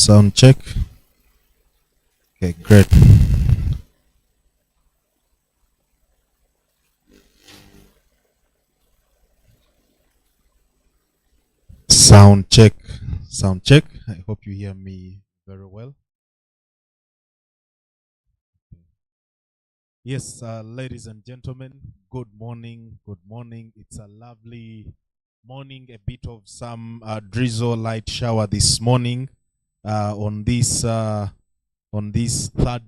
Sound check. Okay, great. Sound check. Sound check. I hope you hear me very well. Yes, ladies and gentlemen, good morning. Good morning. It's a lovely morning, a bit of some drizzle, light shower this morning on this third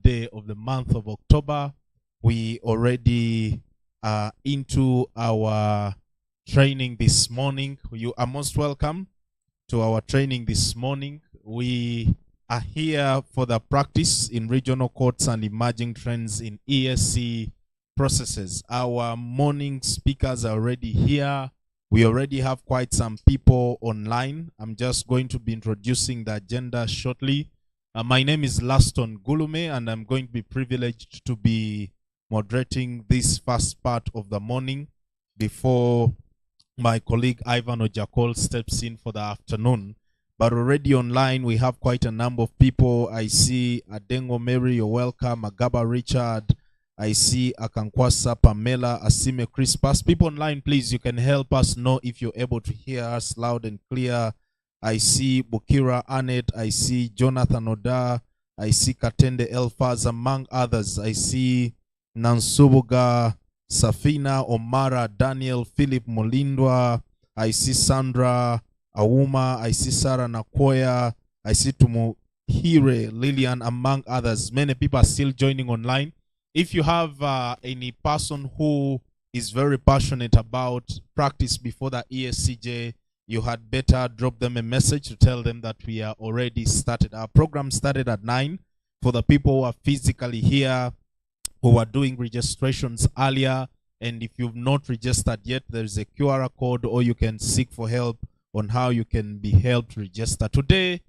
day of the month of October. We already into our training this morning. You are most welcome to our training this morning. We are here for the practice in regional courts and emerging trends in EAC processes. Our morning speakers are already here. We already have quite some people online. I'm just going to be introducing the agenda shortly. My name is Laston Gulume, and I'm going to be privileged to be moderating this first part of the morning before my colleague Ivan Ojakol steps in for the afternoon. But already online, we have quite a number of people. I see Adengo Mary, you're welcome. Agaba Richard. I see Akankwasa Pamela, Asime Crispas. People online, please, you can help us know if you're able to hear us loud and clear. I see Bukira Anet. I see Jonathan Oda. I see Katende Elfaz, among others. I see Nansubuga, Safina, Omara, Daniel, Philip Molindwa. I see Sandra Auma. I see Sarah Nakoya. I see Tumuhire, Lillian, among others. Many people are still joining online. If you have any person who is very passionate about practice before the ESCJ, you had better drop them a message to tell them that we are already started. Our program started at 9. For the people who are physically here, who are doing registrations earlier, and if you've not registered yet, there's a QR code, or you can seek for help on how you can be helped register. Today,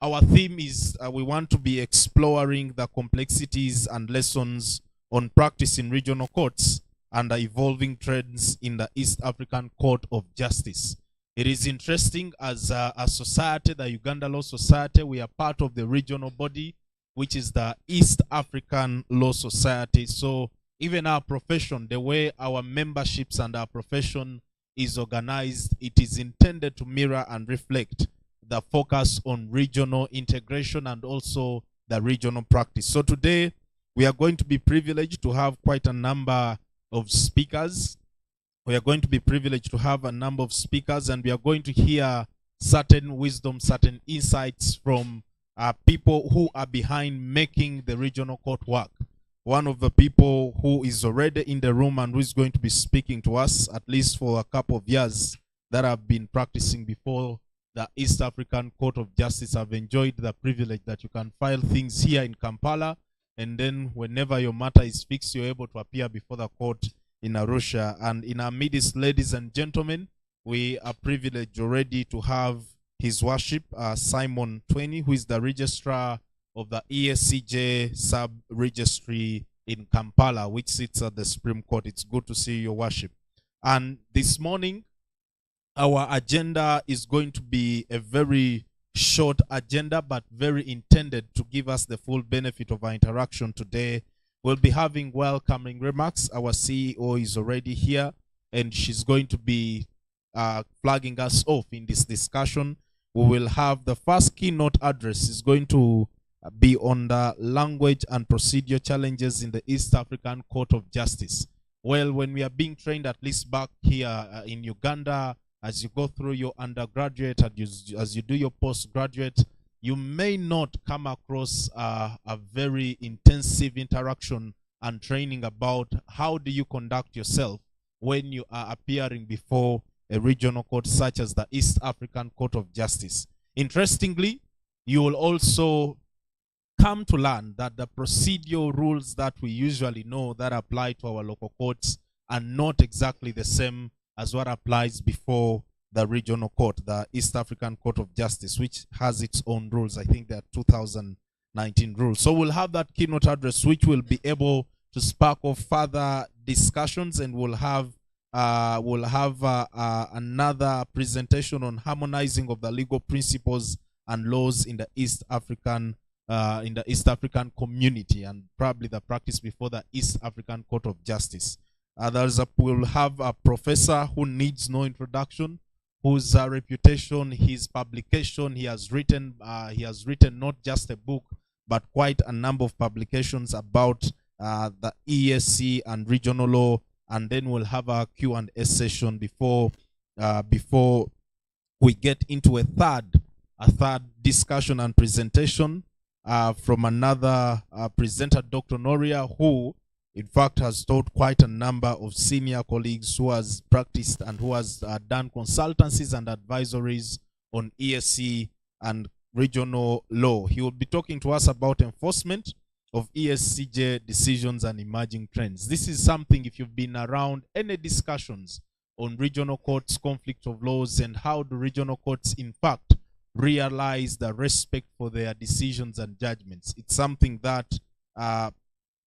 our theme is we want to be exploring the complexities and lessons on practice in regional courts and the evolving trends in the East African Court of Justice. It is interesting, as a society, the Uganda Law Society, we are part of the regional body, which is the East African Law Society. So even our profession, the way our memberships and our profession is organized, it is intended to mirror and reflect the focus on regional integration and also the regional practice. So today, we are going to be privileged to have quite a number of speakers. We are going to be privileged to have a number of speakers, and we are going to hear certain wisdom, certain insights from people who are behind making the regional court work. One of the people who is already in the room and who is going to be speaking to us, at least for a couple of years, that have been practicing before the East African Court of Justice, have enjoyed the privilege that you can file things here in Kampala, and then whenever your matter is fixed, you're able to appear before the court in Arusha. And in our midst, ladies and gentlemen, we are privileged already to have His Worship Simon Tweni, who is the registrar of the ESCJ sub-registry in Kampala, which sits at the Supreme Court. It's good to see your worship. And this morning, our agenda is going to be a very short agenda, but very intended to give us the full benefit of our interaction today. We'll be having welcoming remarks. Our CEO is already here, and she's going to be flagging us off in this discussion. We will have the first keynote address is going to be on the language and procedure challenges in the East African Court of Justice. Well, when we are being trained, at least back here in Uganda, as you go through your undergraduate and as you do your postgraduate, you may not come across a very intensive interaction and training about how do you conduct yourself when you are appearing before a regional court such as the East African Court of Justice. Interestingly, you will also come to learn that the procedural rules that we usually know that apply to our local courts are not exactly the same as what applies before the regional court, the East African Court of Justice, which has its own rules. I think they are 2019 rules. So we'll have that keynote address, which will be able to spark off further discussions, and we'll have another presentation on harmonizing of the legal principles and laws in the East African community, and probably the practice before the East African Court of Justice. We'll have a professor who needs no introduction, whose reputation, his publication, he has written not just a book, but quite a number of publications about the EAC and regional law. And then we'll have a Q&A session before we get into a third discussion and presentation from another presenter, Dr. Noria, who in fact has taught quite a number of senior colleagues, who has practiced and who has done consultancies and advisories on EAC and regional law. He will be talking to us about enforcement of ESCJ decisions and emerging trends. This is something, if you've been around any discussions on regional courts, conflict of laws, and how do regional courts in fact realize the respect for their decisions and judgments. It's something that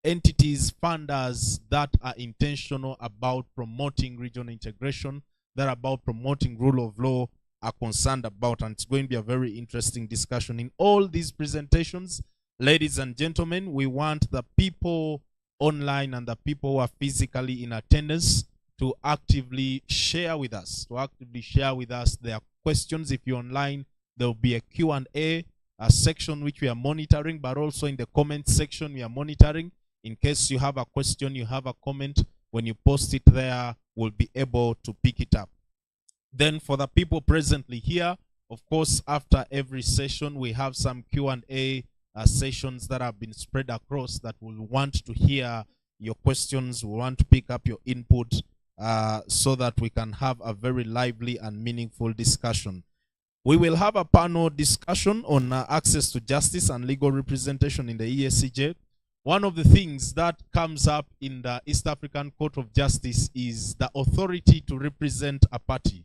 entities, funders that are intentional about promoting regional integration, that are about promoting rule of law, are concerned about. And it's going to be a very interesting discussion. In all these presentations, ladies and gentlemen, we want the people online and the people who are physically in attendance to actively share with us, their questions. If you're online, there will be a Q&A section which we are monitoring, but also in the comment section we are monitoring. In case you have a question, you have a comment, when you post it there, we'll be able to pick it up. Then for the people presently here, of course, after every session, we have some Q&A sessions that have been spread across that will want to hear your questions, we want to pick up your input so that we can have a very lively and meaningful discussion. We will have a panel discussion on access to justice and legal representation in the EACJ. One of the things that comes up in the East African Court of Justice is the authority to represent a party.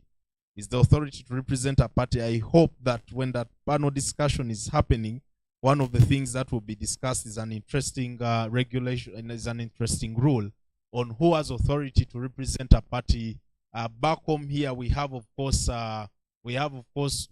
I hope that when that panel discussion is happening, one of the things that will be discussed is an interesting regulation, and is an interesting rule on who has authority to represent a party. Back home here, we have of course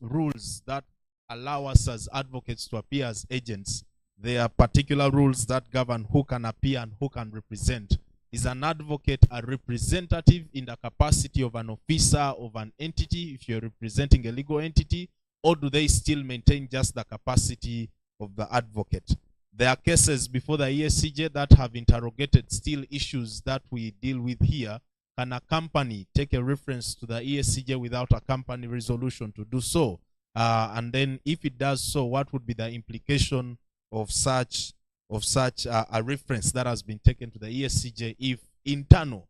rules that allow us as advocates to appear as agents. There are particular rules that govern who can appear and who can represent. Is an advocate a representative in the capacity of an officer of an entity, if you're representing a legal entity, or do they still maintain just the capacity of the advocate? There are cases before the EACJ that have interrogated still issues that we deal with here. Can a company take a reference to the EACJ without a company resolution to do so? And then if it does so, what would be the implication of such a reference that has been taken to the EACJ if internal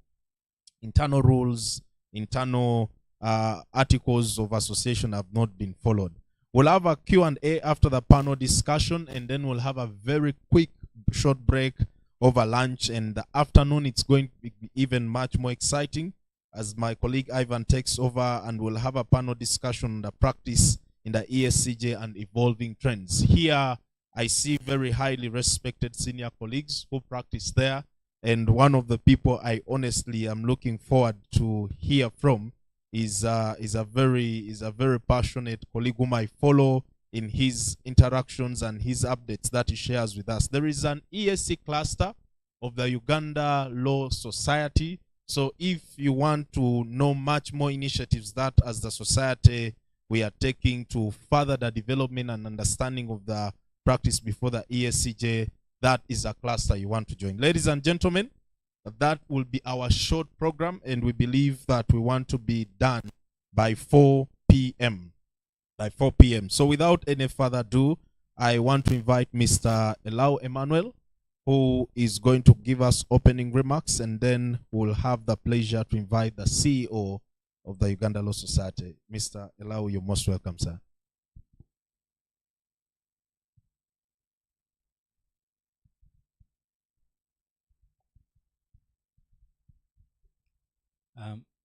rules, internal articles of association have not been followed? We'll have a Q&A after the panel discussion, and then we'll have a very quick short break over lunch. And the afternoon, it's going to be even much more exciting as my colleague Ivan takes over, and we'll have a panel discussion on the practice in the ESCJ and evolving trends. Here, I see very highly respected senior colleagues who practice there, and one of the people I honestly am looking forward to hear from is a very passionate colleague whom I follow in his interactions and his updates that he shares with us. There is an EAC cluster of the Uganda Law Society. So if you want to know much more initiatives that as the society we are taking to further the development and understanding of the practice before the ESCJ, that is a cluster you want to join. Ladies and gentlemen, that will be our short program, and we believe that we want to be done by 4 p.m. So without any further ado, I want to invite Mr. Elau Emmanuel, who is going to give us opening remarks, and then we'll have the pleasure to invite the CEO of the Uganda Law Society. Mr. Elau, you're most welcome, sir.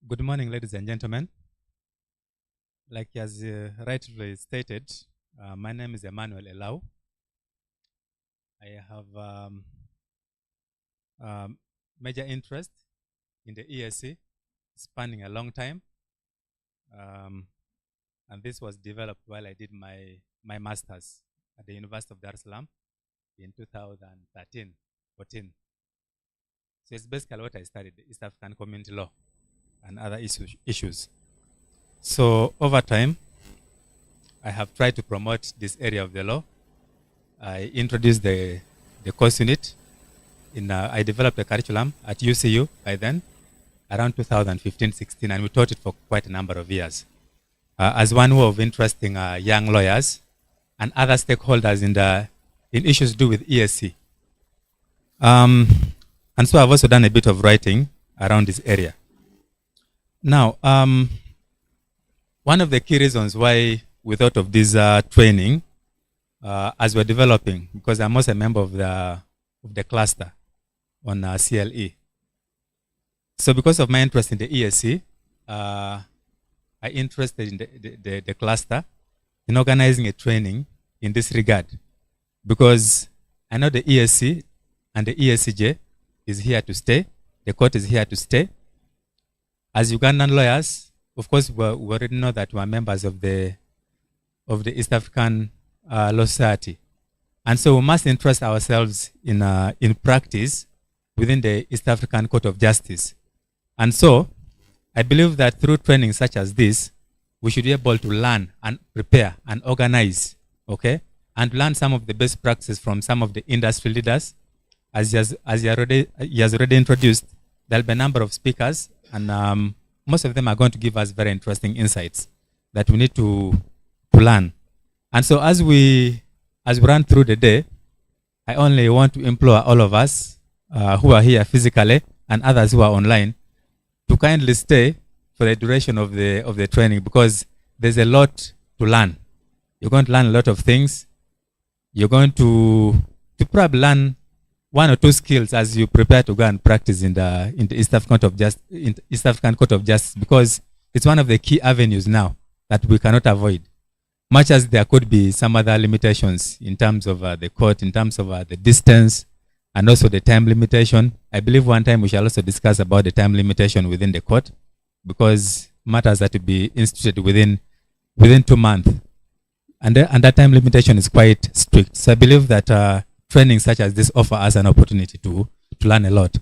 Good morning, ladies and gentlemen. Like as rightly stated, my name is Emmanuel Elau. I have major interest in the EAC, spanning a long time. And this was developed while I did my my master's at the University of Dar es Salaam in 2013-14. So it's basically what I studied, East African community law and other issues. So over time, I have tried to promote this area of the law. I introduced the course unit. I developed a curriculum at UCU by then, around 2015-16, and we taught it for quite a number of years. As one way of interesting young lawyers and other stakeholders in issues to do with EAC. And so I've also done a bit of writing around this area. Now, one of the key reasons why we thought of this training as we're developing, because I'm also a member of the cluster on CLE. So because of my interest in the EAC, I interested in the cluster in organizing a training in this regard, because I know the EAC and the EACJ is here to stay. The court is here to stay. As Ugandan lawyers, of course, we already know that we are members of the East African Law Society, and so we must interest ourselves in practice within the East African Court of Justice. And so, I believe that through training such as this, we should be able to learn and prepare and organize, okay, and learn some of the best practices from some of the industry leaders. As he has already introduced, there'll be a number of speakers, and most of them are going to give us very interesting insights that we need to learn. And so as we run through the day, I only want to implore all of us who are here physically and others who are online to kindly stay for the duration of the training, because there's a lot to learn. You're going to learn a lot of things. You're going to probably learn one or two skills as you prepare to go and practice in the East African Court of Justice, because it's one of the key avenues now that we cannot avoid. Much as there could be some other limitations in terms of the court, in terms of the distance, and also the time limitation. I believe one time we shall also discuss about the time limitation within the court, because matters are to be instituted within 2 months. And that time limitation is quite strict. So I believe that training such as this offer us an opportunity to learn a lot.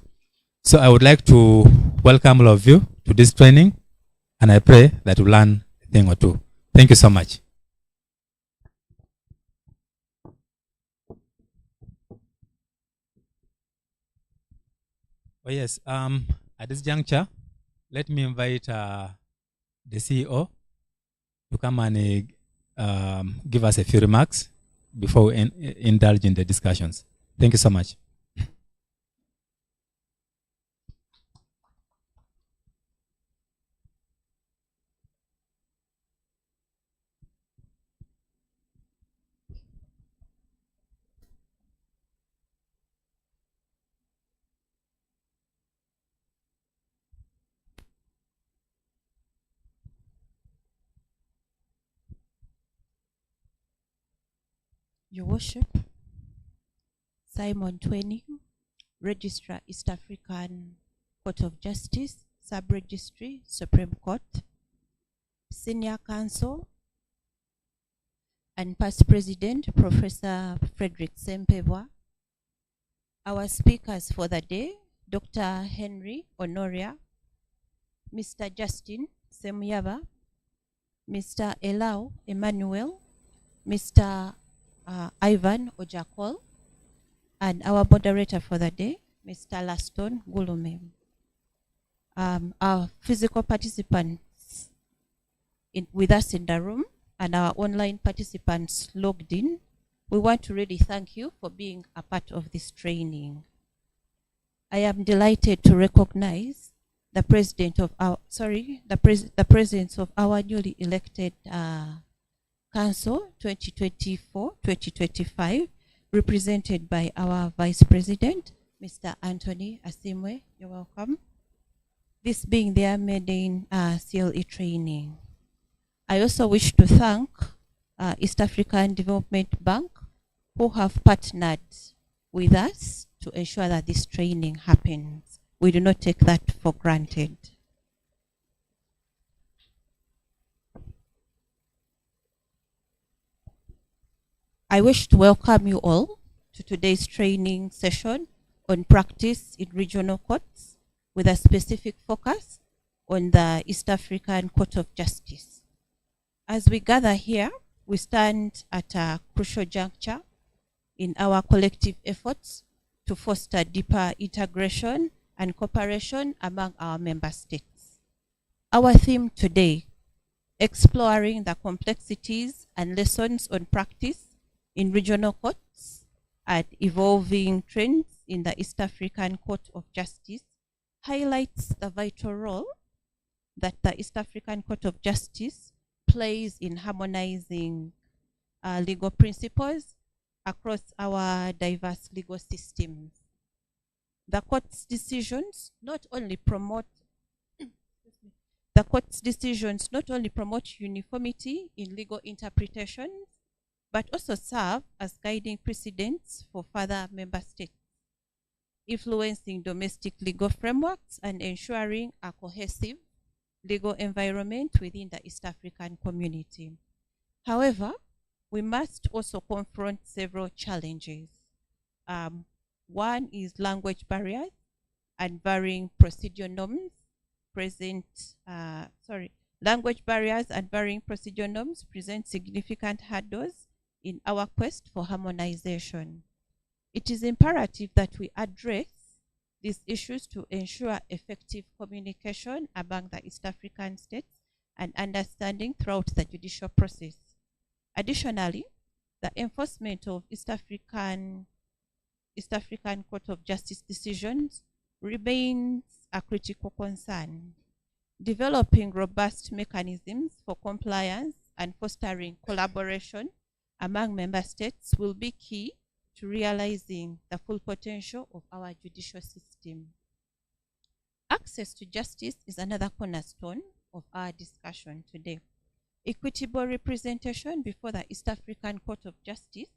So I would like to welcome all of you to this training, and I pray that you learn a thing or two. Thank you so much. Oh yes, at this juncture, let me invite the CEO to come and give us a few remarks before we indulge in the discussions. Thank you so much. Your Worship, Simon Twining, Registrar, East African Court of Justice, Sub-Registry, Supreme Court, Senior Counsel, and Past President, Professor Frederick Sempebwa. Our speakers for the day, Dr. Henry Honoria, Mr. Justin Semuyaba, Mr. Elau Emmanuel, Mr. Ivan Ojakol, and our moderator for the day, Mr. Laston Gulume. Our physical participants with us in the room and our online participants logged in, we want to really thank you for being a part of this training. I am delighted to recognize the president of our, the presence of our newly elected Council 2024-2025, represented by our Vice President, Mr. Anthony Asimwe. You're welcome. This being their maiden CLE training. I also wish to thank East African Development Bank, who have partnered with us to ensure that this training happens. We do not take that for granted. I wish to welcome you all to today's training session on practice in regional courts with a specific focus on the East African Court of Justice. As we gather here, we stand at a crucial juncture in our collective efforts to foster deeper integration and cooperation among our member states. Our theme today, exploring the complexities and lessons on practice in regional courts and evolving trends in the East African Court of Justice, highlights the vital role that the East African Court of Justice plays in harmonizing legal principles across our diverse legal systems. The court's decisions not only promote uniformity in legal interpretations, but also serve as guiding precedents for further member states, influencing domestic legal frameworks and ensuring a cohesive legal environment within the East African community. However, we must also confront several challenges. One is language barriers and varying procedure norms language barriers and varying procedure norms present significant hurdles in our quest for harmonization. It is imperative that we address these issues to ensure effective communication among the East African states and understanding throughout the judicial process. Additionally, the enforcement of East African Court of Justice decisions remains a critical concern. Developing robust mechanisms for compliance and fostering collaboration among member states will be key to realizing the full potential of our judicial system. Access to justice is another cornerstone of our discussion today. Equitable representation before the East African Court of Justice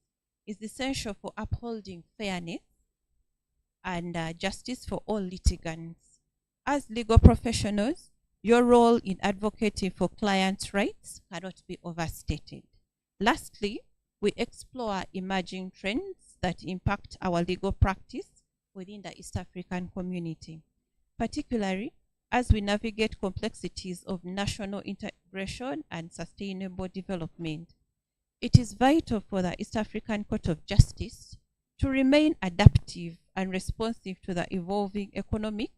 is essential for upholding fairness and justice for all litigants. As legal professionals, your role in advocating for clients' rights cannot be overstated. Lastly, we explore emerging trends that impact our legal practice within the East African community, particularly as we navigate complexities of national integration and sustainable development. It is vital for the East African Court of Justice to remain adaptive and responsive to the evolving economic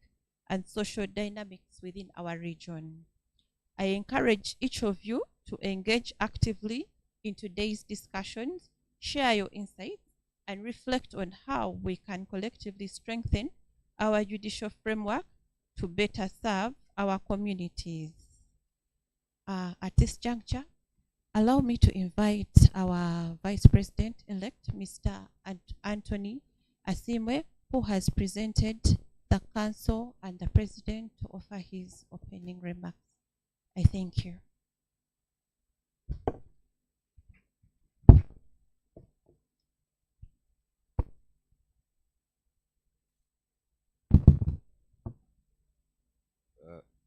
and social dynamics within our region. I encourage each of you to engage actively in today's discussions, share your insights, and reflect on how we can collectively strengthen our judicial framework to better serve our communities. At this juncture, allow me to invite our Vice President-elect, Mr. Anthony Asimwe, who has presented the Council and the President to offer his opening remarks. I thank you.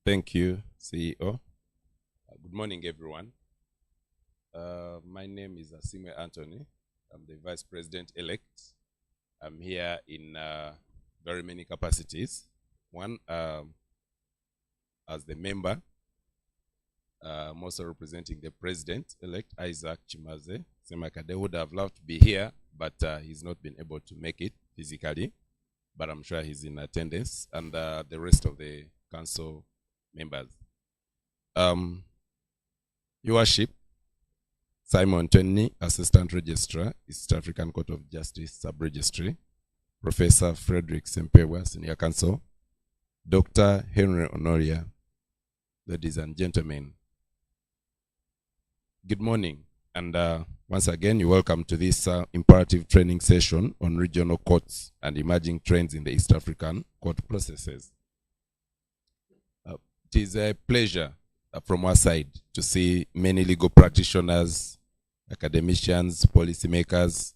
Thank you, CEO. Good morning, everyone. My name is Asimwe Anthony. I'm the Vice President-elect. I'm here in very many capacities. One, as the member, I'm also representing the President-elect, Isaac Chimaze Semakade, would have loved to be here, but he's not been able to make it physically, but I'm sure he's in attendance, and the rest of the council members. Your Worship, Simon Twenny, Assistant Registrar, East African Court of Justice Sub-Registry, Professor Frederick Sempewa, Senior Counsel, Dr. Henry Honoria, ladies and gentlemen, good morning, and once again, you're welcome to this imperative training session on regional courts and emerging trends in the East African court processes. It is a pleasure from our side to see many legal practitioners, academicians, policymakers,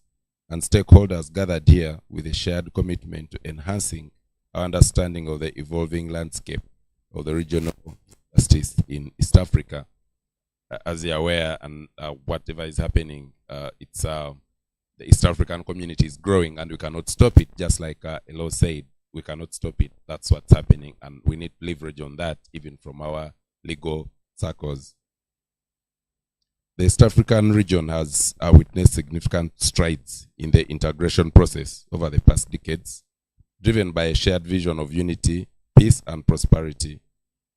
and stakeholders gathered here with a shared commitment to enhancing our understanding of the evolving landscape of the regional justice in East Africa. As you're aware, and whatever is happening, it's the East African community is growing, and we cannot stop it. Just like Elo said, we cannot stop it. That's what's happening, and we need leverage on that, even from our legal circles. The East African region has witnessed significant strides in the integration process over the past decades, driven by a shared vision of unity, peace, and prosperity.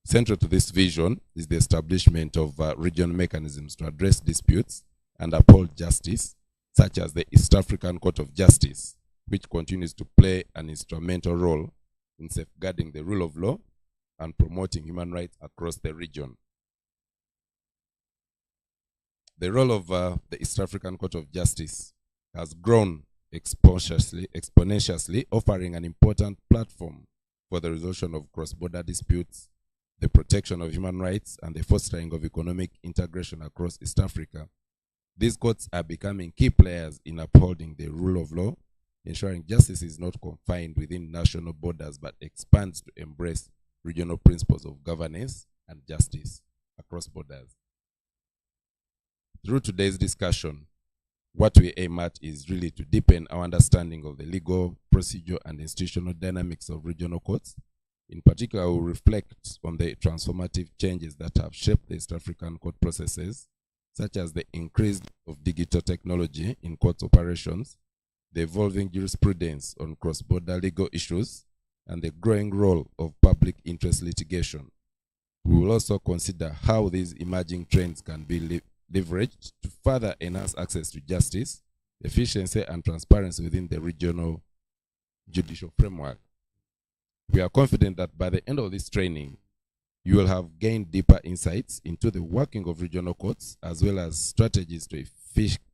Central to this vision is the establishment of regional mechanisms to address disputes and uphold justice, such as the East African Court of Justice, which continues to play an instrumental role in safeguarding the rule of law and promoting human rights across the region. The role of the East African Court of Justice has grown exponentially, offering an important platform for the resolution of cross-border disputes, the protection of human rights, and the fostering of economic integration across East Africa. These courts are becoming key players in upholding the rule of law, ensuring justice is not confined within national borders but expands to embrace regional principles of governance and justice across borders. Through today's discussion, what we aim at is really to deepen our understanding of the legal, procedural, and institutional dynamics of regional courts. In particular, we will reflect on the transformative changes that have shaped the East African court processes, such as the increase of digital technology in court operations, the evolving jurisprudence on cross-border legal issues, and the growing role of public interest litigation. We will also consider how these emerging trends can be leveraged to further enhance access to justice, efficiency, and transparency within the regional judicial framework. We are confident that by the end of this training, you will have gained deeper insights into the working of regional courts, as well as strategies to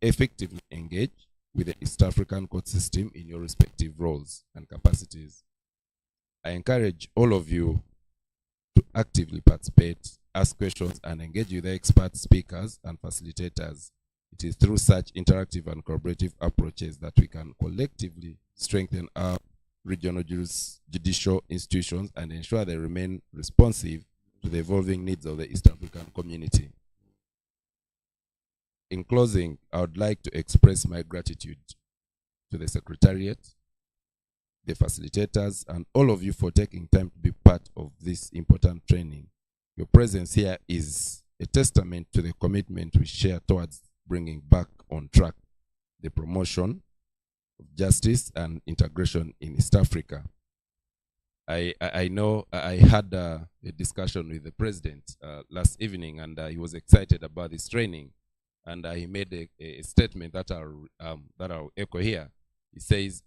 effectively engage with the East African court system in your respective roles and capacities. I encourage all of you to actively participate, ask questions, and engage with the expert speakers and facilitators. It is through such interactive and collaborative approaches that we can collectively strengthen our regional judicial institutions and ensure they remain responsive to the evolving needs of the East African community. In closing, I would like to express my gratitude to the Secretariat, the facilitators, and all of you for taking time to be part of this important training. Your presence here is a testament to the commitment we share towards bringing back on track the promotion of justice and integration in East Africa. I know I had a discussion with the president last evening, and he was excited about this training, and he made a statement that I'll echo here. He says,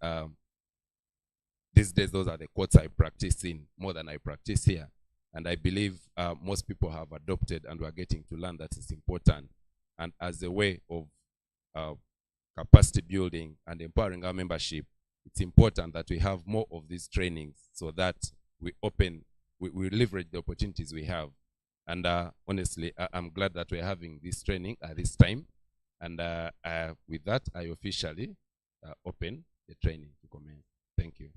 these days those are the courts I practice in more than I practice here. And I believe most people have adopted, and we're getting to learn that it's important. And as a way of capacity building and empowering our membership, it's important that we have more of these trainings so that we leverage the opportunities we have. And honestly, I'm glad that we're having this training at this time. And with that, I officially open the training to commence. Thank you.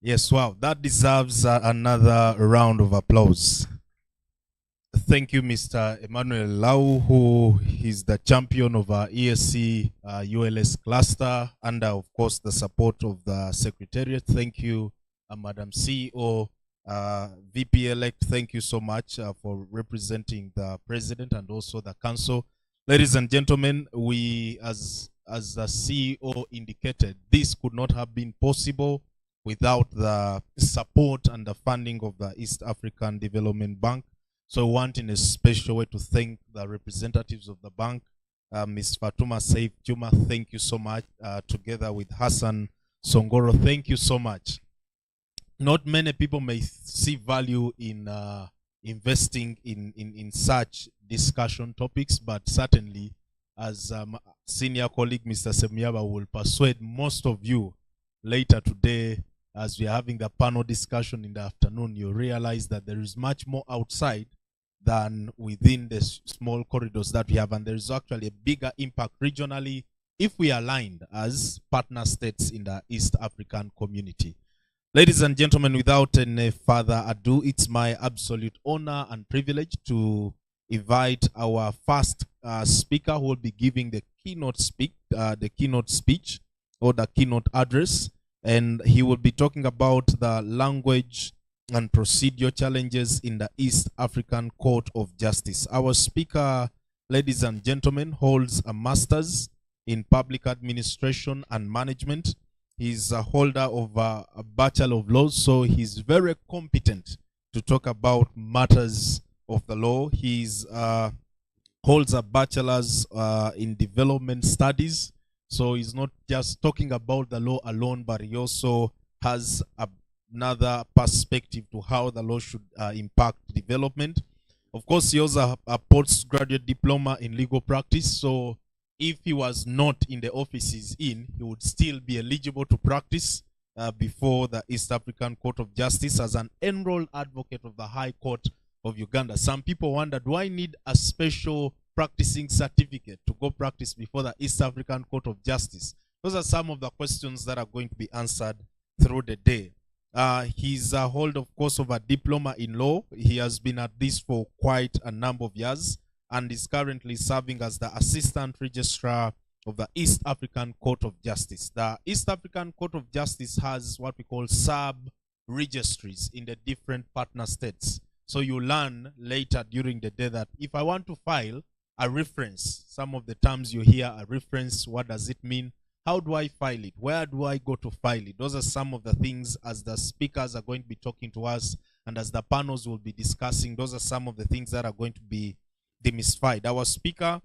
Yes, wow, that deserves another round of applause. Thank you, Mr. Emmanuel Lau, who is the champion of our EAC ULS cluster, under, of course, the support of the Secretariat. Thank you, Madam CEO, VP-elect. Thank you so much for representing the President and also the Council. Ladies and gentlemen, we, as the CEO indicated, this could not have been possible without the support and the funding of the East African Development Bank. So I want in a special way to thank the representatives of the bank, Ms. Fatuma Saif Juma, thank you so much, together with Hassan Songoro, thank you so much. Not many people may see value in investing in such discussion topics, but certainly as senior colleague Mr. Semiaba will persuade most of you later today, as we are having the panel discussion in the afternoon, you realize that there is much more outside than within the small corridors that we have, and there is actually a bigger impact regionally if we are aligned as partner states in the East African community. Ladies and gentlemen, without any further ado, it's my absolute honor and privilege to invite our first speaker who will be giving the keynote speech or the keynote address, and he will be talking about the language and procedure challenges in the East African Court of Justice. Our speaker, ladies and gentlemen, holds a master's in public administration and management. He's a holder of a Bachelor of Laws, so he's very competent to talk about matters of the law. He's holds a bachelor's in development studies, so he's not just talking about the law alone, but he also has another perspective to how the law should impact development. Of course, he also has a postgraduate diploma in legal practice, so if he was not in the office he's in, he would still be eligible to practice before the East African Court of Justice as an enrolled advocate of the High Court of Uganda. Some people wonder, do I need a special practicing certificate to go practice before the East African Court of Justice? Those are some of the questions that are going to be answered through the day. He's a holder, of course, of a diploma in law. He has been at this for quite a number of years, and is currently serving as the Assistant Registrar of the East African Court of Justice. The East African Court of Justice has what we call sub-registries in the different partner states. So you learn later during the day that if I want to file a reference, some of the terms you hear, a reference, what does it mean? How do I file it? Where do I go to file it? Those are some of the things as the speakers are going to be talking to us and as the panels will be discussing. Those are some of the things that are going to be demystified. Our speaker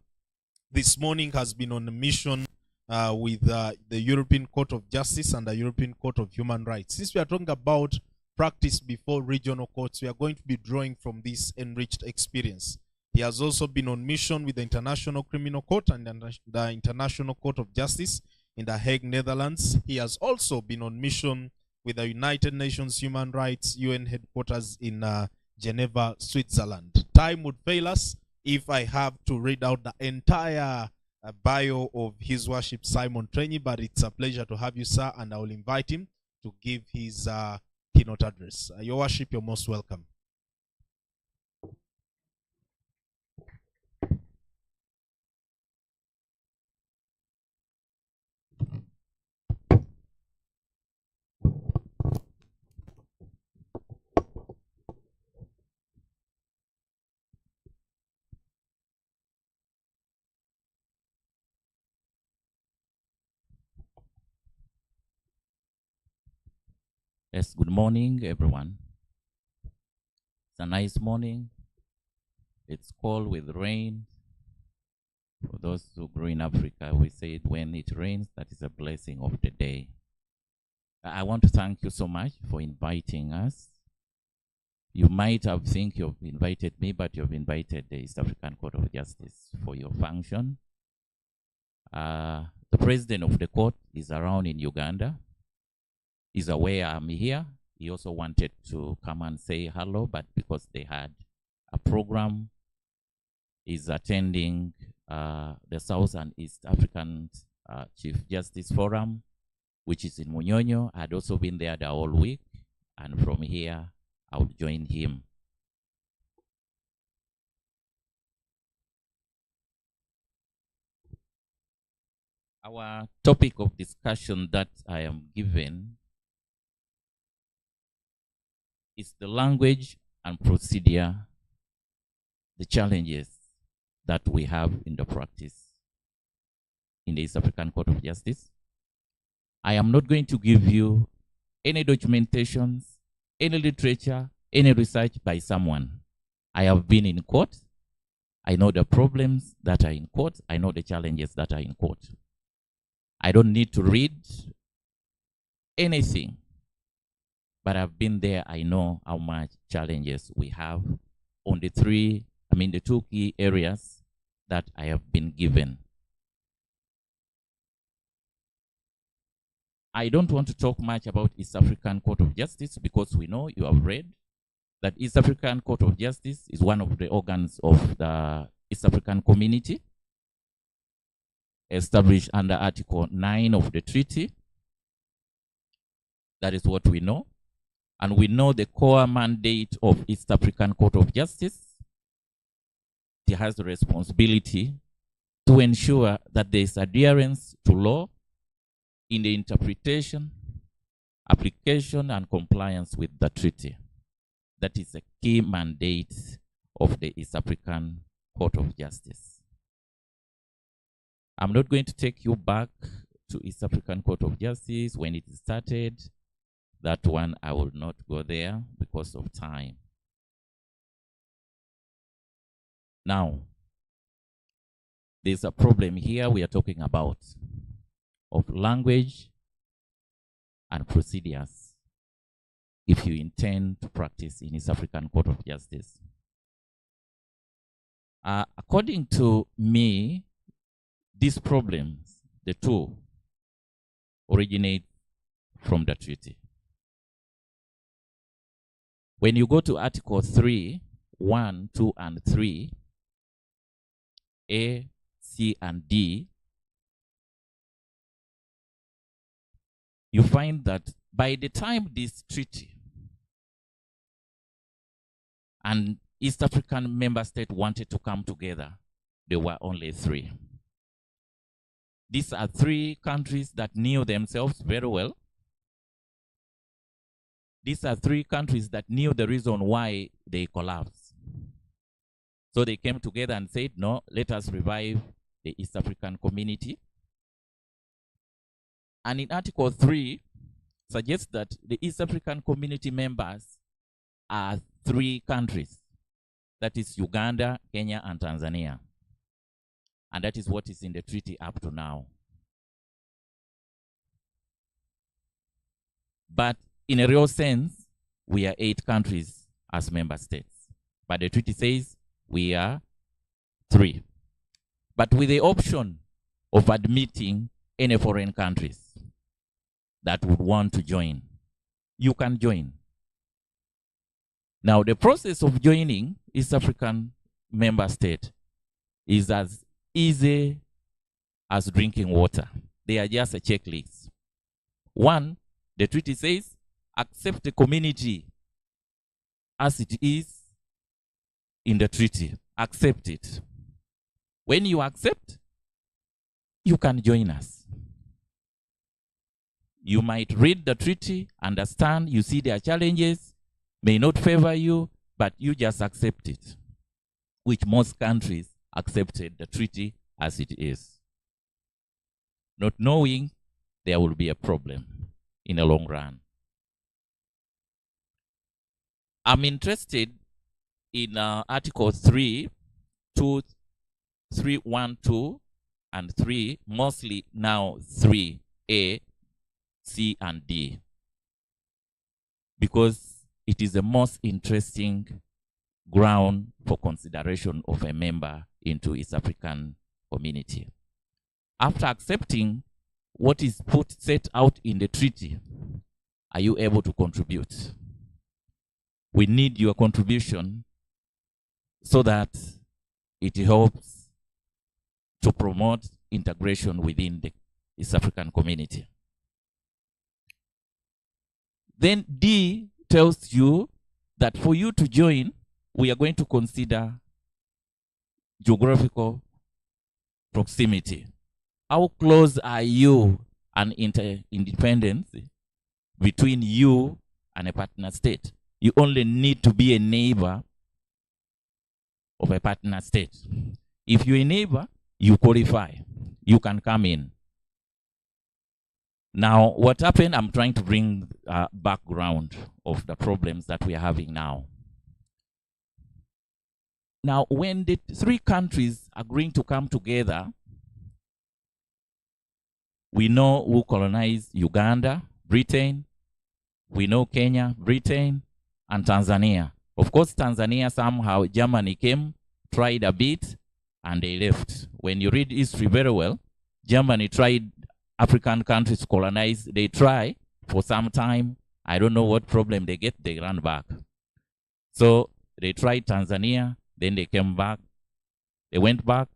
this morning has been on a mission with the European Court of Justice and the European Court of Human Rights. Since we are talking about practice before regional courts, we are going to be drawing from this enriched experience. He has also been on mission with the International Criminal Court and the International Court of Justice in The Hague, Netherlands. He has also been on mission with the United Nations Human Rights UN headquarters in Geneva, Switzerland. Time would fail us if I have to read out the entire bio of His Worship Simon Trenyi, but it's a pleasure to have you, sir, and I will invite him to give his keynote address. Your Worship, you're most welcome. Yes, good morning, everyone. It's a nice morning. It's cold with rain. For those who grew in Africa, we say when it rains, that is a blessing of the day. I want to thank you so much for inviting us. You might have think you've invited me, but you've invited the East African Court of Justice for your function. The president of the court is around in Uganda. He's aware I'm here. He also wanted to come and say hello, but because they had a program, he's attending the South and East African Chief Justice Forum, which is in Munyonyo. I had also been there the whole week, and from here, I will join him. Our topic of discussion that I am given is the language and procedure, the challenges that we have in the practice in the East African Court of Justice. I am not going to give you any documentations, any literature, any research by someone. I have been in court. I know the problems that are in court. I know the challenges that are in court. I don't need to read anything, but I've been there. I know how much challenges we have on the two key areas that I have been given. I don't want to talk much about East African Court of Justice because we know, you have read, that East African Court of Justice is one of the organs of the East African Community, established under Article 9 of the treaty. That is what we know. And we know the core mandate of East African Court of Justice. It has the responsibility to ensure that there is adherence to law in the interpretation, application, and compliance with the treaty. That is a key mandate of the East African Court of Justice. I'm not going to take you back to East African Court of Justice when it started. That one, I will not go there because of time. Now, there's a problem here we are talking about of language and procedures if you intend to practice in East African Court of Justice. According to me, these problems, the two, originate from the treaty. When you go to Article 3, 1, 2, and 3, A, C, and D, you find that by the time this treaty and East African member states wanted to come together, there were only 3. These are 3 countries that knew themselves very well. These are 3 countries that knew the reason why they collapsed. So they came together and said, no, let us revive the East African community. And in Article 3, suggests that the East African community members are 3 countries. That is Uganda, Kenya, and Tanzania. And that is what is in the treaty up to now. But in a real sense, we are 8 countries as member states. But the treaty says we are 3. But with the option of admitting any foreign countries that would want to join, you can join. Now, the process of joining East African member state is as easy as drinking water. They are just a checklist. 1, the treaty says, accept the community as it is in the treaty. Accept it. When you accept, you can join us. You might read the treaty, understand, you see their challenges, may not favor you, but you just accept it, which most countries accepted the treaty as it is, not knowing there will be a problem in the long run. I'm interested in Article 3, 2, 3, 1, 2, and 3, mostly now 3A, C, and D, because it is the most interesting ground for consideration of a member into East African community. After accepting what is set out in the treaty, are you able to contribute? We need your contribution so that it helps to promote integration within the East African community. Then D tells you that for you to join, we are going to consider geographical proximity. How close are you and interdependence between you and a partner state? You only need to be a neighbor of a partner state. If you're a neighbor, you qualify. You can come in. Now, what happened, I'm trying to bring background of the problems that we are having now. Now, when the 3 countries are going to come together, we know who colonized Uganda, Britain. We know Kenya, Britain, and Tanzania. Of course, Tanzania, somehow Germany came, tried a bit, and they left. When you read history very well, Germany tried African countries to colonize. They try for some time. I don't know what problem they get. They run back. So they tried Tanzania. Then they came back. They went back,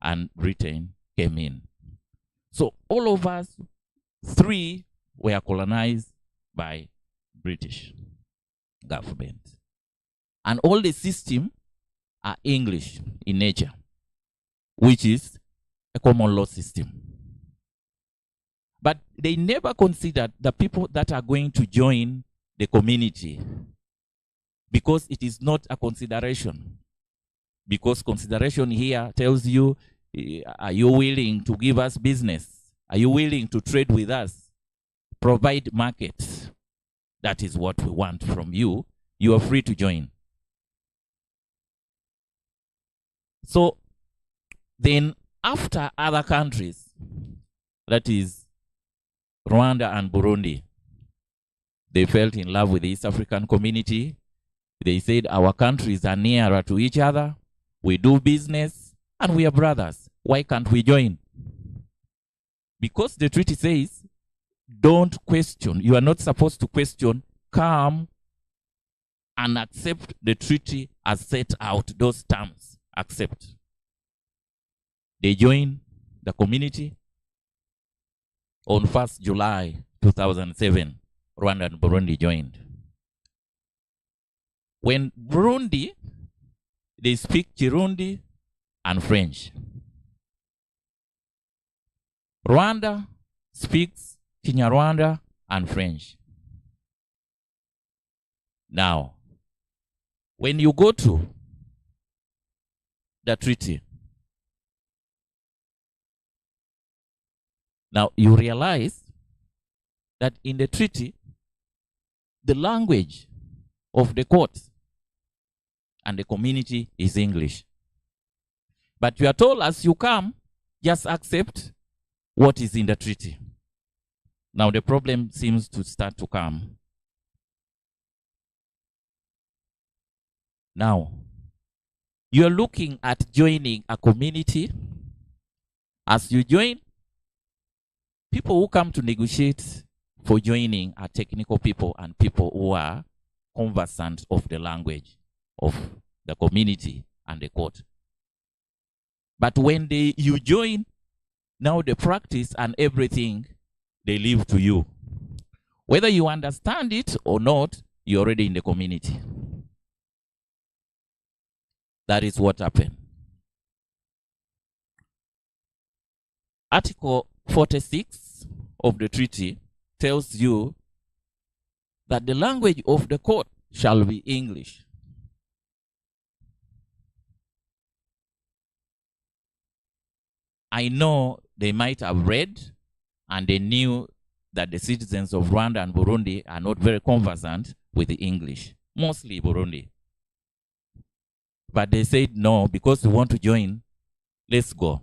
and Britain came in. So all of us, 3 were colonized by British. government. And all the system are English in nature, which is a common law system. But they never considered the people that are going to join the community, because it is not a consideration. Because consideration here tells you, are you willing to give us business? Are you willing to trade with us? Provide markets. That is what we want from you. You are free to join. So then after other countries, that is Rwanda and Burundi, they felt in love with the East African community. They said, our countries are nearer to each other. We do business and we are brothers. Why can't we join? Because the treaty says, don't question. You are not supposed to question. Come and accept the treaty as set out. Those terms, accept. They join the community on 1st July 2007. Rwanda and Burundi joined. When Burundi, they speak Kirundi and French. Rwanda speaks Kinyarwanda and French. Now, when you go to the treaty, now you realize that in the treaty, the language of the court and the community is English. But you are told as you come, just accept what is in the treaty. Now the problem seems to start to come. Now, you are looking at joining a community. As you join, people who come to negotiate for joining are technical people and people who are conversant of the language of the community and the court. But when you join, now the practice and everything, they leave to you. Whether you understand it or not, you're already in the community. That is what happened. Article 46 of the treaty tells you that the language of the court shall be English. I know they might have read and they knew that the citizens of Rwanda and Burundi are not very conversant with the English, mostly Burundi. But they said, no, because we want to join, let's go.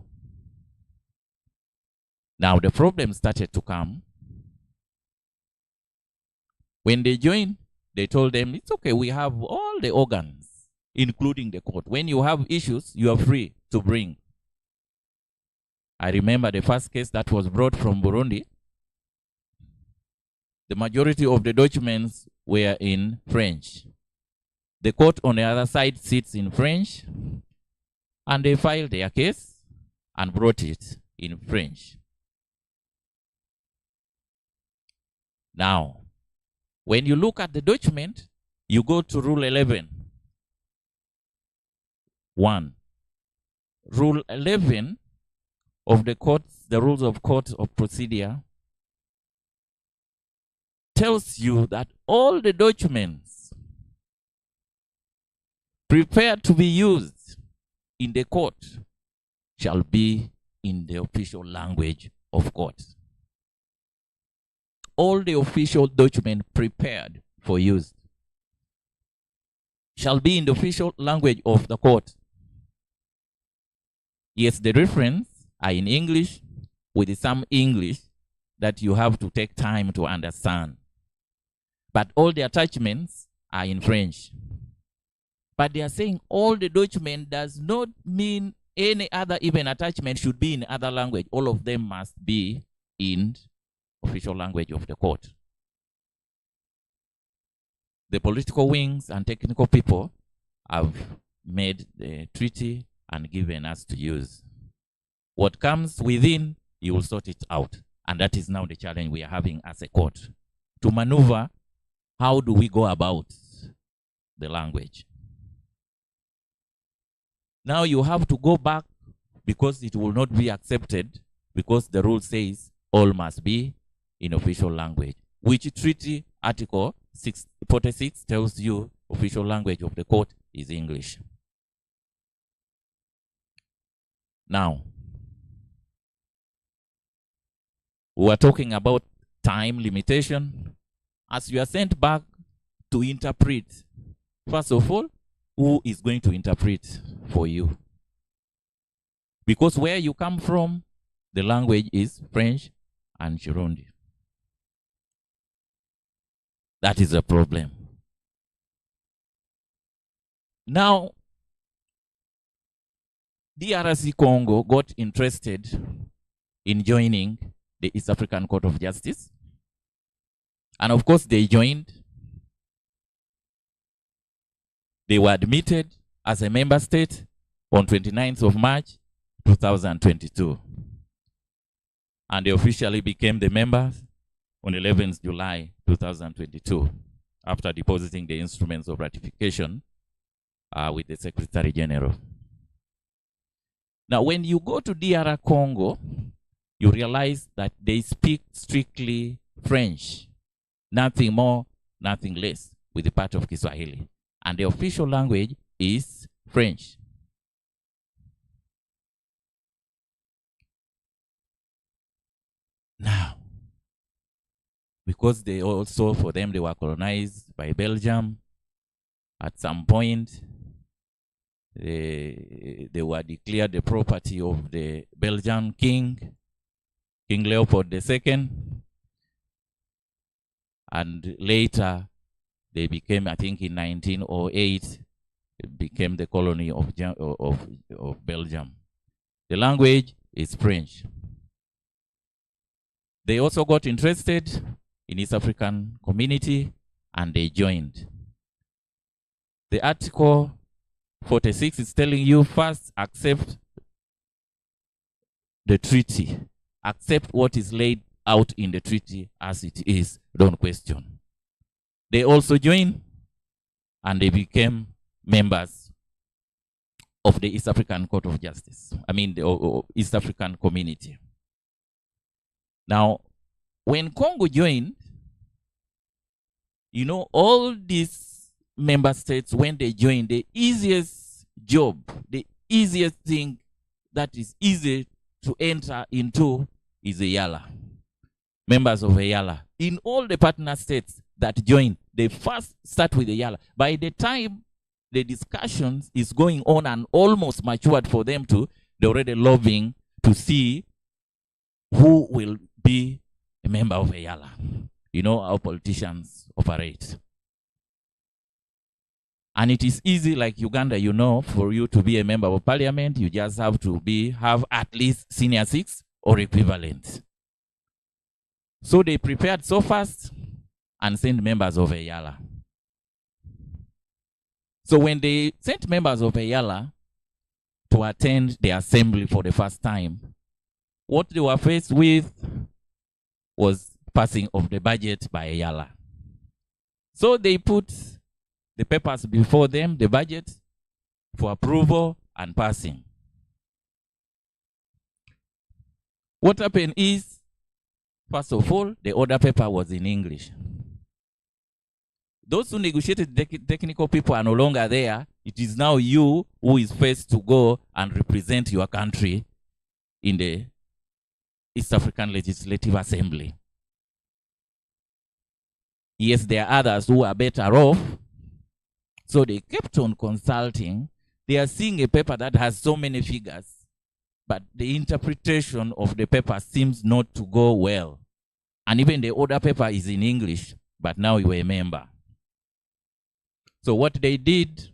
Now the problem started to come. When they joined, they told them, it's okay, we have all the organs, including the court. When you have issues, you are free to bring. I remember the first case that was brought from Burundi. The majority of the documents were in French. The court on the other side sits in French, and they filed their case and brought it in French. Now, when you look at the document, you go to Rule 11. 1. Rule 11 of the courts, the rules of court of procedure, tells you that all the documents prepared to be used in the court shall be in the official language of court. All the official documents prepared for use shall be in the official language of the court. Yes, the reference are in English with some English that you have to take time to understand. But all the attachments are in French. But they are saying all the document does not mean any other even attachment should be in other language. All of them must be in official language of the court. The political wings and technical people have made the treaty and given us to use. What comes within, you will sort it out. And that is now the challenge we are having as a court. To maneuver, how do we go about the language. Now you have to go back because it will not be accepted, because the rule says all must be in official language, which treaty article 46 tells you official language of the court is English. Now, we are talking about time limitation. As you are sent back to interpret, first of all, who is going to interpret for you? Because where you come from, the language is French and Chirundi. That is a problem. Now, DRC Congo got interested in joining the East African Court of Justice. And of course, they joined. They were admitted as a member state on 29th of March, 2022. And they officially became the members on 11th July, 2022, after depositing the instruments of ratification with the Secretary General. Now, when you go to DR Congo, you realize that they speak strictly French, nothing more, nothing less, with the part of Kiswahili. And the official language is French. Now, because they also, for them, they were colonized by Belgium, at some point, they were declared the property of the Belgian king, King Leopold II. And later, they became, I think in 1908, it became the colony of Belgium. The language is French. They also got interested in East African community and they joined. The Article 46 is telling you first accept the treaty. Accept what is laid out in the treaty as it is. Don't question. They also joined and they became members of the East African Court of Justice. I mean, the East African community. Now, when Congo joined, you know, all these member states, when they joined, the easiest job, the easiest thing that is easy to enter into is EALA. Members of EALA. In all the partner states that join, they first start with EALA. By the time the discussions is going on and almost matured for them to, they're already lobbying to see who will be a member of EALA. You know how politicians operate. And it is easy, like Uganda, you know, for you to be a member of parliament, you just have to have at least senior 6 or equivalent. So they prepared so fast and sent members of EALA. So when they sent members of EALA to attend the assembly for the first time, what they were faced with was passing of the budget by EALA. So they put the papers before them, the budget, for approval and passing. What happened is, first of all, the order paper was in English. Those who negotiated, technical people are no longer there. It is now you who is first to go and represent your country in the East African Legislative Assembly. Yes, there are others who are better off. So they kept on consulting. They are seeing a paper that has so many figures, but the interpretation of the paper seems not to go well. And even the order paper is in English, but now you are a member. So what they did,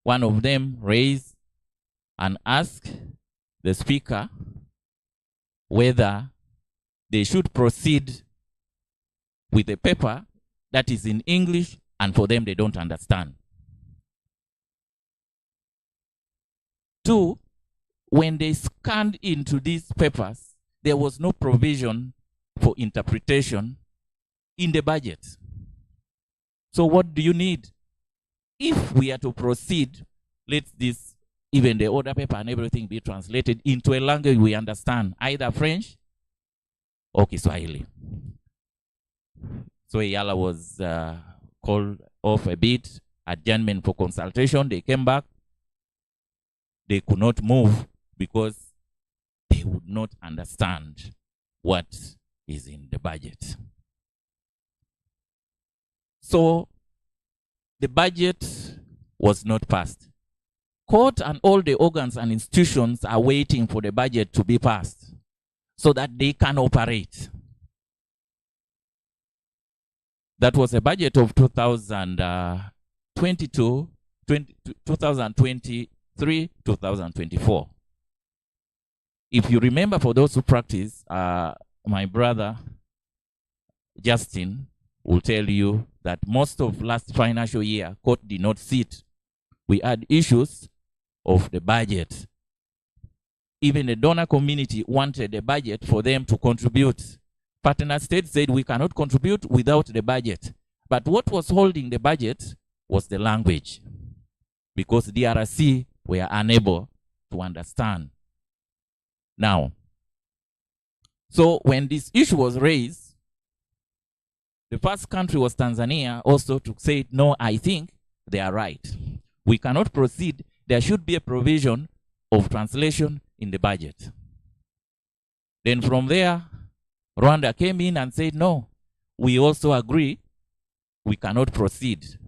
one of them raised and asked the speaker whether they should proceed with a paper that is in English and for them they don't understand. 2, when they scanned into these papers, there was no provision for interpretation in the budget. So what do you need? if we are to proceed, let this, even the order paper and everything be translated into a language we understand, either French or Kiswahili. So Yala was called off a bit, adjournment for consultation. They came back. They could not move because they would not understand what is in the budget. So the budget was not passed. Court and all the organs and institutions are waiting for the budget to be passed so that they can operate. That was a budget of 2023, 2024. If you remember, for those who practice, my brother Justin will tell you that most of last financial year, court did not sit. We had issues of the budget. Even the donor community wanted a budget for them to contribute. Partner states said we cannot contribute without the budget. But what was holding the budget was the language, because the DRC were unable to understand. Now, so when this issue was raised, the first country was Tanzania also to say, no, I think they are right. We cannot proceed. There should be a provision of translation in the budget. Then from there, Rwanda came in and said, no, we also agree we cannot proceed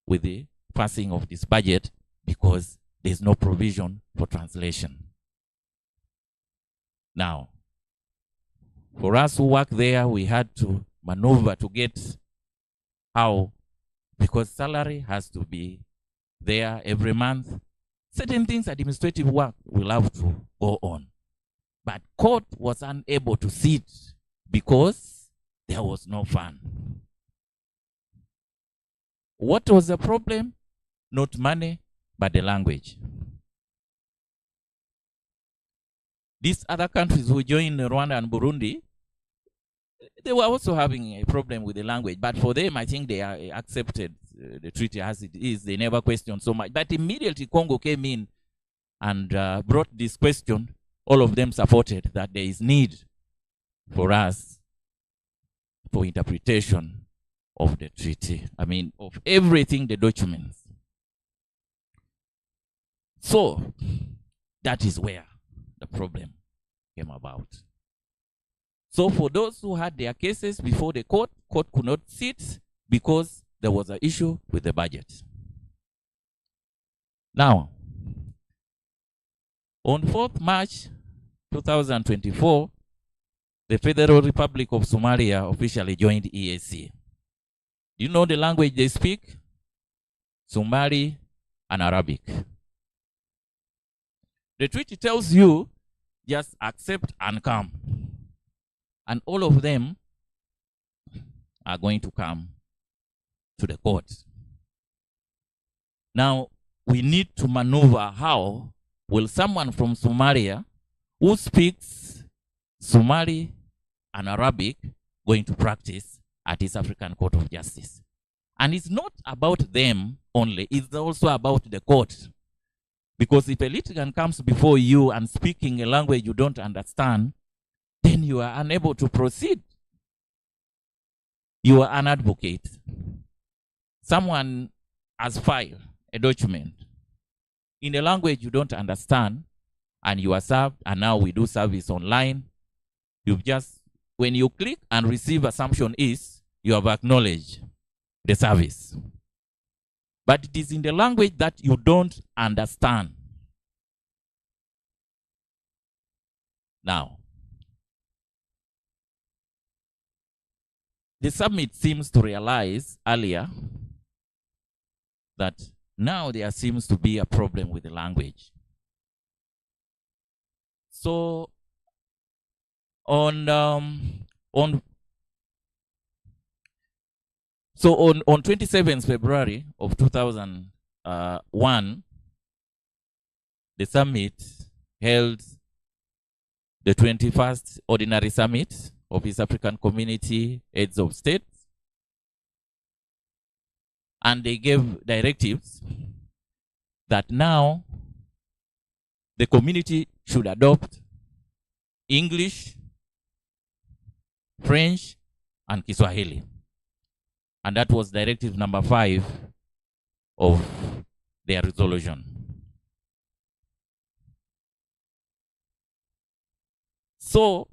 with the passing of this budget because there's no provision for translation. Now, for us who work there, we had to maneuver to get how, because salary has to be there every month. Certain things, administrative work, will have to go on. But court was unable to sit because there was no fund. What was the problem? Not money, but the language. These other countries who joined Rwanda and Burundi, they were also having a problem with the language. But for them, I think they accepted the treaty as it is. They never questioned so much. But immediately Congo came in and brought this question. All of them supported that there is need for us for interpretation of the treaty. I mean, of everything, the documents. So that is where the problem came about. So for those who had their cases before the court, court could not sit because there was an issue with the budget. Now, on 4th March 2024, the Federal Republic of Somalia officially joined EAC. You know the language they speak? Somali and Arabic. The treaty tells you just accept and come. And all of them are going to come to the court. Now, we need to maneuver how will someone from Somalia who speaks Somali and Arabic going to practice at East African Court of Justice. And it's not about them only, it's also about the court. Because if a litigant comes before you and speaking a language you don't understand, then you are unable to proceed. You are an advocate. Someone has filed a document in a language you don't understand, and you are served, and now we do service online. You've just, when you click and receive assumption is, you have acknowledged the service. But it is in the language that you don't understand. Now, the summit seems to realize earlier that now there seems to be a problem with the language. So on 27th February of 2001, the summit held the 21st Ordinary Summit of East African Community Heads of States. And they gave directives that now the community should adopt English, French, and Kiswahili. And that was directive number 5 of their resolution. So,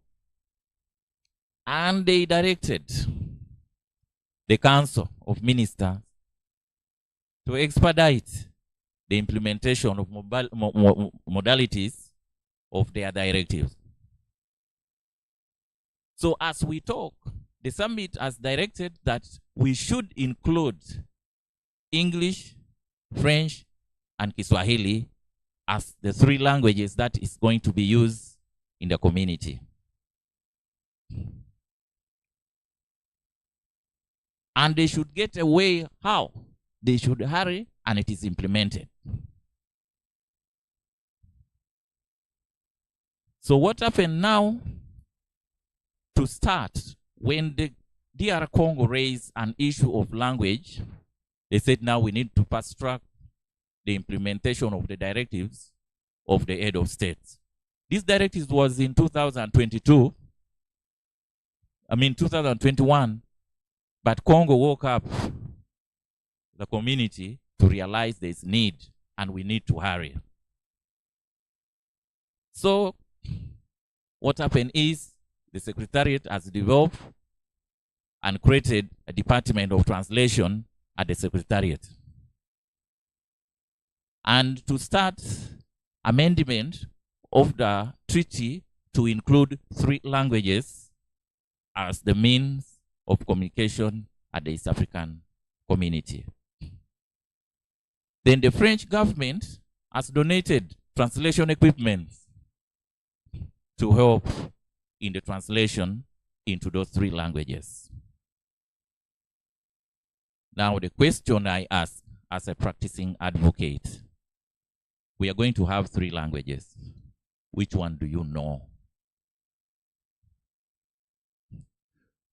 and they directed the Council of Ministers to expedite the implementation of modalities of their directives. So as we talk, the summit has directed that we should include English, French, and Kiswahili as the 3 languages that is going to be used in the community. And they should get a way how they should hurry and it is implemented. So what happened now to start when the DR Congo raised an issue of language, they said now we need to fast track the implementation of the directives of the head of states. This directive was in 2021, but Congo woke up the community to realize there's need and we need to hurry. So what happened is the Secretariat has developed and created a Department of Translation at the Secretariat. And to start amendment of the treaty to include 3 languages as the means of communication at the East African community. Then the French government has donated translation equipment to help in the translation into those 3 languages. Now the question I ask as a practicing advocate, we are going to have 3 languages. Which one do you know?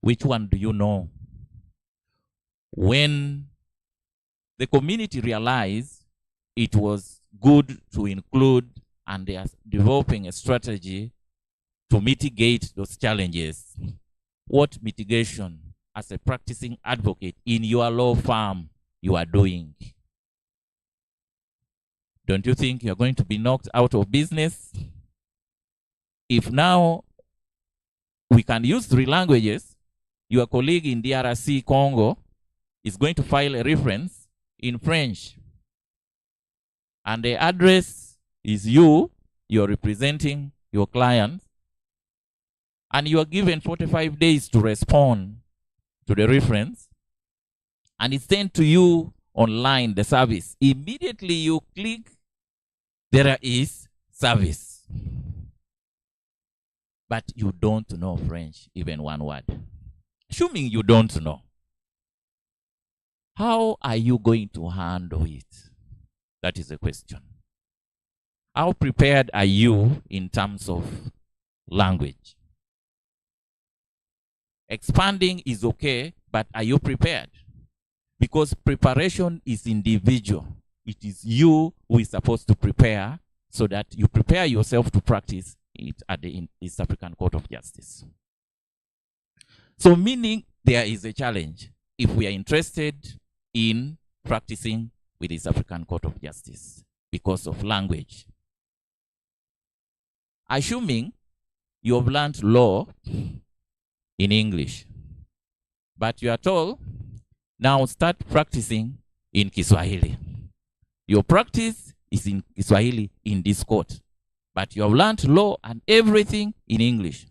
Which one do you know? When the community realized it was good to include and they are developing a strategy to mitigate those challenges, what mitigation as a practicing advocate in your law firm you are doing? Don't you think you're going to be knocked out of business? If now we can use 3 languages, your colleague in DRC Congo is going to file a reference in French. And the address is you're representing your client, and you are given 45 days to respond to the reference, and it's sent to you online, the service. Immediately you click, there is service. But you don't know French, even 1 word. Assuming you don't know, how are you going to handle it? That is the question. How prepared are you in terms of language? Expanding is okay, but are you prepared? Because preparation is individual. It is you who is supposed to prepare so that you prepare yourself to practice it at the East African Court of Justice. So meaning there is a challenge if we are interested in practicing with the East African Court of Justice because of language. Assuming you have learned law in English, but you are told, now start practicing in Kiswahili. Your practice is in Kiswahili in this court, but you have learned law and everything in English.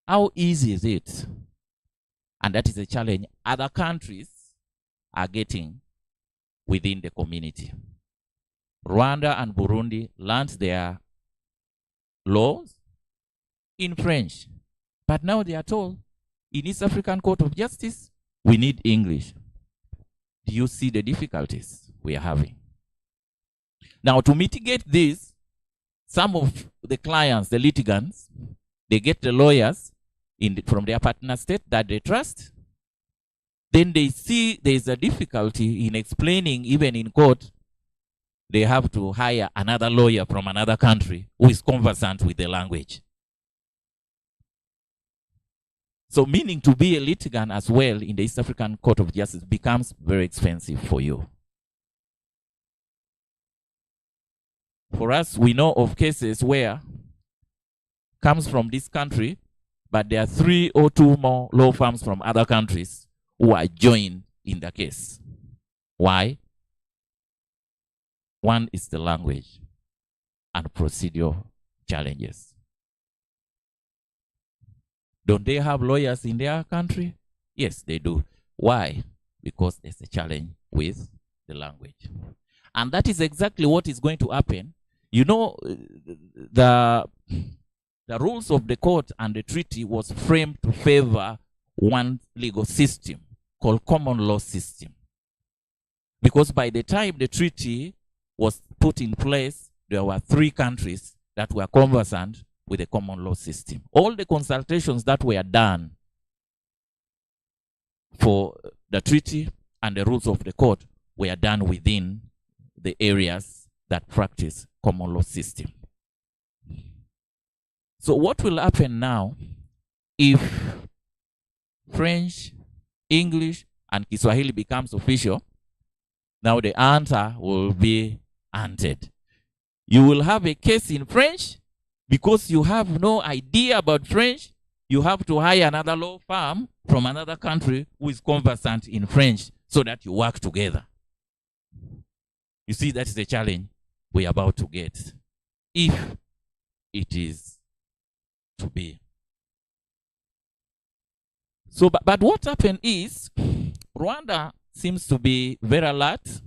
How easy is it? And that is a challenge other countries are getting within the community. Rwanda and Burundi learned their laws in French, but now they are told, in East African Court of Justice, we need English. Do you see the difficulties we are having? Now, to mitigate this, some of the clients, the litigants, they get the lawyers from their partner state that they trust. then they see there's a difficulty in explaining, even in court, they have to hire another lawyer from another country who is conversant with the language. So meaning to be a litigant as well in the East African Court of Justice becomes very expensive for you. For us, we know of cases where comes from this country, but there are 3 or 2 more law firms from other countries who are joined in the case. Why? One is the language and procedural challenges. Don't they have lawyers in their country? Yes, they do. Why? Because there's a challenge with the language. And that is exactly what is going to happen. You know, the rules of the court and the treaty was framed to favor one legal system called common law system. Because by the time the treaty was put in place, there were 3 countries that were conversant with the common law system. All the consultations that were done for the treaty and the rules of the court were done within the areas that practice common law system. So what will happen now if French, English, and Kiswahili becomes official? Now the answer will be answered. You will have a case in French. Because you have no idea about French, you have to hire another law firm from another country who is conversant in French so that you work together. You see, that is the challenge we're about to get, if it is to be. So, but what happened is, Rwanda seems to be very alert.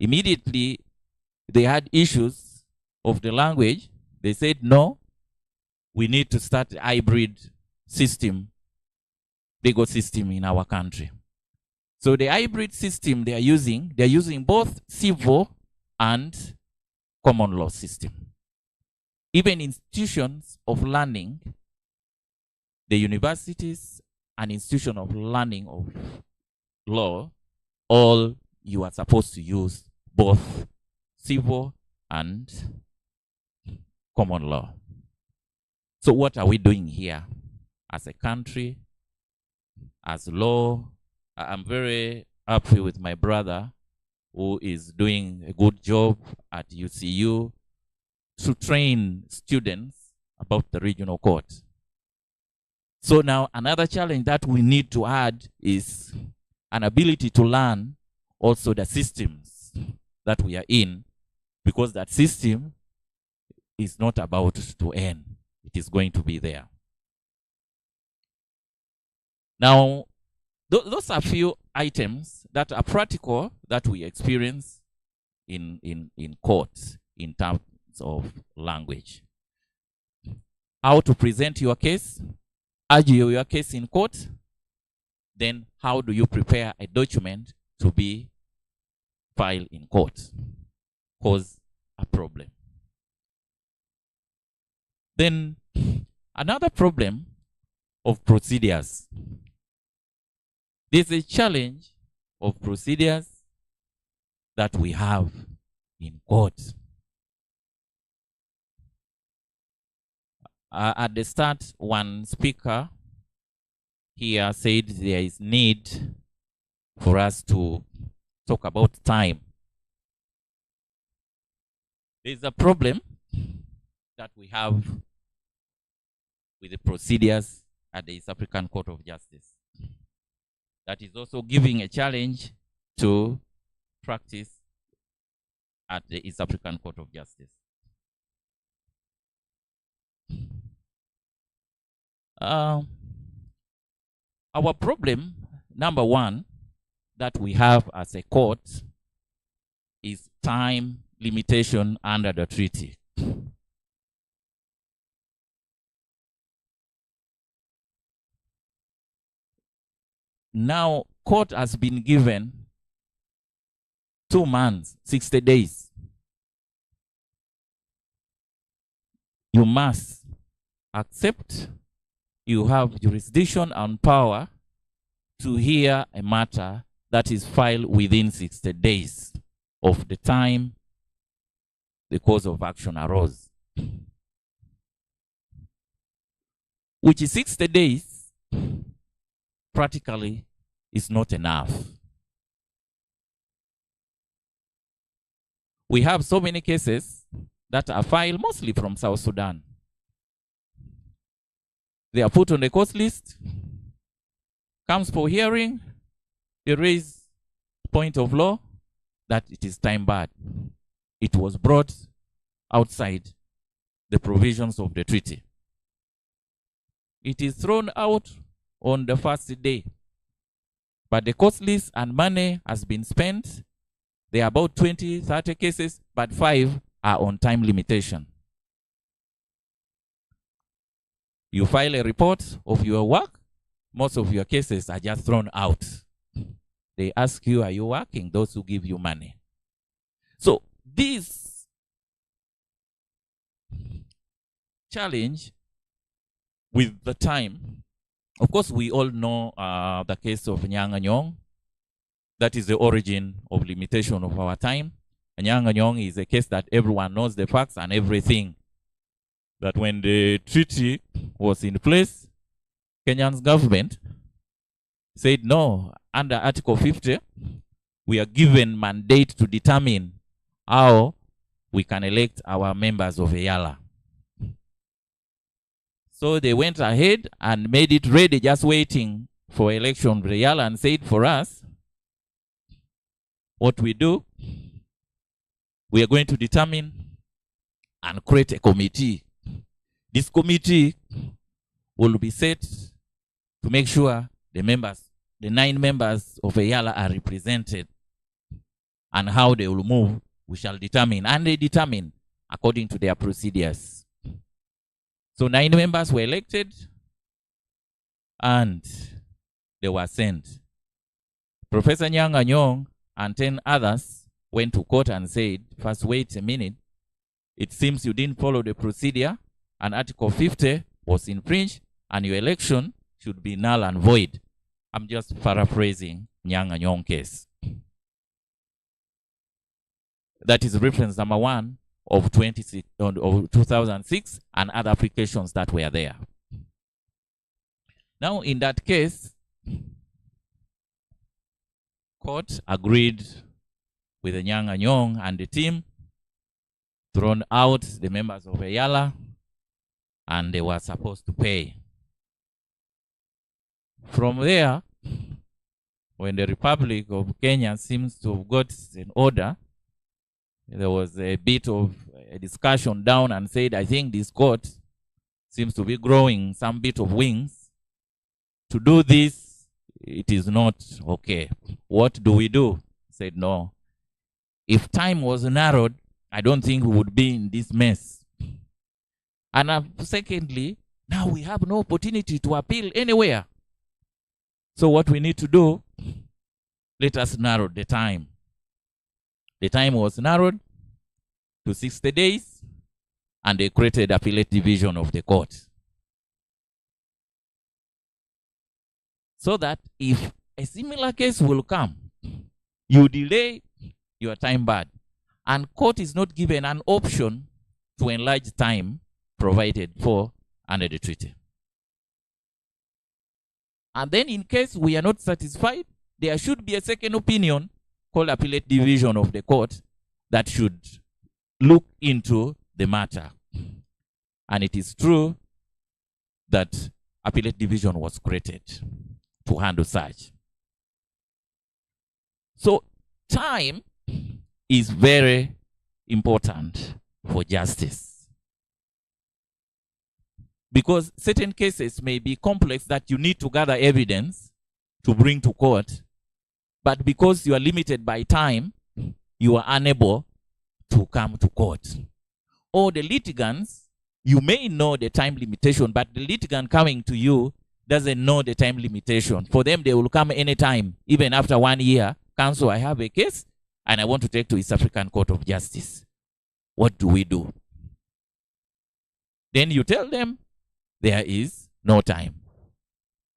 Immediately, they had issues of the language. They said, no, we need to start a hybrid system, legal system in our country. So the hybrid system they're using both civil and common law system. Even institutions of learning, the universities and institution of learning of law, all you are supposed to use both civil and common law. So what are we doing here as a country, as law? I'm very happy with my brother who is doing a good job at UCU to train students about the regional court. So now another challenge that we need to add is an ability to learn also the systems that we are in, because that system is not about to end. It is going to be there. Now, those are few items that are practical that we experience in court in terms of language. How to present your case, argue your case in court, then how do you prepare a document to be filed in court? Cause a problem. Then another problem of procedures. There's a challenge of procedures that we have in court. At the start, one speaker here said there is need for us to talk about time. There's a problem that we have with the procedures at the East African Court of Justice. That is also giving a challenge to practice at the East African Court of Justice. Our problem, number one, that we have as a court is time limitation under the treaty. Now, court has been given 2 months, 60 days. You must accept you have jurisdiction and power to hear a matter that is filed within 60 days of the time the cause of action arose. Which is 60 days practically is not enough. We have so many cases that are filed mostly from South Sudan. They are put on the court list, comes for hearing, they raise point of law that it is time barred. It was brought outside the provisions of the treaty. It is thrown out on the first day, but the court list and money has been spent. There are about 20, 30 cases, but 5 are on time limitation. You file a report of your work, most of your cases are just thrown out. They ask you, are you working? Those who give you money. So this challenge with the time, of course, we all know the case of Nyang Anyong. That is the origin of limitation of our time. Nyang Anyong is a case that everyone knows the facts and everything. That when the treaty was in place, Kenyan's government said, no, under Article 50, we are given mandate to determine how we can elect our members of EALA. So they went ahead and made it ready, just waiting for election of EALA, and said, for us, what we do, we are going to determine and create a committee. This committee will be set to make sure the members, the 9 members of EALA are represented, and how they will move, we shall determine, and they determine according to their procedures. So 9 members were elected, and they were sent. Professor Nyang Anyong and 10 others went to court and said, first, wait a minute. It seems you didn't follow the procedure, and Article 50 was infringed, and your election should be null and void. I'm just paraphrasing Nyang Anyong case. That is reference number 1 of 2006 and other applications that were there. Now, in that case, court agreed with the Nyang Anyong and the team, thrown out the members of EALA, and they were supposed to pay. From there, when the Republic of Kenya seems to have got an order, there was a bit of a discussion down and said, I think this court seems to be growing some bit of wings. To do this, it is not okay. What do we do? Said, no. If time was narrowed, I don't think we would be in this mess. And secondly, now we have no opportunity to appeal anywhere. So what we need to do, let us narrow the time. The time was narrowed to 60 days, and they created appellate division of the court. So that if a similar case will come, you delay, your time barred. And court is not given an option to enlarge time provided for under the treaty. And then in case we are not satisfied, there should be a second opinion called appellate division of the court that should look into the matter. And it is true that appellate division was created to handle such. So time is very important for justice, because certain cases may be complex that you need to gather evidence to bring to court, but because you are limited by time, you are unable to come to court. Or the litigants, you may know the time limitation, but the litigant coming to you doesn't know the time limitation. For them, they will come anytime, even after 1 year. Counsel, I have a case, and I want to take to East African Court of Justice. What do we do? Then you tell them there is no time.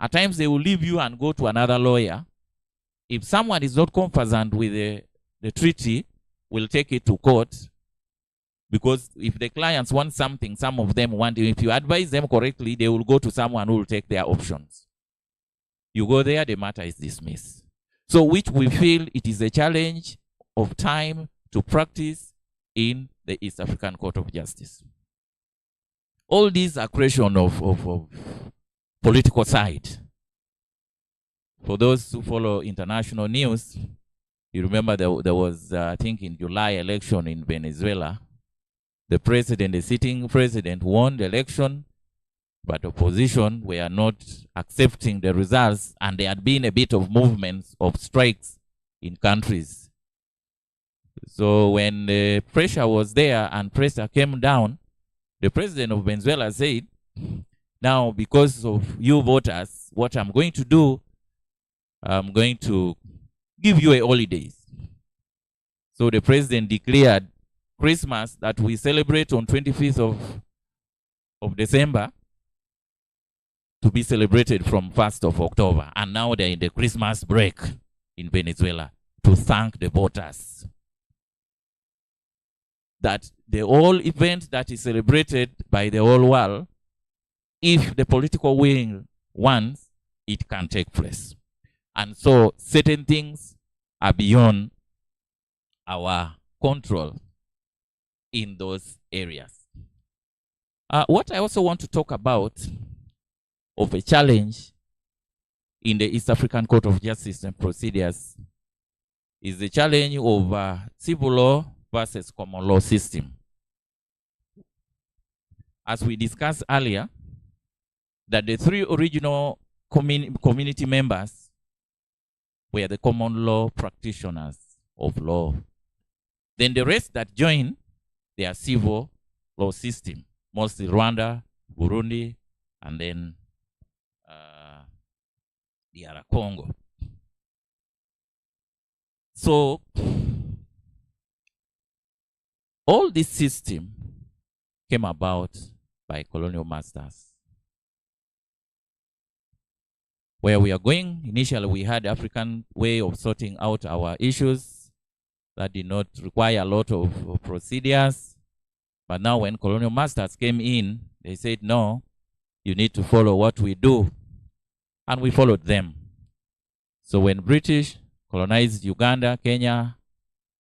At times they will leave you and go to another lawyer. If someone is not conversant with the treaty, will take it to court, because if the clients want something, some of them want it. If you advise them correctly, they will go to someone who will take their options. You go there, the matter is dismissed. So which we feel it is a challenge of time to practice in the East African Court of Justice. All these are creation of political side. For those who follow international news, you remember there was, I think in July election in Venezuela, the sitting president won the election, but opposition were not accepting the results, and there had been a bit of movements of strikes in countries. So when the pressure was there and pressure came down, the president of Venezuela said, now because of you voters, what I'm going to do, I'm going to give you a holidays. So the president declared Christmas that we celebrate on 25th of December to be celebrated from 1st of October. And now they're in the Christmas break in Venezuela to thank the voters. That the whole event that is celebrated by the whole world, if the political will wants, it can take place. And so certain things are beyond our control in those areas. What I also want to talk about of a challenge in the East African Court of Justice and procedures is the challenge of civil law versus common law system. As we discussed earlier, that the three original community members were the common law practitioners of law. Then the rest that joined their civil law system, mostly Rwanda, Burundi, and then DR Congo. So all this system came about by colonial masters. Where we are going, initially we had African way of sorting out our issues that did not require a lot of procedures. But now when colonial masters came in, they said, no, you need to follow what we do. And we followed them. So when British colonized Uganda, Kenya,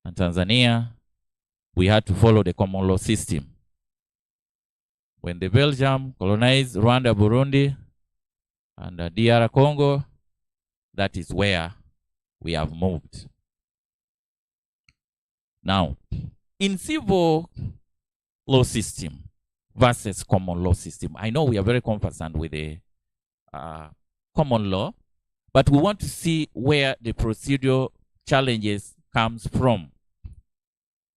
and Tanzania, we had to follow the common law system. When the Belgium colonized Rwanda, Burundi, and DR Congo, that is where we have moved. Now, in civil law system versus common law system, I know we are very conversant with the common law, but we want to see where the procedural challenges comes from.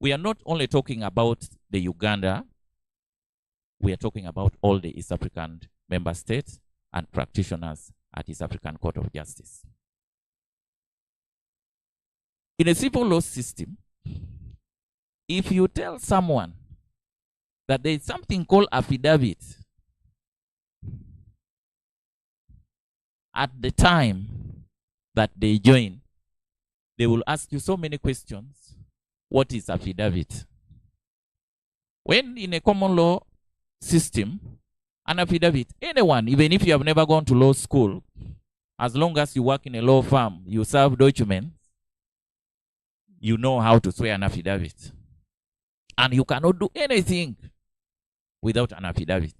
We are not only talking about the Uganda, we are talking about all the East African member states and practitioners at East African Court of Justice. In a civil law system, if you tell someone that there is something called affidavit, at the time that they join, they will ask you so many questions. What is affidavit? When in a common law system, an affidavit, anyone, even if you have never gone to law school, as long as you work in a law firm, you serve documents, you know how to swear an affidavit. And you cannot do anything without an affidavit.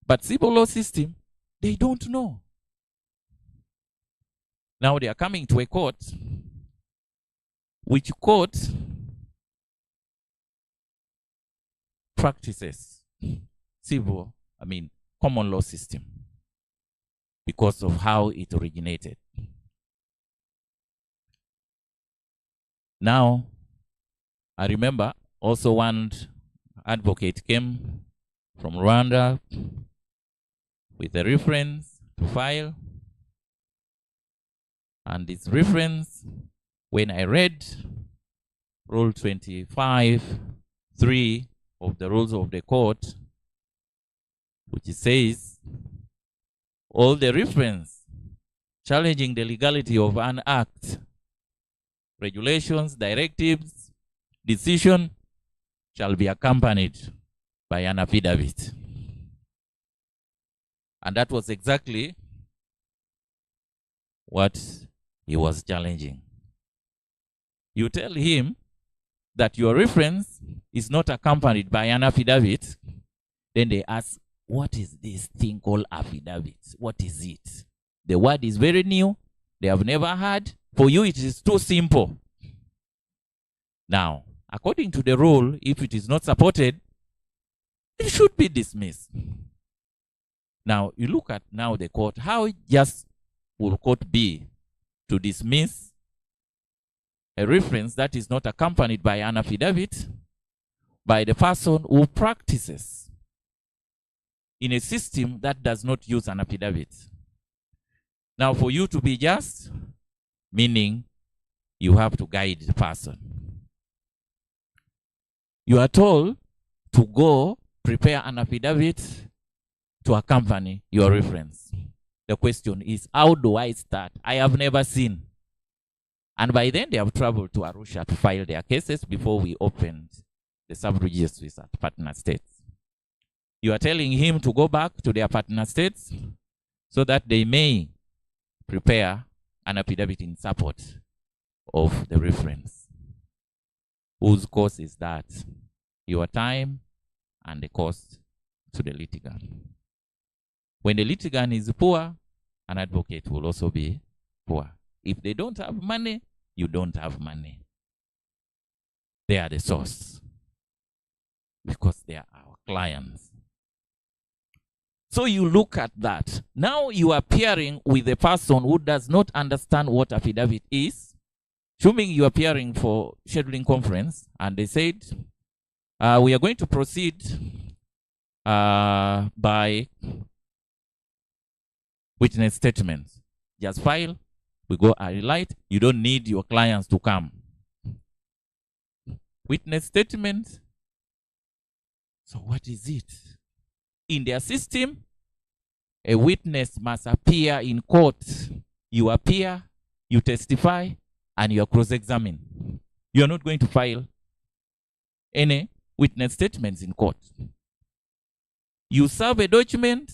But civil law system, they don't know. Now they are coming to a court, which court practices common law system because of how it originated. Now, I remember also one advocate came from Rwanda with a reference to file. And this reference, when I read Rule 25(3) of the rules of the court, which says All the reference challenging the legality of an act, regulations, directives, decision shall be accompanied by an affidavit. And that was exactly what he was challenging. You tell him that your reference is not accompanied by an affidavit, then they ask, what is this thing called affidavit? What is it? The word is very new. They have never heard. For you, it is too simple. Now, according to the rule, if it is not supported, it should be dismissed. Now, you look at now the court. How just will court be to dismiss a reference that is not accompanied by an affidavit by the person who practices in a system that does not use an affidavit? Now, for you to be just, meaning you have to guide the person. You are told to go prepare an affidavit to accompany your reference. The question is, how do I start? I have never seen. And by then, they have traveled to Arusha to file their cases before we opened the sub-registries at partner states. You are telling him to go back to their partner states so that they may prepare an affidavit in support of the reference. Whose cost is that? Your time and the cost to the litigant. When the litigant is poor, an advocate will also be poor. If they don't have money, you don't have money. They are the source because they are our clients. So you look at that. Now you are appearing with a person who does not understand what affidavit is. Assuming you are appearing for scheduling conference, and they said, we are going to proceed by witness statements. Just file, we go highlight. You don't need your clients to come. Witness statement. So what is it? In their system, a witness must appear in court. You appear, you testify, and you are cross-examined. You are not going to file any witness statements in court. You serve a document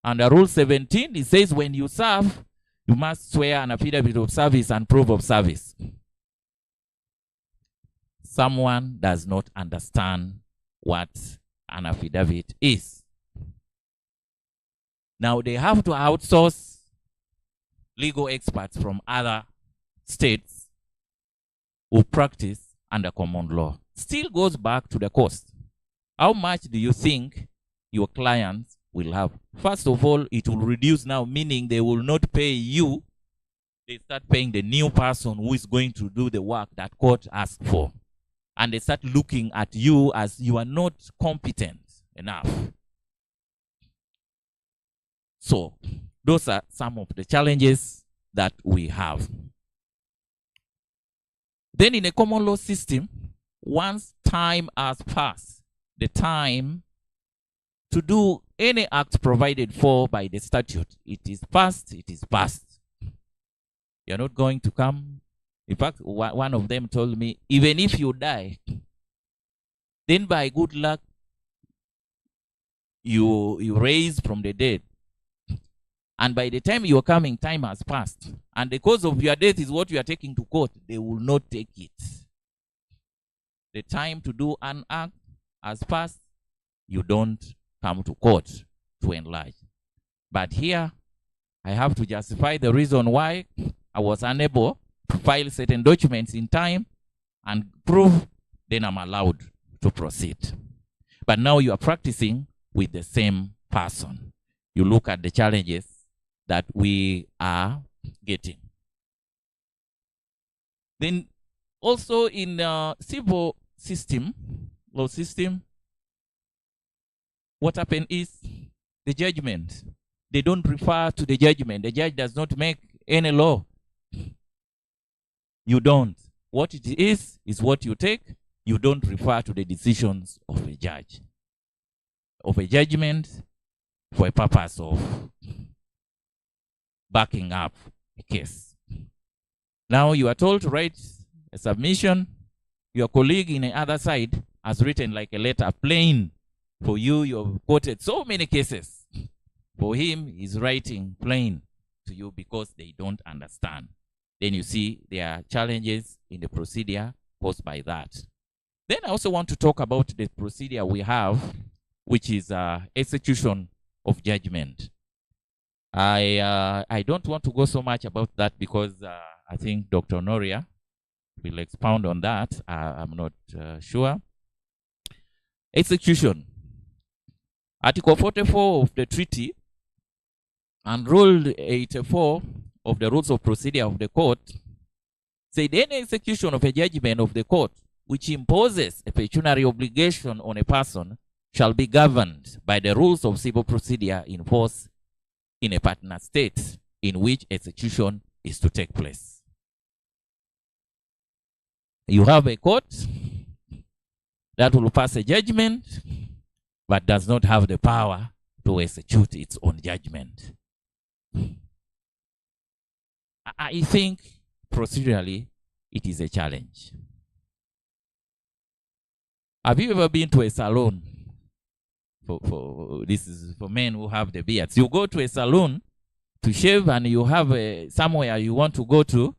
under Rule 17. It says when you serve, you must swear an affidavit of service and proof of service. Someone does not understand what an affidavit is. Now they have to outsource legal experts from other states who practice under common law. Still goes back to the cost. How much do you think your clients will have? First of all, it will reduce now, meaning they will not pay you. They start paying the new person who is going to do the work that court asked for. And they start looking at you as you are not competent enough. So, those are some of the challenges that we have. Then in a common law system, once time has passed, the time to do any act provided for by the statute, it is past, it is past. You're not going to come. In fact, one of them told me, even if you die, then by good luck, you raise from the dead. And by the time you're coming, time has passed. And the cause of your death is what you are taking to court. They will not take it. The time to do an act has passed. You don't come to court to enlarge. But here, I have to justify the reason why I was unable to file certain documents in time and prove, then I'm allowed to proceed. But now you are practicing with the same person. You look at the challenges that we are getting. Then also in civil system, law system, what happened is the judgment. They don't refer to the judgment. The judge does not make any law. You don't. What it is what you take. You don't refer to the decisions of a judge, of a judgment for a purpose of backing up a case. Now you are told to write a submission. Your colleague in the other side has written like a letter plain for you. You've quoted so many cases. For him, he's writing plain to you because they don't understand. Then you see there are challenges in the procedure caused by that. Then I also want to talk about the procedure we have, which is execution of judgment. I don't want to go so much about that because I think Dr. Noria will expound on that. I'm not sure. Execution. Article 44 of the treaty and Rule 84 of the Rules of Procedure of the Court said any execution of a judgment of the court which imposes a pecuniary obligation on a person shall be governed by the rules of civil procedure in force in a partner state in which execution is to take place. You have a court that will pass a judgment but does not have the power to execute its own judgment. I think procedurally it is a challenge. Have you ever been to a salon? This is for men who have the beards. You go to a salon to shave and you have somewhere you want to go to.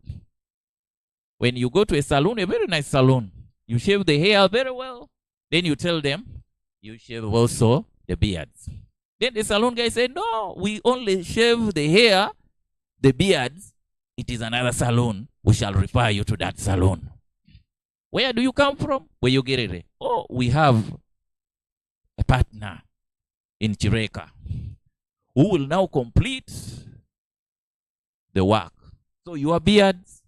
When you go to a salon, a very nice salon, you shave the hair very well. Then you tell them, you shave also the beards. Then the salon guy said, no, we only shave the hair, the beards. It is another salon. We shall refer you to that salon. Where do you come from? Where you get it? Oh, we have a partner in Chireka who will now complete the work. So your beards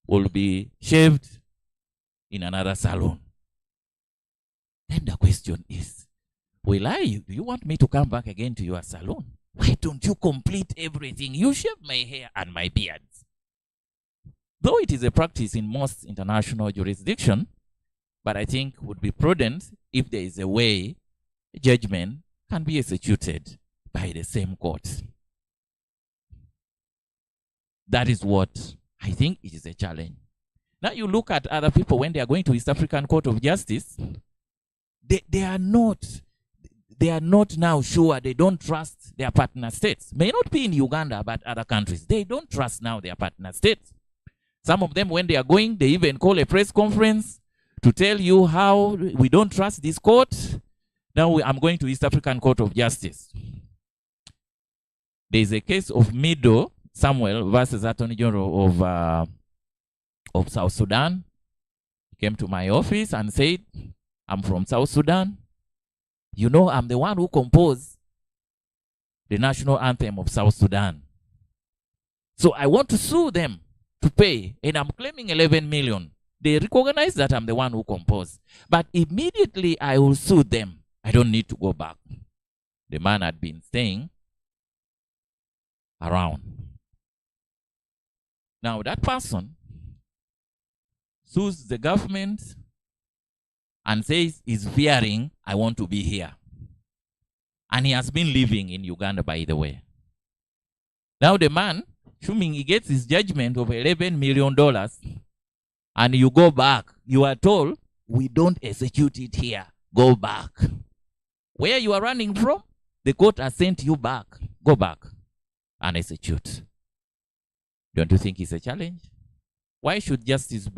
will be shaved in another salon. Then the question is, do you want me to come back again to your salon? Why don't you complete everything? You shave my hair and my beards. Though it is a practice in most international jurisdictions, but I think would be prudent if there is a way judgment can be executed by the same court. That is what I think it is a challenge. Now you look at other people when they are going to East African Court of Justice, they are not now sure, they don't trust their partner states. May not be in Uganda, but other countries. They don't trust now their partner states. Some of them, when they are going, they even call a press conference to tell you how we don't trust this court. Now I'm going to East African Court of Justice. There is a case of Mido Samuel versus Attorney General of South Sudan. He came to my office and said, I'm from South Sudan. You know, I'm the one who composed the national anthem of South Sudan. So I want to sue them to pay, and I'm claiming 11 million. They recognize that I'm the one who composed. But immediately I will sue them. I don't need to go back. The man had been staying around. Now that person sues the government and says he's fearing, I want to be here. And he has been living in Uganda, by the way. Now the man, assuming he gets his judgment of $11 million, and you go back, you are told, we don't execute it here. Go back. Where you are running from, the court has sent you back. Go back and execute. Don't you think it's a challenge? Why should justice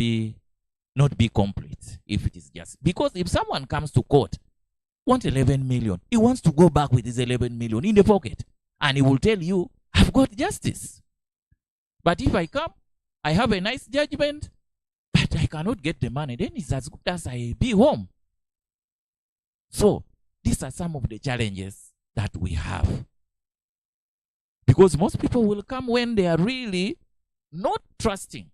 not be complete if it is just? Because if someone comes to court, wants 11 million, he wants to go back with his 11 million in the pocket, and he will tell you, I've got justice. But if I come, I have a nice judgment, but I cannot get the money, then it's as good as I be home. So these are some of the challenges that we have. Because most people will come when they are really not trusting.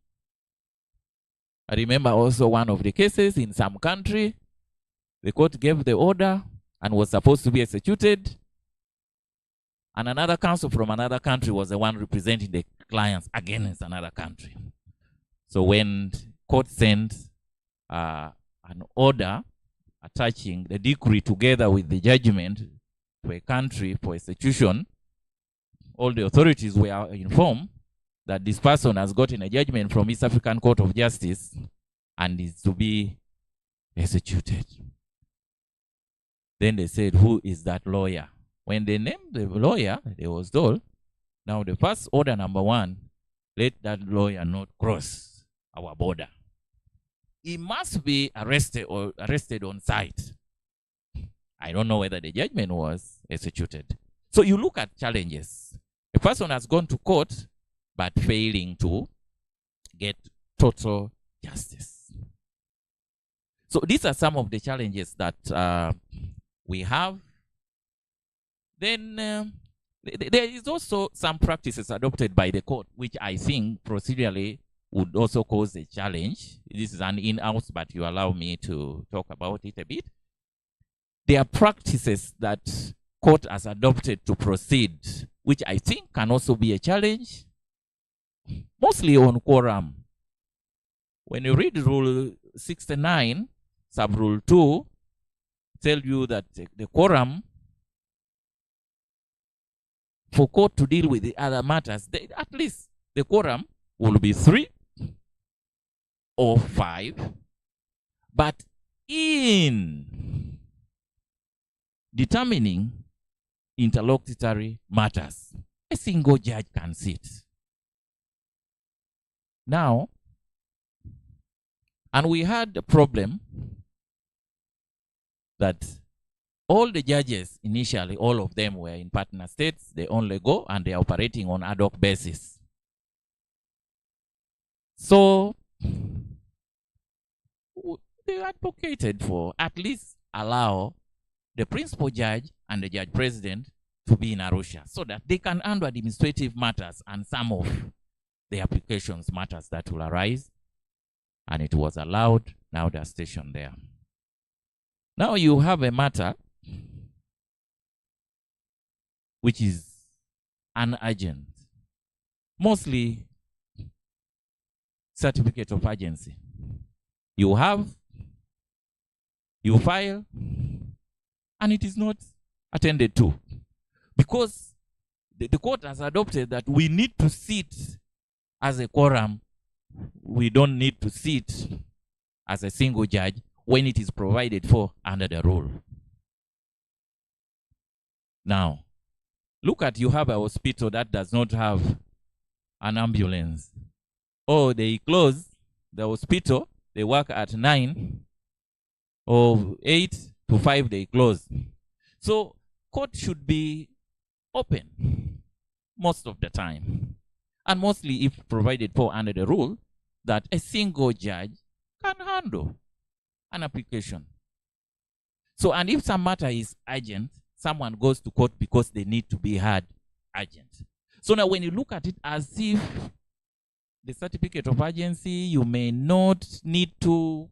I remember also one of the cases in some country, the court gave the order and was supposed to be executed. And another counsel from another country was the one representing the clients against another country. So when court sent an order attaching the decree together with the judgment to a country for execution, all the authorities were informed that this person has gotten a judgment from East African Court of Justice and is to be executed. Then they said, who is that lawyer? When they named the lawyer, they was told, now the first order number 1, let that lawyer not cross our border. He must be arrested or arrested on site. I don't know whether the judgment was executed. So you look at challenges. A person has gone to court, but failing to get total justice. So these are some of the challenges that we have. Then there is also some practices adopted by the court, which I think procedurally would also cause a challenge. This is an in-house, but you allow me to talk about it a bit. There are practices that court has adopted to proceed, which I think can also be a challenge, mostly on quorum. When you read Rule 69, Sub-Rule 2, tell you that the quorum for court to deal with the other matters, at least the quorum will be 3 or 5. But in determining interlocutory matters, a single judge can sit. Now, and we had the problem that all the judges initially, all of them were in partner states. They only go and they're operating on ad hoc basis. So they advocated for at least allow the principal judge and the judge president to be in Arusha so that they can handle administrative matters and some of the applications matters that will arise. And it was allowed. Now they're stationed there. Now you have a matter which is an urgent, mostly certificate of urgency. You have, you file, and it is not attended to. Because the court has adopted that we need to sit as a quorum. We don't need to sit as a single judge when it is provided for under the rule. Now, look at, you have a hospital that does not have an ambulance. Or they close the hospital, they work at 9, or 8 to 5 they close. So court should be open most of the time. And mostly if provided for under the rule that a single judge can handle an application. So, and if some matter is urgent, someone goes to court because they need to be heard urgent. So now when you look at it as if the certificate of urgency, you may not need to,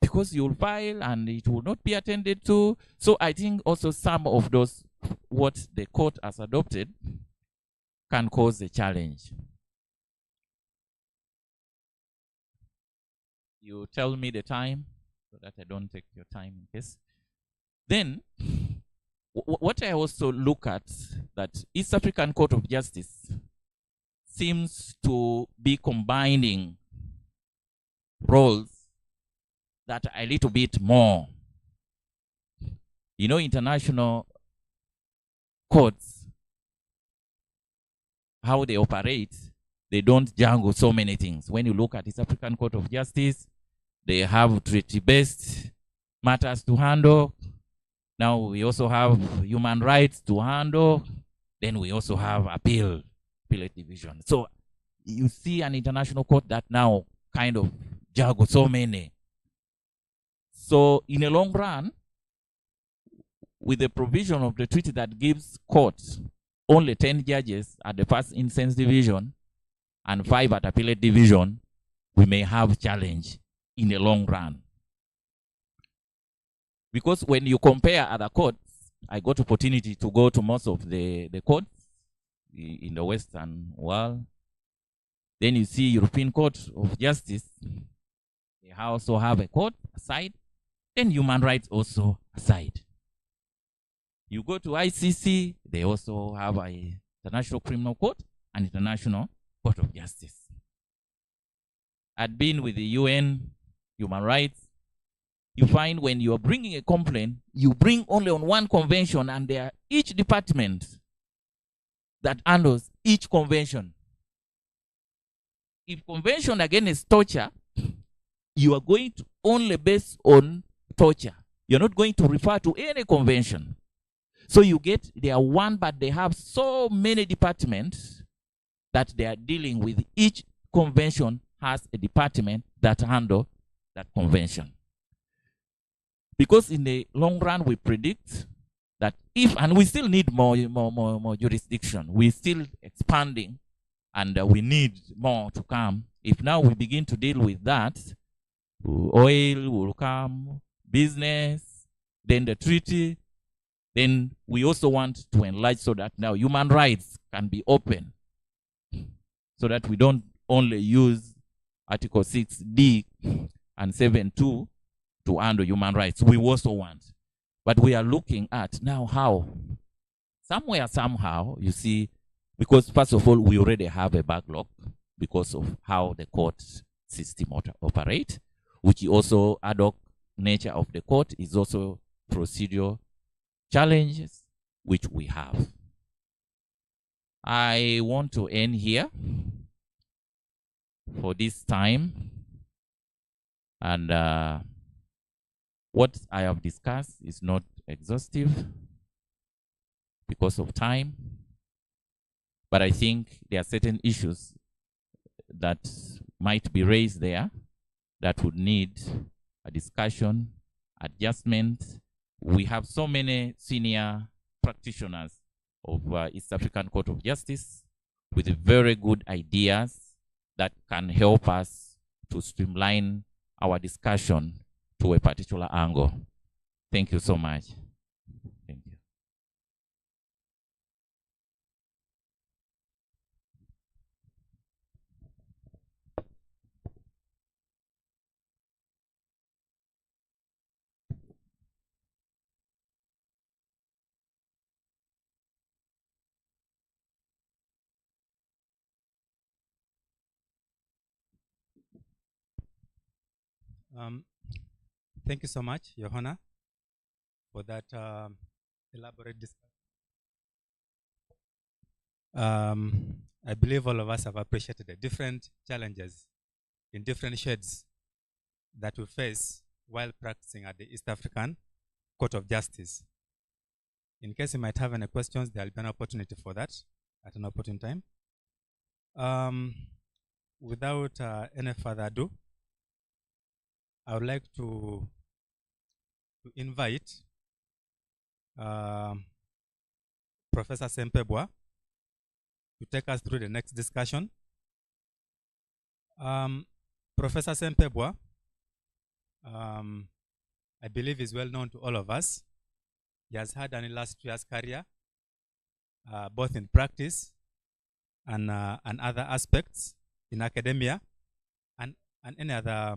because you'll file and it will not be attended to. So I think also some of those, what the court has adopted, can cause a challenge. You tell me the time so that I don't take your time in case. Then, what I also look at, that East African Court of Justice seems to be combining roles that are a little bit more. You know, international courts, how they operate, they don't jungle so many things. When you look at East African Court of Justice, they have treaty-based matters to handle. Now we also have human rights to handle. Then we also have appellate division. So you see an international court that now kind of juggle so many. So in a long run, with the provision of the treaty that gives courts only 10 judges at the first instance division and 5 at appellate division, we may have challenge in the long run. Because when you compare other courts, I got opportunity to go to most of the courts in the Western world. Then you see European Court of Justice. They also have a court aside. Then human rights also aside. You go to ICC, they also have a International Criminal Court and International Court of Justice. I'd been with the UN Human Rights. You find when you're bringing a complaint, you bring only on one convention, and there each department that handles each convention. If convention against torture, you are going to only base on torture. You're not going to refer to any convention. So you get, they are one, but they have so many departments that they are dealing with. Each convention has a department that handle that convention. Because in the long run, we predict that if, and we still need more jurisdiction, we're still expanding, and we need more to come. If now we begin to deal with that, oil will come, business, then the treaty, then we also want to enlarge so that now human rights can be open, so that we don't only use Article 6D and 7.2 to handle human rights. We also want. But we are looking at now how, somewhere, somehow, you see, because first of all, we already have a backlog because of how the court system operate, which also ad hoc nature of the court is also procedural challenges which we have. I want to end here for this time, and what I have discussed is not exhaustive because of time, but I think there are certain issues that might be raised there that would need a discussion, adjustment. We have so many senior practitioners of East African Court of Justice with very good ideas that can help us to streamline our discussion to a particular angle. Thank you so much. Thank you. Thank you so much, Your Honor, for that elaborate discussion. I believe all of us have appreciated the different challenges in different shades that we face while practicing at the East African Court of Justice. In case you might have any questions, there will be an opportunity for that at an opportune time. Without any further ado, I would like to invite Professor Sempebwa to take us through the next discussion. Professor Sempebwa, I believe is well known to all of us. He has had an illustrious career, both in practice and other aspects in academia and any other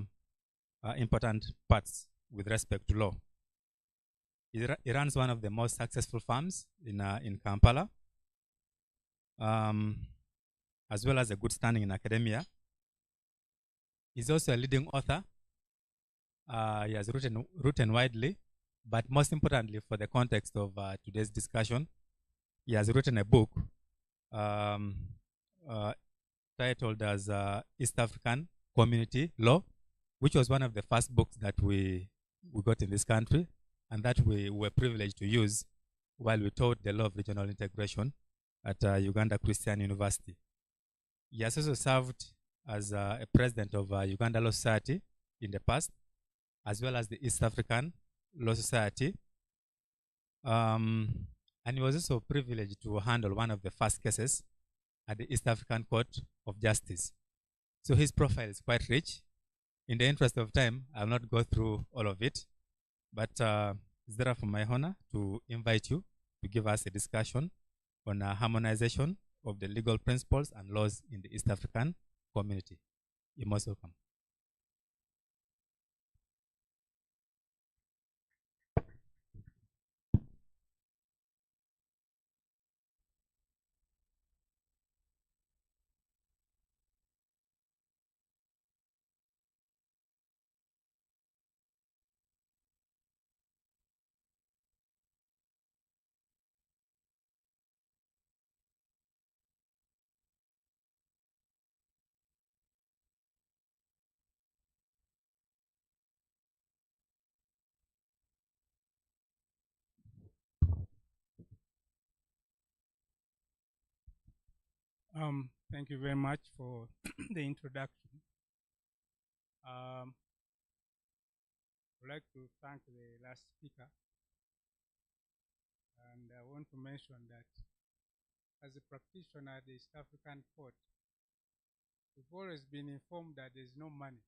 important parts with respect to law. He runs one of the most successful firms in Kampala, as well as a good standing in academia. He's also a leading author. He has written widely, but most importantly for the context of today's discussion, he has written a book titled as East African Community Law, which was one of the first books that we got in this country, and that we were privileged to use while we taught the law of regional integration at Uganda Christian University. He has also served as a president of Uganda Law Society in the past, as well as the East African Law Society. And he was also privileged to handle one of the first cases at the East African Court of Justice. So his profile is quite rich. In the interest of time, I'll not go through all of it, but it's therefore my honor to invite you to give us a discussion on harmonization of the legal principles and laws in the East African community. You're most welcome. Thank you very much for the introduction. I'd like to thank the last speaker. And I want to mention that as a practitioner at the East African Court, we've always been informed that there's no money.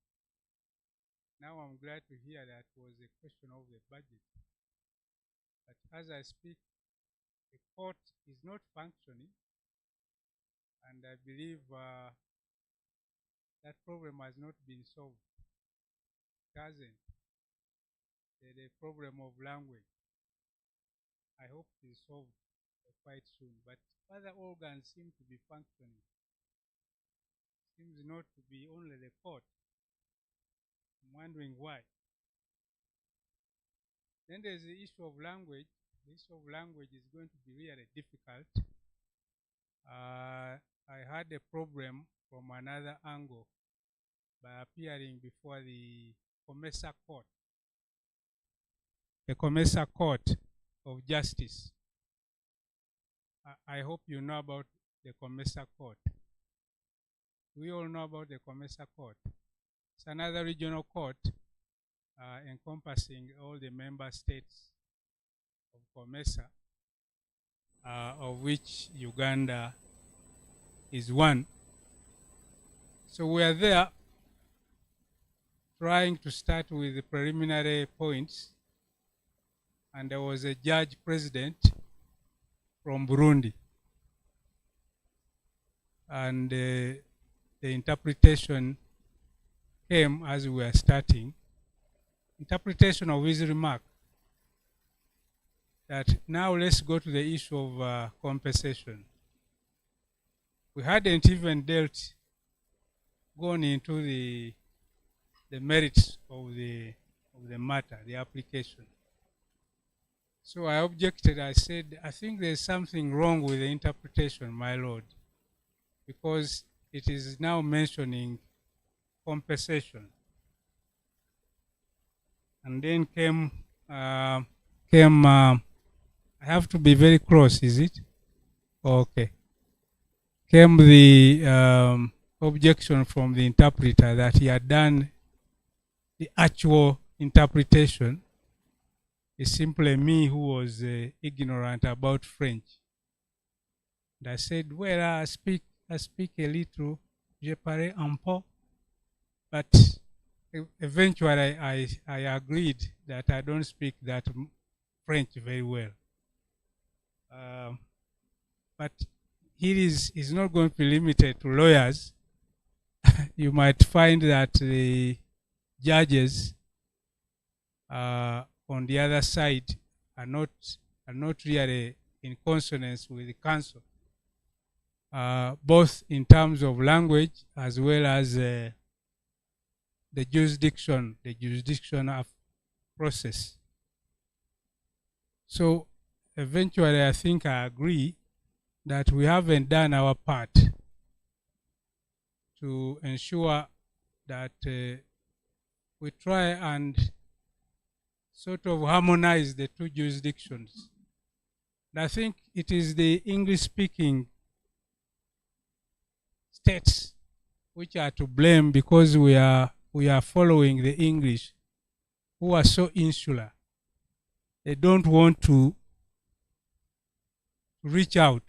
Now I'm glad to hear that was a question of the budget. But as I speak, the court is not functioning, and I believe that problem has not been solved. It hasn't. The problem of language, I hope it is solved quite soon. But other organs seem to be functioning. Seems not to be only the court. I'm wondering why. Then there's the issue of language. The issue of language is going to be really difficult. I had a problem from another angle by appearing before the COMESA court. The COMESA Court of Justice. I hope you know about the COMESA Court. We all know about the COMESA Court. It's another regional court encompassing all the member states of COMESA, of which Uganda is one. So we are there trying to start with the preliminary points, and there was a judge president from Burundi. And the interpretation came as we were starting. Interpretation of his remark that now let's go to the issue of compensation. We hadn't even gone into the merits of the matter, the application. So I objected. I said, I think there's something wrong with the interpretation, my lord, because it is now mentioning compensation. And then I have to be very close, is it? Okay. Came the objection from the interpreter that he had done the actual interpretation. It's simply me who was ignorant about French. And I said, well, I speak a little, je parle un peu, but eventually I agreed that I don't speak that French very well. But it is not going to be limited to lawyers. You might find that the judges on the other side are not really in consonance with the council, both in terms of language as well as the jurisdiction of process. So eventually I think I agree that we haven't done our part to ensure that we try and sort of harmonize the two jurisdictions. And I think it is the English-speaking states which are to blame because we are following the English, who are so insular. They don't want to reach out.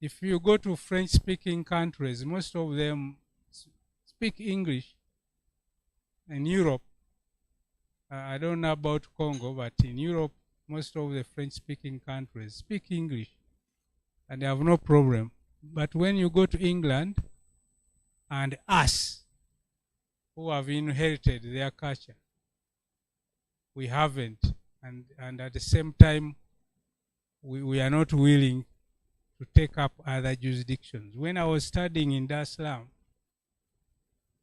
If you go to French-speaking countries, most of them speak English. In Europe, I don't know about Congo, but in Europe, most of the French-speaking countries speak English, and they have no problem. But when you go to England, and us, who have inherited their culture, we haven't, and at the same time, we are not willing to take up other jurisdictions. When I was studying in Dar es Salaam,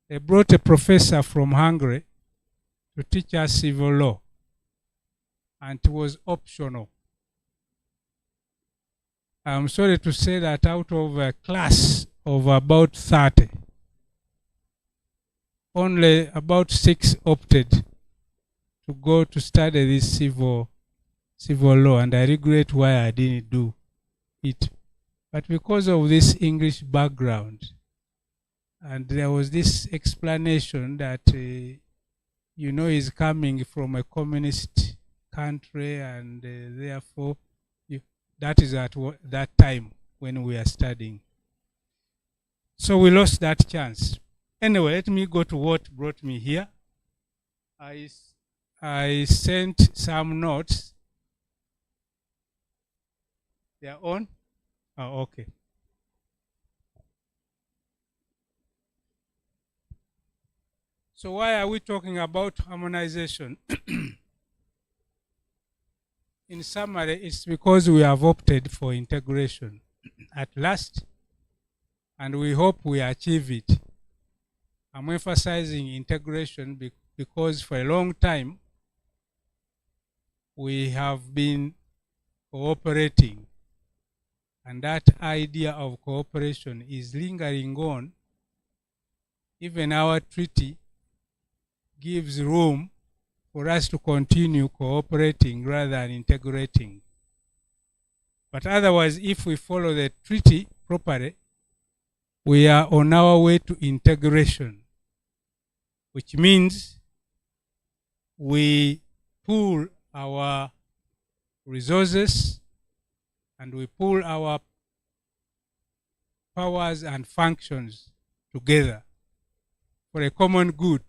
they brought a professor from Hungary to teach us civil law, and it was optional. I'm sorry to say that out of a class of about 30, only about 6 opted to go to study this civil law, and I regret why I didn't do it. But because of this English background, and there was this explanation that, he's coming from a communist country, and therefore, that is at that time when we are studying. So we lost that chance. Anyway, let me go to what brought me here. I sent some notes. They are on? Oh, okay. So why are we talking about harmonization? In summary, it's because we have opted for integration at last, and we hope we achieve it. I'm emphasizing integration because for a long time we have been cooperating, and that idea of cooperation is lingering on. Even our treaty gives room for us to continue cooperating rather than integrating. But otherwise, if we follow the treaty properly, we are on our way to integration, which means we pool our resources and we pool our powers and functions together for a common good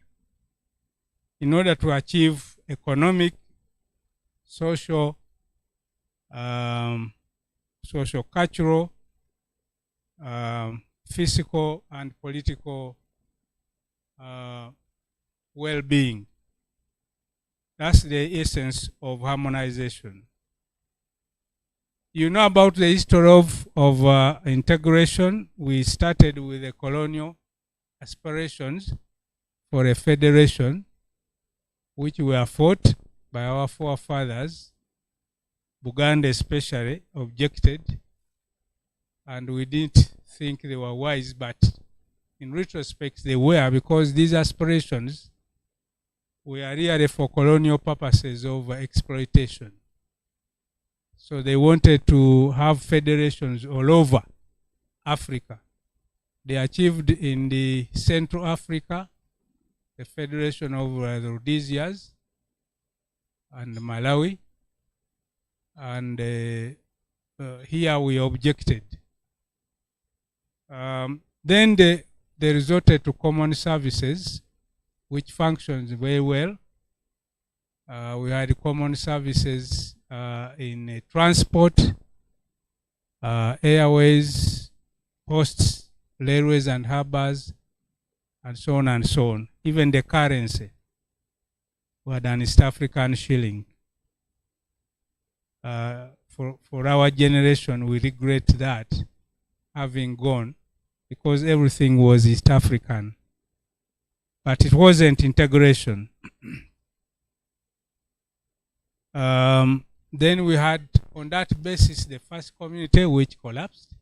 in order to achieve economic, social, cultural, physical, and political well-being. That's the essence of harmonization. You know about the history of integration. We started with the colonial aspirations for a federation, which were fought by our forefathers. Buganda especially objected, and we didn't think they were wise, but in retrospect they were, because these aspirations were really for colonial purposes of exploitation. So they wanted to have federations all over Africa. They achieved in the Central Africa the Federation of the Rhodesias and Malawi, and here we objected. Then they resorted to common services, which functions very well. We had common services in transport, airways, posts, railways and harbors, and so on and so on. Even the currency, we had an East African shilling. For our generation, we regret that having gone, because everything was East African. But it wasn't integration. Then we had, on that basis, the first community which collapsed.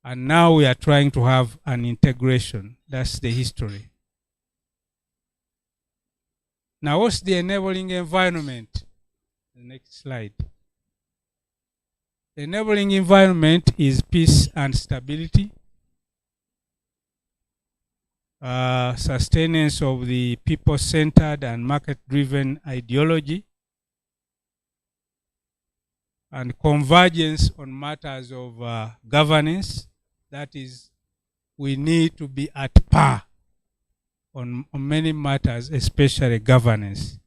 And now we are trying to have an integration. That's the history. Now, what's the enabling environment? The next slide. The enabling environment is peace and stability, sustenance of the people-centered and market-driven ideology, and convergence on matters of governance. That is, we need to be at par on many matters, especially governance.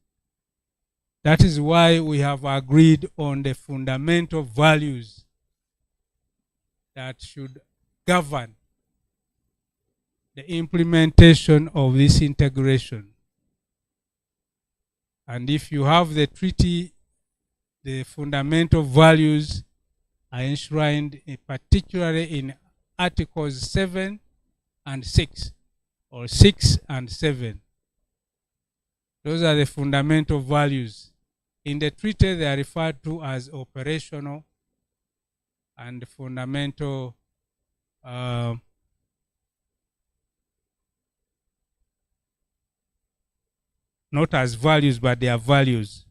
That is why we have agreed on the fundamental values that should govern the implementation of this integration. And if you have the treaty, the fundamental values are enshrined particularly in Articles 7 and 6, or 6 and 7. Those are the fundamental values. In the treaty, they are referred to as operational and fundamental not as values, but they are values.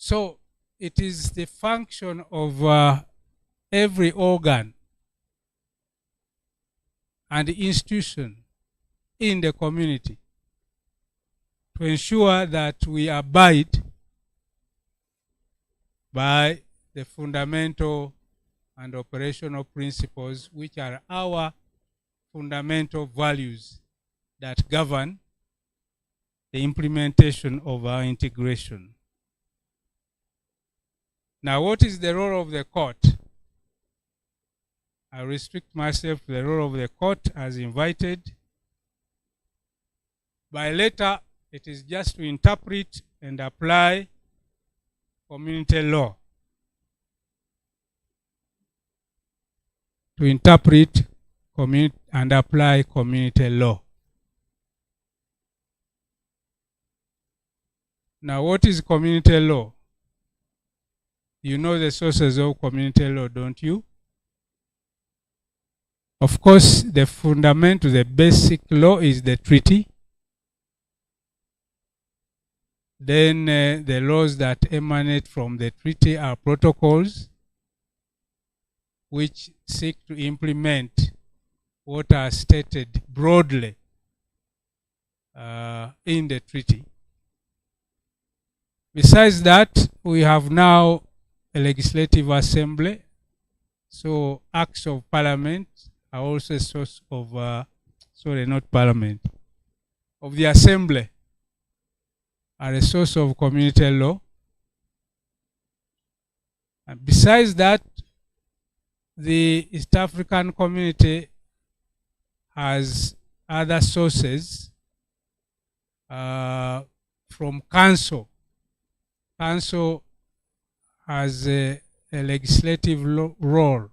So it is the function of every organ and institution in the community to ensure that we abide by the fundamental and operational principles, which are our fundamental values that govern the implementation of our integration. Now, what is the role of the court? I restrict myself to the role of the court as invited. By letter, it is just to interpret and apply community law. To interpret and apply community law. Now, what is community law? You know the sources of community law, don't you? Of course, the fundamental, the basic law is the treaty. Then the laws that emanate from the treaty are protocols, which seek to implement what are stated broadly in the treaty. Besides that, we have now a legislative assembly, so acts of parliament are also a source of, not parliament, of the assembly are a source of community law. And besides that, the East African community has other sources from council. Council has a legislative role.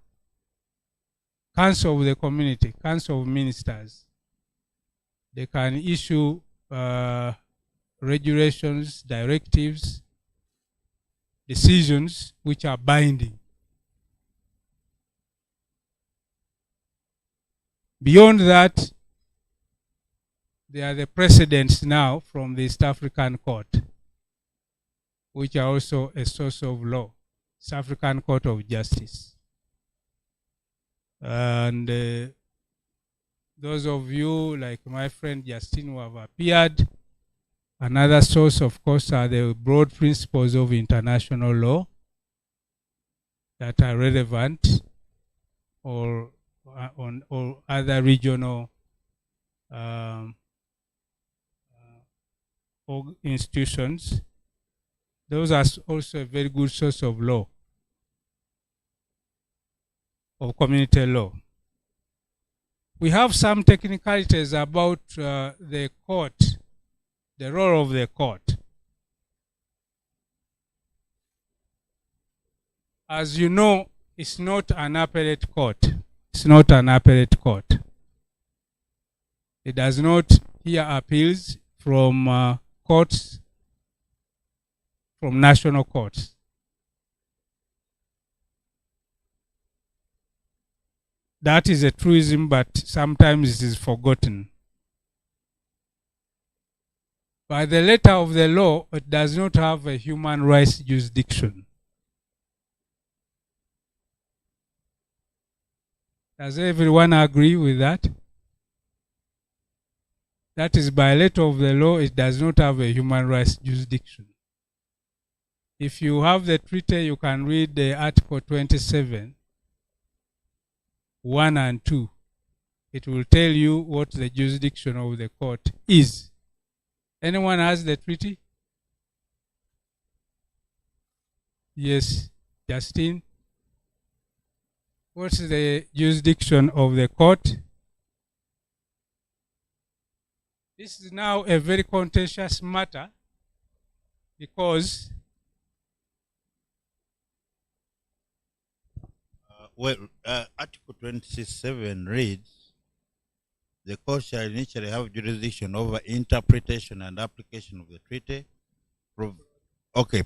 Council of the community, council of ministers. They can issue regulations, directives, decisions which are binding. Beyond that, there are the precedents now from the East African Court, which are also a source of law, East African Court of Justice. And those of you, like my friend Justin, who have appeared, another source, of course, are the broad principles of international law that are relevant or other regional institutions. Those are also a very good source of law, of community law. We have some technicalities about the court, the role of the court. As you know, it's not an appellate court. It's not an appellate court. It does not hear appeals from courts, from national courts. That is a truism, but sometimes it is forgotten. By the letter of the law, it does not have a human rights jurisdiction. Does everyone agree with that? That is, by letter of the law, it does not have a human rights jurisdiction. If you have the treaty, you can read the Article 27, 1 and 2. It will tell you what the jurisdiction of the court is. Anyone has the treaty? Yes, Justin. What's the jurisdiction of the court? This is now a very contentious matter because Article 27 reads, the court shall initially have jurisdiction over interpretation and application of the treaty,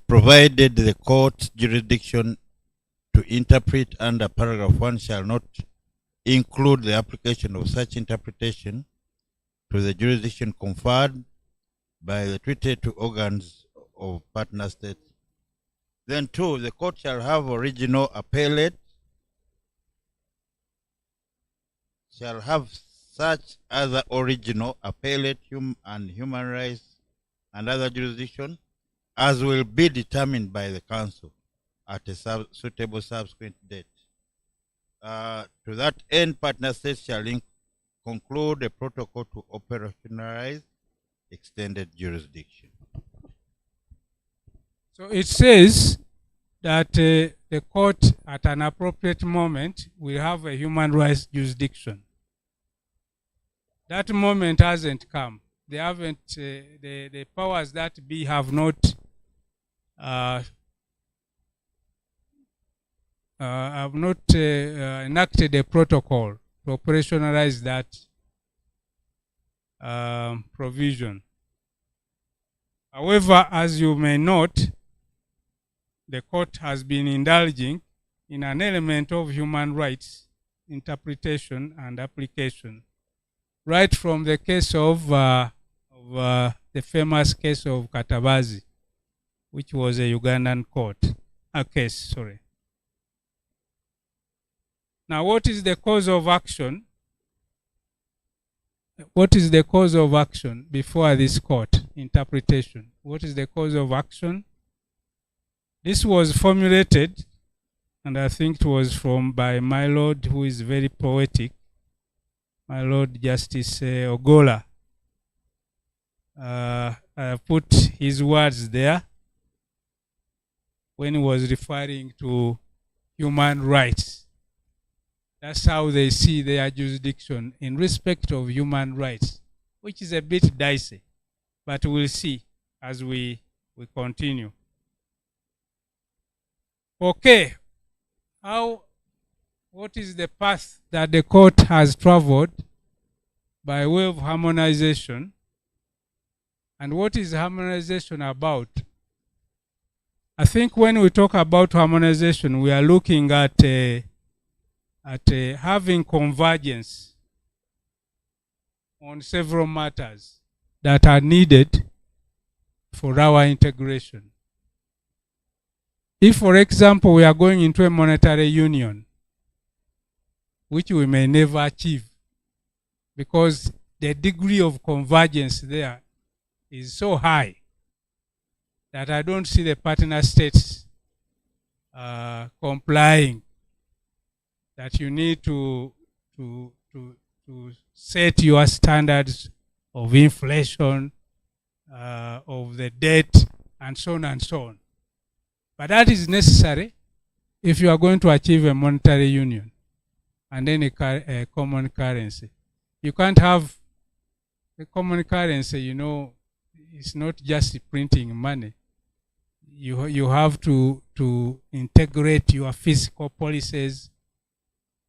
provided the court's jurisdiction to interpret under paragraph 1 shall not include the application of such interpretation to the jurisdiction conferred by the treaty to organs of partner states. Then 2, the court shall have original appellate, shall have such other original appellate and human rights and other jurisdiction as will be determined by the council at a suitable subsequent date. To that end, partner states shall conclude a protocol to operationalize extended jurisdiction. So it says that the court at an appropriate moment will have a human rights jurisdiction. That moment hasn't come. They haven't, the powers that be have not enacted a protocol to operationalize that provision. However, as you may note, the court has been indulging in an element of human rights interpretation and application, right from the case of the famous case of Katabazi, which was a Ugandan case, sorry. Now, what is the cause of action? What is the cause of action before this court interpretation? What is the cause of action? This was formulated, and I think it was by my Lord, who is very poetic, my Lord Justice Ogola. I put his words there when he was referring to human rights. That's how they see their jurisdiction in respect of human rights, which is a bit dicey, but we'll see as we continue. Okay, what is the path that the court has traveled by way of harmonization, and what is harmonization about? I think when we talk about harmonization, we are looking at having convergence on several matters that are needed for our integration. If, for example, we are going into a monetary union, which we may never achieve because the degree of convergence there is so high that I don't see the partner states complying, that you need to set your standards of inflation, of the debt, and so on and so on. But that is necessary if you are going to achieve a monetary union and then a common currency. You can't have a common currency, you know, it's not just printing money. You have to integrate your fiscal policies.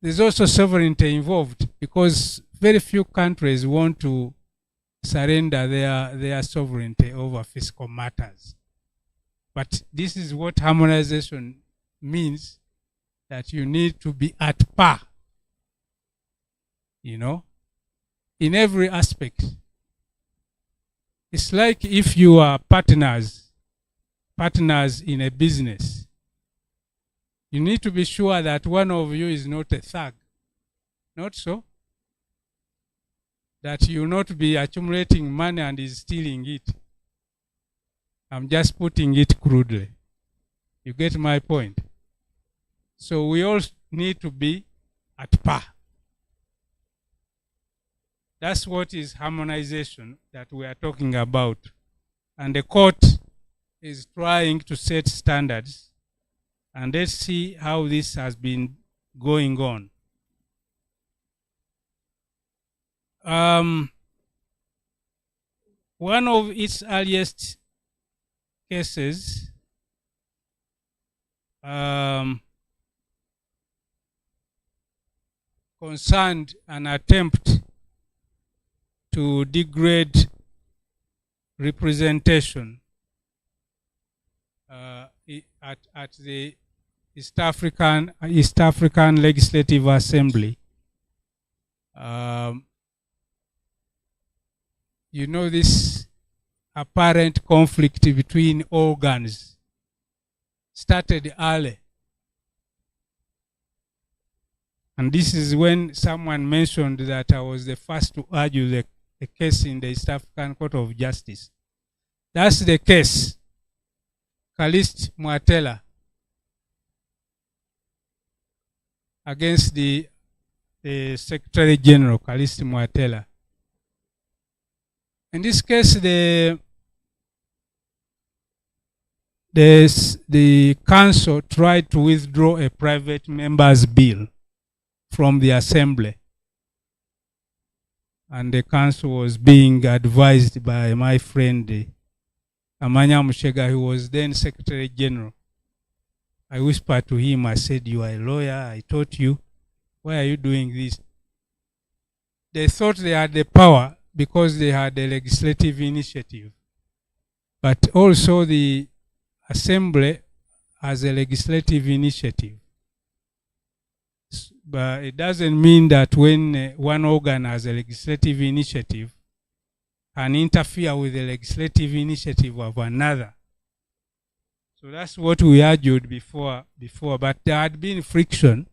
There's also sovereignty involved because very few countries want to surrender their sovereignty over fiscal matters. But this is what harmonization means, that you need to be at par, you know, in every aspect. It's like if you are partners in a business, you need to be sure that one of you is not a thug. Not so? That you will not be accumulating money and is stealing it. I'm just putting it crudely. You get my point? So we all need to be at par. That's what is harmonization that we are talking about. And the court is trying to set standards. And let's see how this has been going on. One of its earliest cases concerned an attempt to degrade representation at the East African Legislative Assembly. You know, this apparent conflict between organs started early. And this is when someone mentioned that I was the first to argue the case in the East African Court of Justice. That's the case. Calliste Mwatela against the Secretary General, Calliste Mwatela. In this case, the council tried to withdraw a private member's bill from the assembly. And the council was being advised by my friend Amanya Mushega, who was then Secretary General. I whispered to him, I said, "You are a lawyer, I taught you. Why are you doing this?" They thought they had the power because they had a legislative initiative. But also the assembly has a legislative initiative. But it doesn't mean that when one organ has a legislative initiative can interfere with the legislative initiative of another. So that's what we argued before. But there had been friction,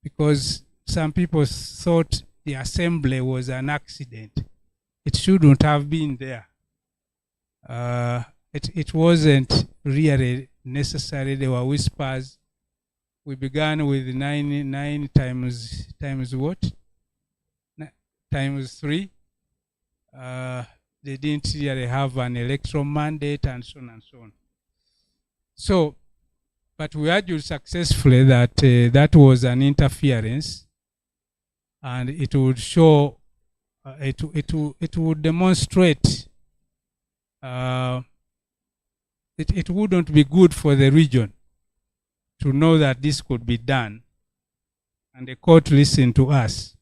because some people thought the assembly was an accident. It shouldn't have been there. It wasn't really necessary. There were whispers. We began with 9 times what? Times 3. They didn't really have an electoral mandate and so on and so on. So, but we argued successfully that that was an interference, and it would show, it would demonstrate, it wouldn't be good for the region to know that this could be done, and the court listened to us.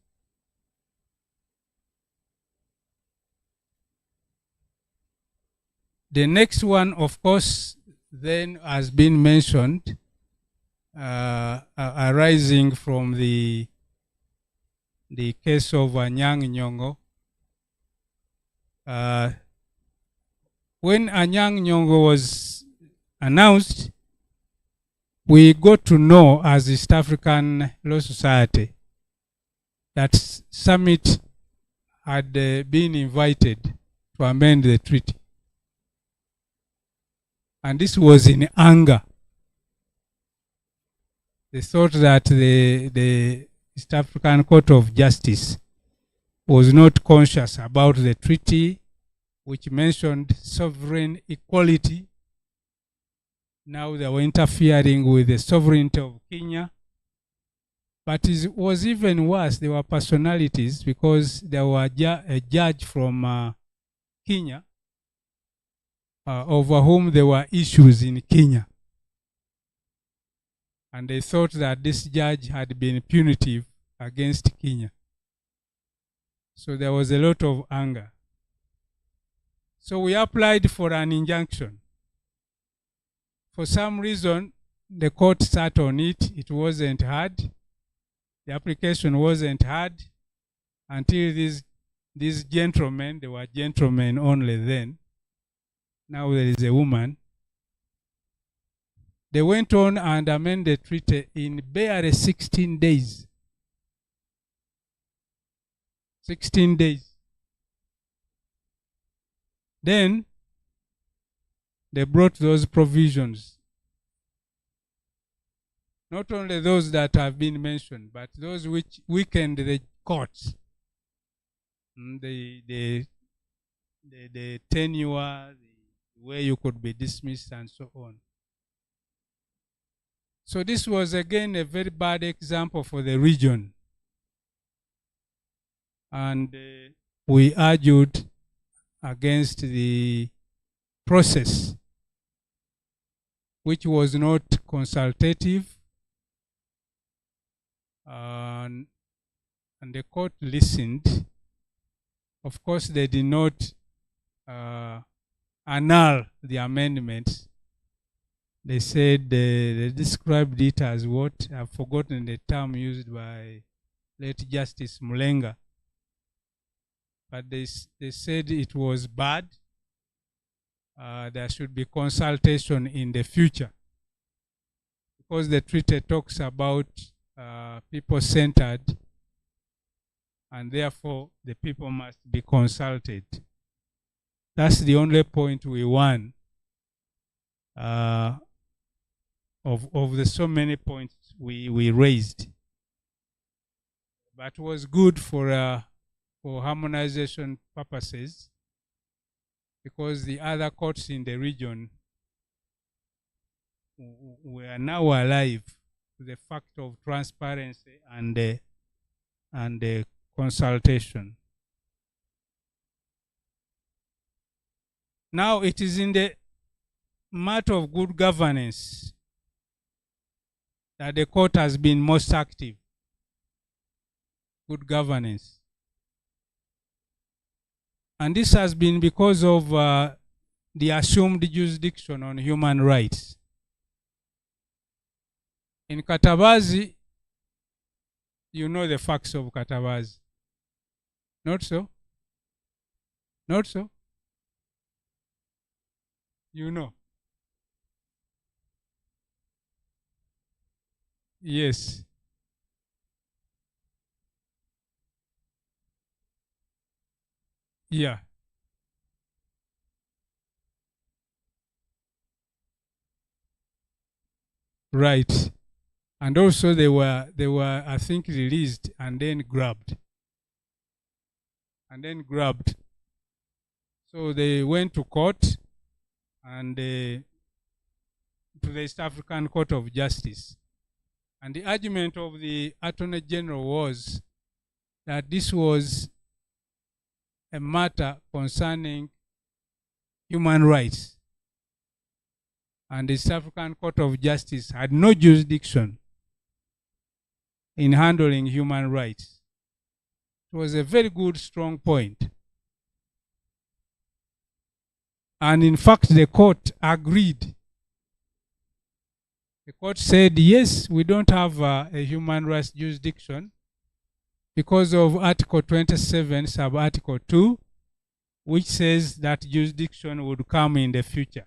The next one, of course, then has been mentioned, arising from the case of Anyang' Nyong'o. When Anyang' Nyong'o was announced, we got to know as East African Law Society that Summit had been invited to amend the treaty. And this was in anger. They thought that the East African Court of Justice was not conscious about the treaty, which mentioned sovereign equality. Now they were interfering with the sovereignty of Kenya. But it was even worse. There were personalities, because there were a judge from Kenya over whom there were issues in Kenya. And they thought that this judge had been punitive against Kenya. So there was a lot of anger. So we applied for an injunction. For some reason, the court sat on it. It wasn't heard. The application wasn't heard until these gentlemen, they were gentlemen only then. Now there is a woman. They went on and amended the treaty in barely 16 days. 16 days. Then they brought those provisions. Not only those that have been mentioned, but those which weakened the courts. The tenure, where you could be dismissed, and so on. So this was again a very bad example for the region. And we argued against the process, which was not consultative, and the court listened. Of course, they did not annul the amendments. They said they described it as what? I've forgotten the term used by late Justice Mulenga. But they said it was bad. there should be consultation in the future, because the treaty talks about people-centered, and therefore the people must be consulted. That's the only point we won of the so many points we raised. But was good for harmonization purposes, because the other courts in the region were now alive to the fact of transparency and consultation. Now it is in the matter of good governance that the court has been most active. Good governance. And this has been because of the assumed jurisdiction on human rights. In Katabazi, you know the facts of Katabazi. Not so? Not so? You know. Yes. Yeah. Right. And also they were I think released and then grabbed. So they went to court and to the East African Court of Justice. And the argument of the Attorney General was that this was a matter concerning human rights. And the East African Court of Justice had no jurisdiction in handling human rights. It was a very good, strong point. And in fact, the court agreed. The court said, yes, we don't have a human rights jurisdiction because of Article 27, sub-Article 2, which says that jurisdiction would come in the future.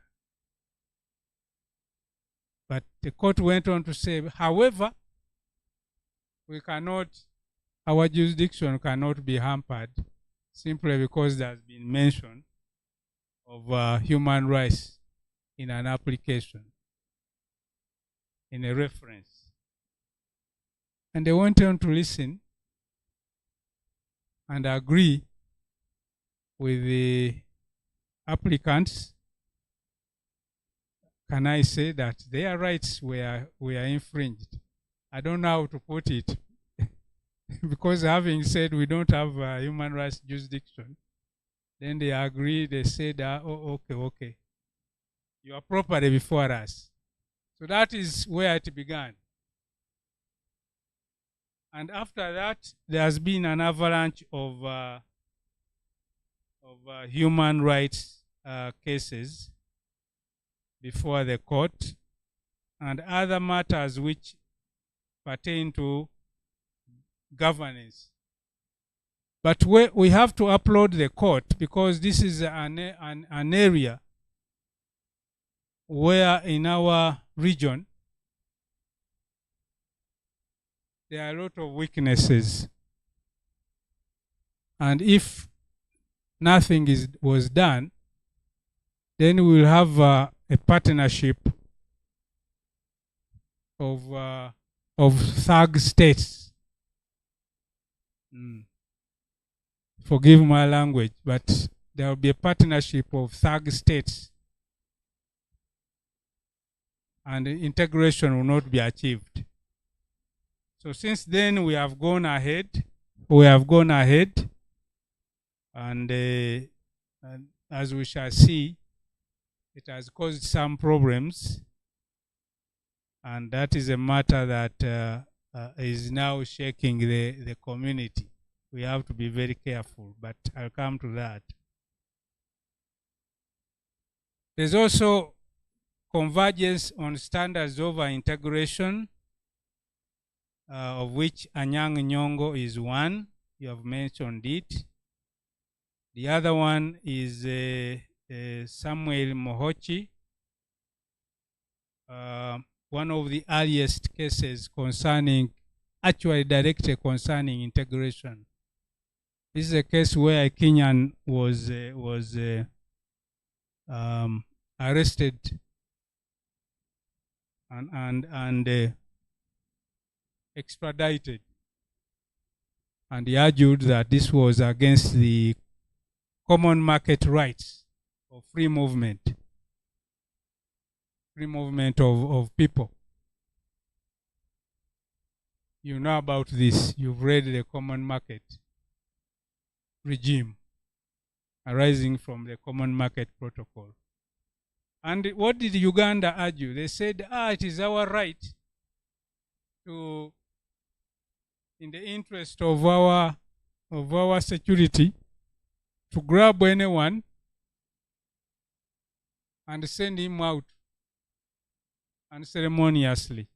But the court went on to say, however, our jurisdiction cannot be hampered simply because there has been mention of human rights in an application, in a reference. And they went on to listen and agree with the applicants. Can I say that their rights were infringed? I don't know how to put it. Because having said we don't have human rights jurisdiction, then they agree, they said, oh, okay. You are properly before us. So that is where it began. And after that, there has been an avalanche of human rights cases before the court and other matters which pertain to governance. But we have to upload the court because this is an area where in our region there are a lot of weaknesses. And if nothing was done, then we will have a partnership of thug states. Forgive my language, but there will be a partnership of thug states, and integration will not be achieved. So since then we have gone ahead, and as we shall see, it has caused some problems, and that is a matter that is now shaking the community. We have to be very careful, but I'll come to that. There's also convergence on standards over integration, of which Anyang Nyong'o is one. You have mentioned it. The other one is Samuel Mohochi, one of the earliest cases actually directly concerning integration. This is a case where a Kenyan was arrested and extradited, and he argued that this was against the common market rights of free movement of people. You know about this. You've read the common market regime arising from the common market protocol. And what did Uganda argue? They said, it is our right to, in the interest of our security, to grab anyone and send him out unceremoniously.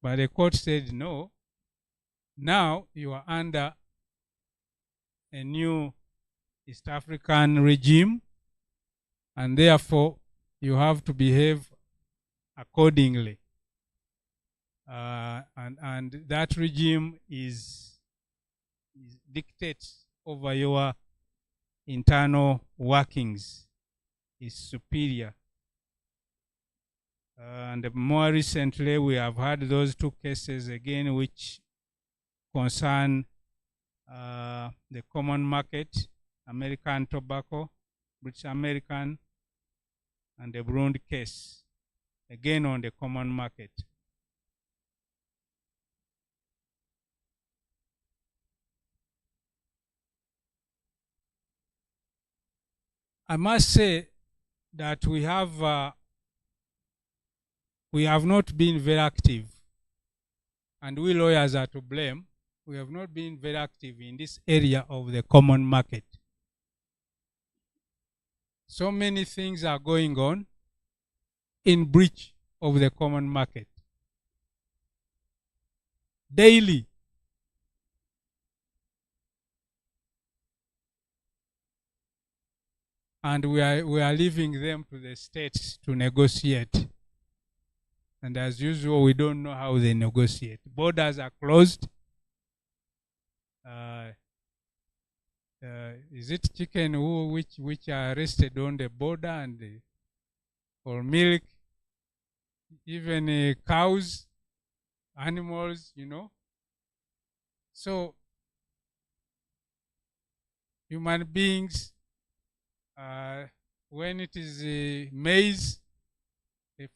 But the court said, no, now you are under a new East African regime, and therefore you have to behave accordingly. And that regime dictates over your internal workings, is superior. And more recently, we have had those two cases again, which concern the common market, American tobacco, British American, and the Burundi case, again on the common market. I must say that we have not been very active, and we lawyers are to blame. We have not been very active in this area of the common market. So many things are going on in breach of the common market. Daily. And we are leaving them to the states to negotiate. And as usual, we don't know how they negotiate. Borders are closed. Is it chicken which are arrested on the border and or milk, even cows, animals, So human beings, when it is maize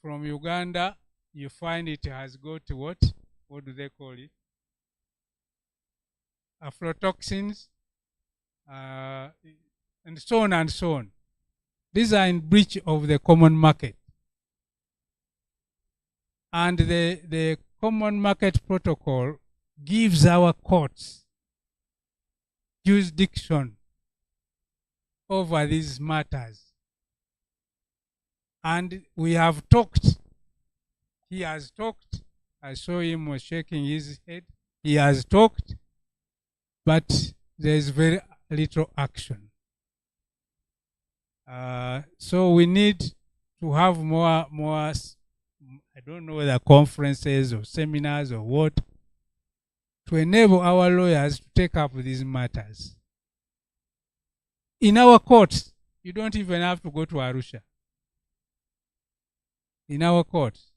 from Uganda, you find it has got what? What do they call it? Aflatoxins, and so on and so on. These are in breach of the common market. And the common market protocol gives our courts jurisdiction over these matters. And we have talked. He has talked. I saw him shaking his head. He has talked, but there is very little action. So we need to have more, I don't know whether conferences or seminars or what, to enable our lawyers to take up these matters. In our courts, you don't even have to go to Arusha. In our courts.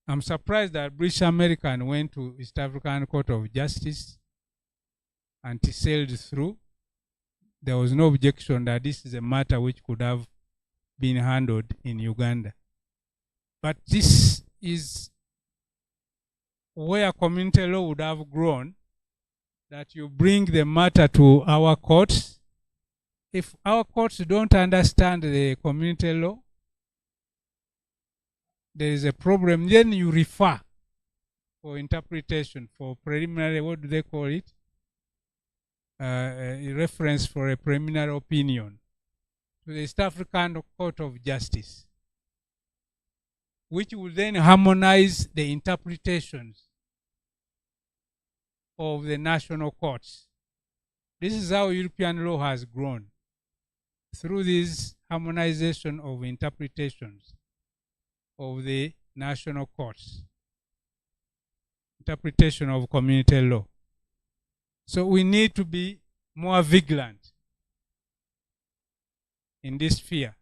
I'm surprised that British American went to East African Court of Justice and he sailed through. There was no objection that this is a matter which could have been handled in Uganda. But this is where community law would have grown, that you bring the matter to our courts. If our courts don't understand the community law, there is a problem, then you refer for interpretation, for preliminary, what do they call it? A reference for a preliminary opinion to the East African Court of Justice, which will then harmonize the interpretations of the national courts. This is how European law has grown. through this harmonization of interpretations of the national courts, interpretation of community law. So we need to be more vigilant in this sphere.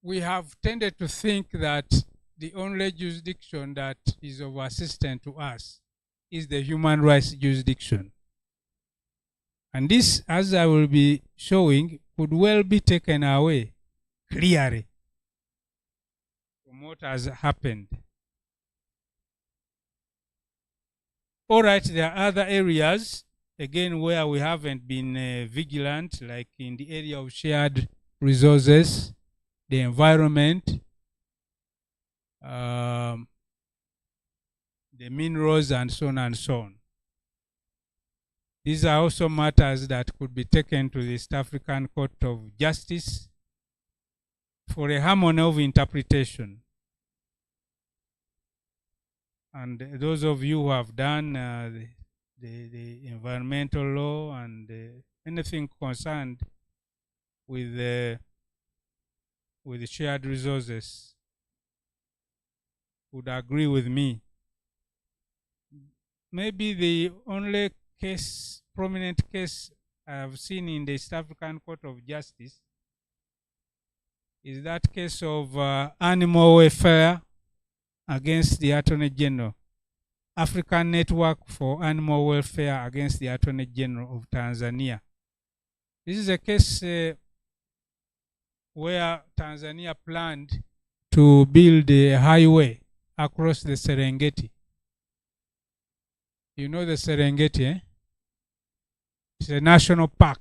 We have tended to think that the only jurisdiction that is of assistance to us is the human rights jurisdiction. And this, as I will be showing, could well be taken away clearly from what has happened. All right, there are other areas, again, where we haven't been vigilant, like in the area of shared resources, the environment, the minerals, and so on and so on. These are also matters that could be taken to the East African Court of Justice for a harmony of interpretation. And those of you who have done the environmental law and anything concerned with the shared resources would agree with me. Maybe the only prominent case I have seen in the East African Court of Justice is that case of animal welfare against the Attorney General, African Network for Animal Welfare against the Attorney General of Tanzania. This is a case where Tanzania planned to build a highway across the Serengeti. You know the Serengeti, eh? It's a national park,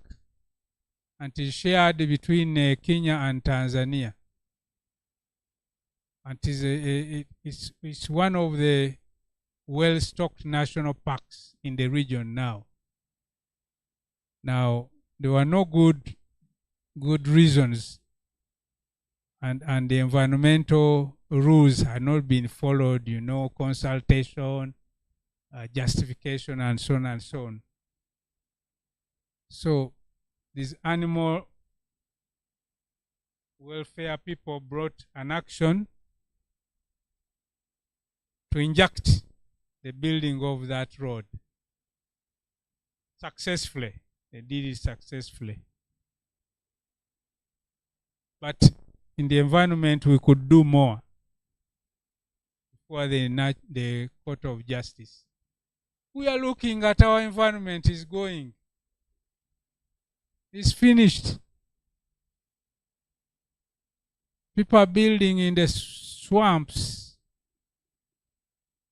and it's shared between Kenya and Tanzania. And it's one of the well-stocked national parks in the region now. Now, there were no good reasons, and the environmental rules had not been followed, consultation, justification, and so on and so on. So these animal welfare people brought an action to inject the building of that road successfully. They did it successfully. But in the environment, we could do more before the Court of Justice. We are looking at our environment is going. It's finished. People are building in the swamps,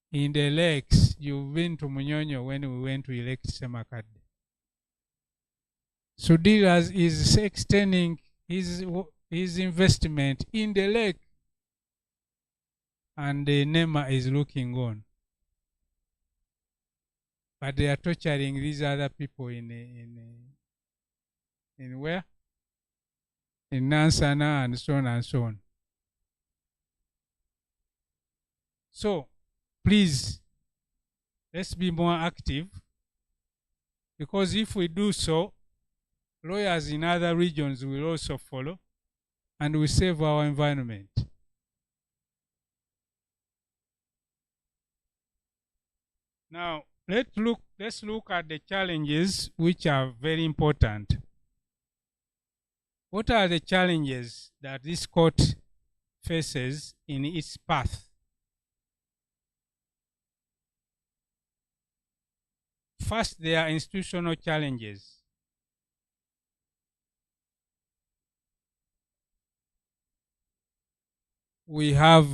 in the lakes. You've been to Munyonyo when we went to elect Semakad. Sudiras is extending his investment in the lake, and the NEMA is looking on. But they are torturing these other people in where? In Nansana and so on and so on. So, please, let's be more active, because if we do so, lawyers in other regions will also follow, and we save our environment. Now, let's look at the challenges which are very important. What are the challenges that this court faces in its path? First, there are institutional challenges. We have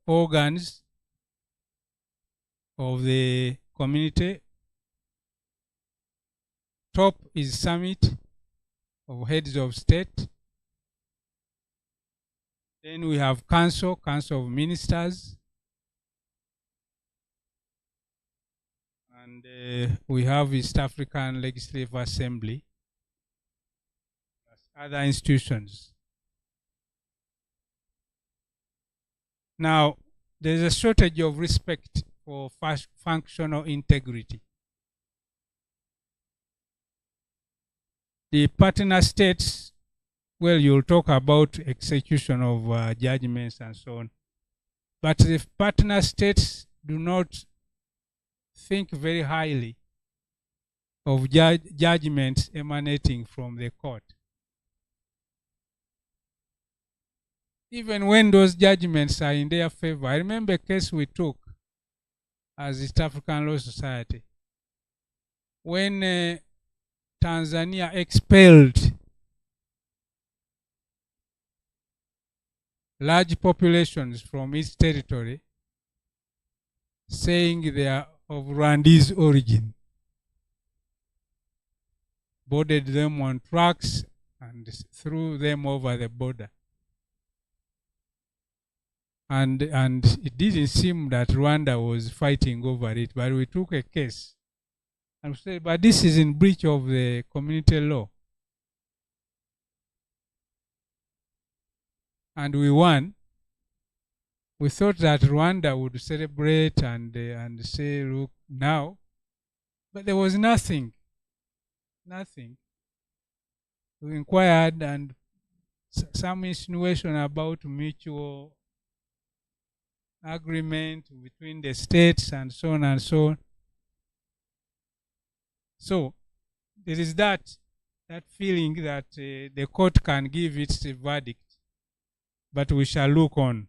organs of the community. Top is summit of heads of state. Then we have council of ministers. And we have East African Legislative Assembly, other institutions. Now, there's a shortage of respect for functional integrity. The partner states, well, you'll talk about execution of judgments and so on. But the partner states do not think very highly of judgments emanating from the court. Even when those judgments are in their favor. I remember a case we took as East African Law Society when Tanzania expelled large populations from its territory, saying they are of Rwandese origin, boarded them on trucks and threw them over the border. And it didn't seem that Rwanda was fighting over it, but we took a case and said, but this is in breach of the community law. And we won. We thought that Rwanda would celebrate and say, look, now. But there was nothing. Nothing. We inquired and some insinuation about mutual agreement between the states and so on and so on. So there is that feeling that the court can give its verdict, but we shall look on.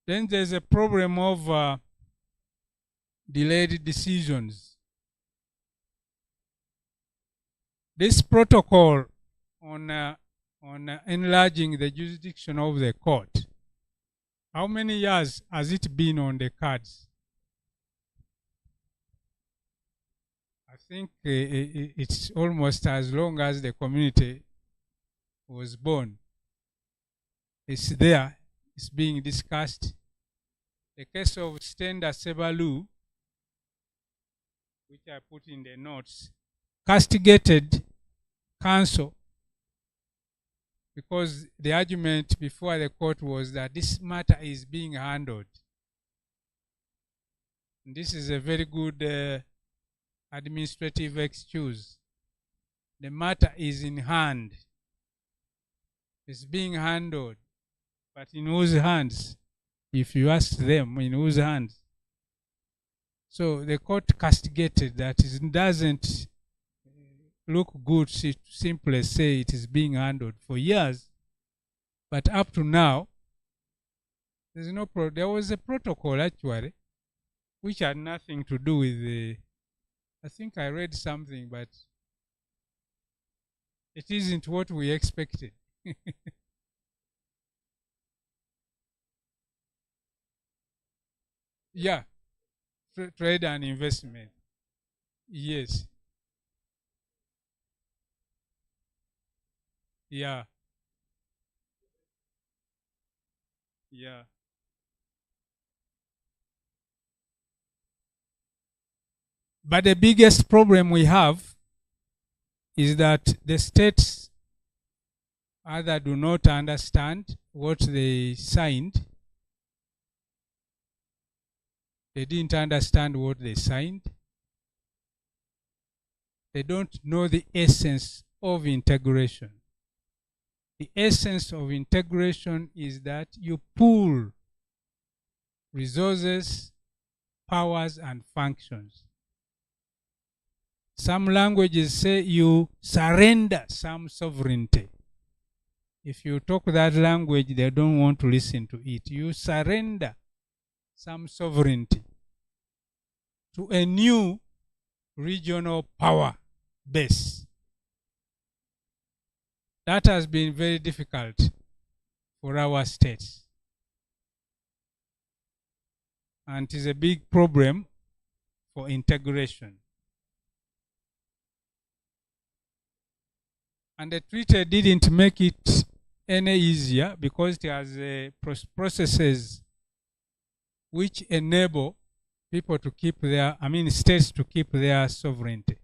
Then there's a problem of delayed decisions. This protocol on enlarging the jurisdiction of the court, how many years has it been on the cards? I think it's almost as long as the community was born. It's there, it's being discussed. The case of Stenda Sebalu, which I put in the notes, castigated counsel because the argument before the court was that this matter is being handled. And this is a very good administrative excuse. The matter is in hand. It's being handled. But in whose hands? If you ask them, in whose hands? So the court castigated that it doesn't look good to simply say it is being handled for years. But up to now, there's no there was a protocol actually, which had nothing to do with the, I think I read something, but it isn't what we expected. Yeah, trade and investment. Yes. Yeah. Yeah. But the biggest problem we have is that the states either do not understand what they signed. They didn't understand what they signed. They don't know the essence of integration. The essence of integration is that you pool resources, powers, and functions. Some languages say you surrender some sovereignty. If you talk that language, they don't want to listen to it. You surrender some sovereignty to a new regional power base. That has been very difficult for our states. And it is a big problem for integration. And the treaty didn't make it any easier because it has processes which enable people to keep their, states to keep their sovereignty.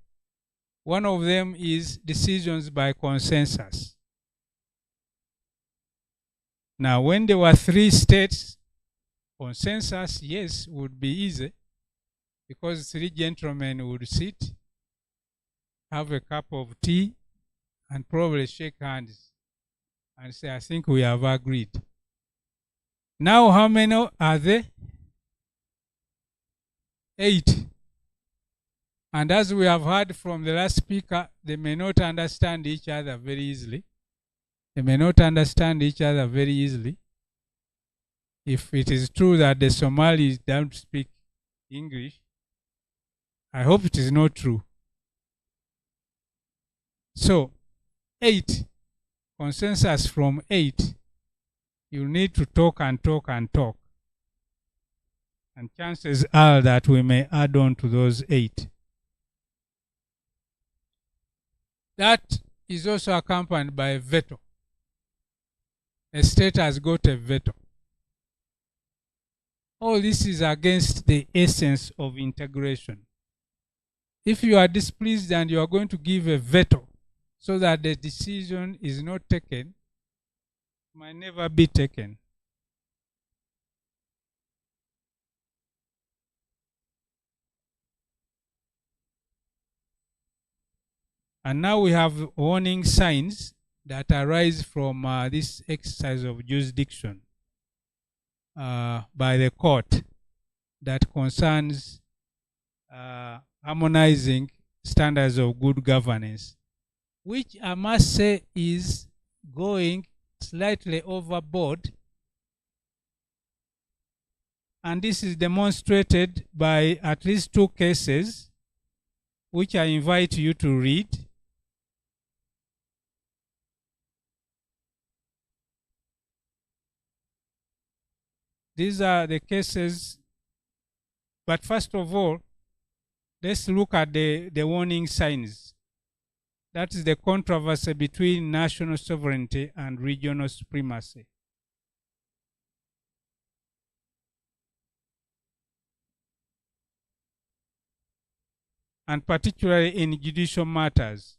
One of them is decisions by consensus. Now, when there were 3 states, consensus, yes, would be easy because 3 gentlemen would sit have a cup of tea, and probably shake hands and say, I think we have agreed. Now, how many are there? 8. And as we have heard from the last speaker, they may not understand each other very easily. They may not understand each other very easily. If it is true that the Somalis don't speak English, I hope it is not true. So, 8, consensus from 8, you need to talk and talk and talk. And chances are that we may add on to those 8. That is also accompanied by a veto. A state has got a veto. All this is against the essence of integration. If you are displeased and you are going to give a veto so that the decision is not taken, it might never be taken. And now we have warning signs that arise from this exercise of jurisdiction by the court that concerns harmonizing standards of good governance, which I must say is going slightly overboard. And this is demonstrated by at least 2 cases, which I invite you to read. These are the cases, but first of all, let's look at the warning signs. That is the controversy between national sovereignty and regional supremacy. And particularly in judicial matters.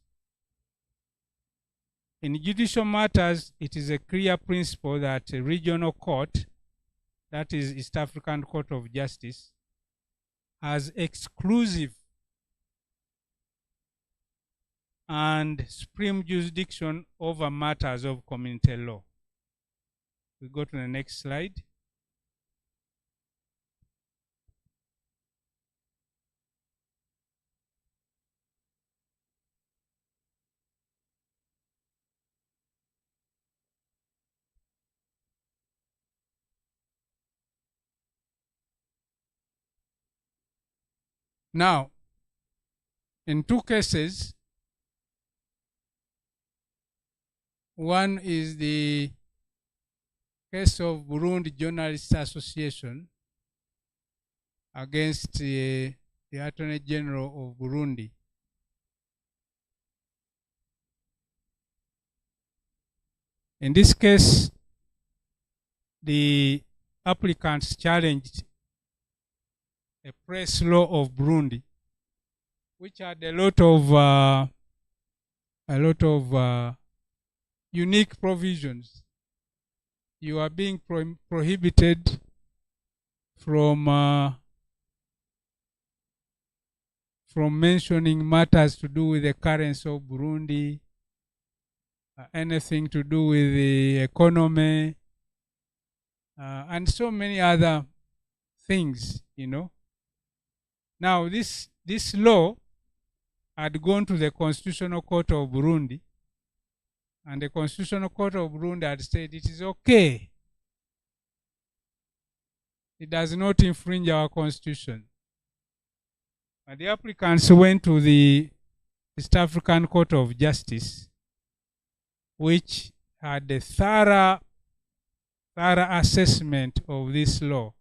In judicial matters, it is a clear principle that a regional court, that is East African Court of Justice, has exclusive and supreme jurisdiction over matters of community law. We go to the next slide. Now, in 2 cases, one is the case of Burundi Journalists Association against the Attorney General of Burundi. In this case, the applicants challenged a press law of Burundi, which had a lot of unique provisions. You are being prohibited from mentioning matters to do with the currency of Burundi, anything to do with the economy, and so many other things, you know. Now, this law had gone to the Constitutional Court of Burundi, and the Constitutional Court of Burundi had said it is okay. It does not infringe our constitution. But the applicants went to the East African Court of Justice, which had a thorough assessment of this law.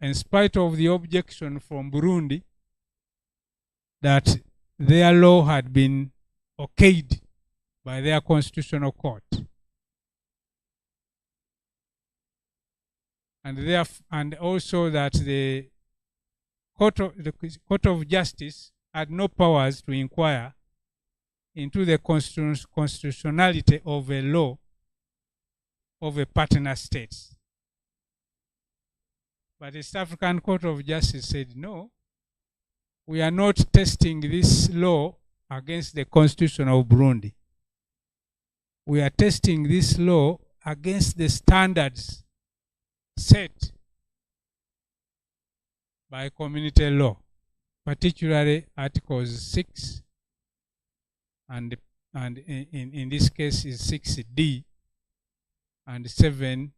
In spite of the objection from Burundi that their law had been okayed by their constitutional court. And also that the Court of Justice had no powers to inquire into the constitutionality of a law of a partner state. But the East African Court of Justice said no. we are not testing this law against the constitution of Burundi. We are testing this law against the standards set by community law, particularly Articles 6 and in this case is 6D and 7.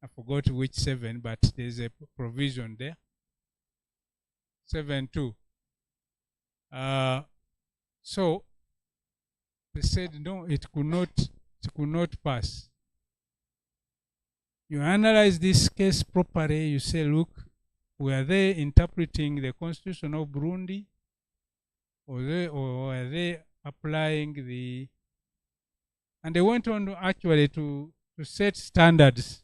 I forgot which 7, but there's a provision there. 7.2. So they said no, it could not pass. You analyze this case properly. You say, look, were they interpreting the constitution of Burundi, or were they applying the? And they went on actually to set standards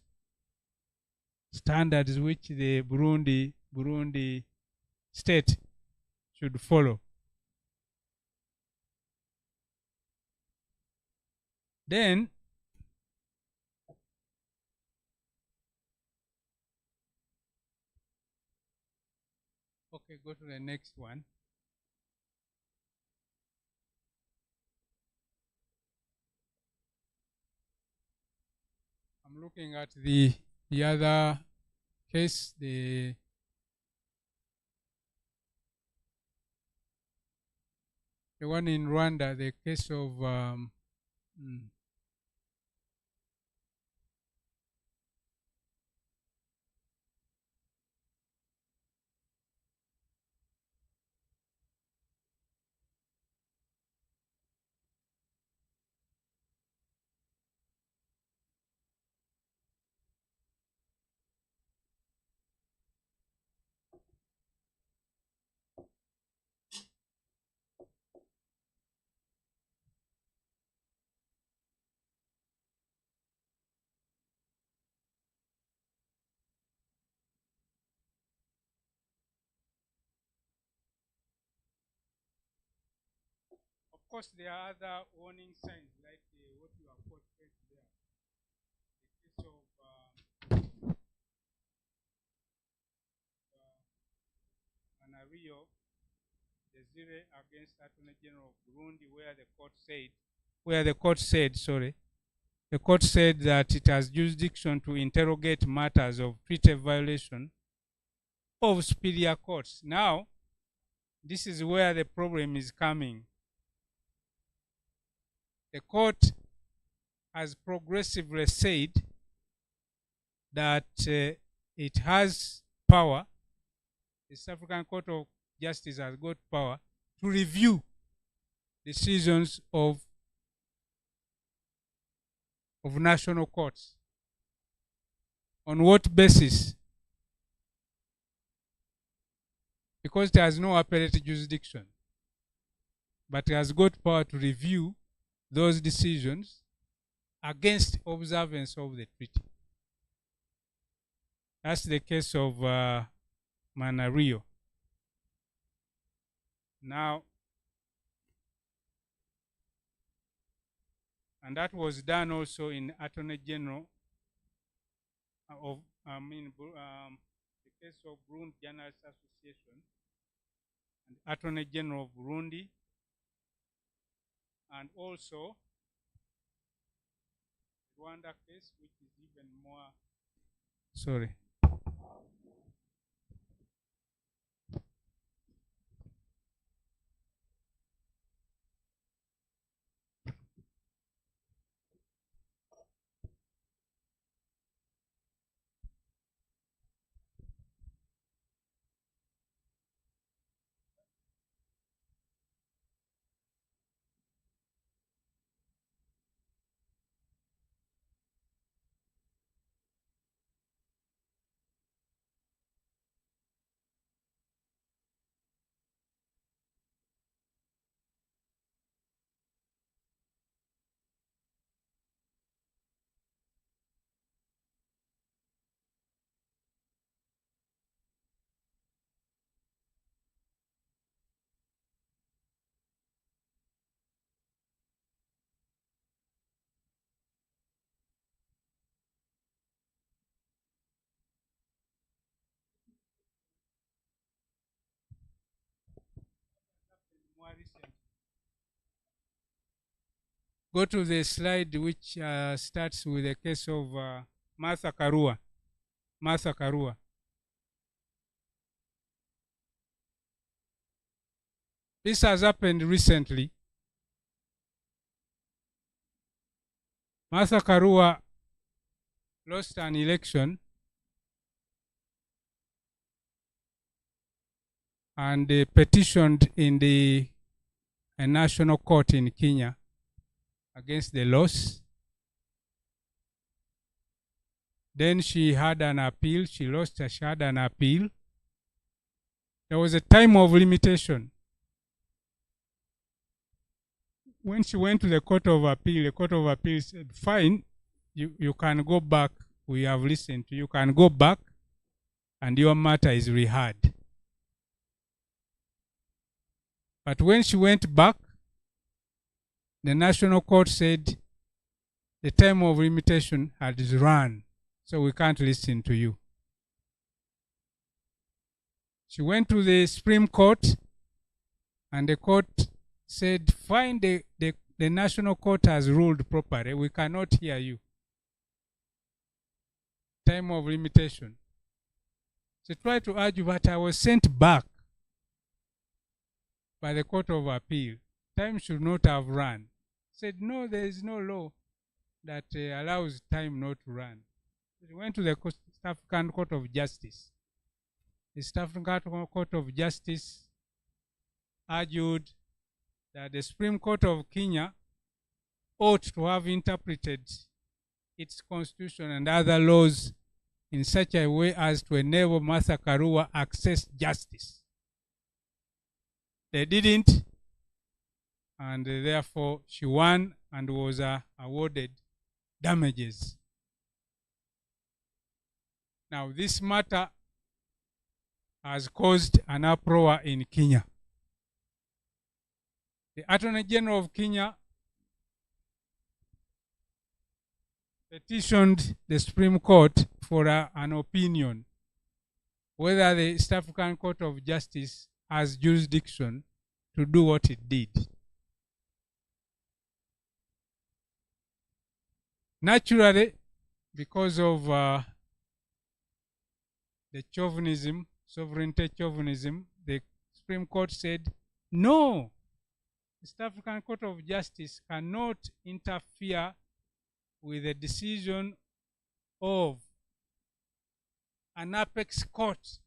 which the Burundi state should follow. Then okay, go to the next one. I'm looking at the other case, the one in Rwanda, the case of of course, there are other warning signs like what you have quoted there. The case of Anario Desire against Attorney General of Burundi, where the court said that it has jurisdiction to interrogate matters of treaty violation of superior courts. Now, this is where the problem is coming. The court has progressively said that it has power, the South African Court of Justice has got power to review decisions of national courts. On what basis? Because it has no appellate jurisdiction, but it has got power to review those decisions against observance of the treaty. That's the case of Manario. Now, and that was done also in Attorney General of, the case of Burundi Journalists Association and Attorney General of Burundi, and also Rwanda case, which is even more. Sorry. go to the slide which starts with the case of Martha Karua. Martha Karua. This has happened recently. Martha Karua lost an election and petitioned in the national court in Kenya against the loss. Then she had an appeal. She lost. She had an appeal. There was a time of limitation. When she went to the Court of Appeal said, fine, you can go back. We have listened to you. You can go back and your matter is reheard. But when she went back, the National Court said the time of limitation had run, so we can't listen to you. She went to the Supreme Court, and the court said, fine, the National Court has ruled properly. We cannot hear you. Time of limitation. She tried to argue, but I was sent back by the Court of Appeal. Time should not have run. Said, no, there is no law that allows time not to run. She went to the South African Court of Justice. The South African Court of Justice argued that the Supreme Court of Kenya ought to have interpreted its constitution and other laws in such a way as to enable Martha Karua access justice. They didn't, and therefore she won and was awarded damages. Now this matter has caused an uproar in Kenya. The Attorney General of Kenya petitioned the Supreme Court for an opinion whether the South African Court of Justice has jurisdiction to do what it did. Naturally, because of the chauvinism, sovereignty chauvinism, the Supreme Court said, no, the South African Court of Justice cannot interfere with the decision of an apex court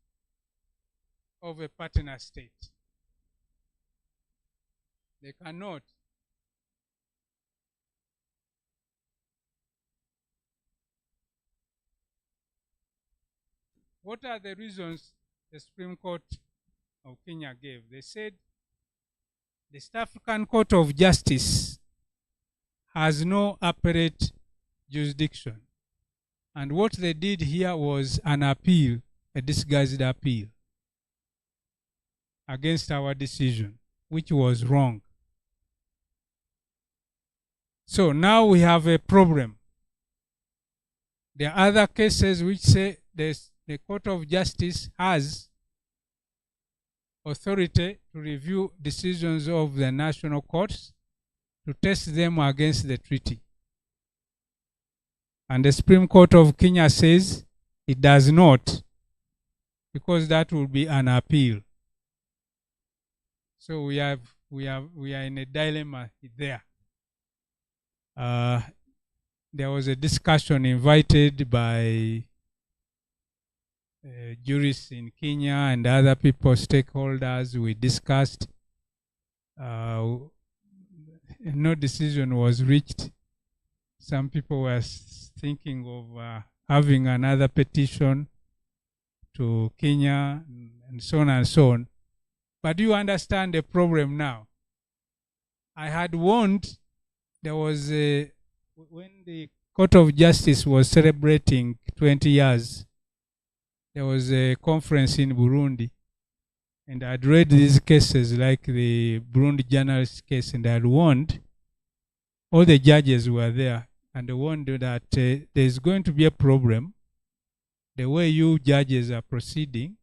of a partner state. They cannot. What are the reasons the Supreme Court of Kenya gave? They said the South African Court of Justice has no appellate jurisdiction. And what they did here was an appeal, a disguised appeal against our decision, which was wrong. So now we have a problem. There are other cases which say the Court of Justice has authority to review decisions of the national courts to test them against the treaty. And the Supreme Court of Kenya says it does not, because that will be an appeal. So we are in a dilemma there. There was a discussion invited by jurists in Kenya and other people, stakeholders. We discussed. No decision was reached. Some people were thinking of having another petition to Kenya and so on and so on. But you understand the problem now. I had warned, there was when the Court of Justice was celebrating 20 years, there was a conference in Burundi, and I'd read these cases like the Burundi journalist case, and I'd warned, all the judges were there, and they warned that there's going to be a problem. The way you judges are proceeding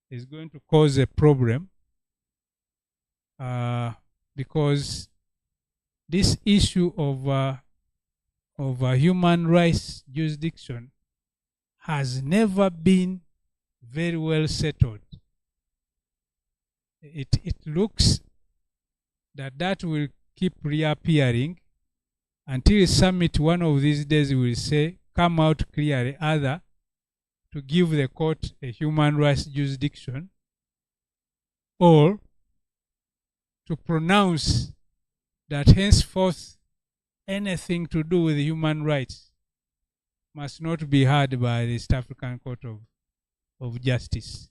is going to cause a problem because this issue of human rights jurisdiction has never been very well settled. It looks that will keep reappearing until summit one of these days will say, come out clearly, either to give the court a human rights jurisdiction or to pronounce that henceforth anything to do with human rights must not be heard by the East African Court of Justice.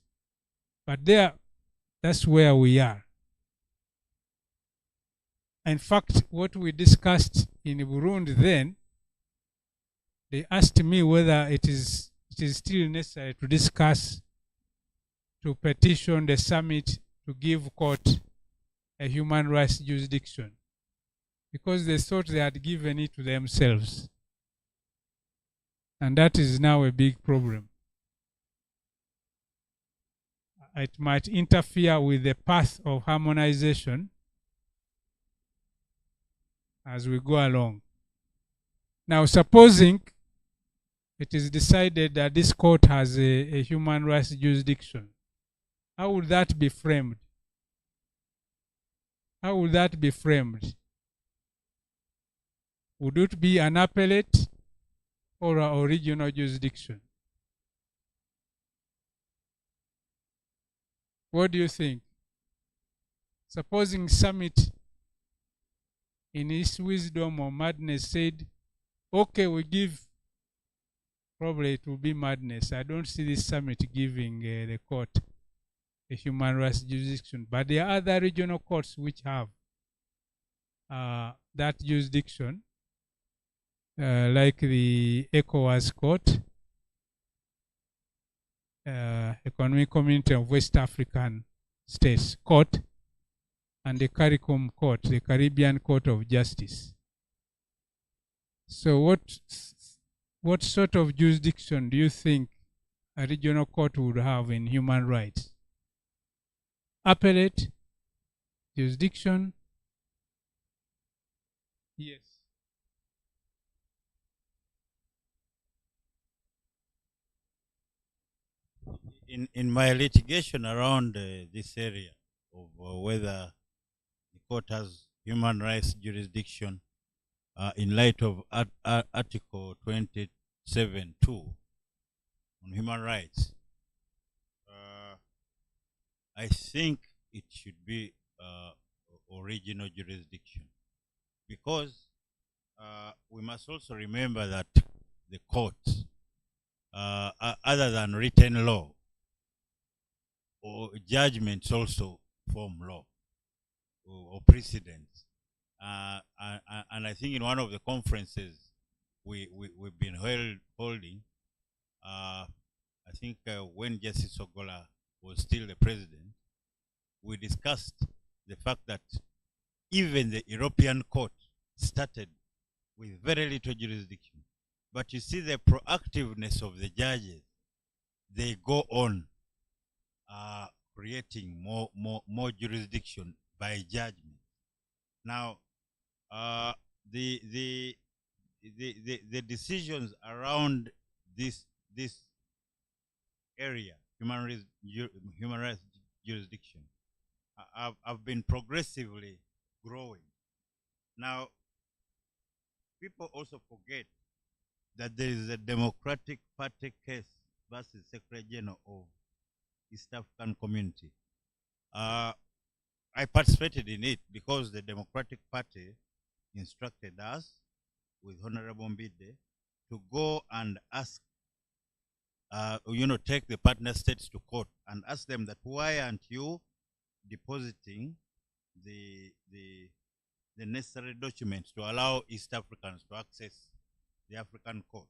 But that's where we are. In fact, what we discussed in Burundi then, they asked me whether it is still necessary to discuss, to petition the summit to give court a human rights jurisdiction, because they thought they had given it to themselves. And that is now a big problem. It might interfere with the path of harmonization as we go along. Now, supposing it is decided that this court has a human rights jurisdiction, how would that be framed? How would that be framed? Would it be an appellate or an original jurisdiction? What do you think? Supposing summit in its wisdom or madness said, okay, we give, probably it will be madness. I don't see this summit giving the court a human rights jurisdiction. But there are other regional courts which have that jurisdiction, like the ECOWAS Court, Economic Community of West African States Court, and the CARICOM Court, the Caribbean Court of Justice. So what sort of jurisdiction do you think a regional court would have in human rights? Appellate jurisdiction? Yes. In my litigation around this area of whether the court has human rights jurisdiction in light of Article 27.2 on human rights, I think it should be original jurisdiction, because we must also remember that the courts, other than written law, or judgments also form law or precedents. And I think in one of the conferences we've been holding, I think when Justice Ogola was still the president, we discussed the fact that even the European Court started with very little jurisdiction. But you see the proactiveness of the judges, they go on creating more jurisdiction by judgment. Now, the decisions around this area, human rights jurisdiction, have been progressively growing. Now, people also forget that there is a Democratic Party case versus Secretary General of East African Community. I participated in it because the Democratic Party instructed us with Honorable Mbide to go and ask, take the partner states to court and ask them that why aren't you depositing the necessary documents to allow East Africans to access the African court.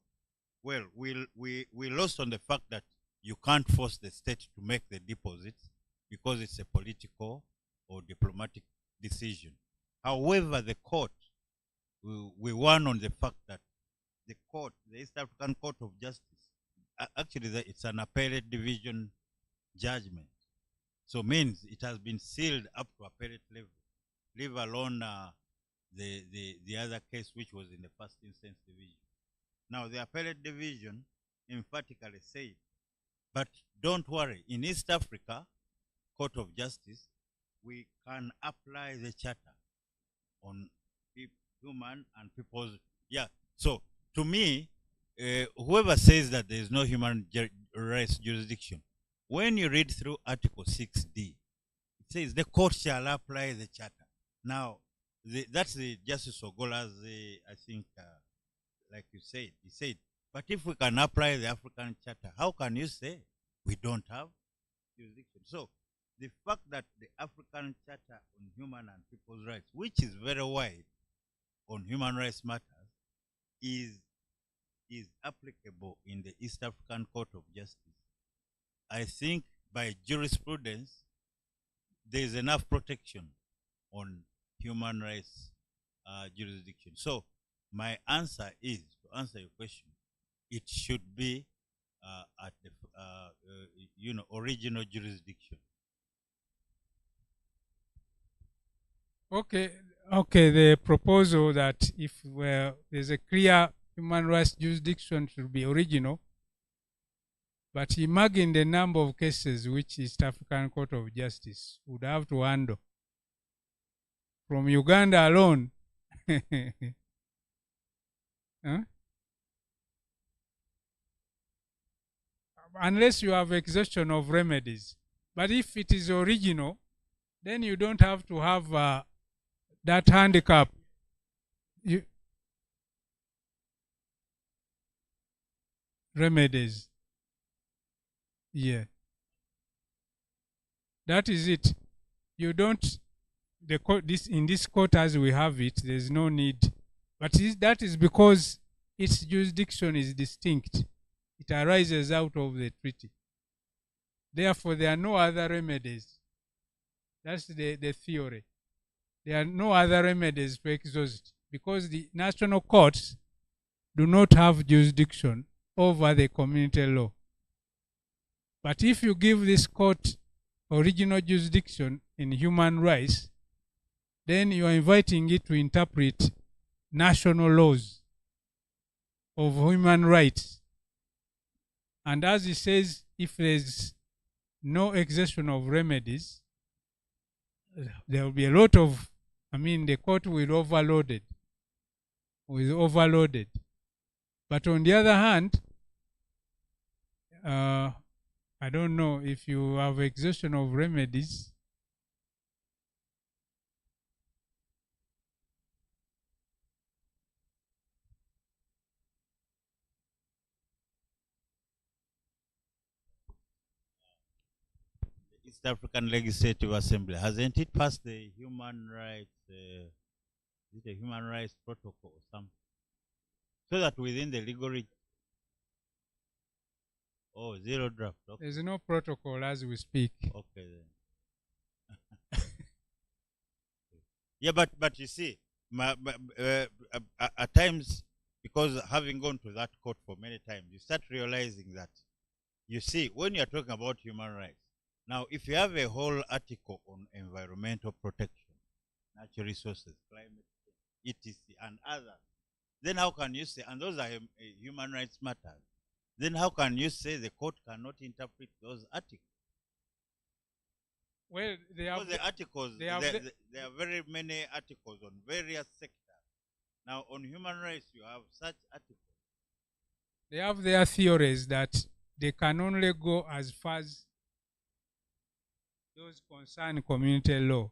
Well, we lost on the fact that you can't force the state to make the deposits because it's a political or diplomatic decision. However, the court, we won on the fact that the court, the East African Court of Justice, actually it's an appellate division judgment. So means it has been sealed up to appellate level, leave alone the other case which was in the first instance division. Now the appellate division emphatically said, but don't worry, in East Africa Court of Justice, we can apply the charter on human and people's, yeah. So to me, whoever says that there is no human rights jurisdiction, when you read through Article 6D, it says the court shall apply the charter. Now, that's the Justice Ogola's, I think, like you said, he said, but if we can apply the African Charter, how can you say we don't have jurisdiction? So, the fact that the African Charter on Human and People's Rights, which is very wide on human rights matters, is applicable in the East African Court of Justice. I think by jurisprudence, there is enough protection on human rights jurisdiction. So my answer is, to answer your question, it should be at the original jurisdiction. Okay, the proposal that if there's a clear human rights jurisdiction should be original, but imagine the number of cases which East African Court of Justice would have to handle. From Uganda alone. Huh? Unless you have exhaustion of remedies. But if it is original, then you don't have to have that handicap. Remedies. Yeah. That is it. You don't, the court, in this court as we have it, there's no need. But that is because its jurisdiction is distinct. It arises out of the treaty. Therefore, there are no other remedies. That's the theory. There are no other remedies to exhaust because the national courts do not have jurisdiction over the community law. But if you give this court original jurisdiction in human rights, then you are inviting it to interpret national laws of human rights. And as he says, if there is no exertion of remedies, there will be a lot of, the court will be overloaded. But on the other hand, I don't know if you have exhaustion of remedies. The East African Legislative Assembly, hasn't it passed the human rights, the human rights protocol or something? So that within the legal zero draft. Okay. There's no protocol as we speak. Okay then. Yeah, but you see, at times, because having gone to that court for many times, you start realizing that, you see, when you're talking about human rights, now if you have a whole article on environmental protection, natural resources, climate, etc., and others, then how can you say, and those are human rights matters, then how can you say the court cannot interpret those articles? Well, the articles, there are very many articles on various sectors. Now, on human rights, you have such articles. They have their theories that they can only go as far as those concern community law.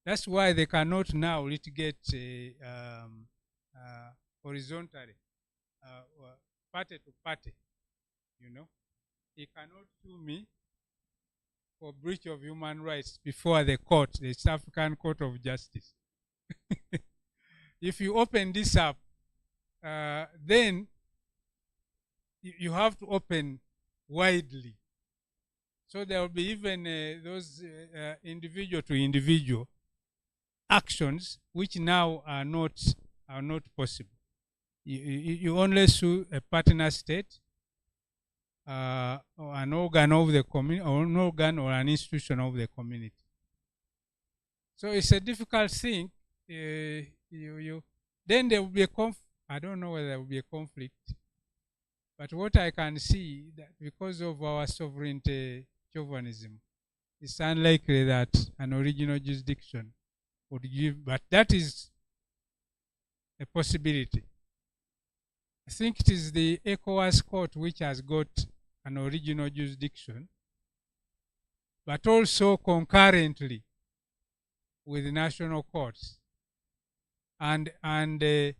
That's why they cannot now litigate horizontally, party to party. He cannot sue me for breach of human rights before the court, the East African Court of Justice. If you open this up, then you have to open widely. So there will be even those individual to individual actions which now are not possible. You only sue a partner state, or an organ of the community, or an organ or an institution of the community. So it's a difficult thing. then there will be a I don't know whether there will be a conflict, but what I can see that because of our sovereignty chauvinism, it's unlikely that an original jurisdiction would give, but that is a possibility. I think it is the ECOWAS court which has got an original jurisdiction, but also concurrently with the national courts. And I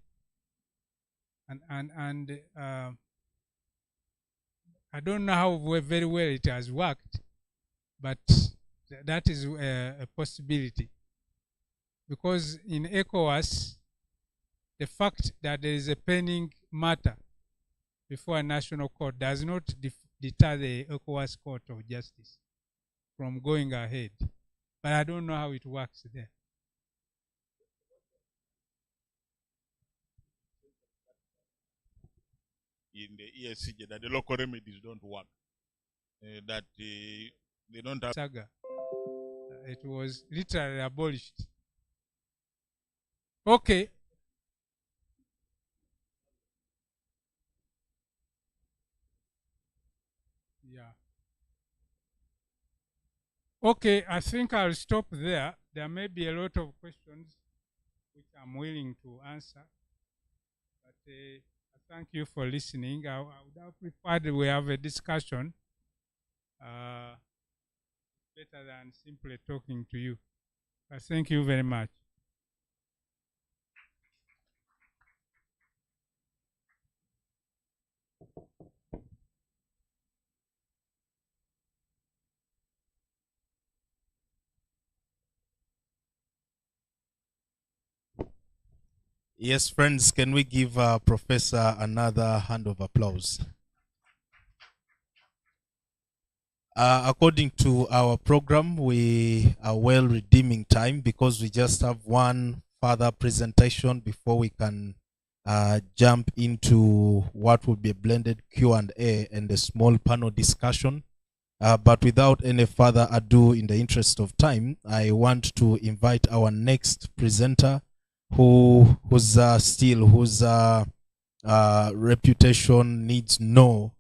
don't know how very well it has worked, but that is a possibility. Because in ECOWAS, the fact that there is a pending matter before a national court does not deter the ECOWAS Court of Justice from going ahead. But I don't know how it works there. In the EAC, that the local remedies don't work, that they don't have. Saga. It was literally abolished. Okay. Yeah. Okay, I think I'll stop there. There may be a lot of questions which I'm willing to answer. But I thank you for listening. I would have preferred we have a discussion better than simply talking to you. But thank you very much. Yes, friends, can we give Professor another hand of applause? According to our program, we are well redeeming time because we just have one further presentation before we can jump into what will be a blended Q&A and a small panel discussion. But without any further ado, in the interest of time, I want to invite our next presenter, whose reputation needs no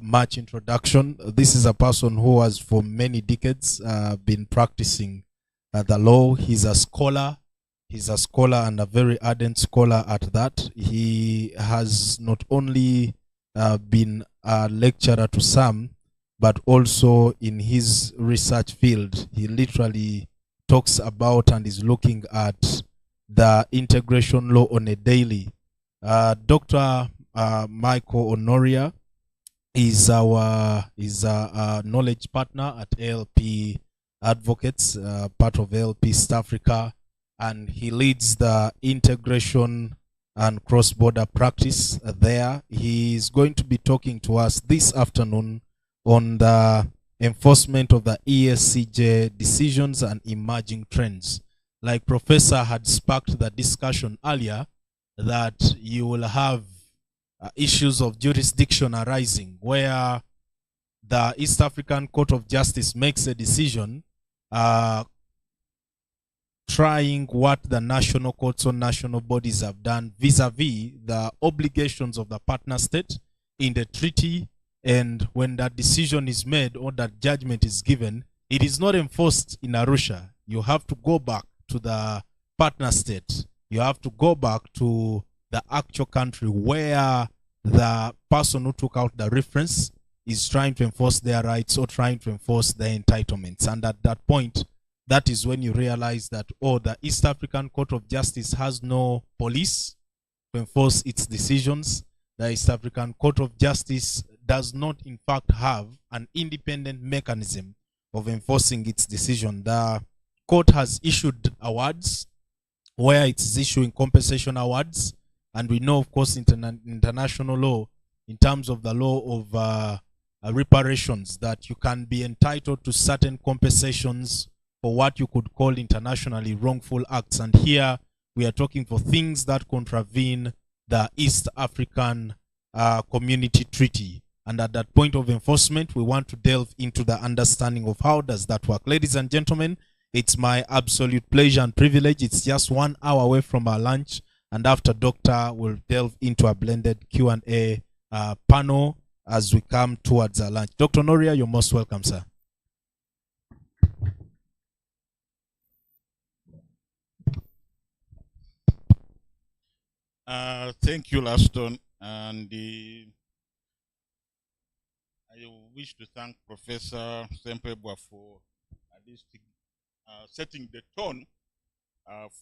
much introduction. This is a person who has for many decades been practicing the law. He's a scholar. He's a scholar and a very ardent scholar at that. He has not only been a lecturer to some, but also in his research field, he literally talks about and is looking at the integration law on a daily. Dr. Michael Honoria is a knowledge partner at ALP Advocates, part of ALP East Africa, and he leads the integration and cross-border practice there. He is going to be talking to us this afternoon on the enforcement of the ESCJ decisions and emerging trends. Like Professor had sparked the discussion earlier, that you will have issues of jurisdiction arising where the East African Court of Justice makes a decision trying what the national courts or national bodies have done vis-a-vis the obligations of the partner state in the treaty, and when that decision is made or that judgment is given, it is not enforced in Arusha. You have to go back to the partner state. You have to go back to the actual country where the person who took out the reference is trying to enforce their rights or trying to enforce their entitlements. And at that point, that is when you realize that, oh, the East African Court of Justice has no police to enforce its decisions. The East African Court of Justice does not, in fact, have an independent mechanism of enforcing its decision. The court has issued awards where it is issuing compensation awards, and we know, of course, international law, in terms of the law of reparations, that you can be entitled to certain compensations for what you could call internationally wrongful acts. And here we are talking for things that contravene the East African Community Treaty. And at that point of enforcement, we want to delve into the understanding of how does that work. Ladies and gentlemen, It's my absolute pleasure and privilege. It's just 1 hour away from our lunch, and after Doctor will delve into a blended Q&A panel as we come towards our lunch. Dr. Noria, you're most welcome, sir. Thank you, Laston, and I wish to thank Professor Sempebwa for this setting the tone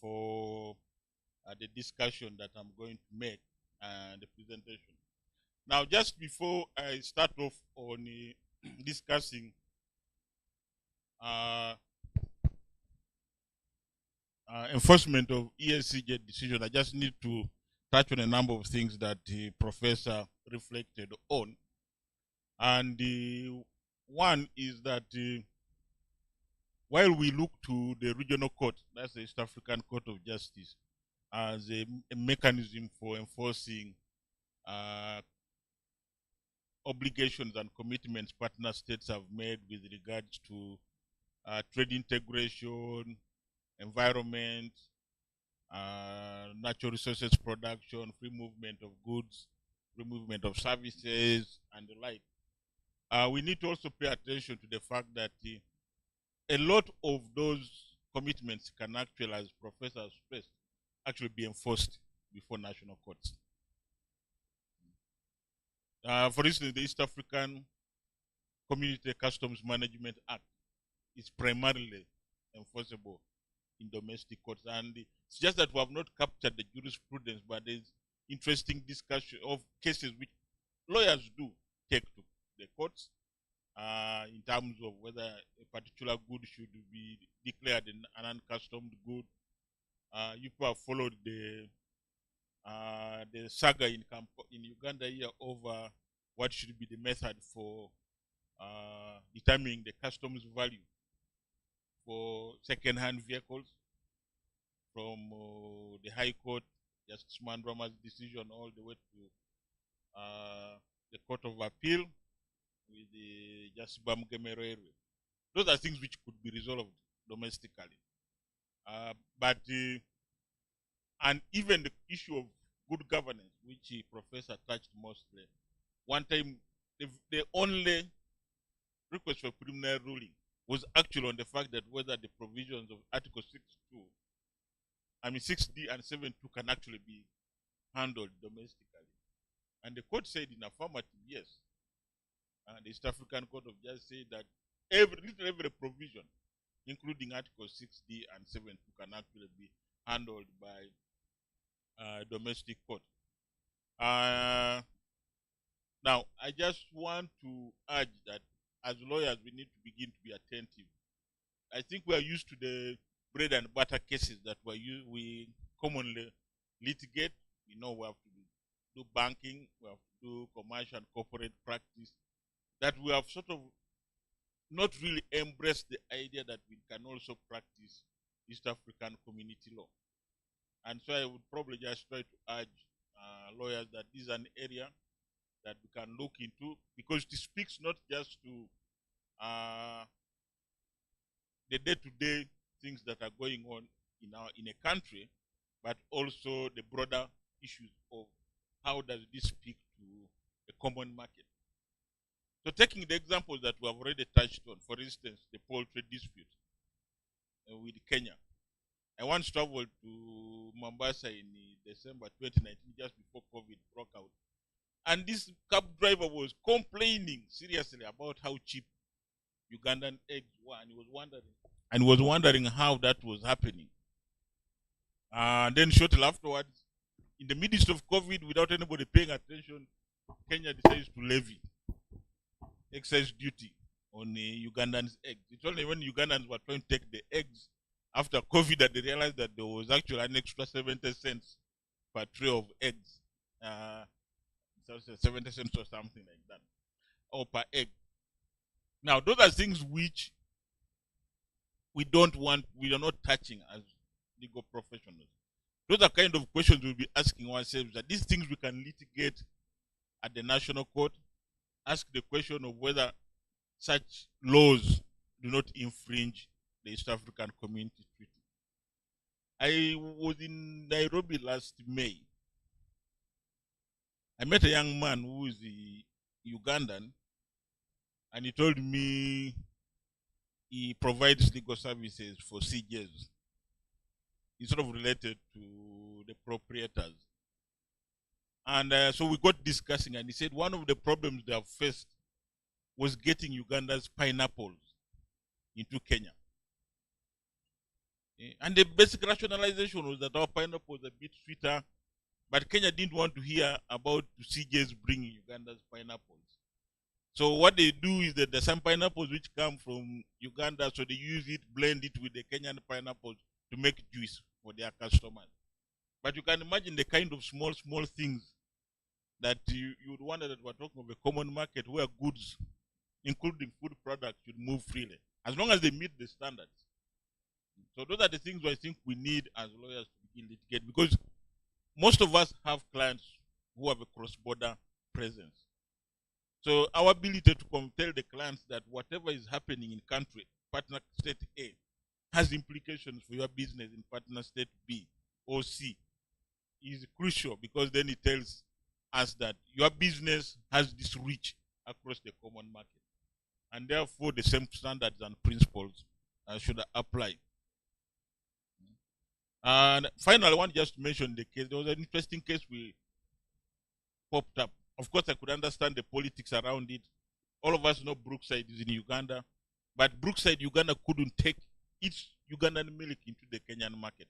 for the discussion that I'm going to make and the presentation. Now, just before I start off on discussing enforcement of EAC decision, I just need to touch on a number of things that the professor reflected on. And one is that while we look to the regional court, that's the East African Court of Justice, as a mechanism for enforcing obligations and commitments partner states have made with regards to trade integration, environment, natural resources production, free movement of goods, free movement of services, and the like. We need to also pay attention to the fact that a lot of those commitments can actually, as Professor stressed, actually be enforced before national courts. For instance, the East African Community Customs Management Act is primarily enforceable in domestic courts, and it's just that we have not captured the jurisprudence, but there's interesting discussion of cases which lawyers do take to the courts in terms of whether a particular good should be declared an uncustomed good. You have followed the saga in Uganda here over what should be the method for determining the customs value for second-hand vehicles, from the High Court, Justice Mandrama's decision, all the way to the Court of Appeal with the Justice Bamugemero area. Those are things which could be resolved domestically. And even the issue of good governance, which the professor touched mostly. One time, the only request for preliminary ruling was actually on the fact that whether the provisions of Article 6D and 7.2 can actually be handled domestically. And the court said in affirmative, yes. The East African Court of Justice said that every provision, including Article 6D and 7.2, can actually be handled by domestic court. Now, I just want to urge that as lawyers, we need to begin to be attentive. I think we are used to the bread and butter cases that we commonly litigate. We know we have to do banking, we have to do commercial and corporate practice, that we have sort of not really embraced the idea that we can also practice East African community law. And so I would probably just try to urge lawyers that this is an area that we can look into, because it speaks not just to the day-to-day things that are going on in a country, but also the broader issues of how does this speak to a common market. So taking the examples that we have already touched on, for instance, the poultry dispute with Kenya. I once traveled to Mombasa in December 2019, just before COVID broke out. And this cab driver was complaining seriously about how cheap Ugandan eggs were, and he was wondering how that was happening. And then shortly afterwards, in the midst of COVID, without anybody paying attention, Kenya decides to levy excise duty on Ugandan's eggs. It's only when Ugandans were trying to take the eggs after COVID that they realized that there was actually an extra 70 cents per tray of eggs. 70 cents or something like that, or per egg. Now, those are things which we are not touching as legal professionals. Those are kind of questions we'll be asking ourselves, that these things we can litigate at the national court, ask the question of whether such laws do not infringe the East African Community Treaty. I was in Nairobi last May. I met a young man who is Ugandan, and he told me he provides legal services for CJs. He's sort of related to the proprietors. And so we got discussing, and he said one of the problems they have faced was getting Uganda's pineapples into Kenya. And the basic rationalization was that our pineapple was a bit sweeter, but Kenya didn't want to hear about CJs bringing Uganda's pineapples. So what they do is that there's some pineapples which come from Uganda, so they use it, blend it with the Kenyan pineapples to make juice for their customers. But you can imagine the kind of small things that you would wonder that we're talking of a common market where goods, including food products, should move freely, as long as they meet the standards. So those are the things I think we need as lawyers to begin litigate, because most of us have clients who have a cross-border presence. So our ability to tell the clients that whatever is happening in country, partner state A, has implications for your business in partner state B or C is crucial, because then it tells us that your business has this reach across the common market. And therefore, the same standards and principles should apply. And finally, I want just to mention the case. There was an interesting case we popped up. Of course, I could understand the politics around it. All of us know Brookside is in Uganda, but Brookside, Uganda couldn't take its Ugandan milk into the Kenyan market.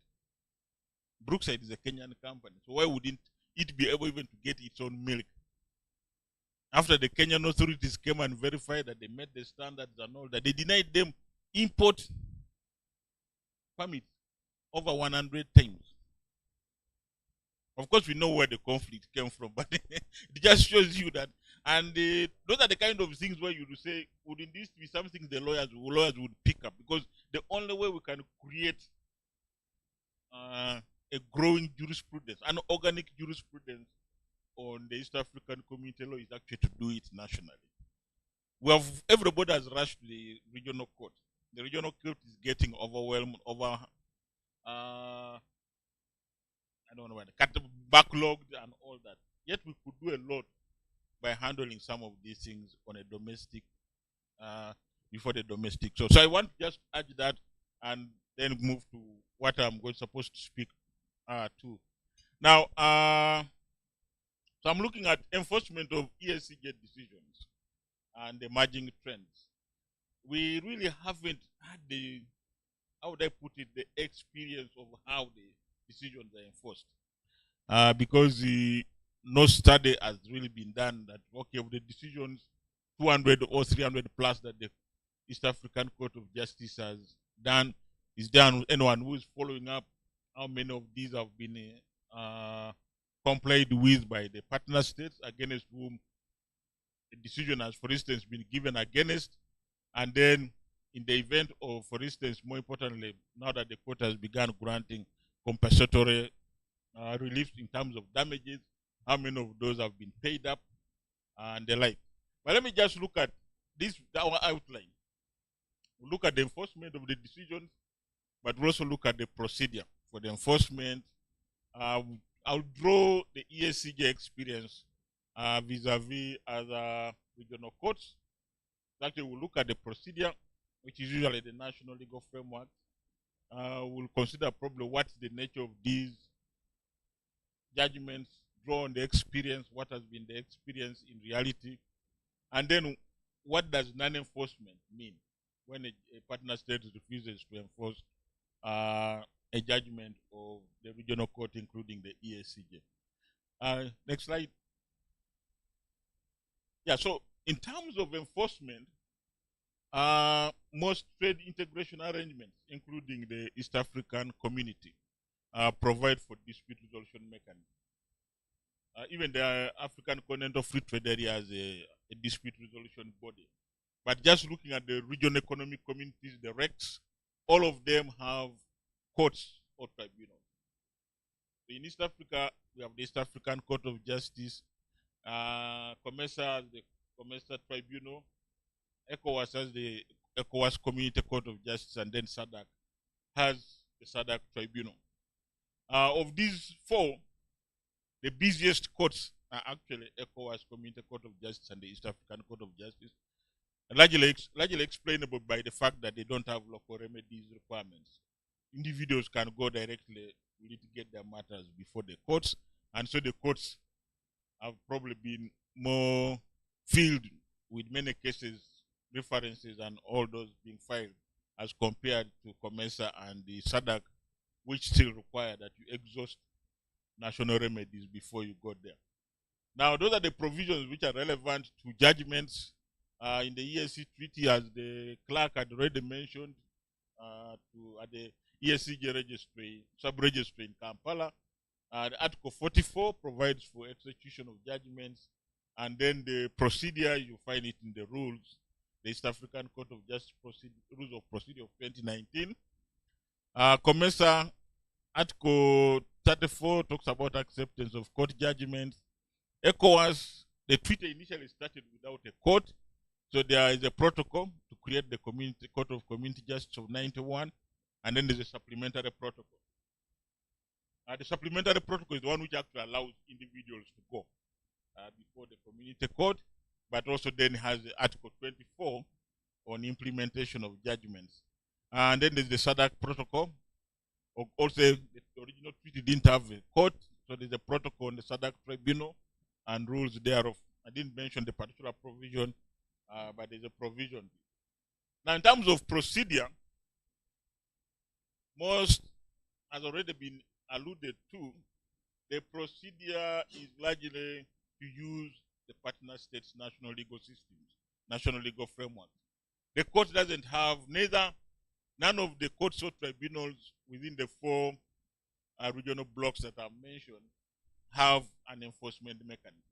Brookside is a Kenyan company, so why wouldn't it be able even to get its own milk? After the Kenyan authorities came and verified that they met the standards and all that, they denied them import permits over 100 times. Of course, we know where the conflict came from, but it just shows you that. And those are the kind of things where you would say, wouldn't this be something the lawyers would pick up? Because the only way we can create a growing jurisprudence, an organic jurisprudence on the East African community law, is actually to do it nationally. Everybody has rushed to the regional court. The regional court is getting overwhelmed, I don't know, backlogged and all that. Yet we could do a lot by handling some of these things on a domestic, before the domestic. So I want to just add that and then move to what I'm supposed to speak to. Now, so I'm looking at enforcement of EAC decisions and emerging trends. We really haven't had the, how would I put it, the experience of how the decisions are enforced. Because no study has really been done that, okay, of the decisions 200 or 300 plus that the East African Court of Justice has done, is done. Anyone who is following up how many of these have been complied with by the partner states against whom the decision has, for instance, been given against, and then in the event of, for instance, more importantly, now that the court has begun granting compensatory relief in terms of damages, how many of those have been paid up and the like. But let me just look at this, our outline. We'll look at the enforcement of the decisions, but we'll also look at the procedure for the enforcement. I'll draw the EACJ experience vis-a-vis other regional courts. Actually, we'll look at the procedure, which is usually the national legal framework. We'll consider probably what's the nature of these judgments, draw on the experience, what has been the experience in reality, and then what does non-enforcement mean when a partner state refuses to enforce a judgment of the regional court, including the EACJ. Next slide. Yeah, so in terms of enforcement, most trade integration arrangements, including the East African community, provide for dispute resolution mechanism. Even the African Continental Free Trade Area has a dispute resolution body. But just looking at the regional economic communities, the RECs, all of them have courts or tribunals. So in East Africa, we have the East African Court of Justice, COMESA has the COMESA Tribunal, ECOWAS has the ECOWAS Community Court of Justice, and then SADC has the SADC Tribunal. Of these four, the busiest courts are actually ECOWAS Community Court of Justice and the East African Court of Justice, largely explainable by the fact that they don't have local remedies requirements. Individuals can go directly litigate their matters before the courts, and so the courts have probably been more filled with many cases, references, and all those being filed as compared to COMESA and the SADC, which still require that you exhaust national remedies before you go there. Now, those are the provisions which are relevant to judgments in the EAC treaty, as the clerk had already mentioned, at the EACJ registry, sub-registry in Kampala. Article 44 provides for execution of judgments, and then the procedure, you find it in the rules, the East African Court of Justice Rules of Procedure of 2019. COMESA Article 34 talks about acceptance of court judgments. ECOWAS, the treaty initially started without a court, so there is a protocol to create the Community Court of Community Justice of 91, and then there's a supplementary protocol. The supplementary protocol is the one which actually allows individuals to go before the community court, but also then has Article 24 on implementation of judgments. And then there's the SADC protocol. Also, the original treaty didn't have a court, so there's a protocol on the SADC tribunal and rules thereof. I didn't mention the particular provision, but there's a provision. Now, in terms of procedure, most has already been alluded to. The procedure is largely to use the partner states' national legal systems, national legal framework. The court doesn't have none of the courts or tribunals within the four regional blocks that I've mentioned have an enforcement mechanism.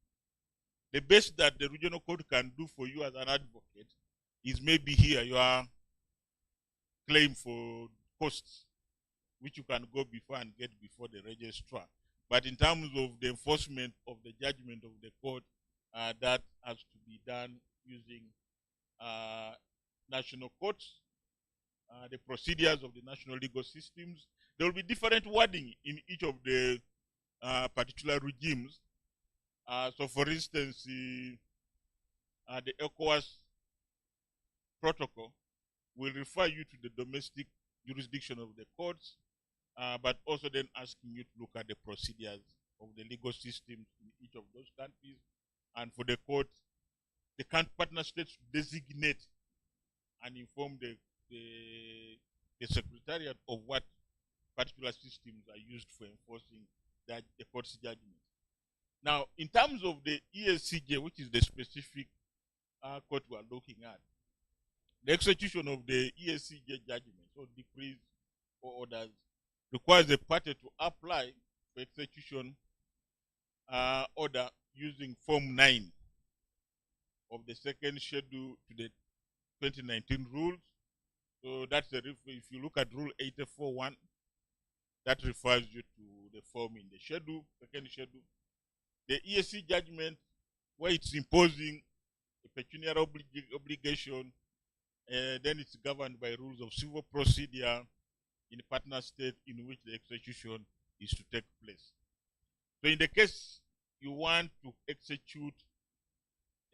The best that the regional court can do for you as an advocate is maybe here your claim for costs, which you can go before and get before the registrar. But in terms of the enforcement of the judgment of the court, that has to be done using national courts, the procedures of the national legal systems. There will be different wording in each of the particular regimes. So, for instance, the ECOWAS protocol will refer you to the domestic jurisdiction of the courts, but also then asking you to look at the procedures of the legal systems in each of those countries. And for the court, the partner states designate and inform the secretariat of what particular systems are used for enforcing the court's judgment. Now, in terms of the EACJ, which is the specific court we are looking at, the execution of the EACJ judgment or decrees or orders requires a party to apply for execution order using Form 9 of the second schedule to the 2019 rules. So that's if you look at Rule 84.1, that refers you to the form in the schedule, second schedule. The EAC judgment, where it's imposing a pecuniary obligation, then it's governed by rules of civil procedure in the partner state in which the execution is to take place. So in the case you want to execute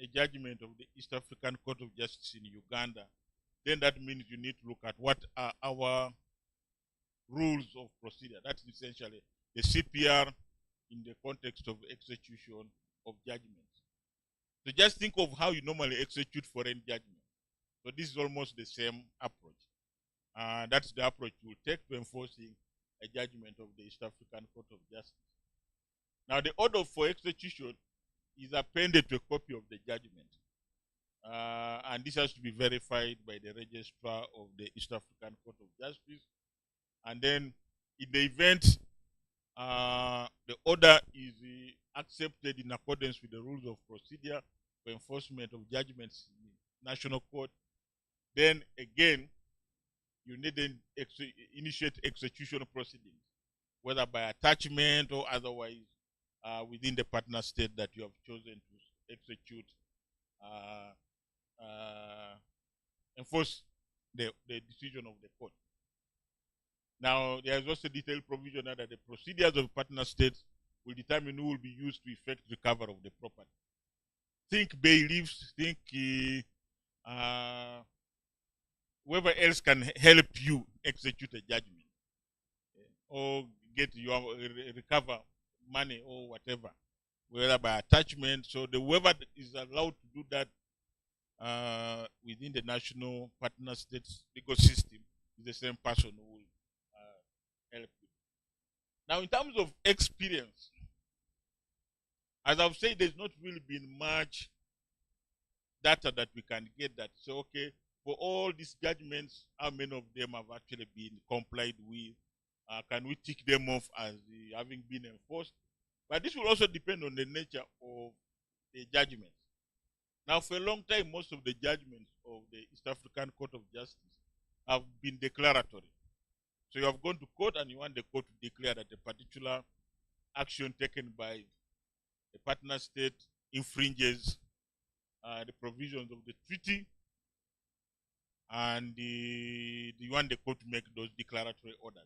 a judgment of the East African Court of Justice in Uganda, then that means you need to look at what are our rules of procedure. That's essentially the CPR in the context of execution of judgments. So just think of how you normally execute foreign judgment. So this is almost the same approach. That's the approach you will take to enforcing a judgment of the East African Court of Justice. Now, the order for execution is appended to a copy of the judgment. And this has to be verified by the registrar of the East African Court of Justice. And then, in the event the order is accepted in accordance with the rules of procedure for enforcement of judgments in the national court, then again, you need to initiate execution proceedings, whether by attachment or otherwise, within the partner state that you have chosen to execute, enforce the decision of the court. Now, there is also detailed provision that the procedures of partner states will determine who will be used to effect recovery of the property. Think bailiffs, think whoever else can help you execute a judgment or get your recover money or whatever, whether by attachment. So the whoever is allowed to do that within the national partner states legal system is the same person who will help you. Now, in terms of experience, as I've said, there's not really been much data that we can get that. So, okay, for all these judgments, how many of them have actually been complied with? Can we tick them off as having been enforced? But this will also depend on the nature of the judgments. Now, for a long time, most of the judgments of the East African Court of Justice have been declaratory. So you have gone to court and you want the court to declare that a particular action taken by a partner state infringes the provisions of the treaty, and you want the court to make those declaratory orders.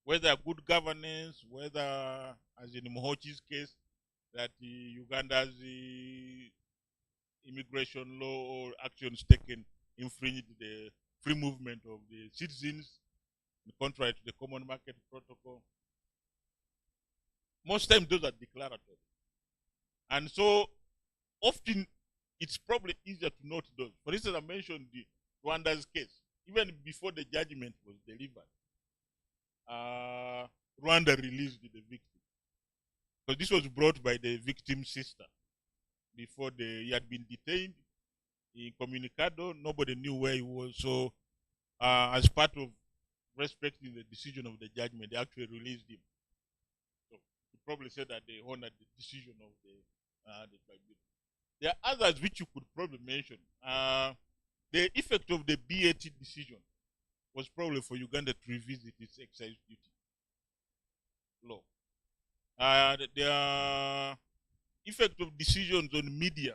Whether good governance, whether, as in Mohochi's case, that Uganda's immigration law or actions taken infringed the free movement of the citizens, contrary to the Common Market Protocol. Most times those are declaratory. And so often it's probably easier to note those. For instance, I mentioned the Rwanda's case. Even before the judgment was delivered, Rwanda released the victim. Because this was brought by the victim's sister. Before he had been detained in Comunicado, nobody knew where he was. So as part of respecting the decision of the judgment, they actually released him. So you probably said that they honored the decision of the tribunal. There are others which you could probably mention. The effect of the BAT decision was probably for Uganda to revisit its excise duty law. The effect of decisions on media,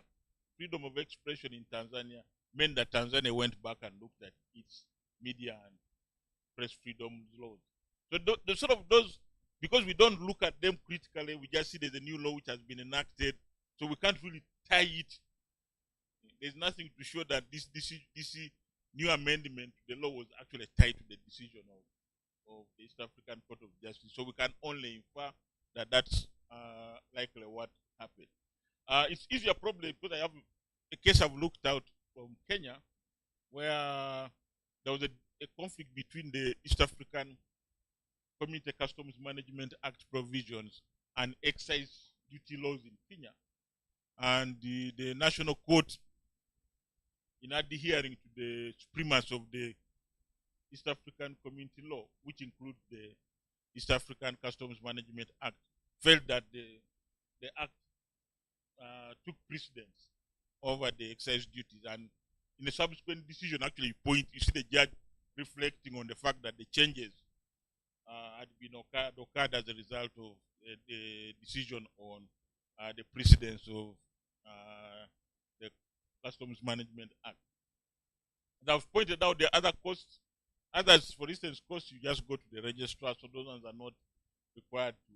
freedom of expression in Tanzania, meant that Tanzania went back and looked at its media and press freedom laws. So the sort of those, because we don't look at them critically, we just see there's a new law which has been enacted, so we can't really tie it. There's nothing to show that this new amendment to the law was actually tied to the decision of the East African Court of Justice. So we can only infer that that's likely what happened. It's easier probably because I have a case I've looked out from Kenya where there was a conflict between the East African Community Customs Management Act provisions and excise duty laws in Kenya. And the National Court, in adhering to the supremacy of the East African Community Law, which includes the East African Customs Management Act, felt that the act took precedence over the excise duties. And in a subsequent decision, actually, you see the judge reflecting on the fact that the changes had been occurred as a result of the decision on the precedence of the Customs Management Act. As I've pointed out, the other costs, others, for instance, costs, you just go to the registrar, so those ones are not required to.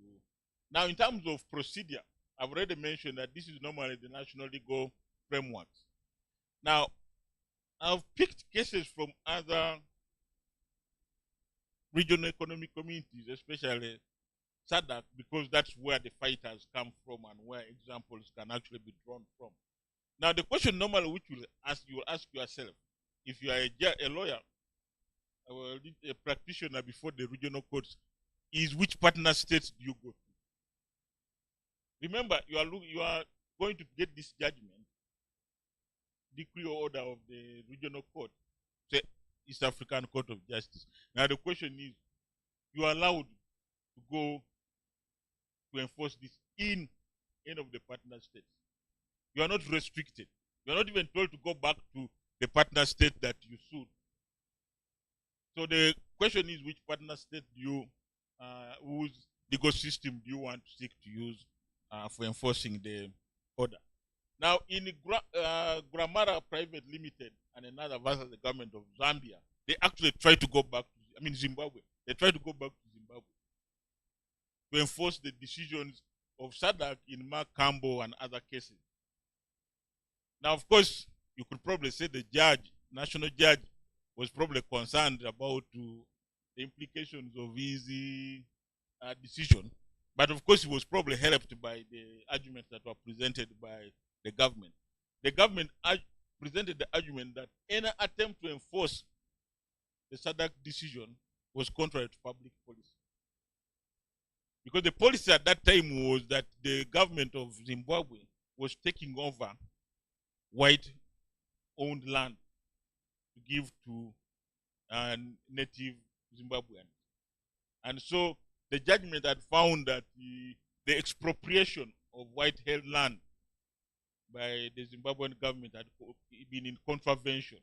Now, in terms of procedure, I've already mentioned that this is normally the national legal frameworks. Now, I've picked cases from other regional economic communities, especially SADC, because that's where the fighters come from and where examples can actually be drawn from. Now, the question normally which you will ask yourself, if you are a lawyer, a practitioner before the regional courts, is which partner states do you go to? Remember, you are going to get this judgment, decree or order of the regional court, say East African Court of Justice. Now the question is, you are allowed to go to enforce this in any of the partner states. You are not restricted. You are not even told to go back to the partner state that you sued. So the question is, which partner state do you, whose legal system do you want to seek to use for enforcing the order? Now, in Gramara Private Limited and another versus the government of Zambia, they actually try to go back to, Zimbabwe. They try to go back to Zimbabwe to enforce the decisions of SADC in Makambo and other cases. Now, of course, you could probably say the judge, national judge, was probably concerned about the implications of his decision. But of course, he was probably helped by the arguments that were presented by the government. The government presented the argument that any attempt to enforce the SADC decision was contrary to public policy. Because the policy at that time was that the government of Zimbabwe was taking over white-owned land to give to native Zimbabweans. And so the judgment had found that the expropriation of white-held land by the Zimbabwean government had been in contravention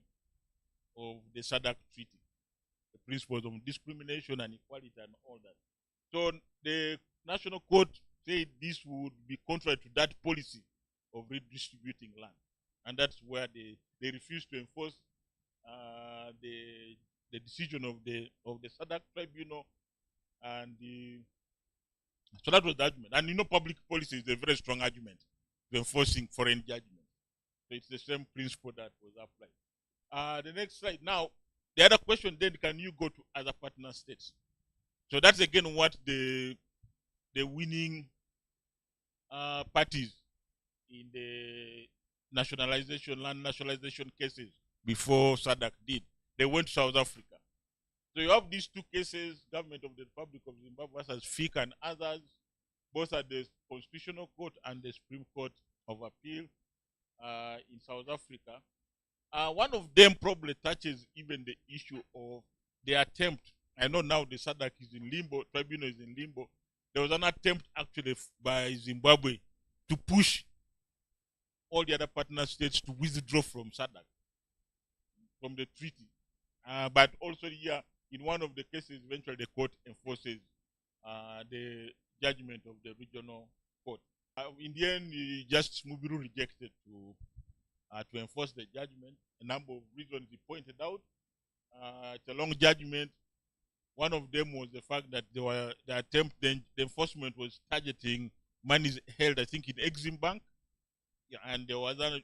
of the SADC treaty, the principles of discrimination and equality and all that. So the National Court said this would be contrary to that policy of redistributing land. And that's where they refused to enforce the decision of the SADC tribunal, and so that was the argument. And public policy is a very strong argument to enforcing foreign judgment. So it's the same principle that was applied. The next slide. Now, the other question then, can you go to other partner states? So that's again what the winning parties in the land nationalization cases before SADC did. They went to South Africa. So you have these two cases, government of the Republic of Zimbabwe versus FIC and others, both at the Constitutional Court and the Supreme Court of Appeal in South Africa. One of them probably touches even the issue of the attempt. I know now the SADC is in limbo, tribunal is in limbo. There was an attempt actually by Zimbabwe to push all the other partner states to withdraw from SADC, from the treaty. But also here, in one of the cases, eventually the court enforces the judgment of the regional court. In the end, Justice Mubiru rejected to enforce the judgment. A number of reasons he pointed out. It's a long judgment. One of them was the fact that the enforcement was targeting monies held, I think, in Exim Bank. Yeah, and there was other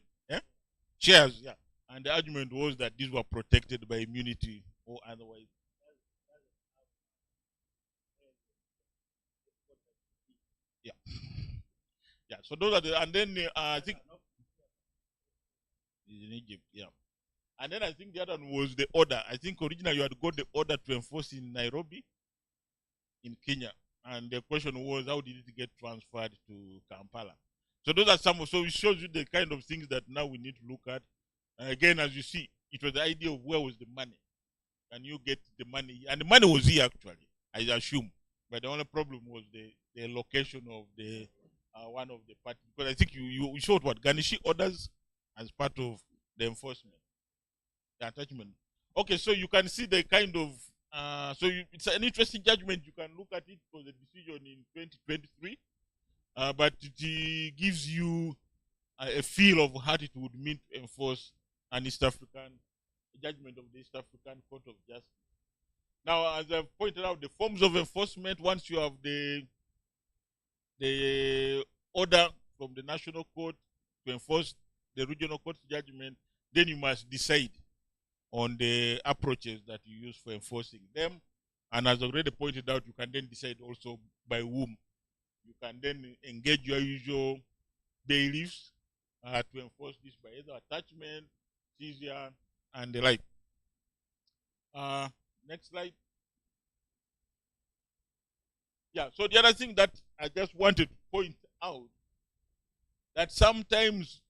shares, yeah. And the argument was that these were protected by immunity or otherwise. Yeah. Yeah, so those are the, and then I think in Egypt, yeah. And then I think the other one was the order. I think originally you had got the order to enforce in Nairobi, in Kenya. And the question was, how did it get transferred to Kampala? So those are some, so it shows you the kind of things that now we need to look at. And again, as you see, it was the idea of where was the money. Can you get the money? And the money was here actually, I assume. But the only problem was the location of the one of the parties. Because I think you showed what Ganishi orders as part of the enforcement. The attachment. Okay, so you can see the kind of it's an interesting judgment. You can look at it for the decision in 2023, but it gives you a feel of how it would mean to enforce an East African judgment of the East African Court of Justice. Now, as I've pointed out, the forms of enforcement, once you have the order from the national court to enforce the regional court's judgment, then you must decide on the approaches that you use for enforcing them. And as already pointed out, you can then decide also by whom. You can then engage your usual bailiffs to enforce this by either attachment, seizure, and the like. Next slide. Yeah, so the other thing that I just wanted to point out, that sometimes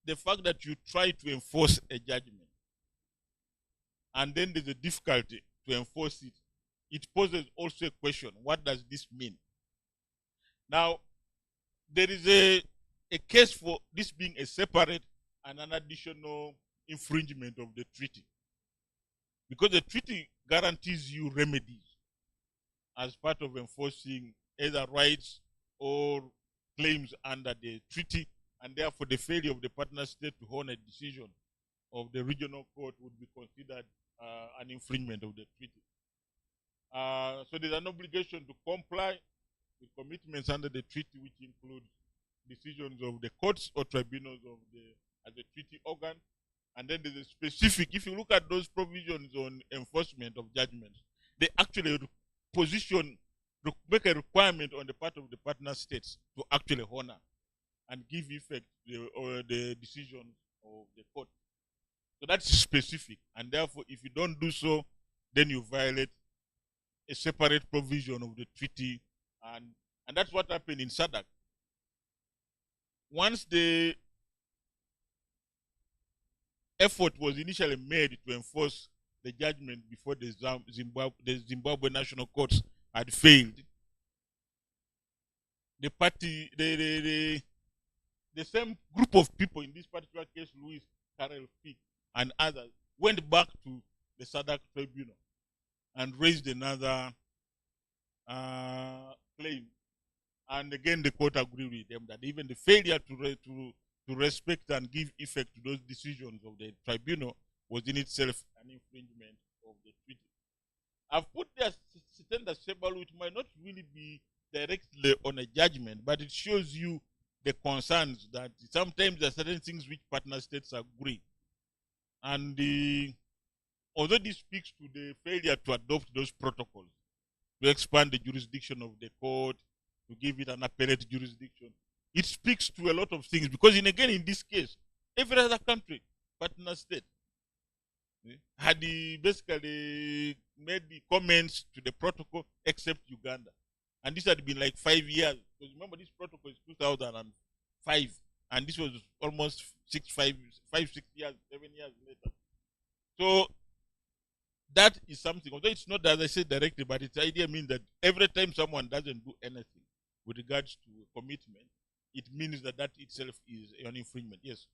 the fact that you try to enforce a judgment and then there's a difficulty to enforce it, it poses also a question, what does this mean? Now, there is a case for this being a separate and an additional infringement of the treaty. Because the treaty guarantees you remedies as part of enforcing either rights or claims under the treaty, and therefore the failure of the partner state to honor a decision of the regional court would be considered an infringement of the treaty. So there's an obligation to comply with commitments under the treaty, which include decisions of the courts or tribunals of the as a treaty organ. And then there's a specific, if you look at those provisions on enforcement of judgments, they actually make a requirement on the part of the partner states to actually honor and give effect to the decisions of the court. So that's specific. And therefore, if you don't do so, then you violate a separate provision of the treaty. And that's what happened in SADC. Once the effort was initially made to enforce the judgment before the Zimbabwe National Courts had failed, the party, the same group of people in this particular case, Louis Karel Fick and others, went back to the SADC tribunal and raised another claim. And again, the court agreed with them that even the failure to respect and give effect to those decisions of the tribunal was in itself an infringement of the treaty. I've put there standard table, which might not really be directly on a judgment, but it shows you the concerns that sometimes there are certain things which partner states agree. And although this speaks to the failure to adopt those protocols, to expand the jurisdiction of the court, to give it an appellate jurisdiction, it speaks to a lot of things. Because in this case, every other country, partner state, had basically made the comments to the protocol except Uganda. And this had been like 5 years. Because remember, this protocol is 2005. And this was almost 6 years, 7 years later. So that is something, although it's not, as I said, directly, but its idea means that every time someone doesn't do anything with regards to commitment, it means that that itself is an infringement. Yes.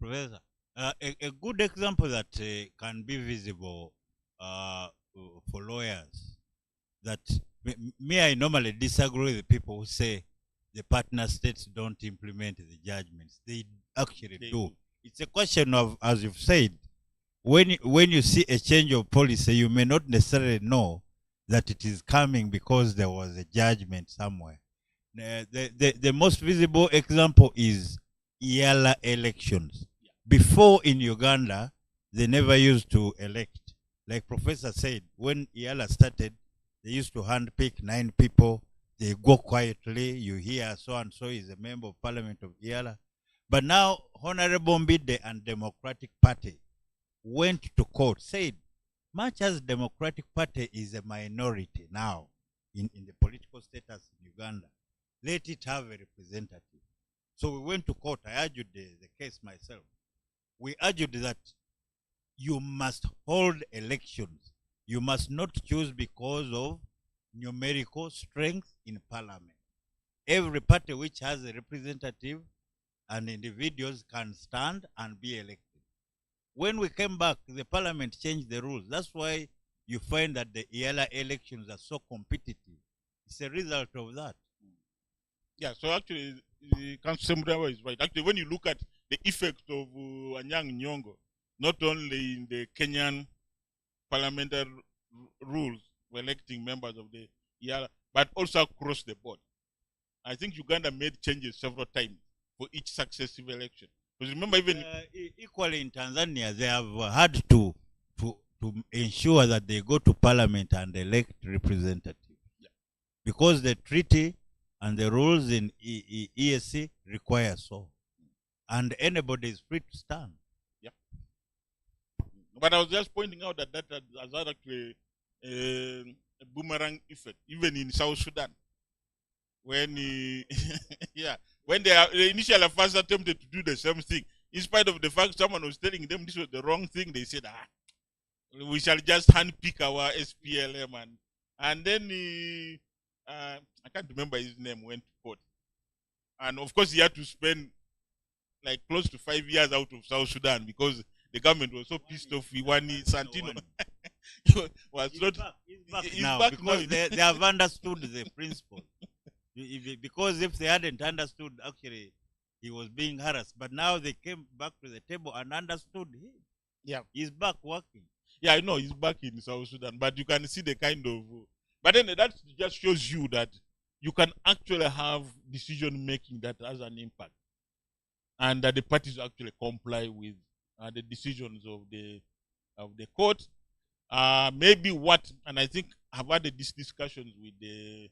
Professor, a good example that can be visible for lawyers, that I normally disagree with the people who say the partner states don't implement the judgments. They actually do. It's a question of, as you've said, when you see a change of policy, you may not necessarily know that it is coming because there was a judgment somewhere. The most visible example is EAC elections. Before in Uganda, they never used to elect. Like Professor said, when EAC started, they used to handpick 9 people. They go quietly. You hear so-and-so is a member of parliament of EAC. But now, Honorable Mbide and Democratic Party went to court, said, much as Democratic Party is a minority now in the political status in Uganda, let it have a representative. So we went to court. I argued the case myself. We argued that you must hold elections. You must not choose because of numerical strength in parliament. Every party which has a representative and individuals can stand and be elected. When we came back, the parliament changed the rules. That's why you find that the EAC elections are so competitive. It's a result of that. Yeah, so actually, Council Murawa is right. Actually, when you look at the effect of Anyang' Nyong'o, not only in the Kenyan parliamentary rules for electing members of the EAC, but also across the board. I think Uganda made changes several times for each successive election. Because remember, even equally in Tanzania, they have had to ensure that they go to parliament and elect representatives. Yeah. Because the treaty and the rules in EAC require so. And anybody is free to stand. Yeah. But I was just pointing out that has had actually a boomerang effect, even in South Sudan. When when they initially first attempted to do the same thing, in spite of the fact someone was telling them this was the wrong thing, they said, we shall just handpick our SPLM. And then I can't remember his name, went to court. And of course, he had to spend like close to 5 years out of South Sudan because the government was so pissed off. Iwani Santino was He's back now because they have understood the principle. Because if they hadn't understood, actually, he was being harassed. But now they came back to the table and understood him. Yeah. He's back working. Yeah, I know he's back in South Sudan, but you can see the kind of. But then that just shows you that you can actually have decision making that has an impact, and that the parties actually comply with the decisions of the court. Maybe what, and I think I've had these discussions with the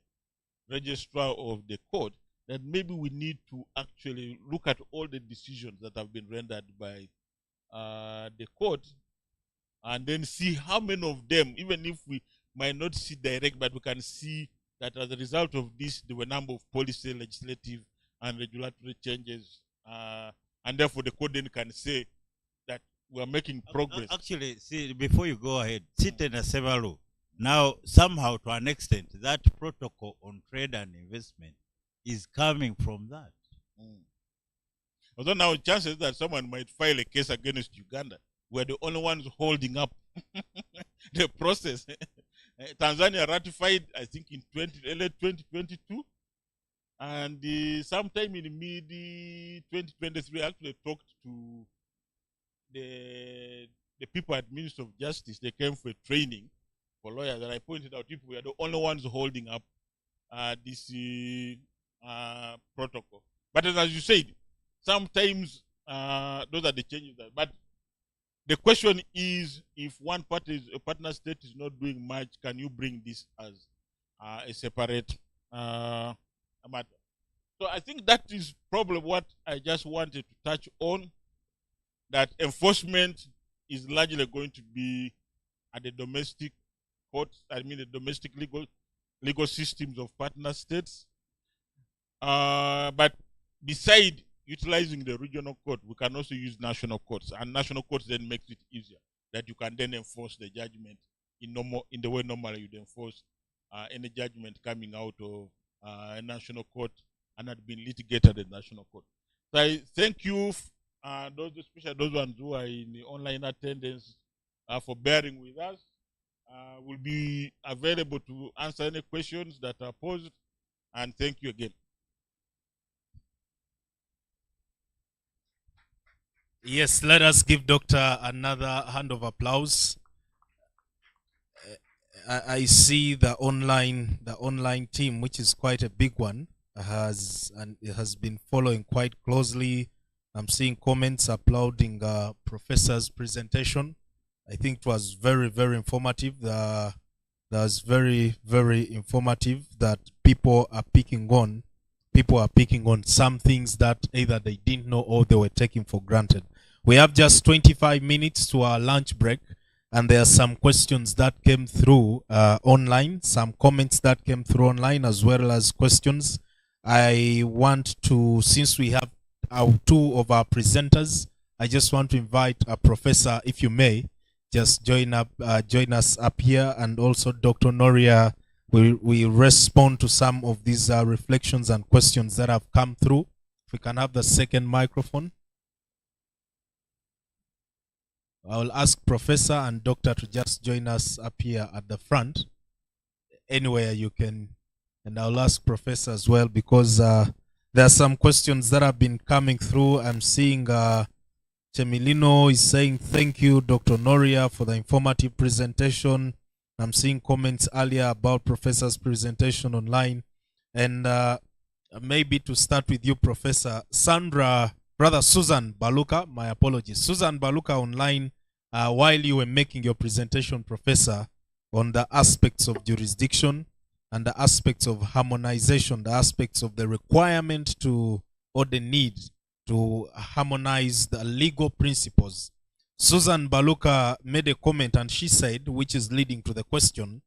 registrar of the court, that maybe we need to actually look at all the decisions that have been rendered by the court, and then see how many of them, even if we might not see direct, but we can see that as a result of this, there were a number of policy, legislative, and regulatory changes, and therefore the court then can say that we are making progress. Actually, see, before you go ahead, sit in a several. Now, somehow, to an extent, that protocol on trade and investment is coming from that. Although now chances that someone might file a case against Uganda, we're the only ones holding up the process. Tanzania ratified, I think, in early 2022, and sometime in mid 2023, I actually talked to the people at Ministry of Justice. They came for training for lawyers, and I pointed out people were the only ones holding up this protocol. But as you said, sometimes those are the changes. But the question is, if one party, a partner state, is not doing much, can you bring this as a separate matter? So I think that is probably what I just wanted to touch on, that enforcement is largely going to be at the domestic courts, I mean the domestic legal systems of partner states. But beside utilizing the regional court, we can also use national courts, and national courts then makes it easier that you can then enforce the judgment in the way normally you'd enforce any judgment coming out of a national court and had been litigated at the national court. So I thank you, especially those ones who are in the online attendance, for bearing with us. We'll be available to answer any questions that are posed, and thank you again. Yes, let us give Doctor another hand of applause. I see the online team, which is quite a big one, has been following quite closely. I'm seeing comments applauding Professor's presentation. I think it was very, very informative. That was very, very informative, that people are picking on some things that either they didn't know or they were taking for granted. We have just 25 minutes to our lunch break, and there are some questions that came through online, some comments that came through online, as well as questions. I want to, since we have two of our presenters, I just want to invite a professor, if you may, just join us up here, and also Dr. Noria will respond to some of these reflections and questions that have come through. If we can have the second microphone. I will ask Professor and Doctor to just join us up here at the front. Anywhere you can. And I'll ask Professor as well, because there are some questions that have been coming through. I'm seeing Chemilino is saying, thank you, Dr. Noria, for the informative presentation. I'm seeing comments earlier about Professor's presentation online. And maybe to start with you, Professor, Susan Baluka, my apologies. Susan Baluka online, while you were making your presentation, Professor, on the aspects of jurisdiction and the aspects of harmonization, the aspects of the requirement to, or the need to harmonize the legal principles. Susan Baluka made a comment, and she said, which is leading to the question,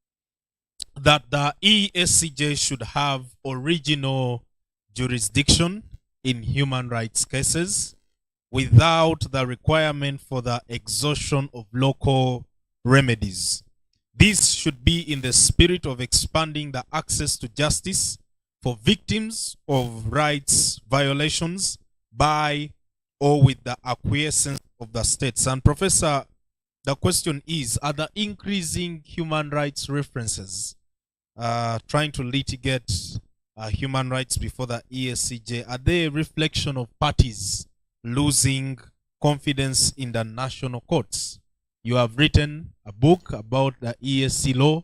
that the EACJ should have original jurisdiction in human rights cases without the requirement for the exhaustion of local remedies. This should be in the spirit of expanding the access to justice for victims of rights violations by or with the acquiescence of the states. And Professor, the question is, are the increasing human rights references trying to litigate human rights before the EACJ, are they a reflection of parties losing confidence in the national courts. You have written a book about the EAC law.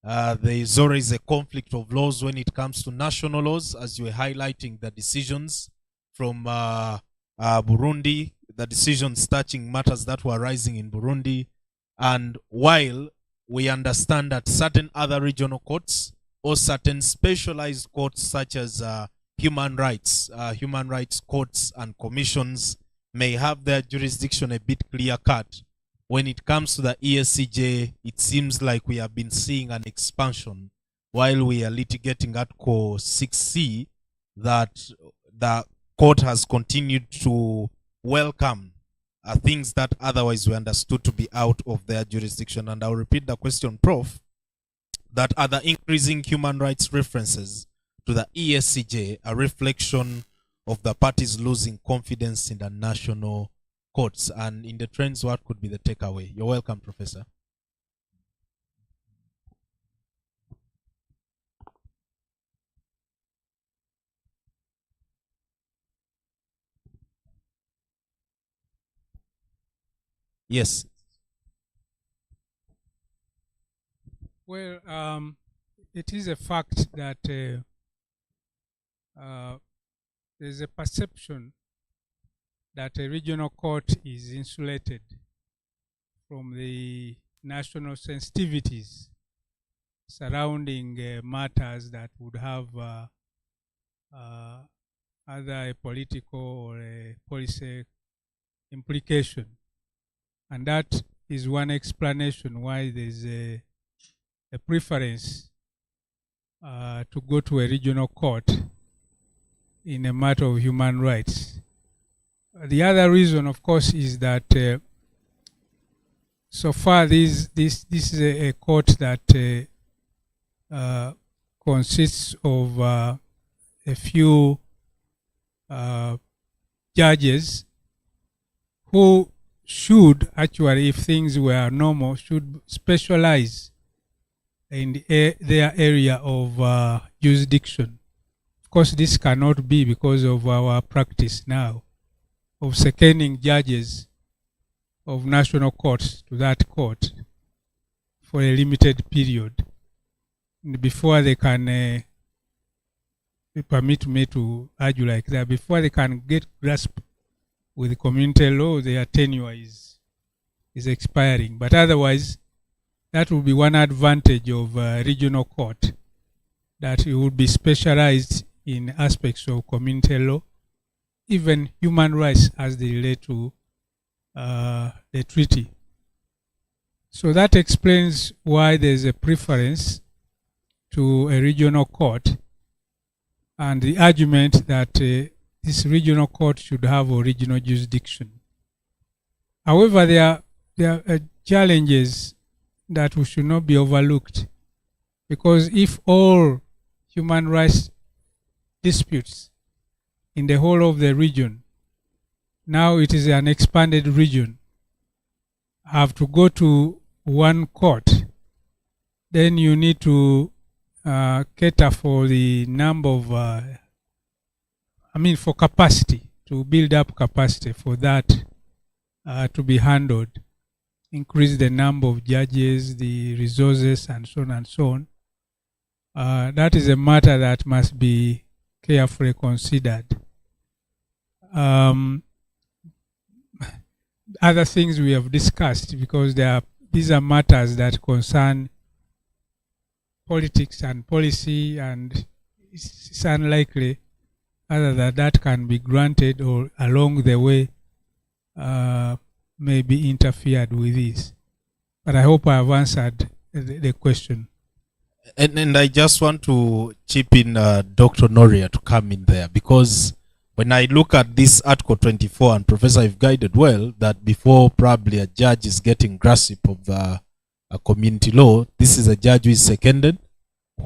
There is always a conflict of laws when it comes to national laws, as you were highlighting the decisions from Burundi, the decisions touching matters that were arising in Burundi. And while we understand that certain other regional courts or certain specialized courts such as human rights courts and commissions may have their jurisdiction a bit clear-cut, when it comes to the ESCJ, it seems like we have been seeing an expansion while we are litigating Article 6C, that the court has continued to welcome things that otherwise were understood to be out of their jurisdiction. And I'll repeat the question, Prof, that are the increasing human rights references to the ESCJ a reflection of the parties losing confidence in the national courts? And in the trends, what could be the takeaway? You're welcome, Professor. Yes. Well, it is a fact that there's a perception that a regional court is insulated from the national sensitivities surrounding matters that would have either a political or a policy implication. And that is one explanation why there's a preference to go to a regional court in a matter of human rights. The other reason, of course, is that so far this is a court that consists of a few judges who should actually, if things were normal, should specialize in their area of jurisdiction. Of course, this cannot be because of our practice now of seconding judges of national courts to that court for a limited period before they can permit me to argue like that, before they can get grasp with the community law, their tenure is expiring. But otherwise, that will be one advantage of regional court, that it would be specialized in aspects of community law, even human rights as they relate to the treaty. So that explains why there's a preference to a regional court, and the argument that this regional court should have original jurisdiction. However, there are challenges that we should not be overlooked, because if all human rights disputes in the whole of the region, now it is an expanded region, have to go to one court, then you need to cater for the number of for capacity, to build up capacity for that to be handled, increase the number of judges, the resources, and so on and so on. That is a matter that must be carefully considered. Other things we have discussed, because these are matters that concern politics and policy, and it's unlikely either that can be granted or along the way may be interfered with this. But I hope I have answered the question. And I just want to chip in Dr. Noria to come in there, because when I look at this Article 24, and Professor, you've guided well, that before probably a judge is getting grasp of a community law, this is a judge who is seconded,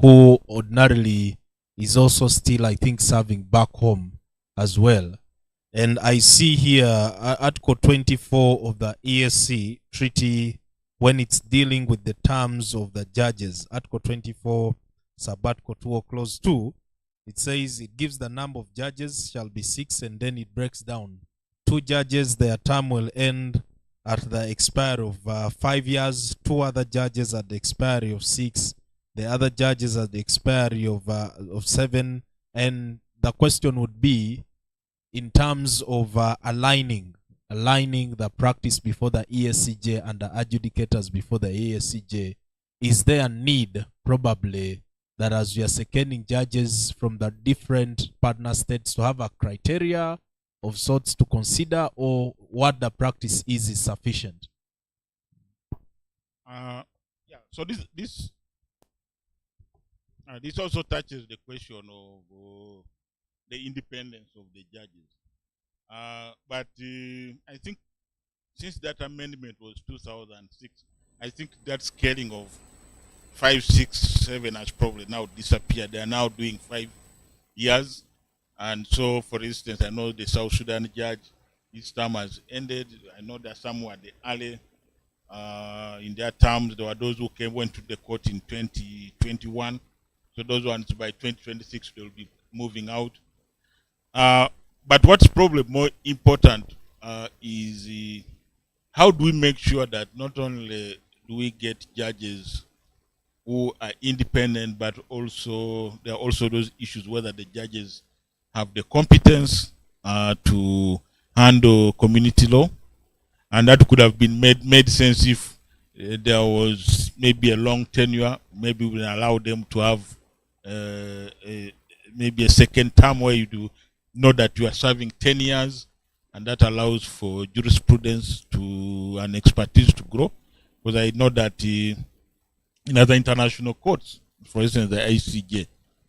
who ordinarily is also still, I think, serving back home as well. And I see here Article 24 of the EAC treaty, when it's dealing with the terms of the judges, Article 24, Sub-Article 2 or Clause 2, it says it gives the number of judges shall be 6, and then it breaks down 2 judges, their term will end at the expiry of 5 years. 2 other judges at the expiry of 6. The other judges at the expiry of 7. And the question would be, in terms of aligning the practice before the EACJ and the adjudicators before the EACJ, is there a need probably that as we are seconding judges from the different partner states to have a criteria of sorts to consider, or what the practice is sufficient? Yeah. So this also touches the question of the independence of the judges. But I think since that amendment was 2006, I think that scaling of 5, 6, 7 has probably now disappeared. They are now doing 5 years. And so, for instance, I know the South Sudan judge, his term has ended. I know that some were the early in their terms. There were those who went to the court in 2021. So those ones by 2026 they'll be moving out. But what's probably more important is how do we make sure that not only do we get judges who are independent, but also there are also those issues whether the judges have the competence to handle community law, and that could have been made sense if there was maybe a long tenure. Maybe we allow them to have maybe a second term where you do know that you are serving 10 years, and that allows for jurisprudence to and expertise to grow. Because I know that in other international courts, for instance, the ICJ,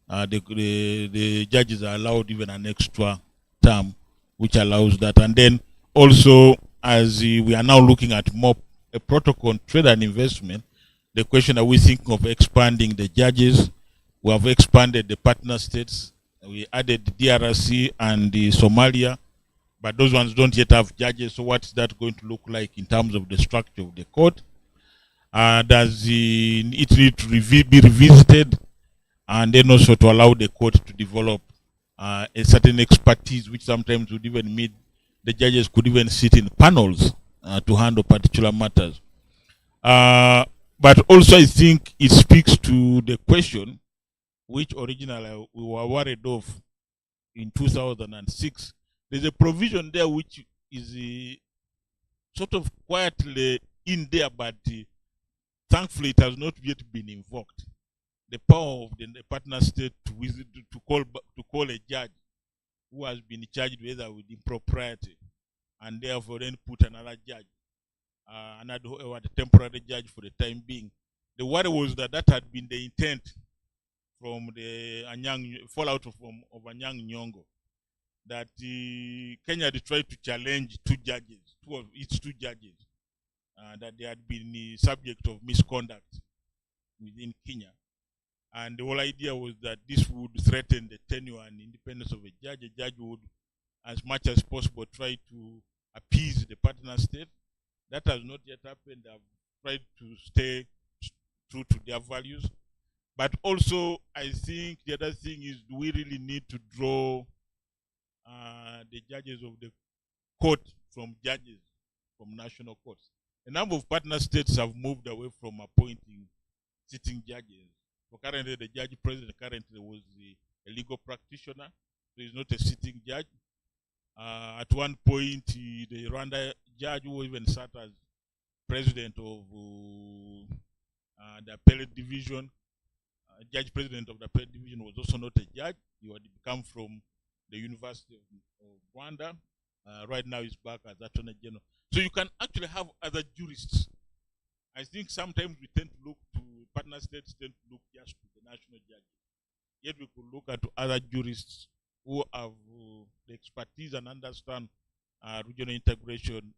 the judges are allowed even an extra term, which allows that. And then also, as we are now looking at more a protocol on trade and investment, the question, are we thinking of expanding the judges? We have expanded the partner states. We added the DRC and the Somalia, but those ones don't yet have judges. So what's that going to look like in terms of the structure of the court? Does it need to be revisited? And then also to allow the court to develop a certain expertise, which sometimes would even mean the judges could even sit in panels to handle particular matters. But also I think it speaks to the question which originally we were worried of in 2006. There's a provision there which is sort of quietly in there, but thankfully it has not yet been invoked. The power of the partner state to call a judge who has been charged whether with impropriety, and therefore then put another judge, another temporary judge for the time being. The worry was that had been the intent from the fallout of Anyang' Nyong'o, that Kenya had tried to challenge two of its two judges, that they had been subject of misconduct within Kenya. And the whole idea was that this would threaten the tenure and independence of a judge. A judge would, as much as possible, try to appease the partner state. That has not yet happened. They've tried to stay true to their values. But also, I think the other thing is, do we really need to draw the judges of the court from judges from national courts? A number of partner states have moved away from appointing sitting judges. So currently, the judge president currently was a legal practitioner, so he's not a sitting judge. At one point, the Rwanda judge who even sat as president of the appellate division, judge president of the appellate division, was also not a judge. He had come from the University of Rwanda. Right now, he's back as Attorney General. So you can actually have other jurists. I think sometimes we tend to look to partner states, tend to look just to the national judges. Yet we could look at other jurists who have the expertise and understand regional integration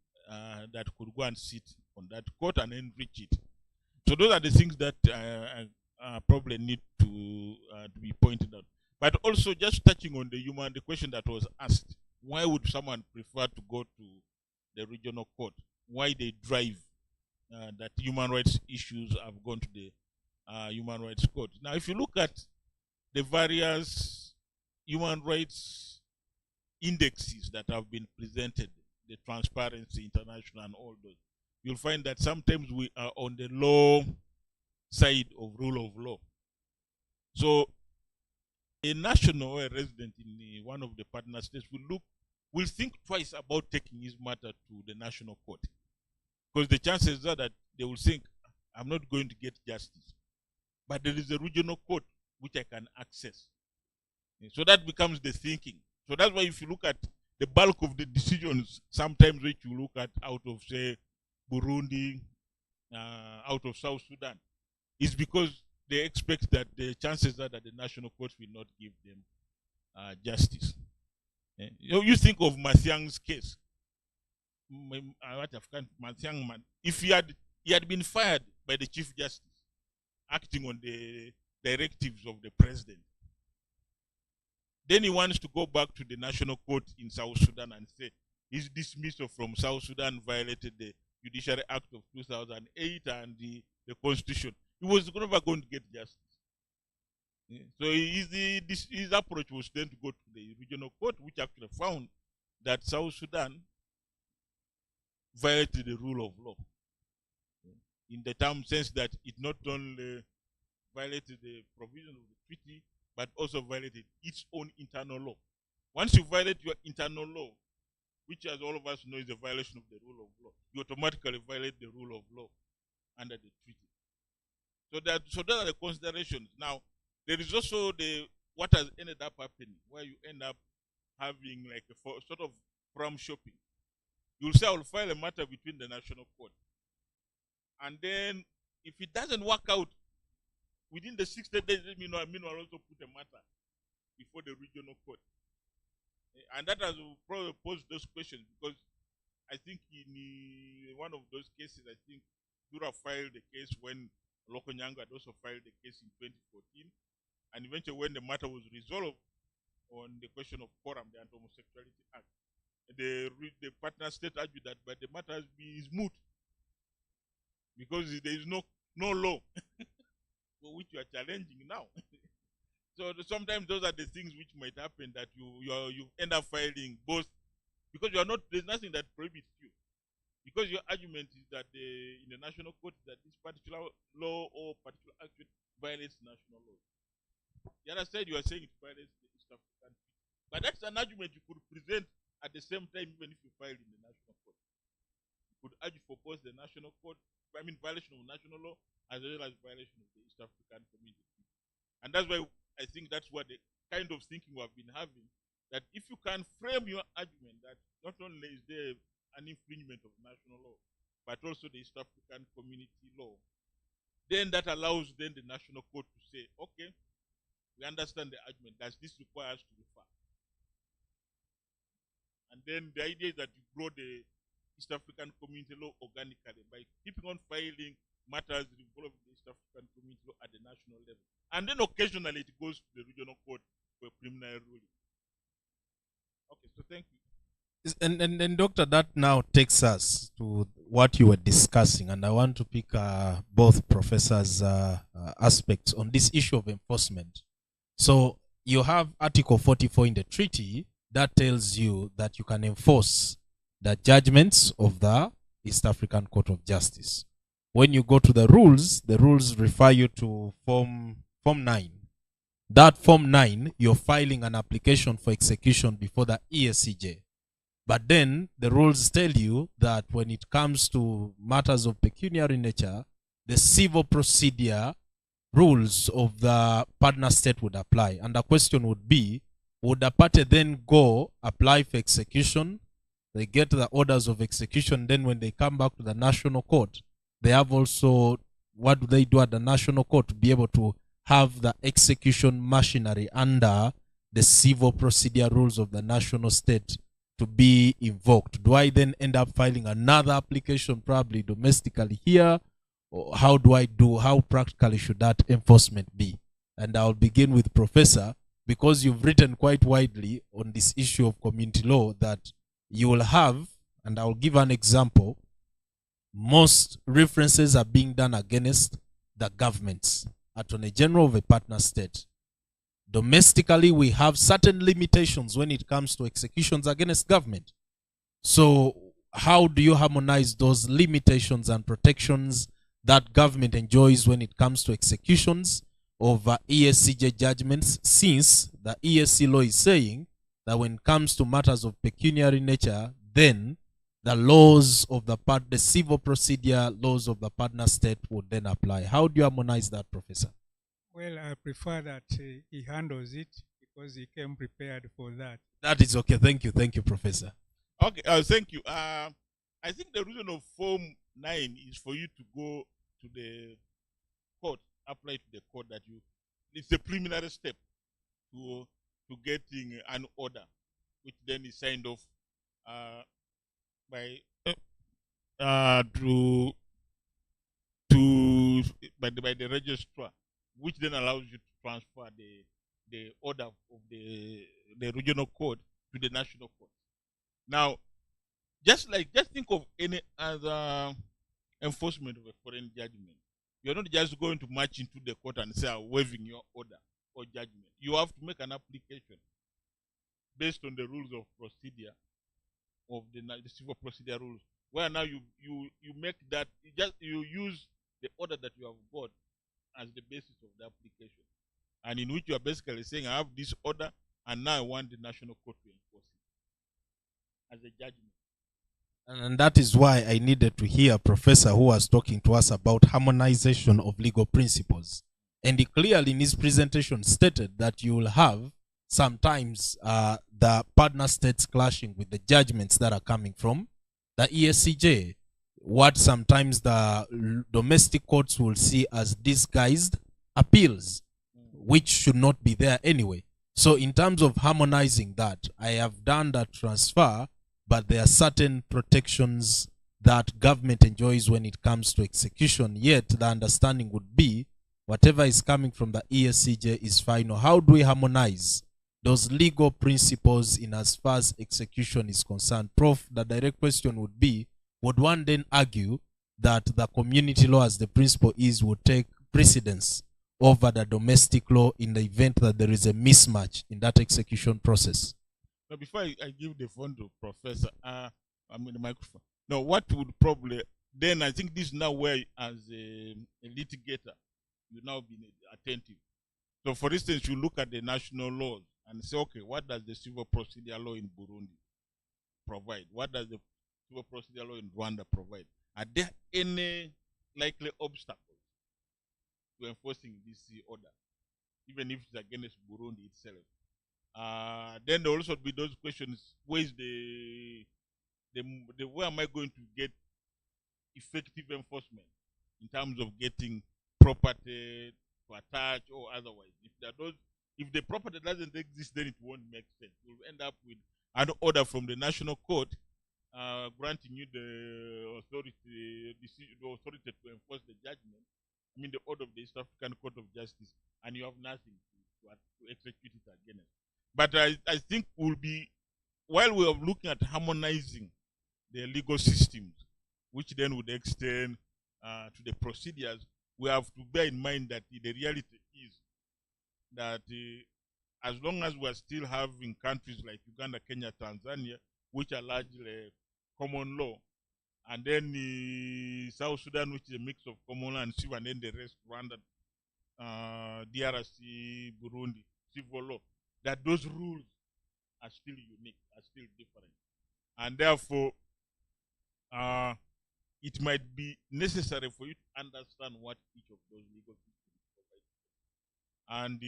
that could go and sit on that court and enrich it. So those are the things that probably need to be pointed out. But also just touching on the question that was asked, why would someone prefer to go to the regional court? Why they drive that human rights issues have gone to the human rights court? Now, if you look at the various human rights indexes that have been presented the Transparency International and all those, you'll find that sometimes we are on the low side of rule of law. So a national or a resident in one of the partner states will think twice about taking his matter to the national court, because the chances are that they will think, I'm not going to get justice, but there is a regional court which I can access. So that becomes the thinking. So that's why if you look at the bulk of the decisions, sometimes which you look at out of, say, Burundi, out of South Sudan, is because they expect that the chances are that the national court will not give them justice. You think of Mathiang's case. Mathiang man, if he had been fired by the Chief Justice, acting on the directives of the president, then he wants to go back to the national court in South Sudan and say his dismissal from South Sudan violated the Judiciary Act of 2008 and the Constitution. He was never going to get justice. So his approach was then to go to the regional court, which actually found that South Sudan violated the rule of law, in the sense that it not only violated the provision of the treaty, but also violated its own internal law. Once you violate your internal law, which as all of us know is a violation of the rule of law, you automatically violate the rule of law under the treaty. So those are the considerations. Now, there is also what has ended up happening, where you end up having like a sort of prom shopping. You'll say, I will file a matter between the national court. And then if it doesn't work out, within the 60 days, meanwhile also put a matter before the regional court. And that has probably posed those questions, because I think in one of those cases, I think Dura filed the case when Lokonyanga had also filed the case in 2014. And eventually when the matter was resolved on the question of quorum, the Anti-Homosexuality Act, the partner state argued that but the matter is moot, because there is no law for which you are challenging now. So sometimes those are the things which might happen, that you end up filing both, because there's nothing that prohibits you, because your argument is that in the national court that this particular law or particular action violates national law. The other side, you are saying it violates the East African Treaty. But that's an argument you could present at the same time, even if you filed in the national court. You could argue for both the national court, violation of national law, as well as violation of the East African Community. And that's why I think that's what the kind of thinking we have been having, that if you can frame your argument that not only is there an infringement of national law, but also the East African Community law, then that allows then the national court to say, okay, we understand the argument. Does this require us to refer? And then the idea is that you grow the East African Community law organically by keeping on filing matters involving the East African Community law at the national level. And then occasionally it goes to the regional court for a preliminary ruling. Okay, so thank you. And Doctor, that now takes us to what you were discussing, and I want to pick both professors' aspects on this issue of enforcement. So you have Article 44 in the treaty that tells you that you can enforce the judgments of the East African Court of Justice. When you go to the rules refer you to Form 9. That Form 9, you're filing an application for execution before the EACJ. But then the rules tell you that when it comes to matters of pecuniary nature, the civil procedure rules of the partner state would apply. And the question would be, would the party then go apply for execution? They get the orders of execution. Then when they come back to the national court, they have also, what do they do at the national court to be able to have the execution machinery under the civil procedure rules of the national state to be invoked? Do I then end up filing another application, probably domestically here? Or how practically should that enforcement be? And I'll begin with Professor, because you've written quite widely on this issue of community law, that you will have, and I'll give an example, most references are being done against the governments, Attorney General of a partner state. Domestically, we have certain limitations when it comes to executions against government. So how do you harmonize those limitations and protections that government enjoys when it comes to executions of ESCJ judgments, since the ESC law is saying that when it comes to matters of pecuniary nature, then the laws of the civil procedure laws of the partner state would then apply? How do you harmonize that, Professor? Well, I prefer that he handles it because he came prepared for that. That is okay. Thank you, Professor. Okay, thank you. I think the reason of Form 9 is for you to go to the court, apply to the court that you. It's a preliminary step to getting an order, which then is signed off by by the registrar, which then allows you to transfer the order of the regional court to the national court. Now, just think of any other enforcement of a foreign judgment. You're not just going to march into the court and say, I'm waiving your order or judgment. You have to make an application based on the rules of procedure of the civil procedure rules, where now you make that, you use the order that you have got as the basis of the application, and in which you are basically saying, I have this order and now I want the national court to enforce it as a judgment. And that is why I needed to hear a professor who was talking to us about harmonization of legal principles. And he clearly in his presentation stated that you will have sometimes the partner states clashing with the judgments that are coming from the ESCJ, what sometimes the domestic courts will see as disguised appeals, which should not be there anyway. So in terms of harmonizing that, I have done that transfer, but there are certain protections that government enjoys when it comes to execution. Yet the understanding would be whatever is coming from the ESCJ is final. How do we harmonize those legal principles in as far as execution is concerned? Prof, the direct question would be, would one then argue that the community law as the principle is would take precedence over the domestic law in the event that there is a mismatch in that execution process? Now, before I give the phone to Professor, I'm in the microphone. Now, what would probably, then I think this is now where, as a litigator, you now be attentive. So, for instance, you look at the national laws and say, okay, what does the civil procedure law in Burundi provide? What does the civil procedure law in Rwanda provide? Are there any likely obstacles to enforcing this order, even if it's against Burundi itself? Then there will also be those questions: where is where am I going to get effective enforcement in terms of getting property to attach or otherwise? If the property doesn't exist, then it won't make sense. We'll end up with an order from the national court granting you the authority to enforce the judgment. I mean, the order of the East African Court of Justice, and you have nothing to execute it against. But I think we'll be, while we are looking at harmonizing the legal systems, which then would extend to the procedures, we have to bear in mind that the reality is that as long as we are still having countries like Uganda, Kenya, Tanzania, which are largely common law, and then South Sudan, which is a mix of common law and civil, and then the rest, Rwanda, DRC, Burundi, civil law, that those rules are still unique, are still different. And therefore, it might be necessary for you to understand what each of those legal systems provide. And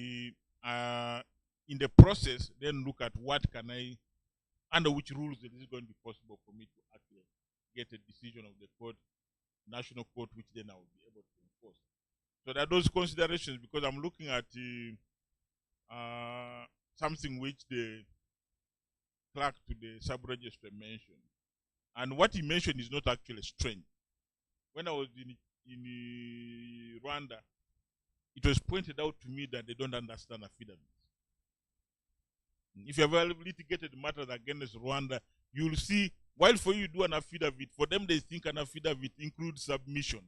in the process, then look at what can I, under which rules it is going to be possible for me to actually get a decision of the court, national court, which then I will be able to enforce. So there are those considerations, because I'm looking at something which the clerk to the sub-register mentioned. And what he mentioned is not actually strange. When I was in Rwanda, it was pointed out to me that they don't understand affidavits. If you have litigated matters against Rwanda, you'll see, while for you do an affidavit, for them they think an affidavit includes submission.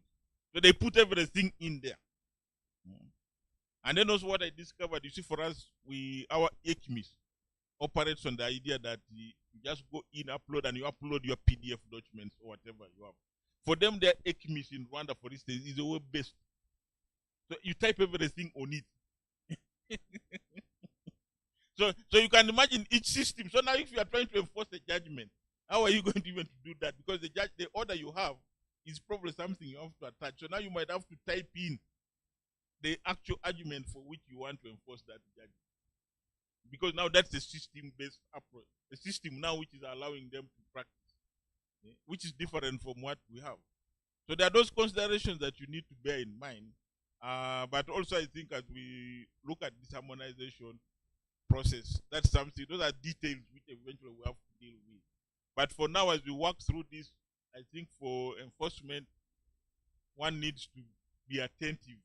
So they put everything in there. And then also what I discovered, you see, for us, our ECMIS operates on the idea that you just go in, upload, and you upload your PDF documents or whatever you have. For them, their ECMIS in Rwanda, for instance, is a web-based. So you type everything on it. So you can imagine each system. So now if you are trying to enforce a judgment, how are you going to even to do that? Because the order you have is probably something you have to attach. So now you might have to type in the actual argument for which you want to enforce that judgment. Because now that's a system-based approach. A system now which is allowing them to practice, which is different from what we have. So there are those considerations that you need to bear in mind. But also I think as we look at this harmonization process, that's something, those are details which eventually we have to deal with. But for now, as we work through this, I think for enforcement, one needs to be attentive.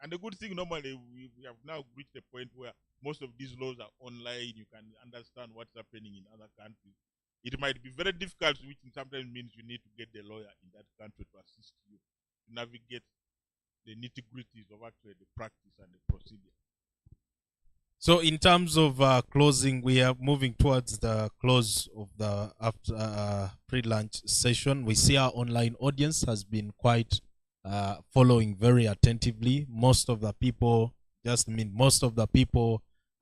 And the good thing, normally, we have now reached a point where most of these laws are online. You can understand what's happening in other countries. It might be very difficult, which sometimes means you need to get the lawyer in that country to assist you to navigate the nitty-gritties of actually the practice and the procedure. So in terms of closing, we are moving towards the close of the after pre-lunch session. We see our online audience has been quite following very attentively. Most of the people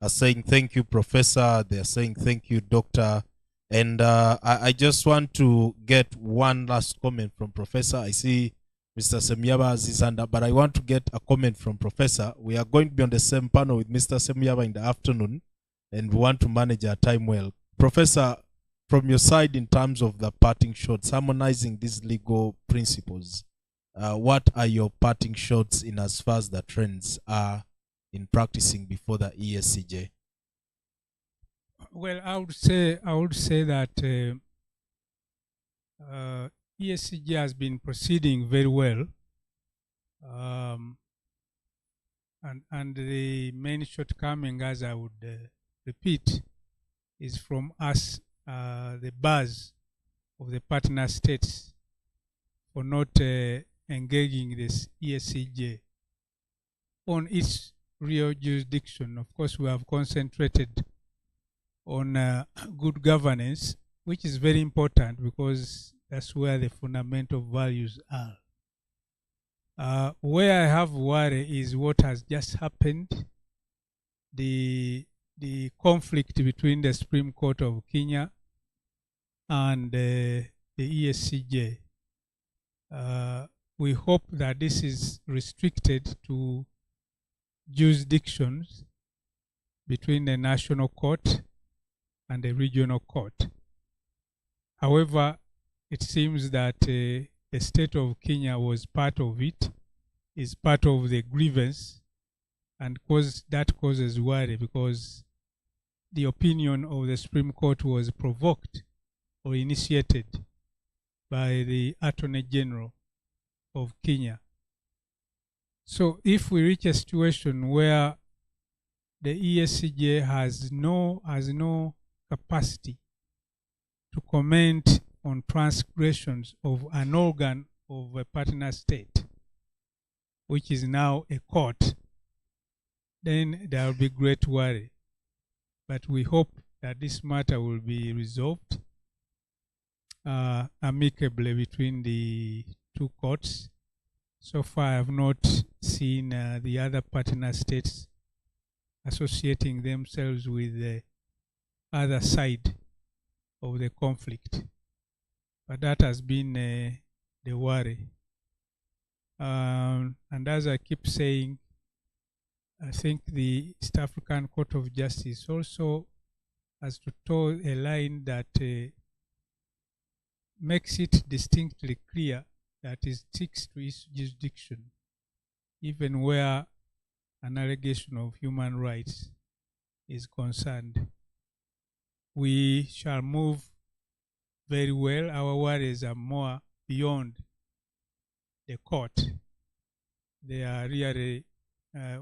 are saying thank you, Professor. They're saying thank you, Doctor. And I just want to get one last comment from Professor. I see Mr. Semyaba has his hand up, but I want to get a comment from Professor. We are going to be on the same panel with Mr. Semyaba in the afternoon, and we want to manage our time well. Professor, from your side, in terms of the parting shots, harmonizing these legal principles, what are your parting shots in as far as the trends are in practicing before the ESCJ? Well, I would say that ESCJ has been proceeding very well, and the main shortcoming, as I would repeat, is from us, the bars of the partner states, for not engaging this ESCJ on its real jurisdiction. Of course, we have concentrated on good governance, which is very important because that's where the fundamental values are. Where I have worry is what has just happened, the conflict between the Supreme Court of Kenya and the ESCJ. We hope that this is restricted to jurisdictions between the national court and the regional court. However, it seems that the state of Kenya was part of it, is part of the grievance, and that causes worry because the opinion of the Supreme Court was provoked or initiated by the Attorney General of Kenya. So if we reach a situation where the ESCJ has no capacity to comment on transgressions of an organ of a partner state, which is now a court, then there will be great worry. But we hope that this matter will be resolved amicably between the two courts. So far, I have not seen the other partner states associating themselves with the other side of the conflict. But that has been the worry. And as I keep saying, I think the East African Court of Justice also has to toe a line that makes it distinctly clear that it sticks to its jurisdiction, even where an allegation of human rights is concerned. We shall move very well. Our worries are more beyond the court. They are really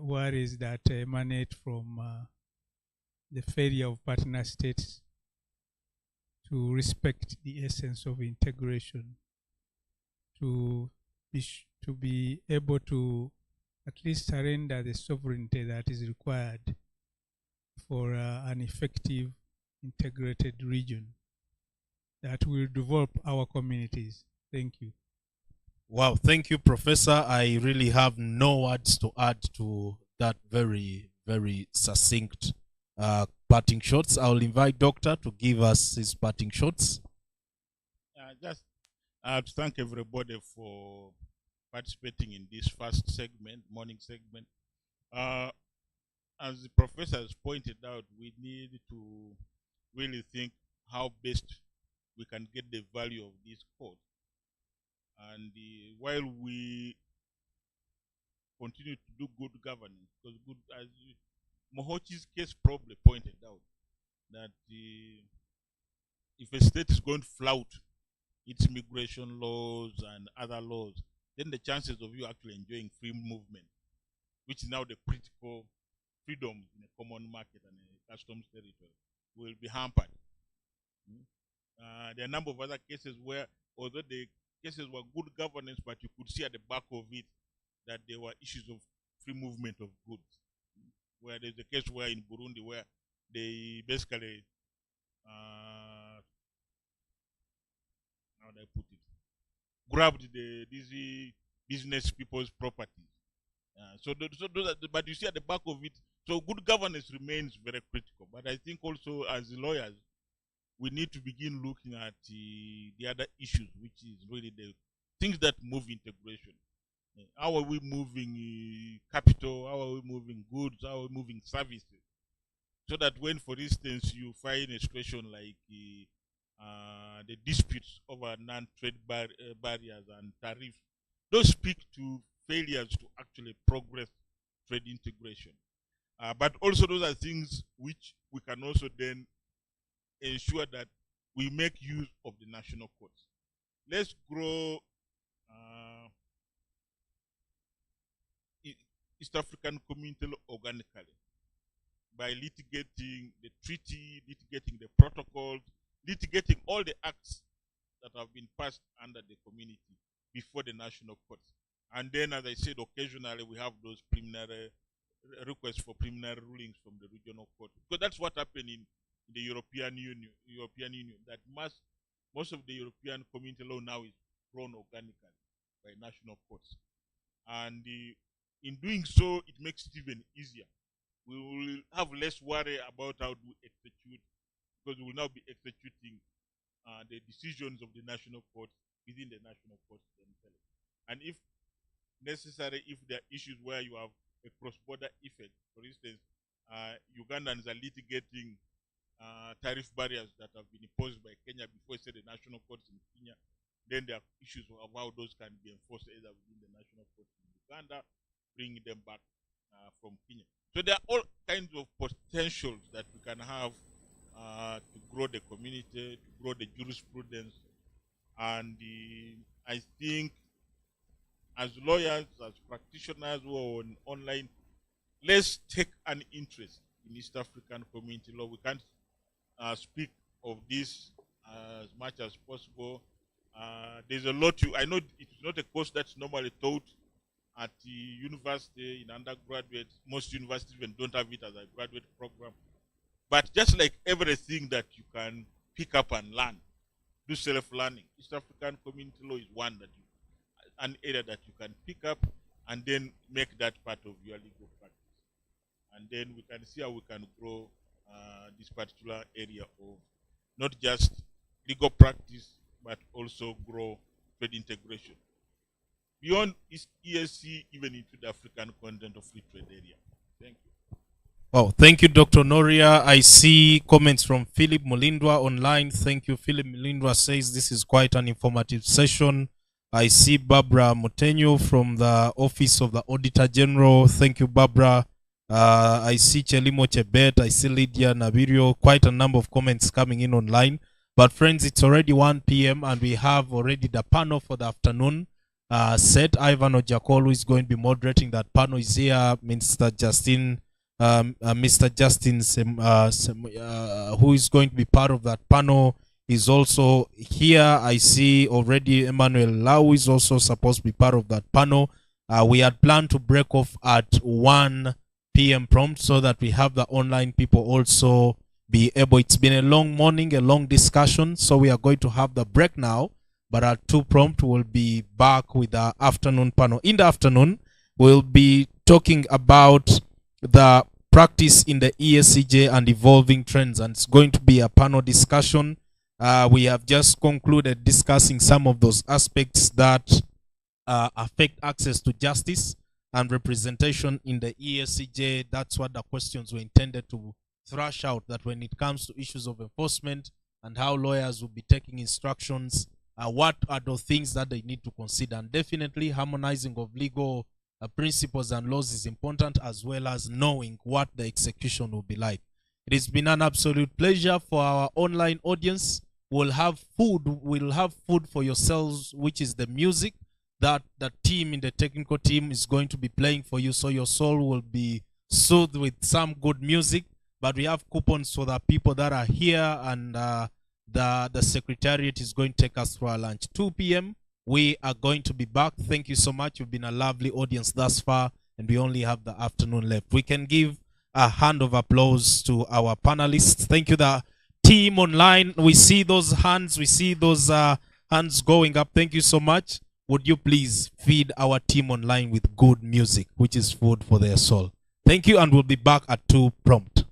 worries that emanate from the failure of partner states to respect the essence of integration, to be able to at least surrender the sovereignty that is required for an effective integrated region that will develop our communities. Thank you. Wow, thank you, Professor. I really have no words to add to that very, very succinct parting shots. I'll invite Doctor to give us his parting shots. Just to thank everybody for participating in this first segment, morning segment. As the professor has pointed out, we need to really think how best we can get the value of this code. And while we continue to do good governance, because good, as Mohochi's case probably pointed out, that if a state is going to flout its immigration laws and other laws, then the chances of you actually enjoying free movement, which is now the critical freedoms in a common market and a customs territory, will be hampered. There are a number of other cases where, although the cases were good governance, but you could see at the back of it that there were issues of free movement of goods. Where there's a case where in Burundi where they basically, how do I put it, grabbed these business people's properties. But you see at the back of it, so good governance remains very critical. But I think also as lawyers, we need to begin looking at the other issues, which is really the things that move integration. How are we moving capital? How are we moving goods? How are we moving services? So that when, for instance, you find a situation like the disputes over non-trade barriers and tariffs, those speak to failures to actually progress trade integration. But also those are things which we can also then ensure that we make use of the national courts. Let's grow East African community organically by litigating the treaty, litigating the protocols, litigating all the acts that have been passed under the community before the national courts. And then, as I said, occasionally we have those preliminary requests for preliminary rulings from the regional court. Because that's what happened in the European Union, that most of the European community law now is grown organically by national courts. And in doing so, it makes it even easier. We will have less worry about how to execute, because we will now be executing the decisions of the national courts within the national courts themselves. And if necessary, if there are issues where you have a cross-border effect, for instance, Ugandans are litigating tariff barriers that have been imposed by Kenya before, say, the national courts in Kenya, then there are issues of how those can be enforced either within the national courts in Uganda, bringing them back from Kenya. So there are all kinds of potentials that we can have to grow the community, to grow the jurisprudence. And I think as lawyers, as practitioners who are online, let's take an interest in East African community law. We can't speak of this as much as possible. There's a lot I know it's not a course that's normally taught at the university in undergraduate. Most universities even don't have it as a graduate program. But just like everything that you can pick up and learn, do self-learning. East African community law is one that an area that you can pick up and then make that part of your legal practice. And then we can see how we can grow this particular area of not just legal practice, but also grow trade integration beyond EAC, even into the African continent of free trade area. Thank you. Well, thank you, Dr. Noria. I see comments from Philip Mulindwa online. Thank you. Philip Mulindwa says this is quite an informative session. I see Barbara Motenyo from the Office of the Auditor General. Thank you, Barbara. I see Chelimo Chebet. I see Lydia Navirio. Quite a number of comments coming in online. But friends, it's already 1 p.m. and we have already the panel for the afternoon set. Ivan Ojakolu is going to be moderating that panel. Is here, Mr. Justin, who is going to be part of that panel, is also here. I see already Emmanuel Lau is also supposed to be part of that panel. We had planned to break off at 1 p.m. prompt so that we have the online people also be able. It's been a long morning, a long discussion, so we are going to have the break now. But at 2 prompt, we'll be back with our afternoon panel. In the afternoon, we'll be talking about the practice in the ESCJ and evolving trends, and it's going to be a panel discussion. We have just concluded discussing some of those aspects that affect access to justice and representation in the ESCJ. That's what the questions were intended to thrash out, that when it comes to issues of enforcement and how lawyers will be taking instructions, what are the things that they need to consider. And definitely harmonizing of legal principles and laws is important, as well as knowing what the execution will be like. It has been an absolute pleasure for our online audience. We'll have food for yourselves, which is the music that the team in the technical team is going to be playing for you, so your soul will be soothed with some good music. But we have coupons for the people that are here, and the secretariat is going to take us through our lunch. 2 p.m. we are going to be back. Thank you so much. You've been a lovely audience thus far, and we only have the afternoon left. We can give a hand of applause to our panelists. Thank you, the team online. We see those hands. We see those hands going up. Thank you so much. Would you please feed our team online with good music, which is food for their soul? Thank you, and we'll be back at 2 prompt.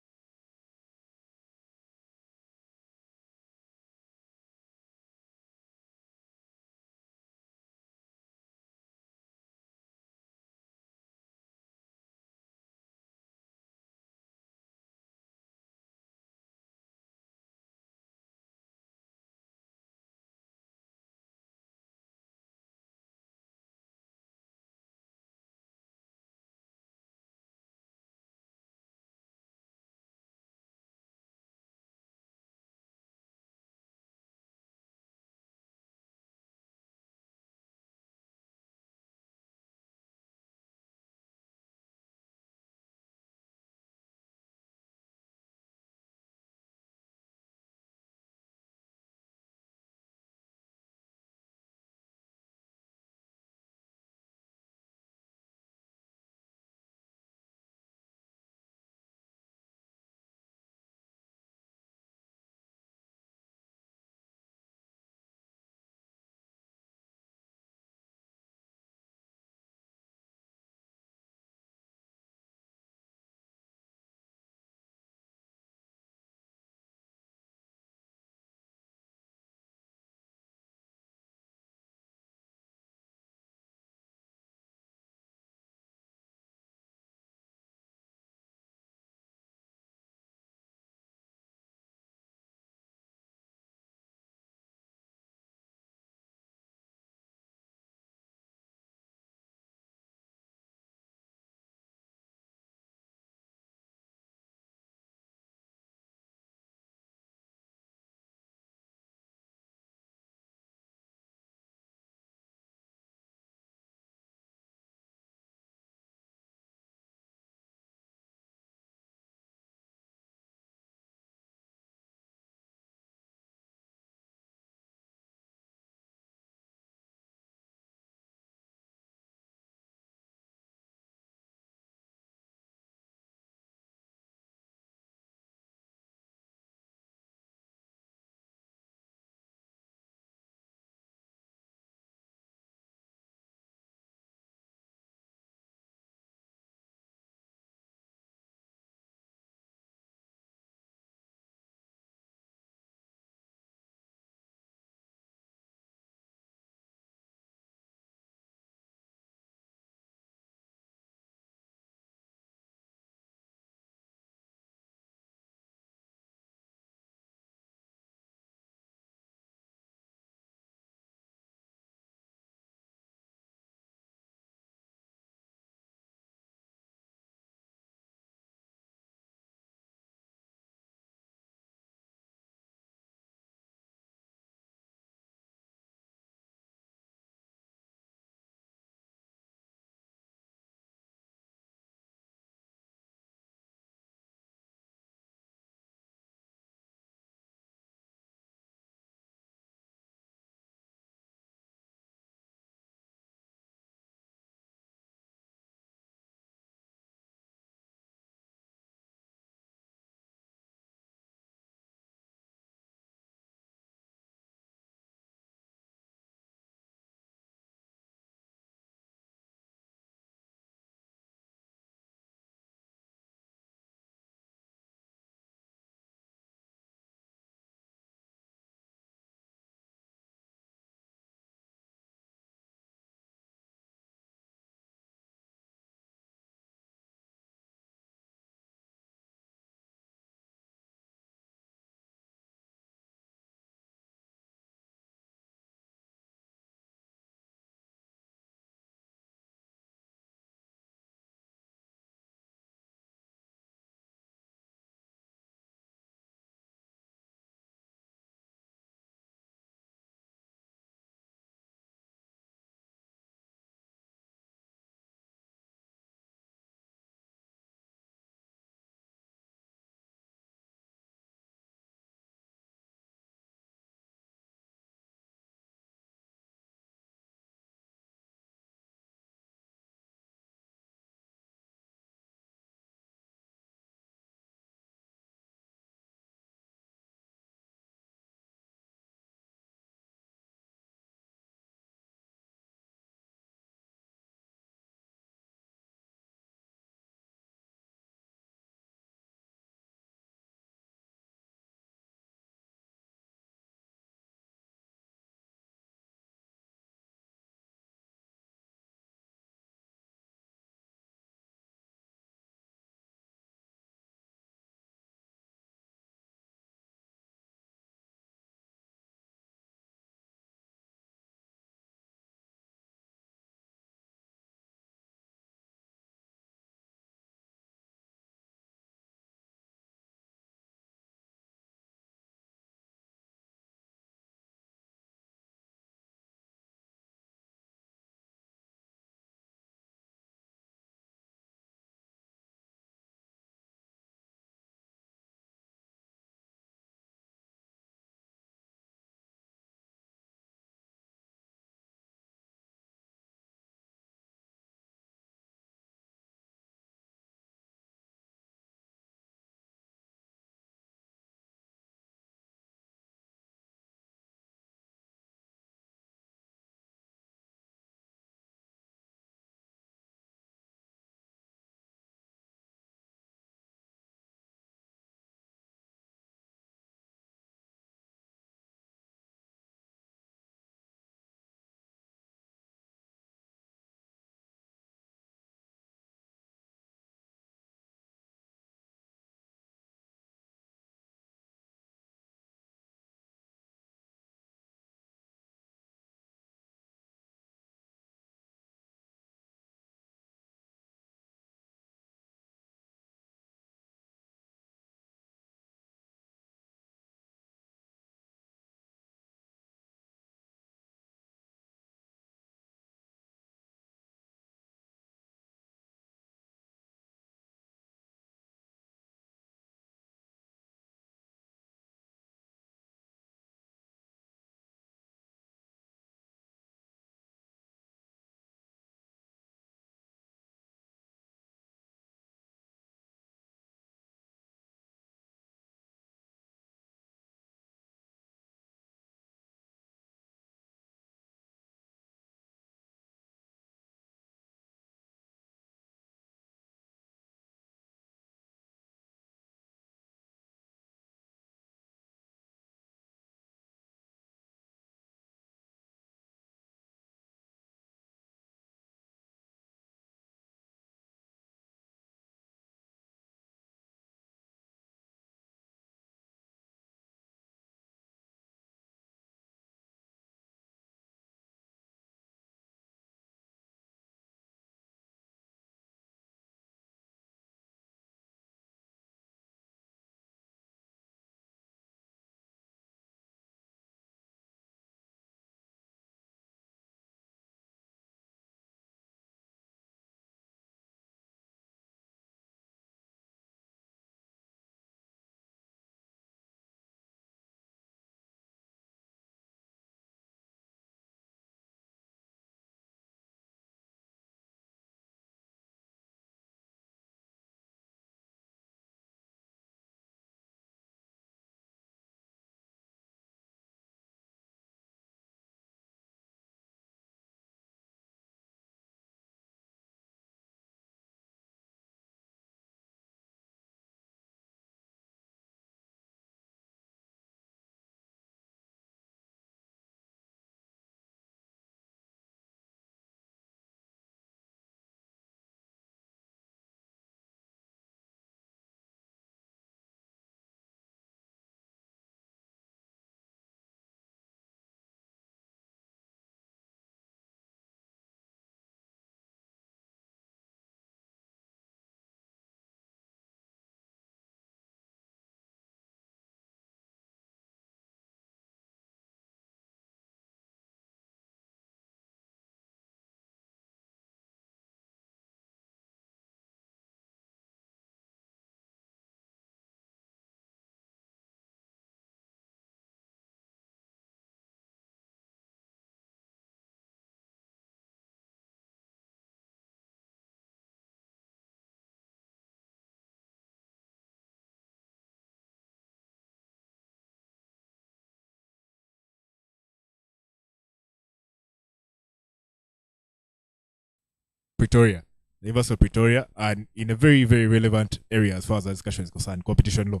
Pretoria. The University of Pretoria, and in a very, very relevant area as far as the discussion is concerned, competition law.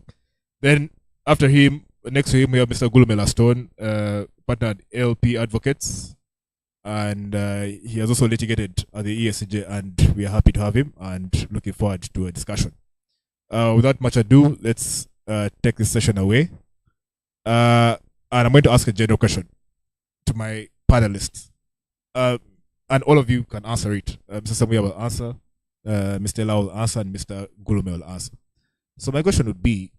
Then after him, next to him, we have Mr. Gulumela Stone, partner at LP Advocates, and he has also litigated at the EACJ, and we are happy to have him and looking forward to a discussion. Without much ado, let's take this session away. And I'm going to ask a general question to my panelists. And all of you can answer it. Mr. Samuel will answer, Mr. Lau will answer, and Mr. Gulume will answer. So my question would be,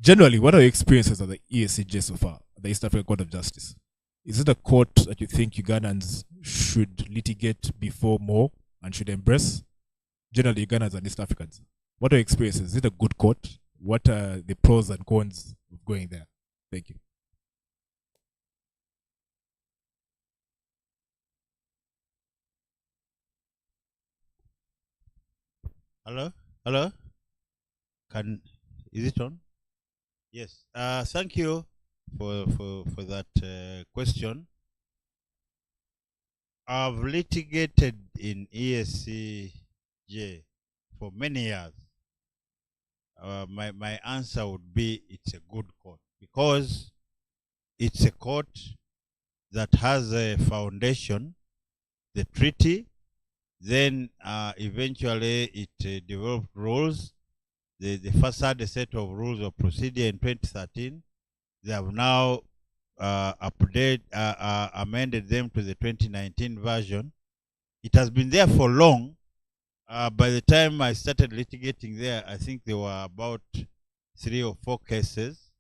generally, what are your experiences of the EACJ so far, the East African Court of Justice? Is it a court that you think Ugandans should litigate before more and should embrace? Generally, Ugandans and East Africans. What are your experiences? Is it a good court? What are the pros and cons of going there? Thank you. Hello? Hello? Is it on? Yes. Thank you for that question. I've litigated in EACJ for many years. My answer would be it's a good court, because it's a court that has a foundation, the treaty. Then eventually it developed rules. They first had a set of rules of procedure in 2013. They have now amended them to the 2019 version. It has been there for long. By the time I started litigating there, I think there were about 3 or 4 cases.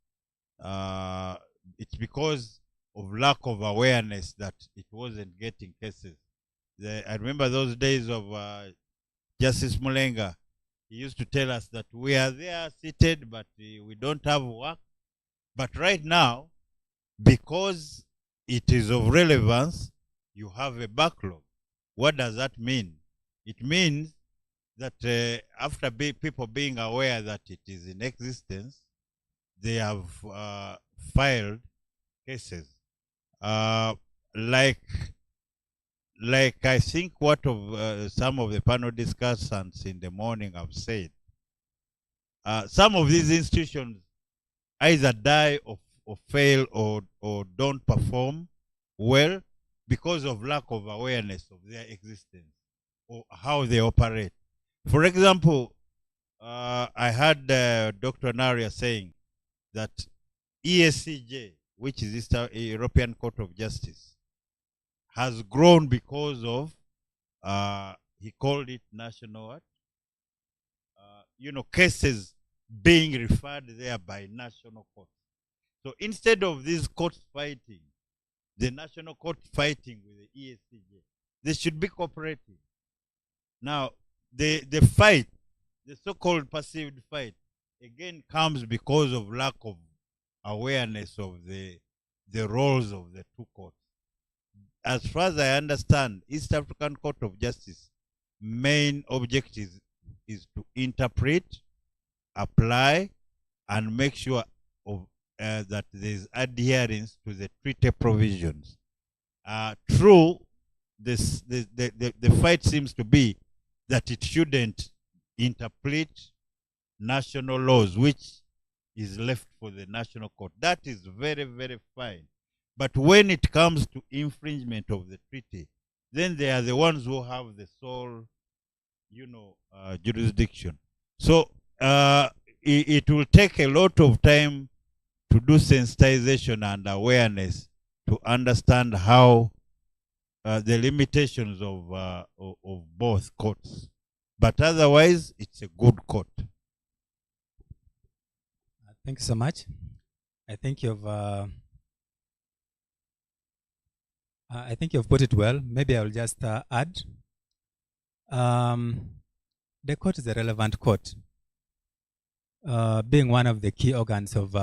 It's because of lack of awareness that it wasn't getting cases. I remember those days of Justice Mulenga. He used to tell us that we are there seated, but we don't have work. But right now, because it is of relevance, you have a backlog. What does that mean? It means that after people being aware that it is in existence, they have filed cases. Like I think what of some of the panel discussants in the morning have said, some of these institutions either die or fail or don't perform well because of lack of awareness of their existence or how they operate. For example, I heard Dr. Naria saying that EACJ, which is East European Court of Justice, has grown because of, he called it national, cases being referred there by national courts. So instead of these courts fighting, the national court fighting with the EACJ, they should be cooperative. Now, the fight, the so-called perceived fight, again comes because of lack of awareness of the roles of the two courts. As far as I understand, East African Court of Justice main objective is to interpret, apply, and make sure of that there is adherence to the treaty provisions. True, the fight seems to be that it shouldn't interpret national laws, which is left for the national court. That is very, very fine. But when it comes to infringement of the treaty, then they are the ones who have the sole, jurisdiction. So it will take a lot of time to do sensitization and awareness to understand how the limitations of both courts. But otherwise, it's a good court. Thank you so much. I think you've put it well. Maybe I'll just add. The court is a relevant court, being one of the key organs of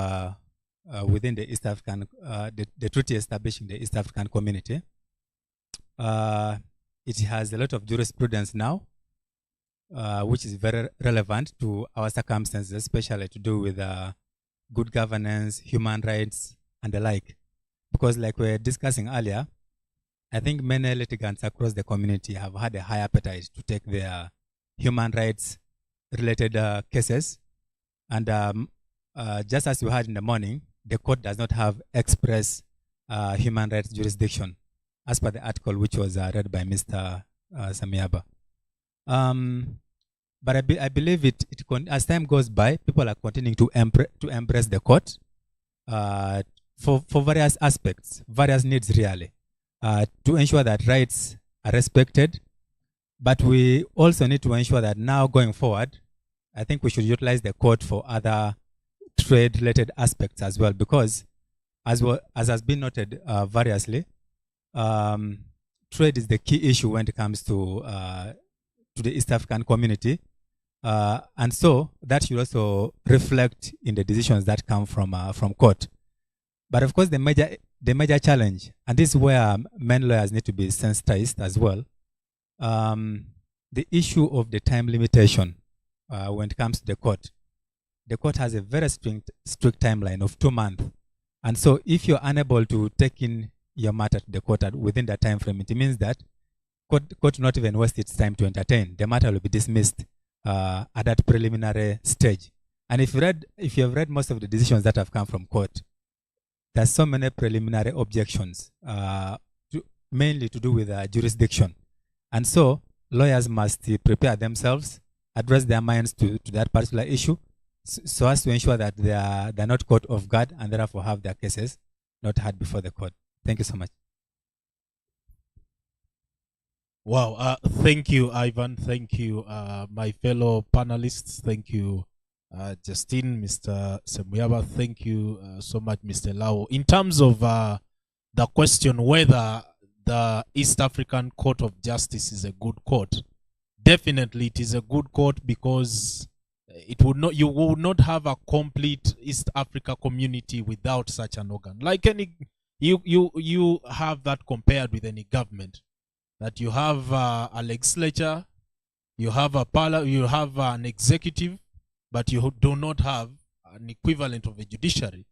within the East African, the treaty establishing the East African community. It has a lot of jurisprudence now, which is very relevant to our circumstances, especially to do with good governance, human rights, and the like. Because like we were discussing earlier, I think many litigants across the community have had a high appetite to take their human rights related cases. And just as you heard in the morning, the court does not have express human rights jurisdiction, as per the article which was read by Mr. Samiaba. But I believe as time goes by, people are continuing to embrace the court for various aspects, various needs really, to ensure that rights are respected. But we also need to ensure that now going forward, I think we should utilize the court for other trade-related aspects as well, because as has been noted variously, trade is the key issue when it comes to the East African community. And so that should also reflect in the decisions that come from court. But of course, the major challenge, and this is where many lawyers need to be sensitized as well, the issue of the time limitation when it comes to the court. The court has a very strict timeline of 2 months. And so if you're unable to take in your matter to the court within that time frame, it means that court will not even waste its time to entertain. The matter will be dismissed at that preliminary stage. And if you have read most of the decisions that have come from court, there's so many preliminary objections, mainly to do with jurisdiction. And so lawyers must prepare themselves, address their minds to that particular issue, so as to ensure that they're not caught off guard and therefore have their cases not heard before the court. Thank you so much. Wow, thank you, Ivan. Thank you, my fellow panelists. Thank you, Justine, Mr. Semuyaba. Thank you so much, Mr. Lau. In terms of the question whether the East African Court of Justice is a good court, definitely it is a good court, because you would not have a complete East Africa community without such an organ. Like you have that compared with any government. That you have a legislature, you have you have an executive, but you do not have an equivalent of a judiciary.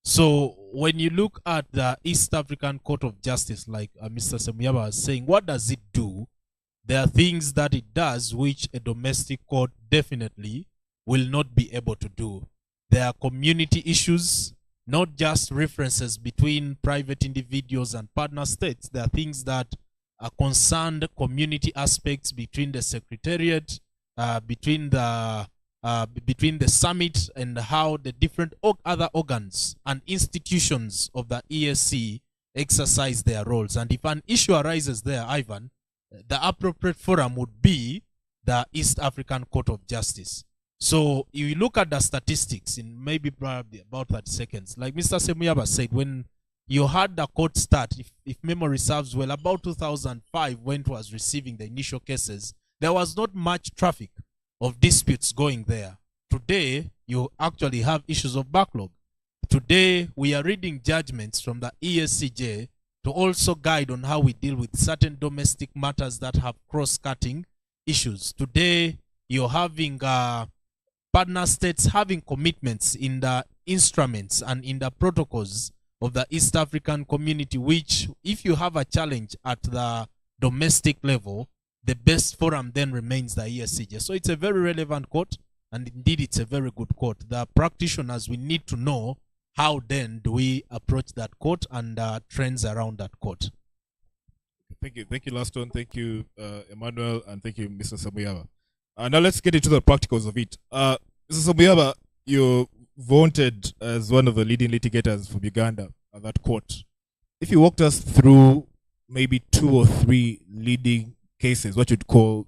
So when you look at the East African Court of Justice, like Mr. Semuyaba was saying, what does it do? There are things that it does which a domestic court definitely will not be able to do. There are community issues, not just references between private individuals and partner states. There are things that are concerned community aspects between the secretariat, between the summit, and how the different other organs and institutions of the EAC exercise their roles. And if an issue arises there, Ivan, the appropriate forum would be the East African Court of Justice. So if you look at the statistics in maybe probably about 30 seconds, like Mr. Semuyaba said, when you had the court start, if memory serves well, about 2005, when it was receiving the initial cases, there was not much traffic of disputes going there. Today, you actually have issues of backlog. Today, we are reading judgments from the ESCJ to also guide on how we deal with certain domestic matters that have cross-cutting issues. Today, you're having partner states having commitments in the instruments and in the protocols of the East African community, which if you have a challenge at the domestic level, the best forum then remains the ESCJ. So it's a very relevant court, and indeed it's a very good court. The practitioners, we need to know how then do we approach that court and trends around that court. Thank you, Laston. Thank you, Emmanuel, and thank you, Mr. Semuyaba. Now let's get into the practicals of it. Mr. Semuyaba, you're vaunted as one of the leading litigators from Uganda at that court. If you walked us through maybe 2 or 3 leading cases, what you'd call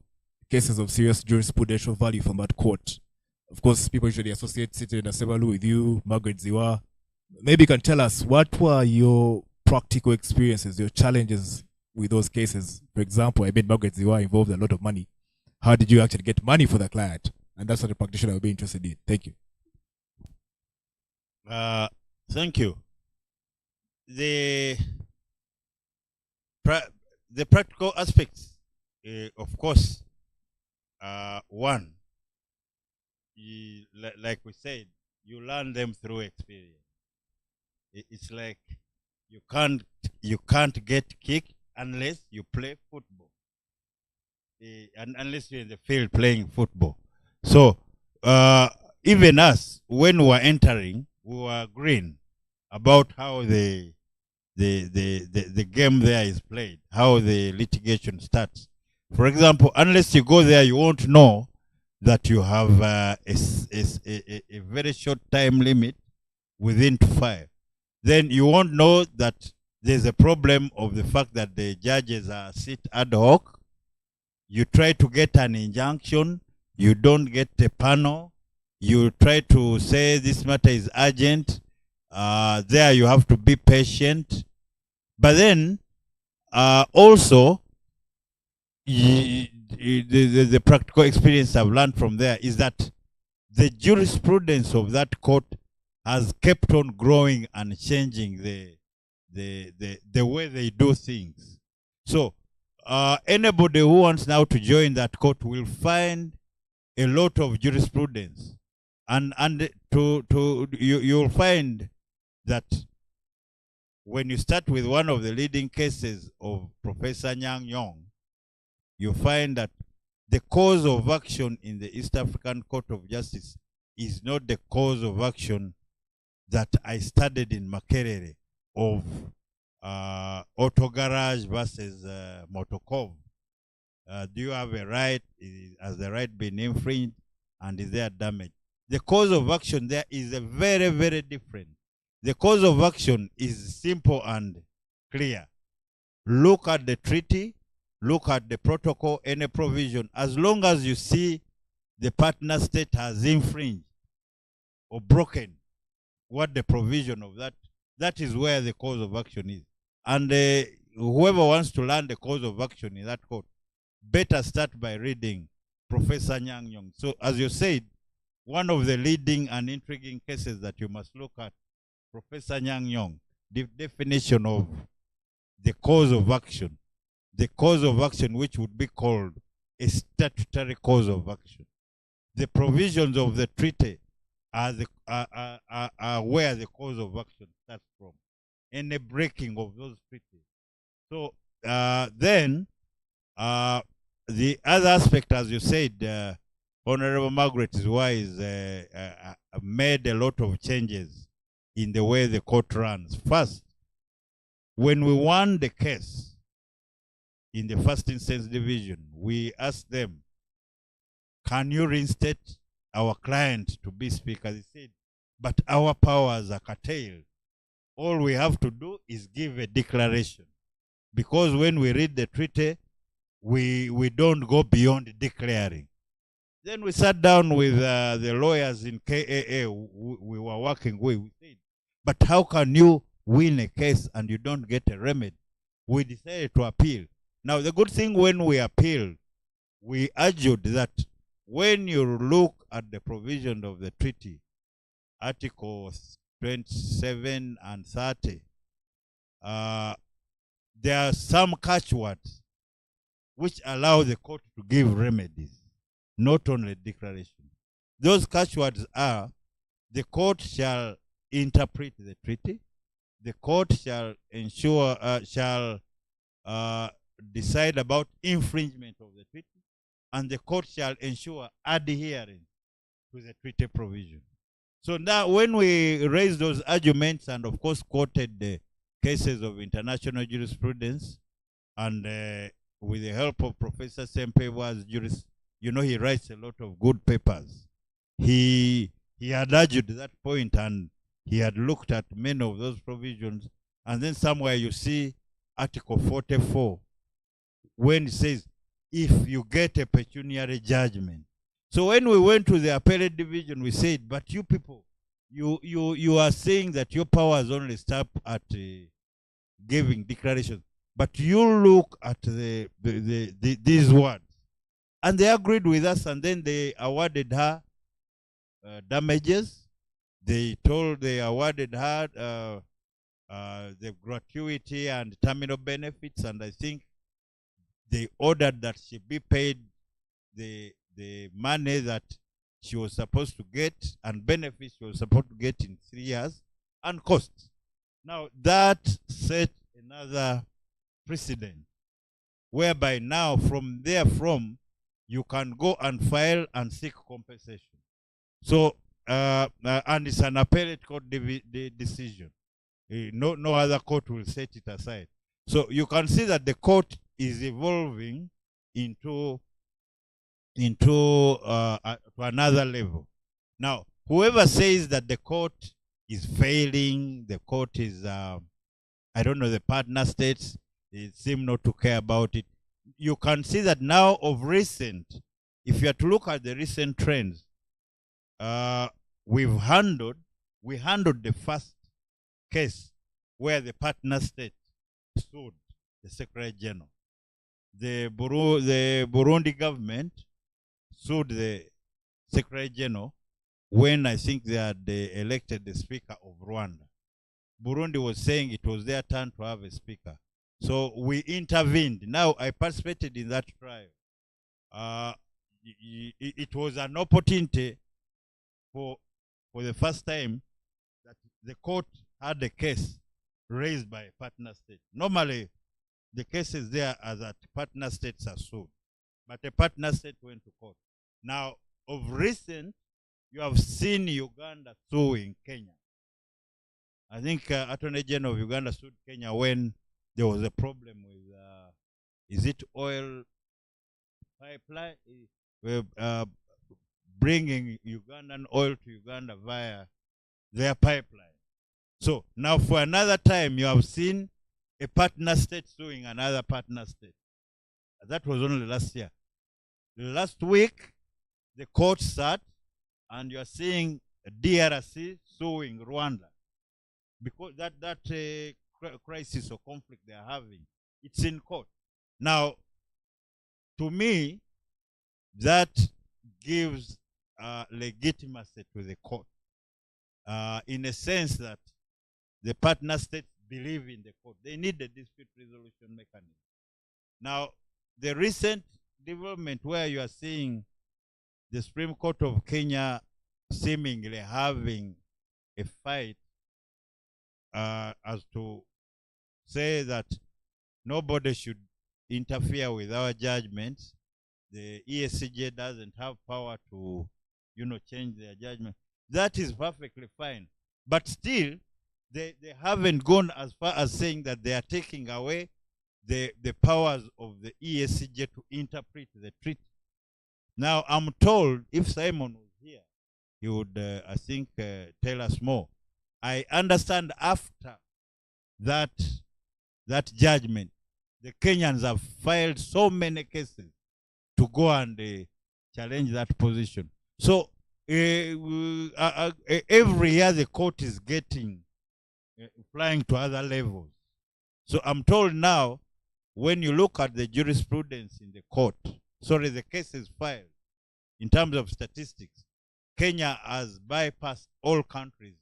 cases of serious jurisprudential value from that court. Of course, people usually associate Siti Nasebalu with you, Margaret Ziwa. Maybe you can tell us, what were your practical experiences, your challenges with those cases? For example, I bet Margaret Ziwa involved a lot of money. How did you actually get money for the client? And that's what the practitioner will be interested in. Thank you. Thank you. The practical aspects, of course, one, like we said, you learn them through experience. It's like you can't get kicked unless you play football. And unless you're in the field playing football. So even us, when we were entering, we were green about how the game there is played, how the litigation starts. For example, unless you go there, you won't know that you have a very short time limit within to file. Then you won't know that there's a problem of the fact that the judges are sit ad hoc. You try to get an injunction, you don't get a panel. You try to say this matter is urgent. There you have to be patient. But then also, the practical experience I've learned from there is that the jurisprudence of that court has kept on growing and changing the way they do things. So anybody who wants now to join that court will find a lot of jurisprudence, and you'll find that when you start with one of the leading cases of Professor Nyang Yong, you find that the cause of action in the East African Court of Justice is not the cause of action that I studied in Makerere of auto garage versus Motokov. Do you have a right? Has the right been infringed? And is there damage? The cause of action there is a very, very different. The cause of action is simple and clear. Look at the treaty, look at the protocol, any provision. As long as you see the partner state has infringed or broken what the provision of that is where the cause of action is. And whoever wants to learn the cause of action in that court, better start by reading Professor Nyang Yong. So as you said, one of the leading and intriguing cases that you must look at, Professor Nyang Yong, the definition of the cause of action. The cause of action which would be called a statutory cause of action. The provisions of the treaty are where the cause of action starts from. Any breaking of those treaties. So then the other aspect, as you said, Honorable Margaret is wise, made a lot of changes in the way the court runs. First, when we won the case in the first instance division, we asked them, can you reinstate our client to be speaker? They said, but our powers are curtailed. All we have to do is give a declaration. Because when we read the treaty, we don't go beyond declaring. Then we sat down with the lawyers in KAA we were working with. We said, but how can you win a case and you don't get a remedy? We decided to appeal. Now, the good thing when we appealed, we argued that when you look at the provision of the treaty, Articles 27 and 30, there are some catchwords which allow the court to give remedies, not only declaration. Those catchwords are, the court shall interpret the treaty, the court shall ensure, decide about infringement of the treaty, and the court shall ensure adherence to the treaty provision. So now when we raise those arguments and of course quoted the cases of international jurisprudence, and with the help of Professor Sempewa's jurist, you know, he writes a lot of good papers. He had argued that point and he had looked at many of those provisions. And then somewhere you see Article 44, when it says, if you get a pecuniary judgment. So when we went to the appellate division, we said, but you people, you are saying that your powers only stop at giving declarations. But you look at these words. And they agreed with us, and then they awarded her damages. They awarded her the gratuity and terminal benefits, and I think they ordered that she be paid the money that she was supposed to get and benefits she was supposed to get in 3 years and costs. Now that set another precedent, whereby now from you can go and file and seek compensation. So, and it's an appellate court decision. No other court will set it aside. So you can see that the court is evolving into to another level. Now, whoever says that the court is failing, the court is, I don't know, the partner states, they seem not to care about it. You can see that now of recent, if you are to look at the recent trends, we handled the first case where the partner state sued the Secretary General. The Burundi government sued the Secretary General when I think they had elected the Speaker of Rwanda. Burundi was saying it was their turn to have a speaker. So we intervened. Now, I participated in that trial. It was an opportunity for the first time that the court had a case raised by a partner state. Normally, the cases there are that partner states are sued, but a partner state went to court. Now, of recent, you have seen Uganda suing Kenya. I think Attorney General of Uganda sued Kenya when there was a problem with, is it oil pipeline? Bringing Ugandan oil to Uganda via their pipeline. So now for another time, you have seen a partner state suing another partner state. That was only last year. Last week, the court sat, and you are seeing DRC suing Rwanda because that crisis or conflict they are having, it's in court. Now, to me, that gives legitimacy to the court in a sense that the partner states believe in the court. They need a dispute resolution mechanism. Now, the recent development where you are seeing the Supreme Court of Kenya seemingly having a fight as to say that nobody should interfere with our judgments. The EACJ doesn't have power to, change their judgment. That is perfectly fine. But still, they haven't gone as far as saying that they are taking away the powers of the EACJ to interpret the treaty. Now, I'm told if Simon was here, he would, I think, tell us more. I understand after that judgment, the Kenyans have filed so many cases to go and challenge that position. So every year the court is getting flying to other levels. So I'm told now, when you look at the jurisprudence in the court, the cases filed, in terms of statistics, Kenya has bypassed all countries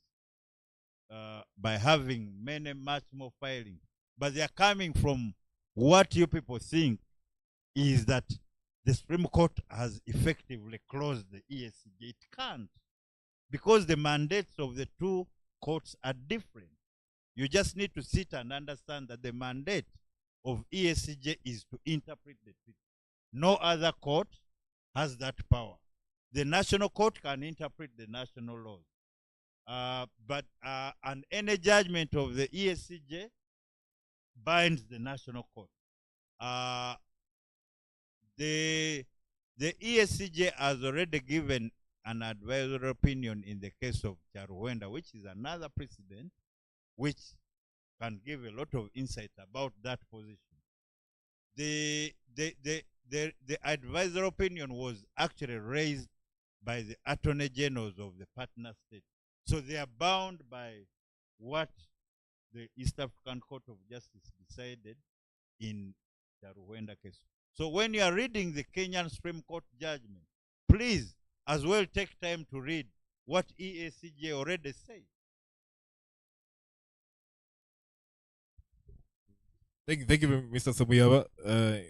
by having much more filings. But they are coming from what you people think is that the Supreme Court has effectively closed the EACJ. It can't, because the mandates of the two courts are different. You just need to sit and understand that the mandate of EACJ is to interpret the treaty. No other court has that power. The national court can interpret the national laws. But any judgment of the EACJ binds the national court. The EACJ has already given an advisory opinion in the case of Charuenda, which is another precedent, which can give a lot of insight about that position. The advisory opinion was actually raised by the attorney generals of the partner state. So they are bound by what the East African Court of Justice decided in the Rwanda case. So when you are reading the Kenyan Supreme Court judgment, please as well take time to read what EACJ already said. Thank you, Mr. Samuyaba.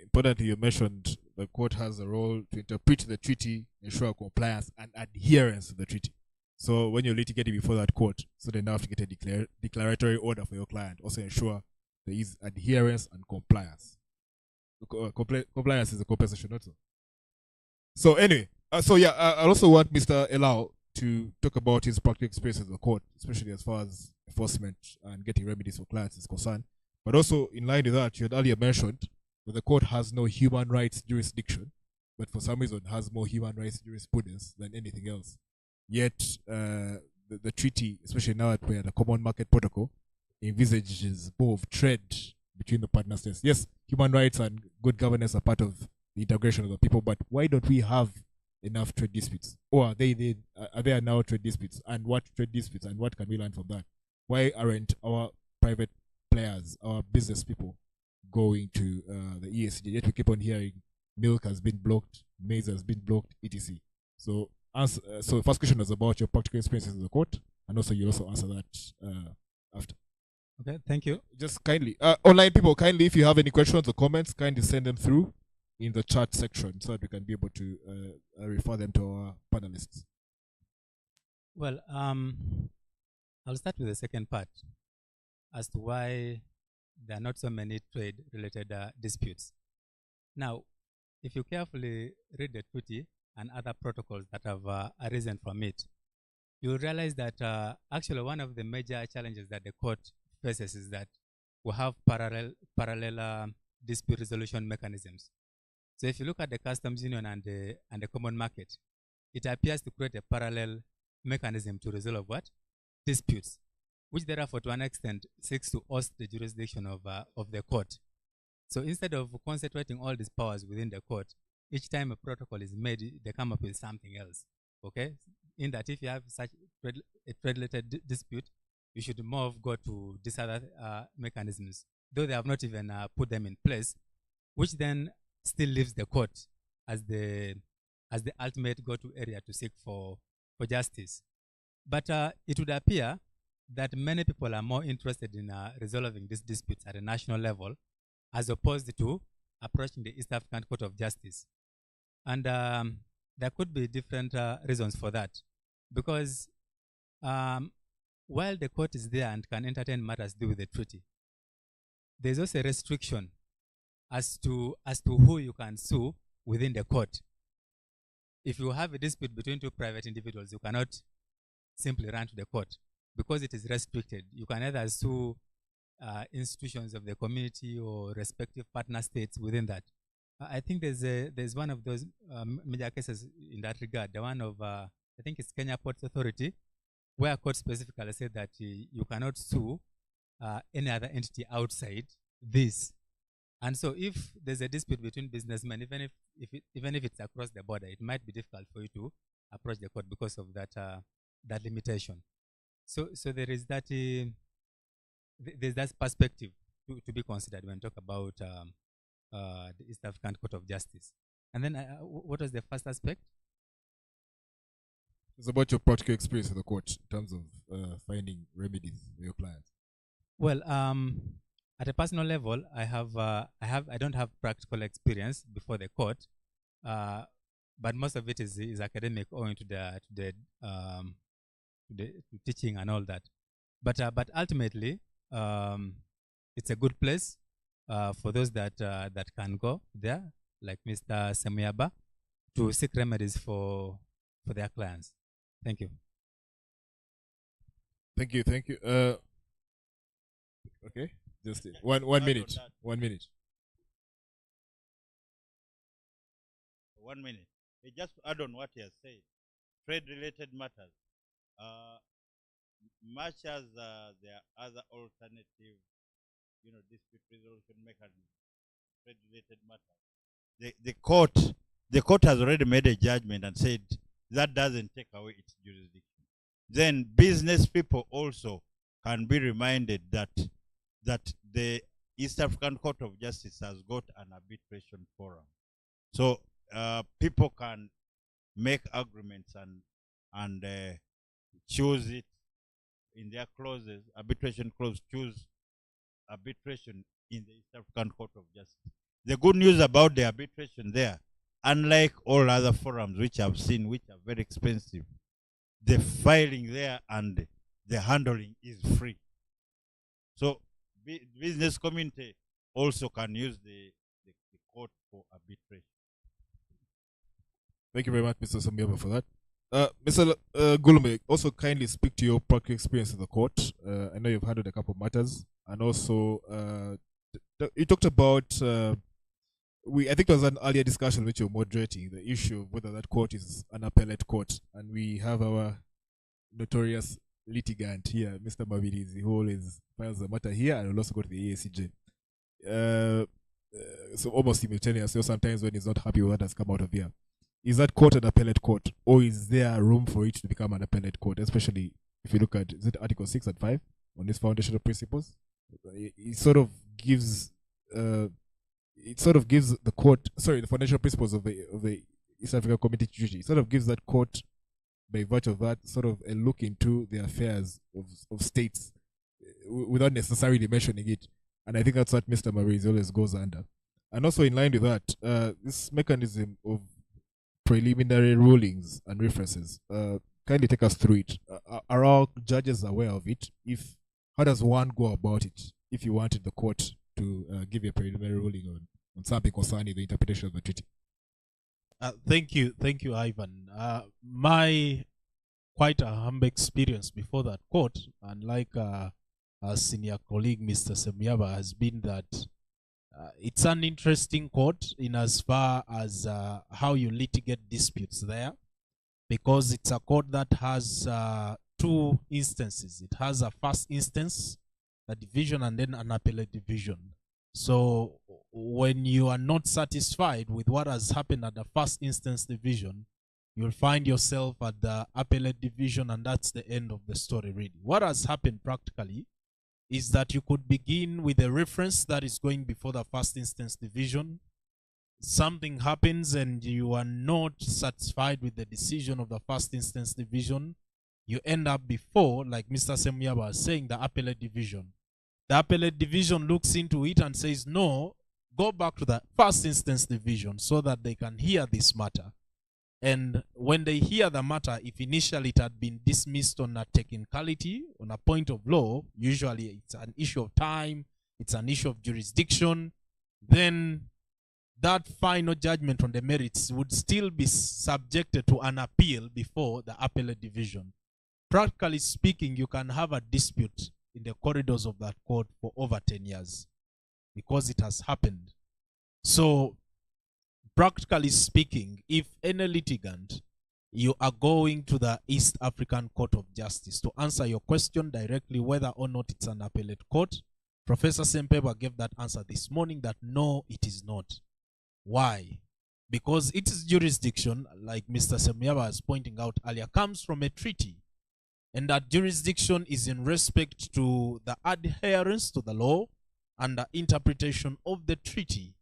Importantly, you mentioned the court has a role to interpret the treaty, ensure compliance and adherence to the treaty. So when you're litigating before that court, so they now have to get a declaratory order for your client, also ensure there is adherence and compliance. Compliance is a compensation also. So anyway, I also want Mr. Elau to talk about his practical experience in the court, especially as far as enforcement and getting remedies for clients is concerned. But also, in line with that, you had earlier mentioned that the court has no human rights jurisdiction, but for some reason has more human rights jurisprudence than anything else. Yet, the treaty, especially now that we're at the Common Market Protocol, envisages more of trade between the partner states. Yes, human rights and good governance are part of the integration of the people, but why don't we have enough trade disputes? Or are there now trade disputes? And what trade disputes, and what can we learn from that? Why aren't our private players, our business people, going to the EAC? Yet we keep on hearing milk has been blocked, maize has been blocked, etc. So, so the first question was about your practical experiences in the court, and also you also answer that after. Okay, thank you. Just kindly, online people, kindly, if you have any questions or comments, kindly send them through in the chat section so that we can be able to refer them to our panelists. Well, I'll start with the second part as to why there are not so many trade-related disputes. Now, if you carefully read the treaty and other protocols that have arisen from it, you'll realize that actually one of the major challenges that the court faces is that we have parallel dispute resolution mechanisms. So if you look at the customs union and the common market, it appears to create a parallel mechanism to resolve what? Disputes, which therefore to an extent seeks to oust the jurisdiction of the court. So instead of concentrating all these powers within the court, each time a protocol is made, they come up with something else, okay? In that if you have such a trade-related dispute, you should more of go to these other mechanisms, though they have not even put them in place, which then still leaves the court as the ultimate go-to area to seek for justice. But it would appear that many people are more interested in resolving these disputes at a national level as opposed to approaching the East African Court of Justice. And there could be different reasons for that, because while the court is there and can entertain matters to do with the treaty, there's also a restriction as to who you can sue within the court. If you have a dispute between two private individuals, you cannot simply run to the court because it is restricted. You can either sue institutions of the community or respective partner states within that. I think there's one of those major cases in that regard, the one of, I think it's Kenya Ports Authority, where a court specifically said that you cannot sue any other entity outside this. And so if there's a dispute between businessmen, even if it's across the border, it might be difficult for you to approach the court because of that limitation. So there is that there's that perspective to be considered when we talk about the East African Court of Justice. And then what was the first aspect? It's about your practical experience in the court in terms of finding remedies for your clients. Well, at a personal level, I don't have practical experience before the court, but most of it is academic, owing to the teaching and all that. But ultimately, it's a good place for those that can go there, like Mr. Semuyaba, to seek remedies for their clients. Thank you. Thank you. Okay, just one minute. 1 minute. 1 minute. Just to add on what he has said, trade-related matters. Much as there are other alternative, dispute resolution mechanisms, trade-related matters, the court has already made a judgment and said that doesn't take away its jurisdiction. Then business people also can be reminded that the East African Court of Justice has got an arbitration forum. So people can make agreements and choose it in their clauses, arbitration clause, choose arbitration in the East African Court of Justice. The good news about the arbitration there, unlike all other forums which I've seen, which are very expensive, the filing there and the handling is free. So business community also can use the court for arbitration. Thank you very much, Mr. Sambiaba, for that. Mr. Gulume, also kindly speak to your practical experience in the court. I know you've handled a couple of matters, and also you talked about I think there was an earlier discussion which you were moderating, the issue of whether that court is an appellate court, and we have our notorious litigant here, Mr. Mavirizi, who always files the matter here and will also go to the EACJ. So almost simultaneous. So sometimes when he's not happy with what has come out of here, is that court an appellate court, or is there room for it to become an appellate court? Especially if you look at, is it Article 6 and 5 on these foundational principles? It sort of gives the court, the foundational principles of the East African Community Treaty. It sort of gives that court, by virtue of that, sort of a look into the affairs of states without necessarily mentioning it. And I think that's what Mr. Mariz always goes under. And also in line with that, this mechanism of preliminary rulings and references, kindly take us through it. Are all judges aware of it? How does one go about it if you wanted the court to give you a preliminary ruling on something concerning the interpretation of the treaty? Thank you, Ivan. My quite a humble experience before that court, unlike our senior colleague Mr. Semyaba, has been that it's an interesting court in as far as how you litigate disputes there, because it's a court that has two instances. It has a first instance, a division, and then an appellate division. So when you are not satisfied with what has happened at the first instance division, you'll find yourself at the appellate division, and that's the end of the story really. What has happened practically is that you could begin with a reference that is going before the first instance division. Something happens and you are not satisfied with the decision of the first instance division. You end up before, like Mr. Semyaba was saying, the appellate division. The appellate division looks into it and says, no, go back to the first instance division so that they can hear this matter. And when they hear the matter, if initially it had been dismissed on a technicality, on a point of law, usually it's an issue of time, it's an issue of jurisdiction, then that final judgment on the merits would still be subjected to an appeal before the appellate division. Practically speaking, you can have a dispute in the corridors of that court for over 10 years because it has happened. So practically speaking, if any litigant, you are going to the East African Court of Justice to answer your question directly whether or not it's an appellate court, Professor Sempeba gave that answer this morning that no, it is not. Why? Because its jurisdiction, like Mr. Semyaba was pointing out earlier, comes from a treaty. And that jurisdiction is in respect to the adherence to the law and the interpretation of the treaty.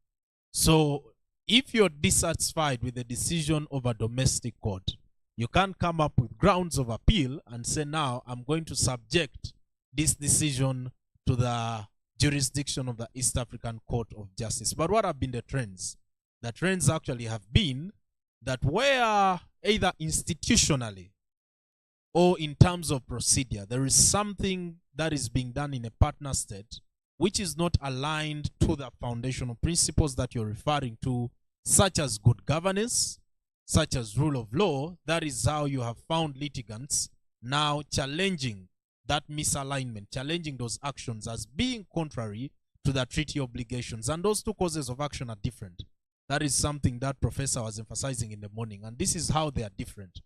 So if you're dissatisfied with the decision of a domestic court, you can't come up with grounds of appeal and say, now I'm going to subject this decision to the jurisdiction of the East African Court of Justice. But what have been the trends? The trends actually have been that where either institutionally or in terms of procedure, there is something that is being done in a partner state which is not aligned to the foundational principles that you're referring to, such as good governance, such as rule of law. That is how you have found litigants now challenging that misalignment, challenging those actions as being contrary to the treaty obligations. And those two causes of action are different. That is something that Professor was emphasizing in the morning. And this is how they are different.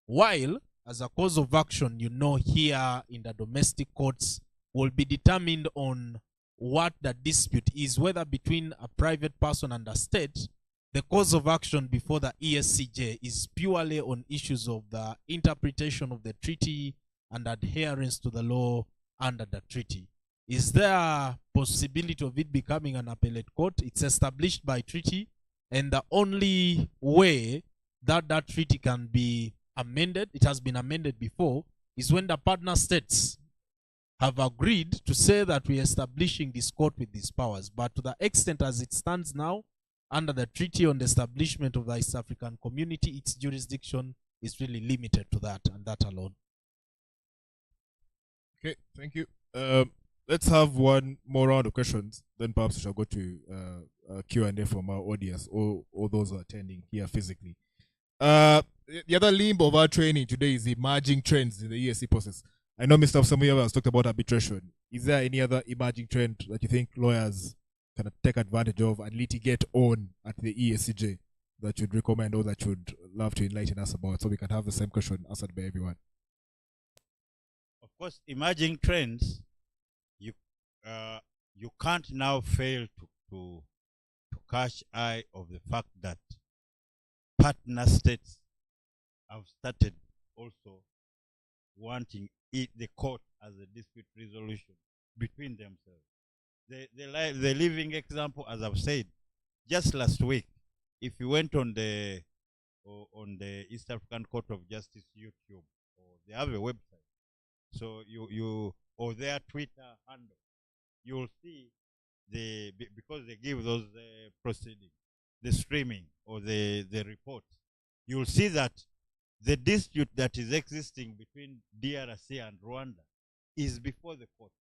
While as a cause of action, you know, here in the domestic courts will be determined on what the dispute is, whether between a private person and a state. The cause of action before the ESCJ is purely on issues of the interpretation of the treaty and adherence to the law under the treaty. Is there a possibility of it becoming an appellate court? It's established by treaty, and the only way that that treaty can be amended, it has been amended before, is when the partner states have agreed to say that we are establishing this court with these powers. But to the extent as it stands now, under the Treaty on the Establishment of the East African Community, its jurisdiction is really limited to that and that alone. Okay, thank you. let's have one more round of questions. Then perhaps we shall go to Q&A from our audience or those who are attending here physically. The other limb of our training today is emerging trends in the EAC process. I know Mr. Samuel has talked about arbitration. Is there any other emerging trend that you think lawyers can take advantage of and litigate on at the EACJ that you'd recommend or that you'd love to enlighten us about, so we can have the same question answered by everyone? Of course, emerging trends, you can't now fail to catch eye of the fact that partner states have started also wanting the court as a dispute resolution between themselves. The living example, as I've said, just last week, if you went on the East African Court of Justice YouTube, or they have a website, so you or their Twitter handle, you'll see because they give those proceedings, the streaming or the report, you'll see that the dispute that is existing between DRC and Rwanda is before the court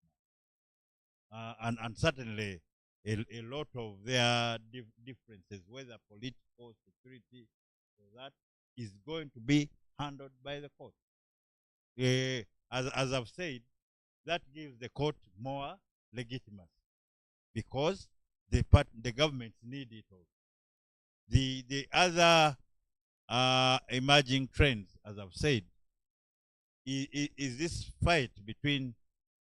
now. And certainly a lot of their differences, whether political, security, or that, is going to be handled by the court. As I've said, that gives the court more legitimacy because the government need it all. The other emerging trends, as I've said, is this fight between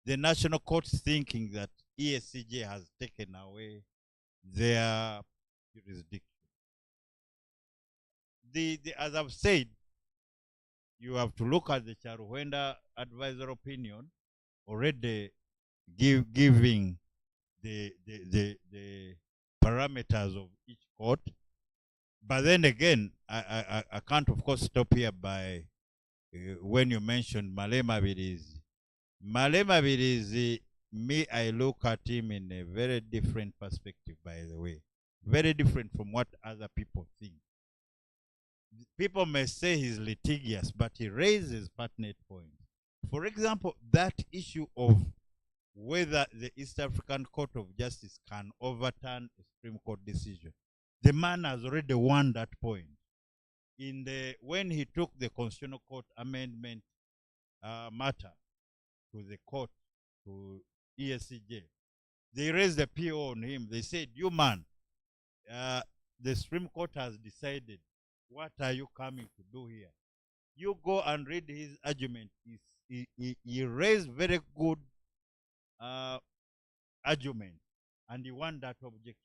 the national courts thinking that EACJ has taken away their jurisdiction. As I've said, you have to look at the Charuhwenda advisor opinion already giving the parameters of each court. But then again, I can't, of course, stop here by when you mentioned Malema Birizi. Malema Birizi, me, I look at him in a very different perspective, by the way. Very different from what other people think. People may say he's litigious, but he raises pertinent points. For example, that issue of whether the East African Court of Justice can overturn a Supreme Court decision. The man has already won that point. When he took the Constitutional Court amendment matter to the court, to EACJ, they raised the PO on him. They said, you man, the Supreme Court has decided. What are you coming to do here? You go and read his argument. He raised very good argument, and he won that objection.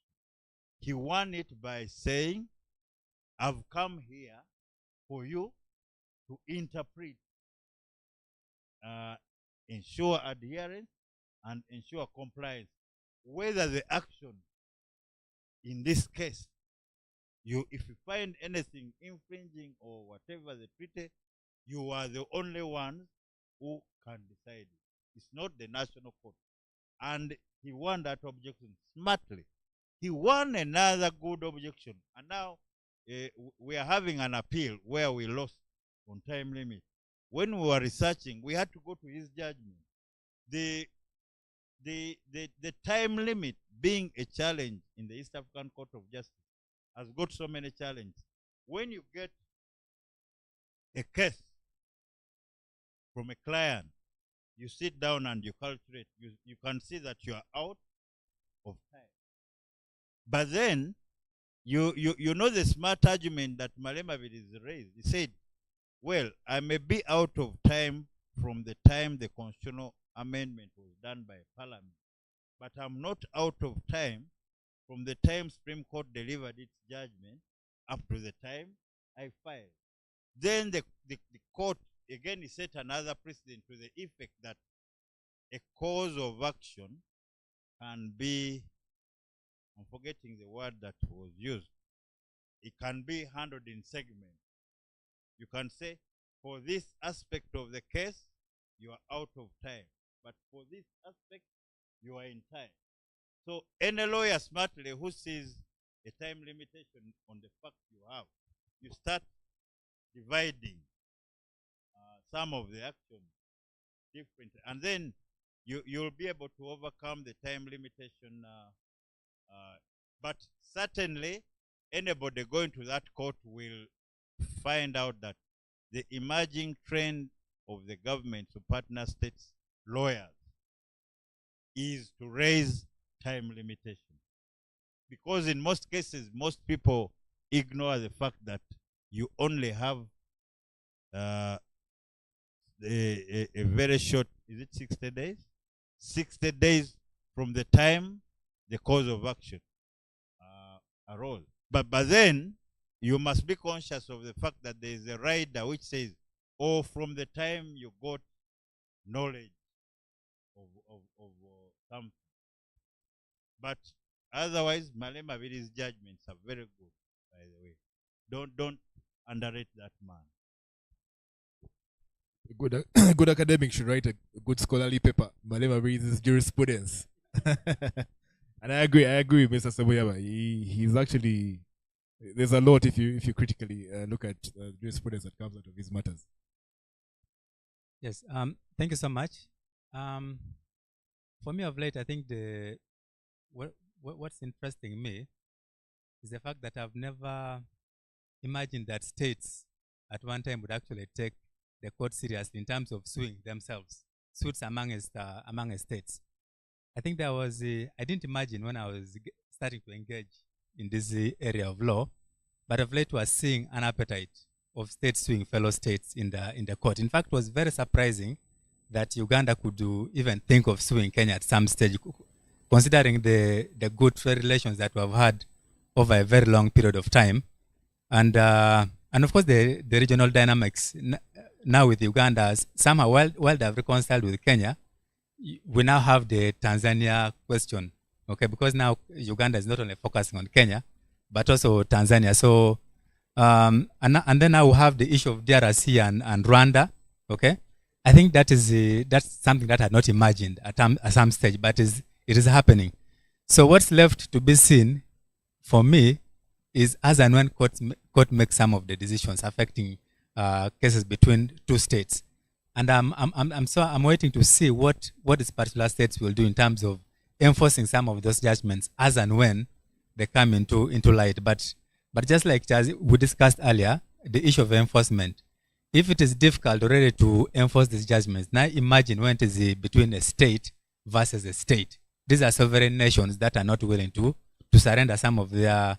He won it by saying, I've come here for you to interpret, ensure adherence, and ensure compliance. Whether the action in this case, if you find anything infringing or whatever the treaty, you are the only ones who can decide it. It's not the national court. And he won that objection smartly. He won another good objection. And now we are having an appeal where we lost on time limit. When we were researching, we had to go to his judgment. The time limit being a challenge in the East African Court of Justice has got so many challenges. When you get a case from a client, you sit down and you calculate, you can see that you are out of time. But then, you know the smart argument that Malema Birizi raised. He said, well, I may be out of time from the time the constitutional amendment was done by Parliament, but I'm not out of time from the time Supreme Court delivered its judgment up to the time I filed. Then the court, again, he set another precedent to the effect that a cause of action can be, I'm forgetting the word that was used, it can be handled in segments. You can say, for this aspect of the case, you are out of time. But for this aspect, you are in time. So any lawyer smartly who sees a time limitation on the fact you have, you start dividing some of the actions differently. And then you'll be able to overcome the time limitation. But certainly, anybody going to that court will find out that the emerging trend of the government to partner states lawyers is to raise time limitation. Because in most cases, most people ignore the fact that you only have a very short, is it 60 days? 60 days from the time the cause of action arose. But then, you must be conscious of the fact that there is a rider which says, oh, from the time you got knowledge of something. But otherwise, Malema Vili's judgments are very good, by the way. Don't underrate that man. A good academic should write a good scholarly paper. Malema Vili's jurisprudence. And I agree with Mr. Saboyama. He's actually, there's a lot if you critically look at jurisprudence that comes out of his matters. Yes, thank you so much. For me of late, I think what's interesting me is the fact that I've never imagined that states at one time would actually take the court seriously in terms of suing themselves, suits among states. I think there was I didn't imagine when I was starting to engage in this area of law, but of late was seeing an appetite of states suing fellow states in the court. In fact, it was very surprising that Uganda could even think of suing Kenya at some stage, considering the good trade relations that we have had over a very long period of time, and of course the regional dynamics now with Uganda. Somehow, while they have reconciled with Kenya, we now have the Tanzania question, okay? Because now Uganda is not only focusing on Kenya, but also Tanzania. So, and then now we have the issue of DRC and Rwanda, okay? I think that's something that I had not imagined at some stage, but it is happening. So what's left to be seen for me is as and when court makes some of the decisions affecting cases between two states. And I'm waiting to see what these particular states will do in terms of enforcing some of those judgments as and when they come into light. But just like as we discussed earlier, the issue of enforcement, if it is difficult already to enforce these judgments, now imagine when it is between a state versus a state. These are sovereign nations that are not willing to surrender some of their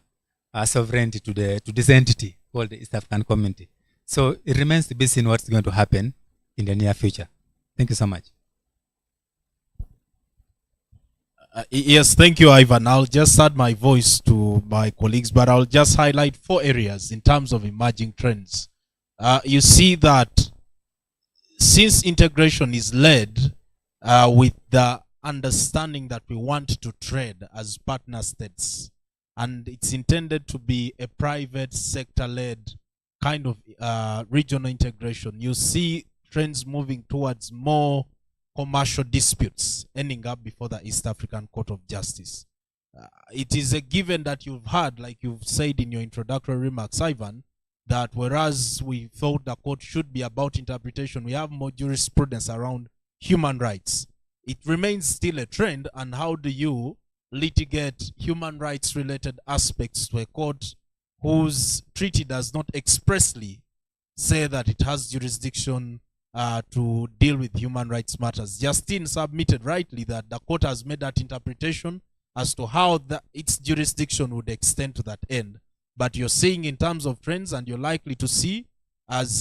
sovereignty to this entity called the East African Community. So it remains to be seen what's going to happen in the near future. Thank you so much. Yes, thank you, Ivan. I'll just add my voice to my colleagues, but I'll just highlight 4 areas in terms of emerging trends. You see that since integration is led with the understanding that we want to trade as partner states, and it's intended to be a private sector-led kind of regional integration, you see trends moving towards more commercial disputes ending up before the East African Court of Justice. It is a given that you've heard, like you've said in your introductory remarks, Ivan, that whereas we thought the court should be about interpretation, we have more jurisprudence around human rights. It remains still a trend, and how do you litigate human rights related aspects to a court whose treaty does not expressly say that it has jurisdiction to deal with human rights matters? Justine submitted rightly that the court has made that interpretation as to how its jurisdiction would extend to that end. But you're seeing in terms of trends, and you're likely to see as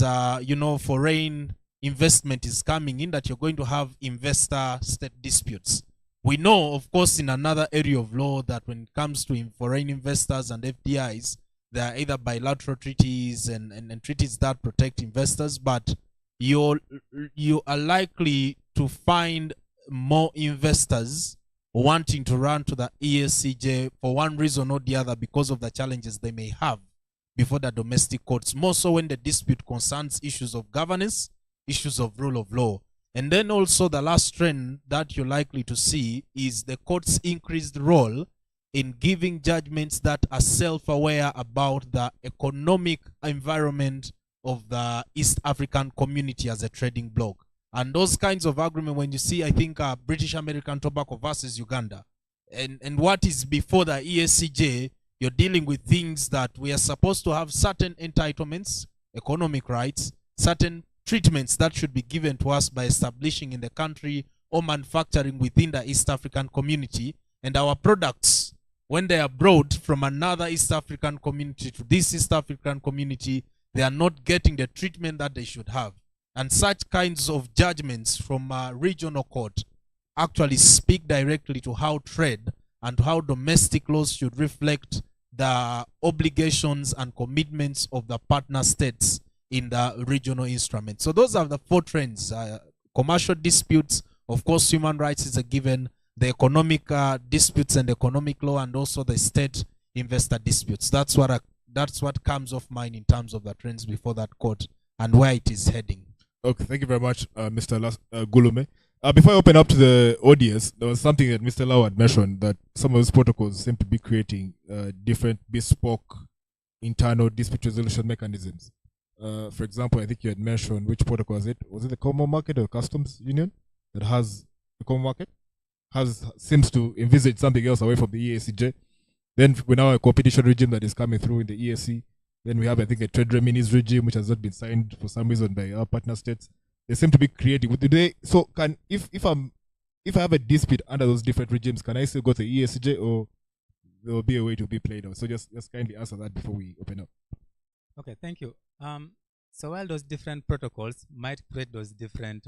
foreign investment is coming in, that you're going to have investor-state disputes. We know, of course, in another area of law that when it comes to foreign investors and FDIs, there are either bilateral treaties and treaties that protect investors, but you are likely to find more investors wanting to run to the EACJ for one reason or the other because of the challenges they may have before the domestic courts, more so when the dispute concerns issues of governance, issues of rule of law. And then also the last trend that you're likely to see is the court's increased role in giving judgments that are self-aware about the economic environment of the East African community as a trading bloc. And those kinds of agreement, when you see, I think, British American Tobacco versus Uganda, and what is before the EACJ, you're dealing with things that we are supposed to have certain entitlements, economic rights, certain treatments that should be given to us by establishing in the country or manufacturing within the East African community. And our products, when they are brought from another East African community to this East African community, they are not getting the treatment that they should have. And such kinds of judgments from a regional court actually speak directly to how trade and how domestic laws should reflect the obligations and commitments of the partner states in the regional instrument. So those are the four trends. Commercial disputes, of course, human rights is a given, the economic disputes and economic law, and also the state investor disputes. That's what comes off mind in terms of the trends before that court and where it is heading. Okay, thank you very much, Mr. Gulume. Before I open up to the audience, there was something that Mr. Lau had mentioned, that some of those protocols seem to be creating different bespoke internal dispute resolution mechanisms. For example, I think you had mentioned, which protocol was it? Was it the Common Market or Customs Union that has the Common Market? Seems to envisage something else away from the EACJ. Then we now have a competition regime that is coming through in the EAC. Then we have, I think, a trade remedies regime which has not been signed for some reason by our partner states. They seem to be creating. So if I have a dispute under those different regimes, can I still go to EACJ, or there will be a way to be played out? So just kindly answer that before we open up. Okay, thank you. So while those different protocols might create those different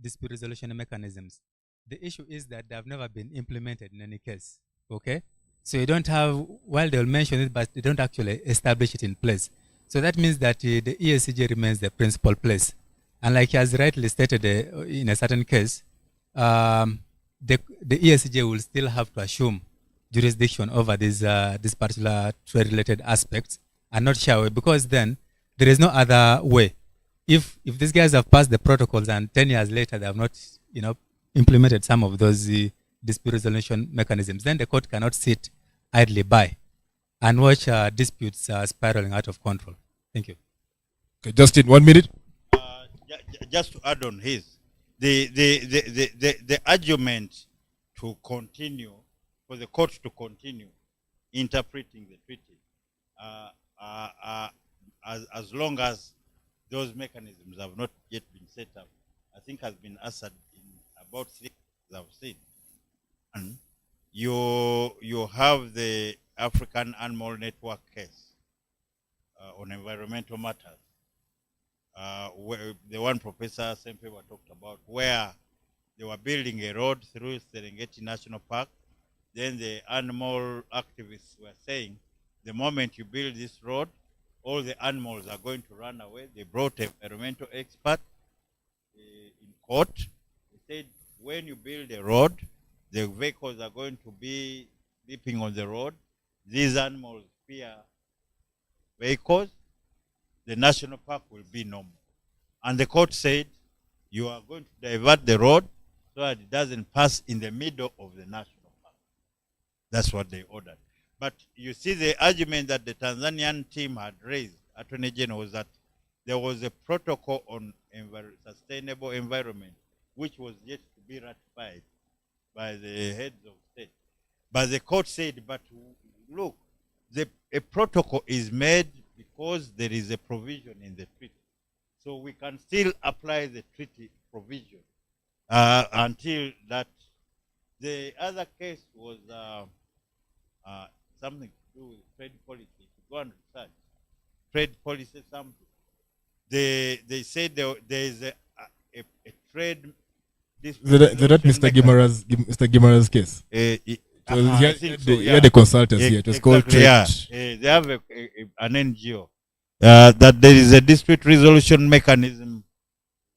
dispute resolution mechanisms, the issue is that they have never been implemented in any case. Okay, so you don't have, while they'll mention it, but they don't actually establish it in place. So that means that the EACJ remains the principal place. And like he has rightly stated, in a certain case, the EACJ will still have to assume jurisdiction over this particular trade-related aspects, and not shy away, because then there is no other way. If these guys have passed the protocols and 10 years later they have not, implemented some of those dispute resolution mechanisms, then the court cannot sit idly by and watch disputes spiraling out of control. Thank you. Okay, Justin, 1 minute. Just to add on the argument to continue, for the court to continue interpreting the treaty, as long as those mechanisms have not yet been set up, I think has been answered in about 3 I've seen. And you have the African Animal Network case on environmental matters, where the one Professor Sempewa talked about, where they were building a road through Serengeti National Park. Then the animal activists were saying, the moment you build this road, all the animals are going to run away. They brought an environmental expert in court. They said, when you build a road, the vehicles are going to be sleeping on the road. These animals fear vehicles. The national park will be no more. And the court said, you are going to divert the road so that it doesn't pass in the middle of the national park. That's what they ordered. But you see, the argument that the Tanzanian team had raised, Attorney General, was that there was a protocol on sustainable environment which was yet to be ratified by the heads of state. But the court said, but look, a protocol is made because there is a provision in the treaty. So we can still apply the treaty provision until that. The other case was something to do with trade policy. If you go and research trade policy, something. They said there is a trade. That Mr. Gimara's case? He had a consultancy here. It was called Trade. Yeah. They have an NGO. That there is a dispute resolution mechanism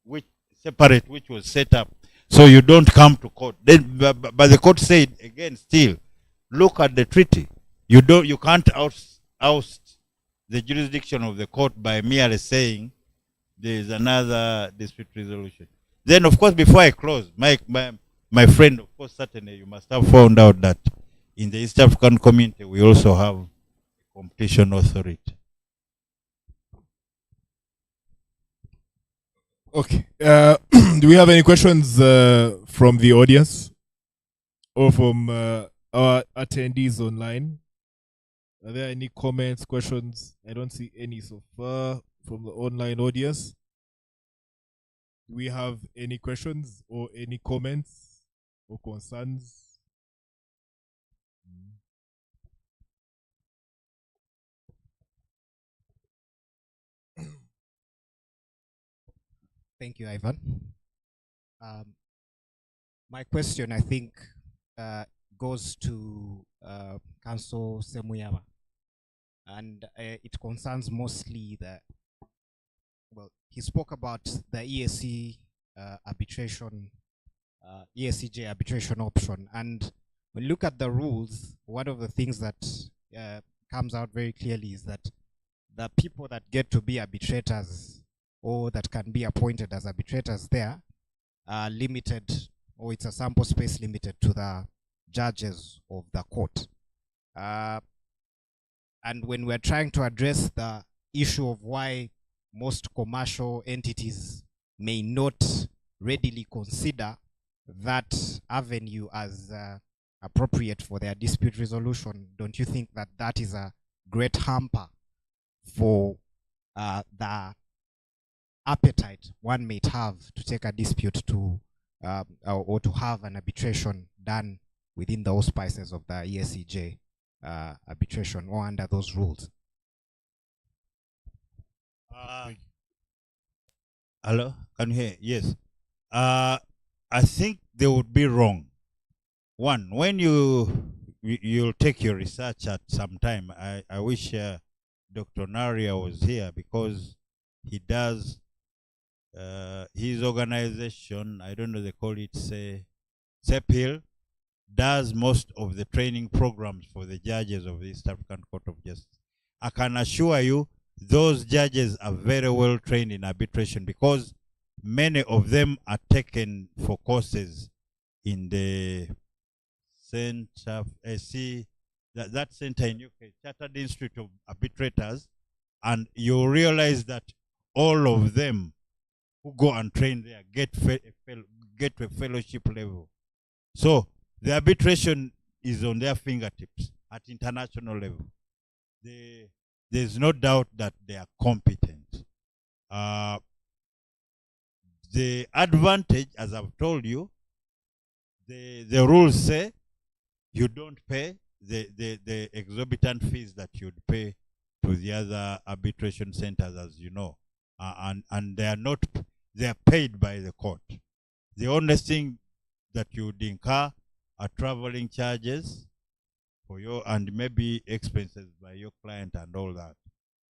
which was set up, so you don't come to court. Then, but the court said again, still, look at the treaty. You can't oust the jurisdiction of the court by merely saying there is another dispute resolution. Then, of course, before I close, my friend, of course, certainly you must have found out that in the East African community we also have a competition authority. Okay. Do we have any questions from the audience or from our attendees online? Are there any comments, questions? I don't see any so far from the online audience. Do we have any questions or any comments or concerns? Thank you, Ivan. My question, I think, goes to Council Semuyama, and it concerns mostly he spoke about the EAC arbitration, EACJ arbitration option, and when you look at the rules, one of the things that comes out very clearly is that the people that get to be arbitrators or that can be appointed as arbitrators there are limited, or it's a sample space limited to the judges of the court. And when we're trying to address the issue of why most commercial entities may not readily consider that avenue as appropriate for their dispute resolution, don't you think that that is a great hamper for the appetite one might have to take a dispute to or to have an arbitration done within the auspices of the EACJ arbitration or under those rules? Hello, can you hear? Yes. I think they would be wrong. One, when you'll take your research at some time. I wish Dr. Naria was here, because he does his organization, I don't know, they call it SEPHIL, does most of the training programs for the judges of the East African Court of Justice. I can assure you those judges are very well trained in arbitration, because many of them are taken for courses in the center, that center in UK, Chartered Institute of Arbitrators, and you realize that all of them who go and train there get to a fellowship level. So the arbitration is on their fingertips at international level. There's no doubt that they are competent. The advantage, as I've told you, the rules say you don't pay the exorbitant fees that you'd pay to the other arbitration centers, as you know, and they are paid by the court. The only thing that you'd incur are traveling charges for your, and maybe expenses by your client and all that.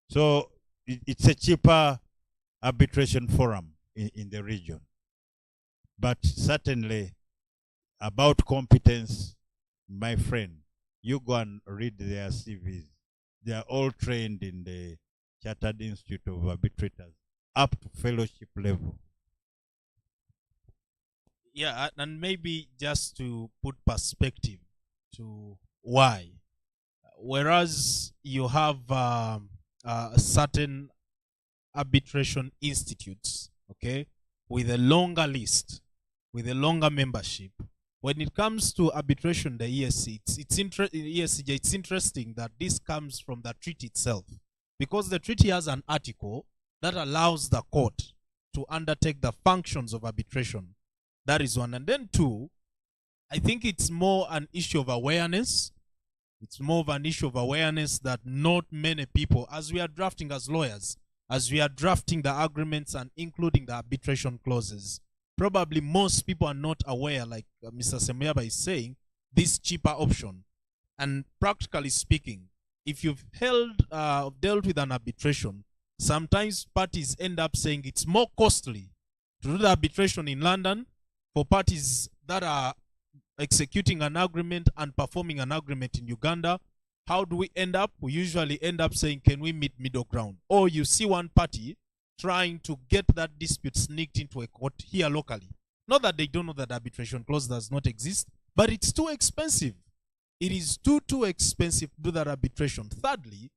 So it's a cheaper arbitration forum in the region. But certainly about competence, my friend, you go and read their CVs. They are all trained in the Chartered Institute of Arbitrators up to fellowship level. Yeah, and maybe just to put perspective to why. Whereas you have certain arbitration institutes, okay, with a longer list, with a longer membership. When it comes to arbitration, the EAC, it's interesting that this comes from the treaty itself, because the treaty has an article that allows the court to undertake the functions of arbitration. That is one. And then two, I think it's more an issue of awareness. It's more of an issue of awareness that not many people, as we are drafting as lawyers, as we are drafting the agreements and including the arbitration clauses, probably most people are not aware, like Mr. Semuyaba is saying, this cheaper option. And practically speaking, if you've dealt with an arbitration, sometimes parties end up saying it's more costly to do the arbitration in London for parties that are executing an agreement and performing an agreement in Uganda. How do we end up? We usually end up saying, can we meet middle ground? Or you see one party trying to get that dispute sneaked into a court here locally. Not that they don't know that arbitration clause does not exist, but it's too expensive. It is too expensive to do that arbitration. Thirdly,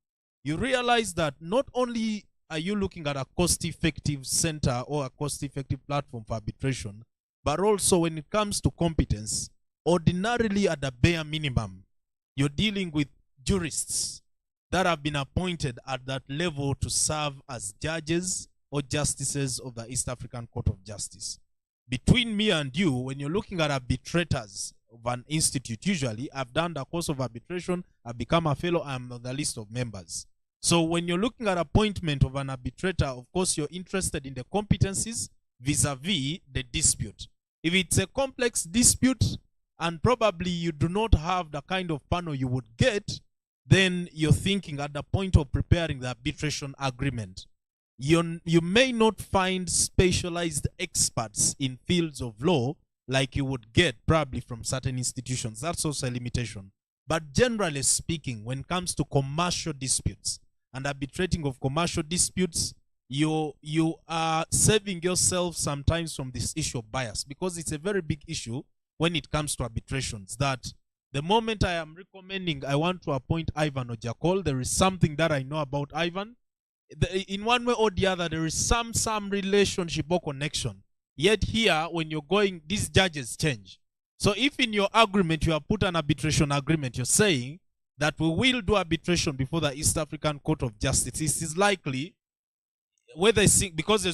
you realize that not only are you looking at a cost-effective center or a cost-effective platform for arbitration, but also when it comes to competence, ordinarily at the bare minimum, you're dealing with jurists that have been appointed at that level to serve as judges or justices of the East African Court of Justice. Between me and you, when you're looking at arbitrators of an institute, usually I've done the course of arbitration, I've become a fellow, I'm on the list of members. So when you're looking at appointment of an arbitrator, of course you're interested in the competencies vis-a-vis the dispute. If it's a complex dispute and probably you do not have the kind of panel you would get, then you're thinking at the point of preparing the arbitration agreement, you may not find specialized experts in fields of law like you would get probably from certain institutions. That's also a limitation. But generally speaking, when it comes to commercial disputes and arbitrating of commercial disputes, you are saving yourself sometimes from this issue of bias, because it's a very big issue when it comes to arbitrations, that the moment I am recommending I want to appoint Ivan Ojakol, there is something that I know about Ivan. In one way or the other, there is some relationship or connection. Yet here, when you're going, these judges change. So if in your agreement you have put an arbitration agreement, you're saying that we will do arbitration before the East African Court of Justice, it is likely, whether it's, because there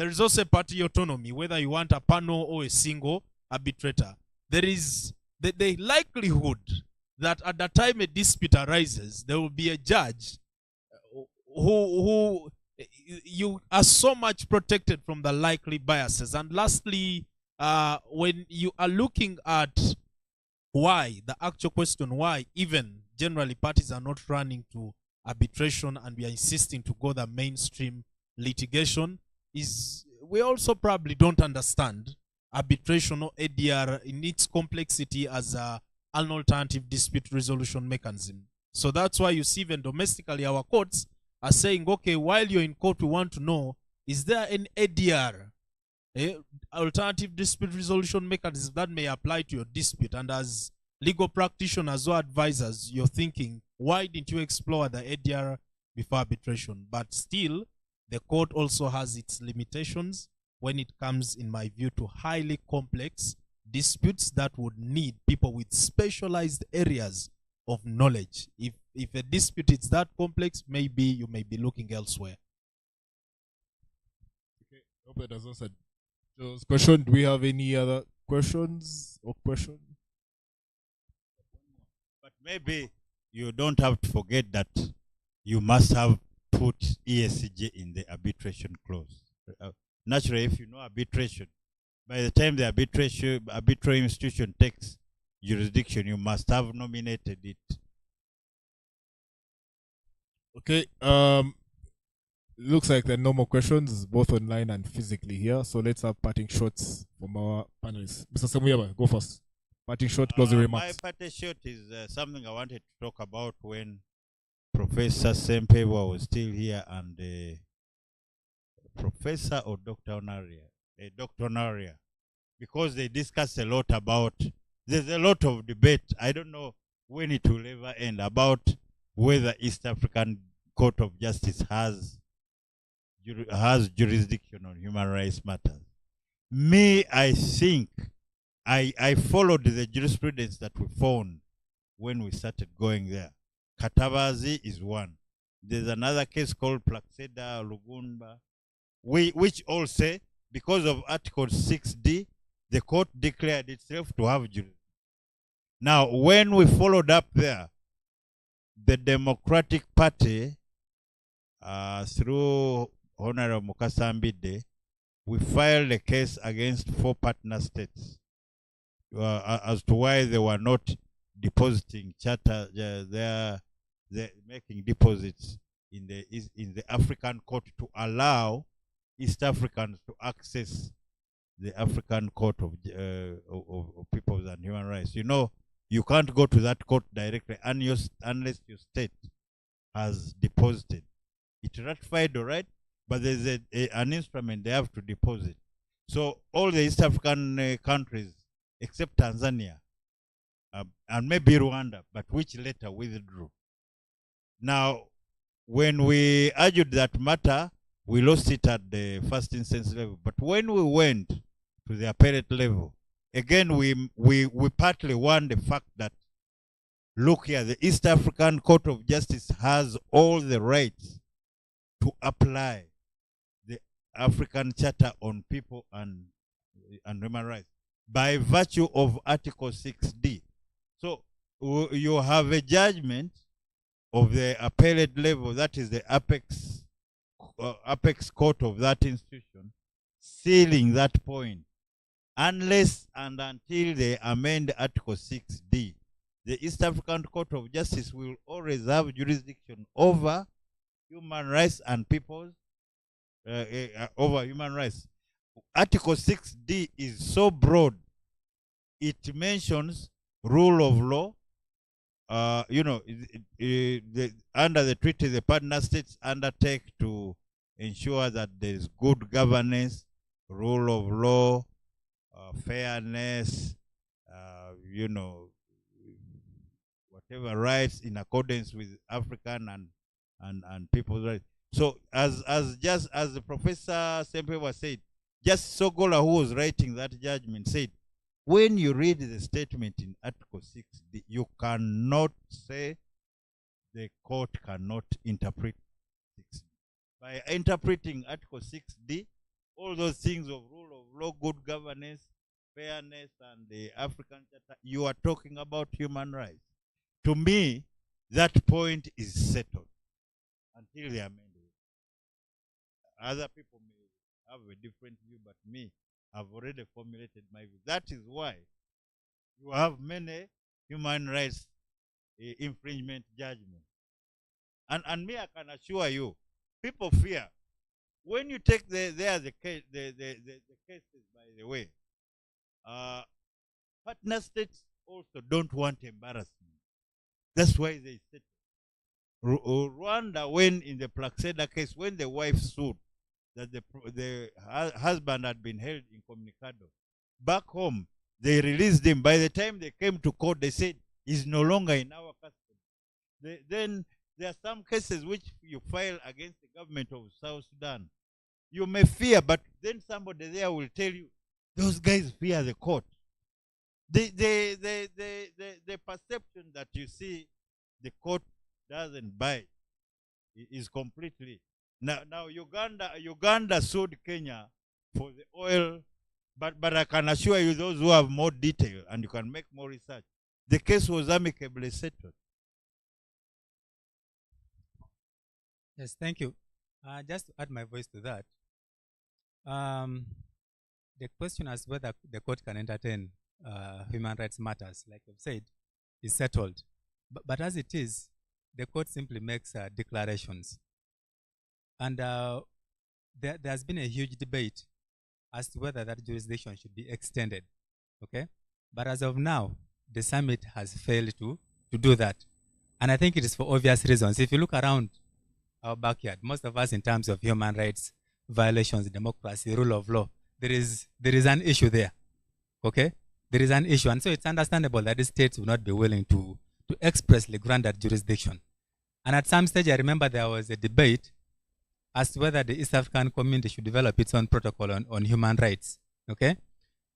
is also a party autonomy, whether you want a panel or a single arbitrator, there is the likelihood that at the time a dispute arises, there will be a judge who you are so much protected from the likely biases. And lastly, when you are looking at why, the actual question why even generally parties are not running to arbitration and we are insisting to go the mainstream litigation, is we also probably don't understand arbitration or ADR in its complexity as an alternative dispute resolution mechanism. So that's why you see even domestically our courts are saying, okay, while you're in court, we want to know, is there an ADR, alternative dispute resolution mechanism that may apply to your dispute? And as legal practitioners or advisors, you're thinking, why didn't you explore the ADR before arbitration? But still, the court also has its limitations when it comes, in my view, to highly complex disputes that would need people with specialized areas of knowledge. If a dispute is that complex, maybe you may be looking elsewhere. Okay, hope that has answered Joe's question. Do we have any other questions or questions? But maybe you don't have to forget that you must have put ESCJ in the arbitration clause. Naturally, if you know arbitration, by the time the arbitration institution takes jurisdiction, you must have nominated it. Okay, looks like there are no more questions, both online and physically here. So let's have parting shots from our panelists. Mr. Samuyaba, go first. Parting shot, closing remarks. My parting shot is something I wanted to talk about when Professor Sempewa was still here, and Professor or Dr. Honoria, because they discussed a lot about, there's a lot of debate, I don't know when it will ever end, about whether East African Court of Justice has jurisdiction on human rights matters. Me, I think, I followed the jurisprudence that we found when we started going there. Katabazi is one. There's another case called Plaxeda Lugumba, which all say, because of Article 6D, the court declared itself to have jurisdiction. Now, when we followed up there, the Democratic Party, through Honorable Mukasambide, we filed a case against 4 partner states as to why they were not depositing charter. They're making deposits in the African court to allow East Africans to access the African Court of Peoples and Human Rights. You know, you can't go to that court directly unless your state has deposited. It ratified, all right, but there's an instrument they have to deposit. So all the East African countries, except Tanzania, and maybe Rwanda, but which later withdrew. Now, when we argued that matter, we lost it at the first instance level. But when we went to the appellate level, again, we partly won the fact that, look here, the East African Court of Justice has all the rights to apply the African Charter on People and Human Rights by virtue of Article 6D. So you have a judgment of the appellate level, that is the apex court of that institution, sealing that point, unless and until they amend Article 6D. The East African Court of Justice will always have jurisdiction over human rights and people's over human rights. Article 6D is so broad. It mentions rule of law. Under the treaty, the partner states undertake to ensure that there is good governance, rule of law, fairness, whatever rights in accordance with African and people's rights. So as the Professor Sempewa said, Justice Sogola, who was writing that judgment, said, when you read the statement in Article 6D, you cannot say the court cannot interpret 6D. By interpreting Article 6D, all those things of rule of law, good governance, fairness, and the African Charter, you are talking about human rights. To me, that point is settled until they amend it. Other people may have a different view, but me, I've already formulated my view. That is why you have many human rights infringement judgments. And me, I can assure you, people fear. When you take the cases, by the way, partner states also don't want embarrassment. That's why they said Rwanda, when in the Plaxeda case, when the wife sued that the husband had been held incommunicado, back home they released him. By the time they came to court, they said he's no longer in our custody. Then there are some cases which you file against the government of South Sudan. You may fear, but then somebody there will tell you, those guys fear the court. The perception that you see the court doesn't buy is completely. Now Uganda sued Kenya for the oil, but I can assure you, those who have more detail and you can make more research, the case was amicably settled. Yes, thank you. Just to add my voice to that, the question as whether the court can entertain human rights matters, like I've said, is settled. But as it is, the court simply makes declarations. And there's been a huge debate as to whether that jurisdiction should be extended, okay? But as of now, the summit has failed to do that. And I think it is for obvious reasons. If you look around our backyard, most of us in terms of human rights violations, democracy, rule of law, there is an issue there, okay? There is an issue. And so it's understandable that the states will not be willing to expressly grant that jurisdiction. And at some stage, I remember there was a debate as to whether the East African community should develop its own protocol on human rights, okay?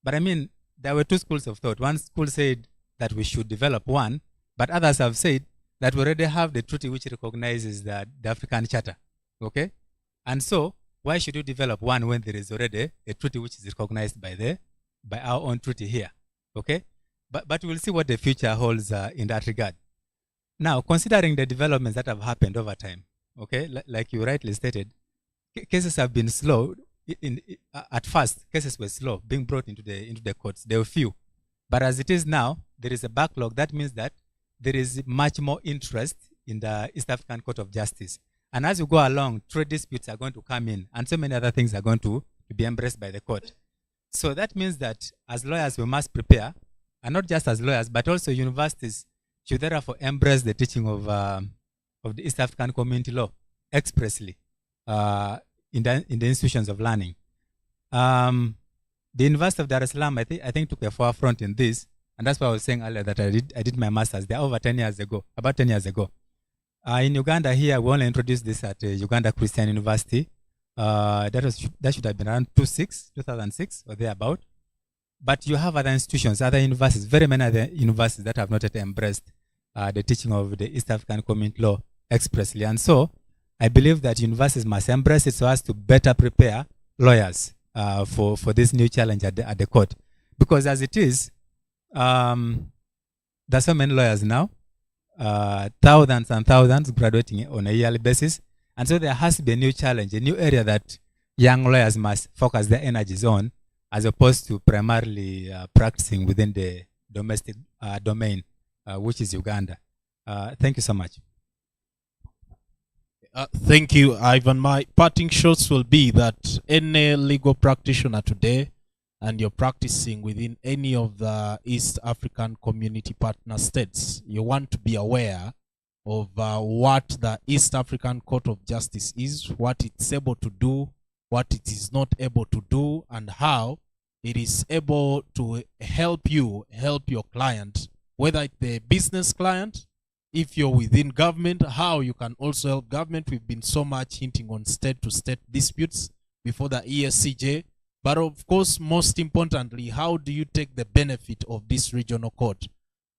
But I mean, there were two schools of thought. One school said that we should develop one, but others have said that we already have the treaty which recognizes the African Charter, okay? And so, why should you develop one when there is already a treaty which is recognized by our own treaty here, okay? But we'll see what the future holds in that regard. Now, considering the developments that have happened over time, okay, like you rightly stated, cases have been slow. At first, cases were slow being brought into the courts. There were few, but as it is now, there is a backlog. That means that there is much more interest in the East African Court of Justice. And as you go along, trade disputes are going to come in, and so many other things are going to be embraced by the court. So that means that as lawyers, we must prepare, and not just as lawyers, but also universities should therefore embrace the teaching of the East African community law expressly in the institutions of learning. The University of Dar es Salaam, I think took a forefront in this, and that's why I was saying earlier that I did my master's there over 10 years ago, about 10 years ago. In Uganda here, we only introduced this at Uganda Christian University. That should have been around 2006 or thereabout. But you have other institutions, other universities, very many other universities that have not yet embraced the teaching of the East African Community Law expressly. And so I believe that universities must embrace it so as to better prepare lawyers for this new challenge at the court. Because as it is, there's so many lawyers now, thousands and thousands graduating on a yearly basis. And so there has to be a new challenge, a new area that young lawyers must focus their energies on, as opposed to primarily practicing within the domestic domain, which is Uganda. Thank you so much. Thank you, Ivan. My parting shots will be that any legal practitioner today, and you're practicing within any of the East African Community Partner States, you want to be aware of what the East African Court of Justice is, what it's able to do, what it is not able to do, and how it is able to help you help your client, whether it's the business client, if you're within government, how you can also help government. We've been so much hinting on state-to-state disputes before the EACJ. But of course, most importantly, how do you take the benefit of this regional court?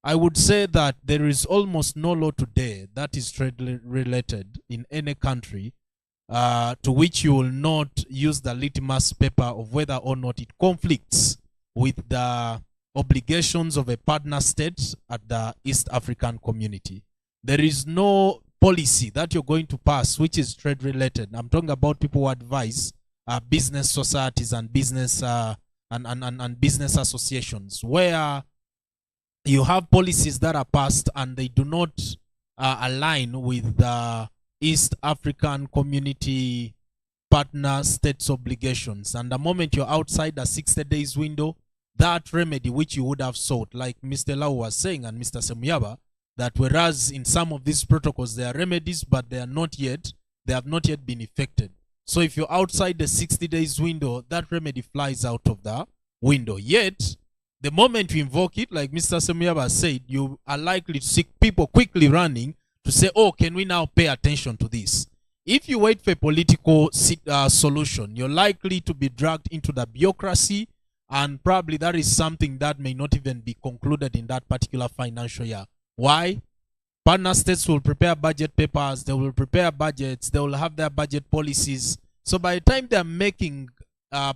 I would say that there is almost no law today that is trade related in any country to which you will not use the litmus paper of whether or not it conflicts with the obligations of a partner state at the East African community. There is no policy that you're going to pass which is trade related. I'm talking about people who advise business societies and business and business associations, where you have policies that are passed and they do not align with the East African Community Partner States obligations. And the moment you're outside the 60 days window, that remedy which you would have sought, like Mr. Lau was saying and Mr. Semuyaba, that whereas in some of these protocols there are remedies, but they have not yet been effected. So if you're outside the 60 days window, that remedy flies out of the window. Yet, the moment you invoke it, like Mr. Semuyaba said, you are likely to see people quickly running to say, oh, can we now pay attention to this? If you wait for a political solution, you're likely to be dragged into the bureaucracy, and probably that is something that may not even be concluded in that particular financial year. Why? Partner states will prepare budget papers, they will prepare budgets, they will have their budget policies. So by the time they're making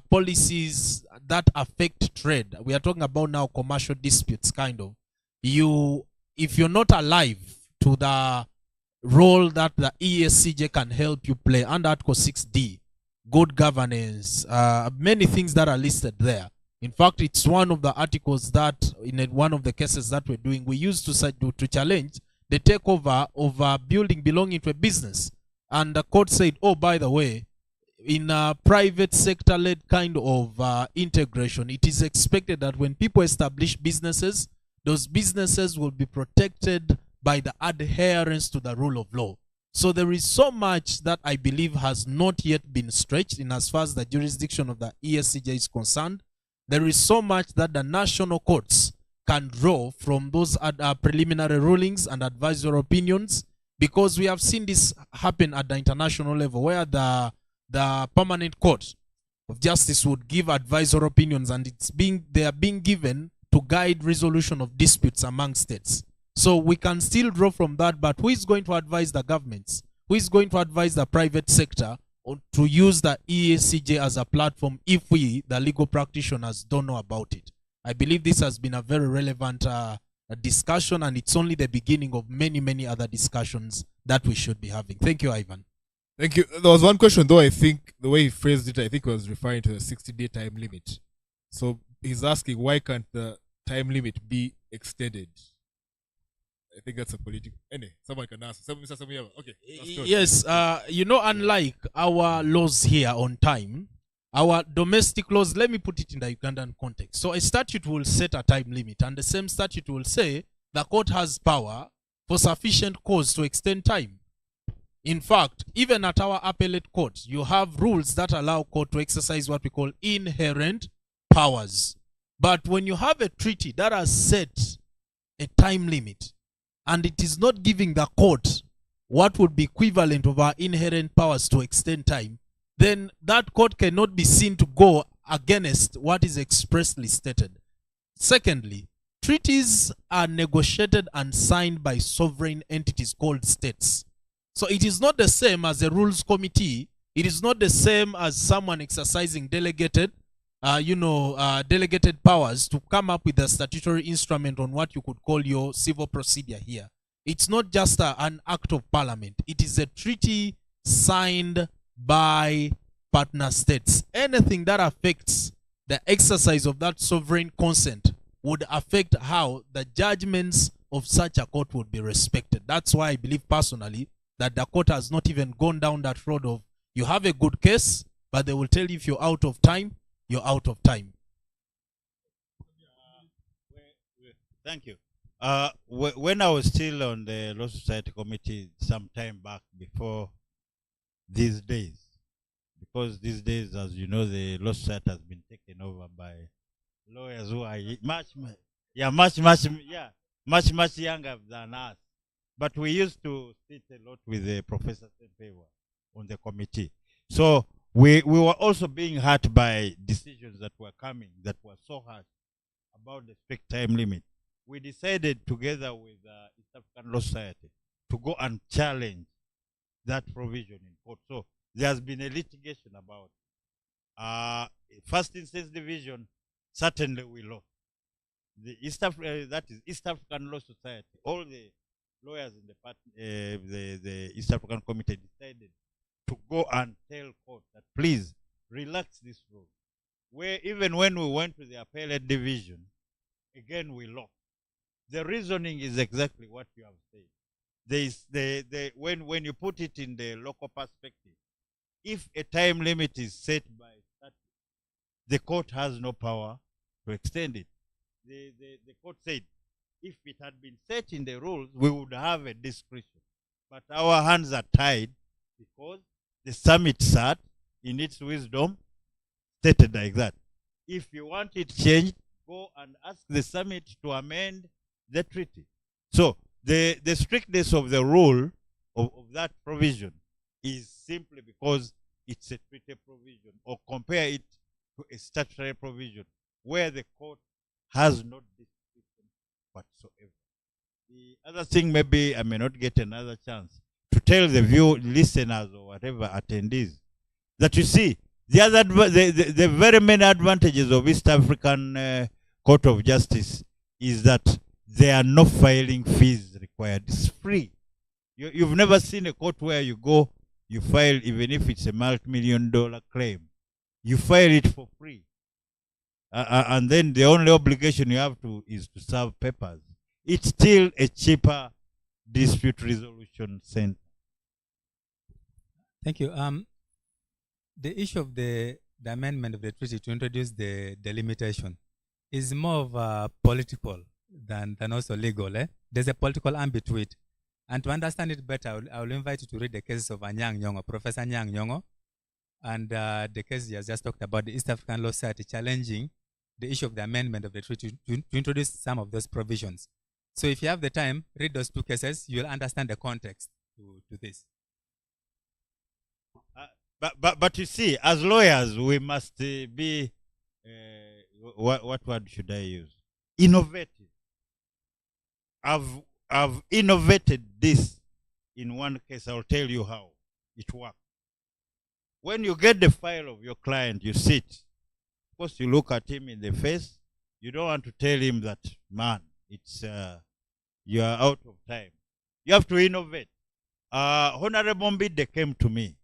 policies that affect trade, we are talking about now commercial disputes, kind of. If you're not alive to the role that the EACJ can help you play under Article 6D, good governance, many things that are listed there. In fact, it's one of the articles that, in one of the cases that we're doing, we used to challenge the takeover of a building belonging to a business. And the court said, oh, by the way, in a private sector-led kind of integration, it is expected that when people establish businesses, those businesses will be protected by the adherence to the rule of law. So there is so much that I believe has not yet been stretched in as far as the jurisdiction of the EACJ is concerned. There is so much that the national courts can draw from those preliminary rulings and advisory opinions, because we have seen this happen at the international level, where the permanent court of justice would give advisory opinions, and they are being given to guide resolution of disputes among states. So we can still draw from that, but who is going to advise the governments? Who is going to advise the private sector to use the EACJ as a platform if we, the legal practitioners, don't know about it? I believe this has been a very relevant discussion, and it's only the beginning of many, many other discussions that we should be having. Thank you, Ivan. Thank you. There was one question, though. I think the way he phrased it, I think he was referring to the 60-day time limit. So he's asking, why can't the time limit be extended? I think that's a political. Anyway, someone can answer. Mr. Semuyaba. Okay. Yes. Unlike our laws here on time, our domestic laws, let me put it in the Ugandan context. So a statute will set a time limit, and the same statute will say the court has power for sufficient cause to extend time. In fact, even at our appellate courts, you have rules that allow court to exercise what we call inherent powers. But when you have a treaty that has set a time limit, and it is not giving the court what would be equivalent of our inherent powers to extend time, then that court cannot be seen to go against what is expressly stated. Secondly, treaties are negotiated and signed by sovereign entities called states. So it is not the same as a rules committee. It is not the same as someone exercising delegated powers to come up with a statutory instrument on what you could call your civil procedure here. It's not just an act of parliament. It is a treaty signed by partner states. Anything that affects the exercise of that sovereign consent would affect how the judgments of such a court would be respected. That's why I believe personally that the court has not even gone down that road of you have a good case, but they will tell you if you're out of time, you're out of time. Thank you. When I was still on the Law Society Committee some time back before these days, because these days, as you know, the Law Society has been taken over by lawyers who are much younger than us. But we used to sit a lot with Professor Sempewa on the committee. So we were also being hurt by decisions that were coming that were so hard about the strict time limit. We decided together with East African Law Society to go and challenge that provision in court. So there has been a litigation about first instance division. Certainly we lost. The that is East African Law Society. All the lawyers in the East African Committee decided to go and tell court that please relax this rule. Where even when we went to the appellate division, again we lost. The reasoning is exactly what you have said. There is when you put it in the local perspective, if a time limit is set by statute, the court has no power to extend it. The court said if it had been set in the rules, we would have a discretion. But our hands are tied because the summit sat in its wisdom stated like that. If you want it changed, go and ask the summit to amend the treaty. So the strictness of the rule of that provision is simply because it's a treaty provision, or compare it to a statutory provision where the court has no discretion whatsoever. The other thing, maybe I may not get another chance to tell the listeners or whatever attendees that you see the very many advantages of East African Court of Justice is that there are no filing fees required. It's free. You've never seen a court where you go, you file, even if it's a multi-million-dollar claim, you file it for free. And then the only obligation you have is to serve papers. It's still a cheaper dispute resolution center. Thank you. The issue of the amendment of the treaty to introduce the delimitation is more of a political than also legal. There's a political ambit to it. And to understand it better, I will invite you to read the cases of Anyang Nyong'o, Professor Anyang Nyong'o, and the case he has just talked about, the East African Law Society challenging the issue of the amendment of the treaty to introduce some of those provisions. So if you have the time, read those two cases, you'll understand the context to this. But you see, as lawyers, we must be, what word should I use? Innovative. I've innovated this in one case. I'll tell you how it works. When you get the file of your client, you sit. Of course, you look at him in the face. You don't want to tell him that, man, it's you are out of time. You have to innovate. Honorable Mbide came to me.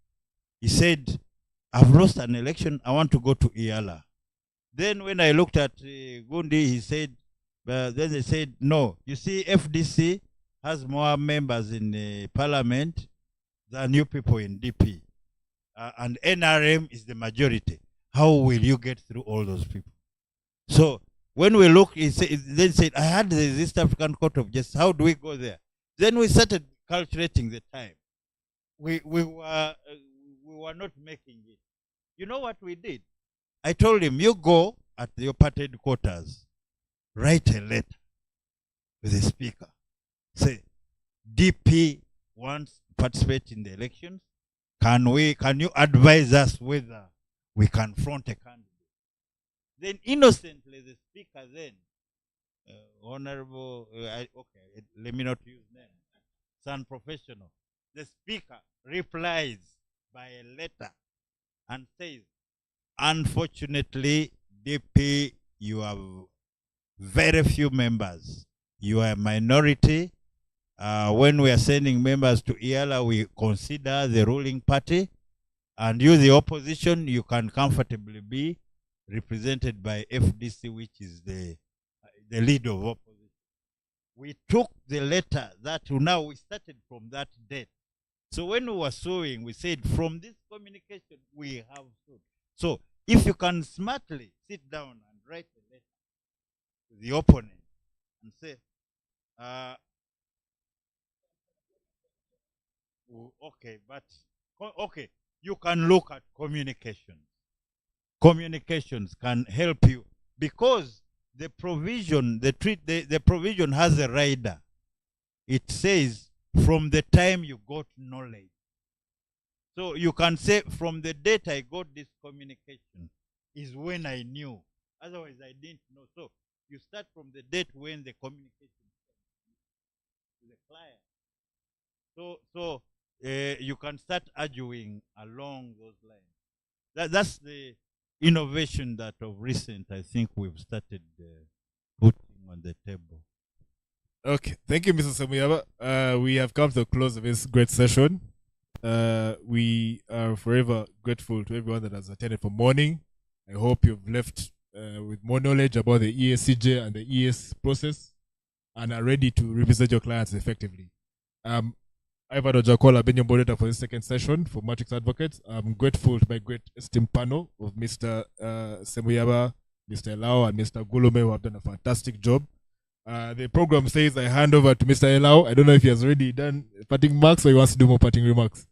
He said, I've lost an election. I want to go to Iala. Then when I looked at Gundi, he said, then they said, no. You see, FDC has more members in parliament than you people in DP. And NRM is the majority. How will you get through all those people? So when we look, he said, I had the East African Court of Justice. How do we go there? Then we started calculating the time. We were not making it. You know what we did? I told him, you go at your party headquarters, write a letter with the speaker. Say, DP wants to participate in the elections. Can you advise us whether we can front a candidate? Then innocently the speaker then, honorable, okay, let me not use name, it's unprofessional. The speaker replies by a letter and says, unfortunately, DP, you have very few members. You are a minority. When we are sending members to EALA, we consider the ruling party, and you, the opposition, you can comfortably be represented by FDC, which is the leader of opposition. We took the letter that now we started from that date. So when we were suing, we said from this communication we have sued. So if you can smartly sit down and write a letter to the opponent and say, okay, but okay, you can look at communications. Communications can help you because the provision, the provision has a rider. It says from the time you got knowledge. So you can say from the date I got this communication is when I knew. Otherwise I didn't know. So you start from the date when the communication to the client. So you can start arguing along those lines. That's the innovation that of recent I think we've started putting on the table. Okay, thank you, Mr. Samuyaba. We have come to the close of this great session. We are forever grateful to everyone that has attended for morning. I hope you've left with more knowledge about the EACJ and the ES process and are ready to represent your clients effectively. Ivan Ojakola, being your moderator for this second session for Matrix Advocates. I'm grateful to my great esteemed panel of Mr. Samuyaba, Mr. Elao, and Mr. Gulume, who have done a fantastic job. The program says I hand over to Mr. Elao. I don't know if he has already done parting remarks or he wants to do more parting remarks,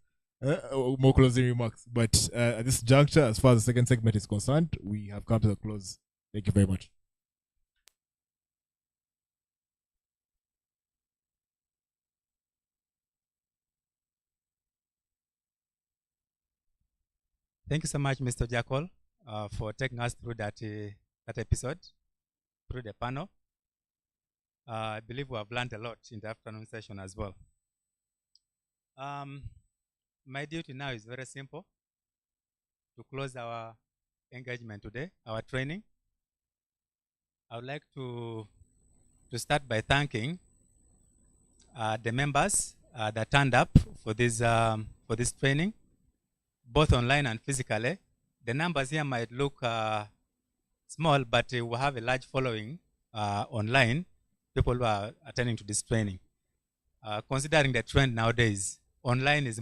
more closing remarks. But at this juncture, as far as the second segment is concerned, we have come to the close. Thank you very much. Thank you so much, Mr. Jakol, for taking us through that episode, through the panel. I believe we have learned a lot in the afternoon session as well. My duty now is very simple: to close our engagement today, our training. I would like to start by thanking the members that turned up for this training, both online and physically. The numbers here might look small, but we have a large following online, people who are attending to this training. Considering the trend nowadays, online is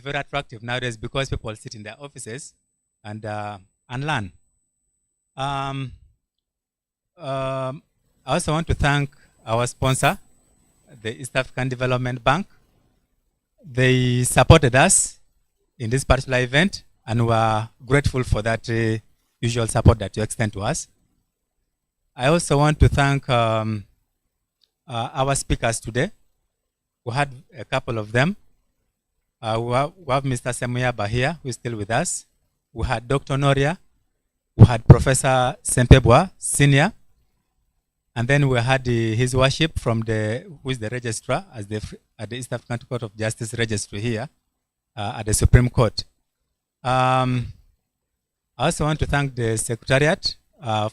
very attractive nowadays because people sit in their offices and learn. I also want to thank our sponsor, the East African Development Bank. They supported us in this particular event, and we are grateful for that usual support that you extend to us. I also want to thank our speakers today. We had a couple of them. We have Mr. Samuyaba here, who is still with us. We had Dr. Noria. We had Professor Sempebwa, Senior. And then we had His Worship who is the registrar at the East African Court of Justice Registry here at the Supreme Court. I also want to thank the Secretariat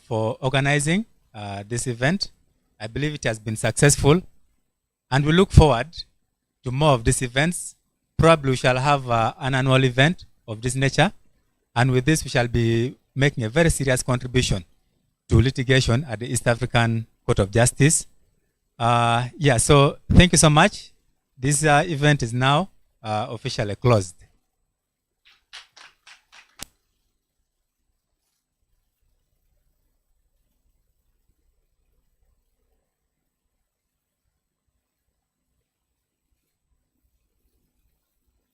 for organizing this event. I believe it has been successful, and we look forward to more of these events. Probably we shall have an annual event of this nature, and with this we shall be making a very serious contribution to litigation at the East African Court of Justice. So thank you so much. This event is now officially closed.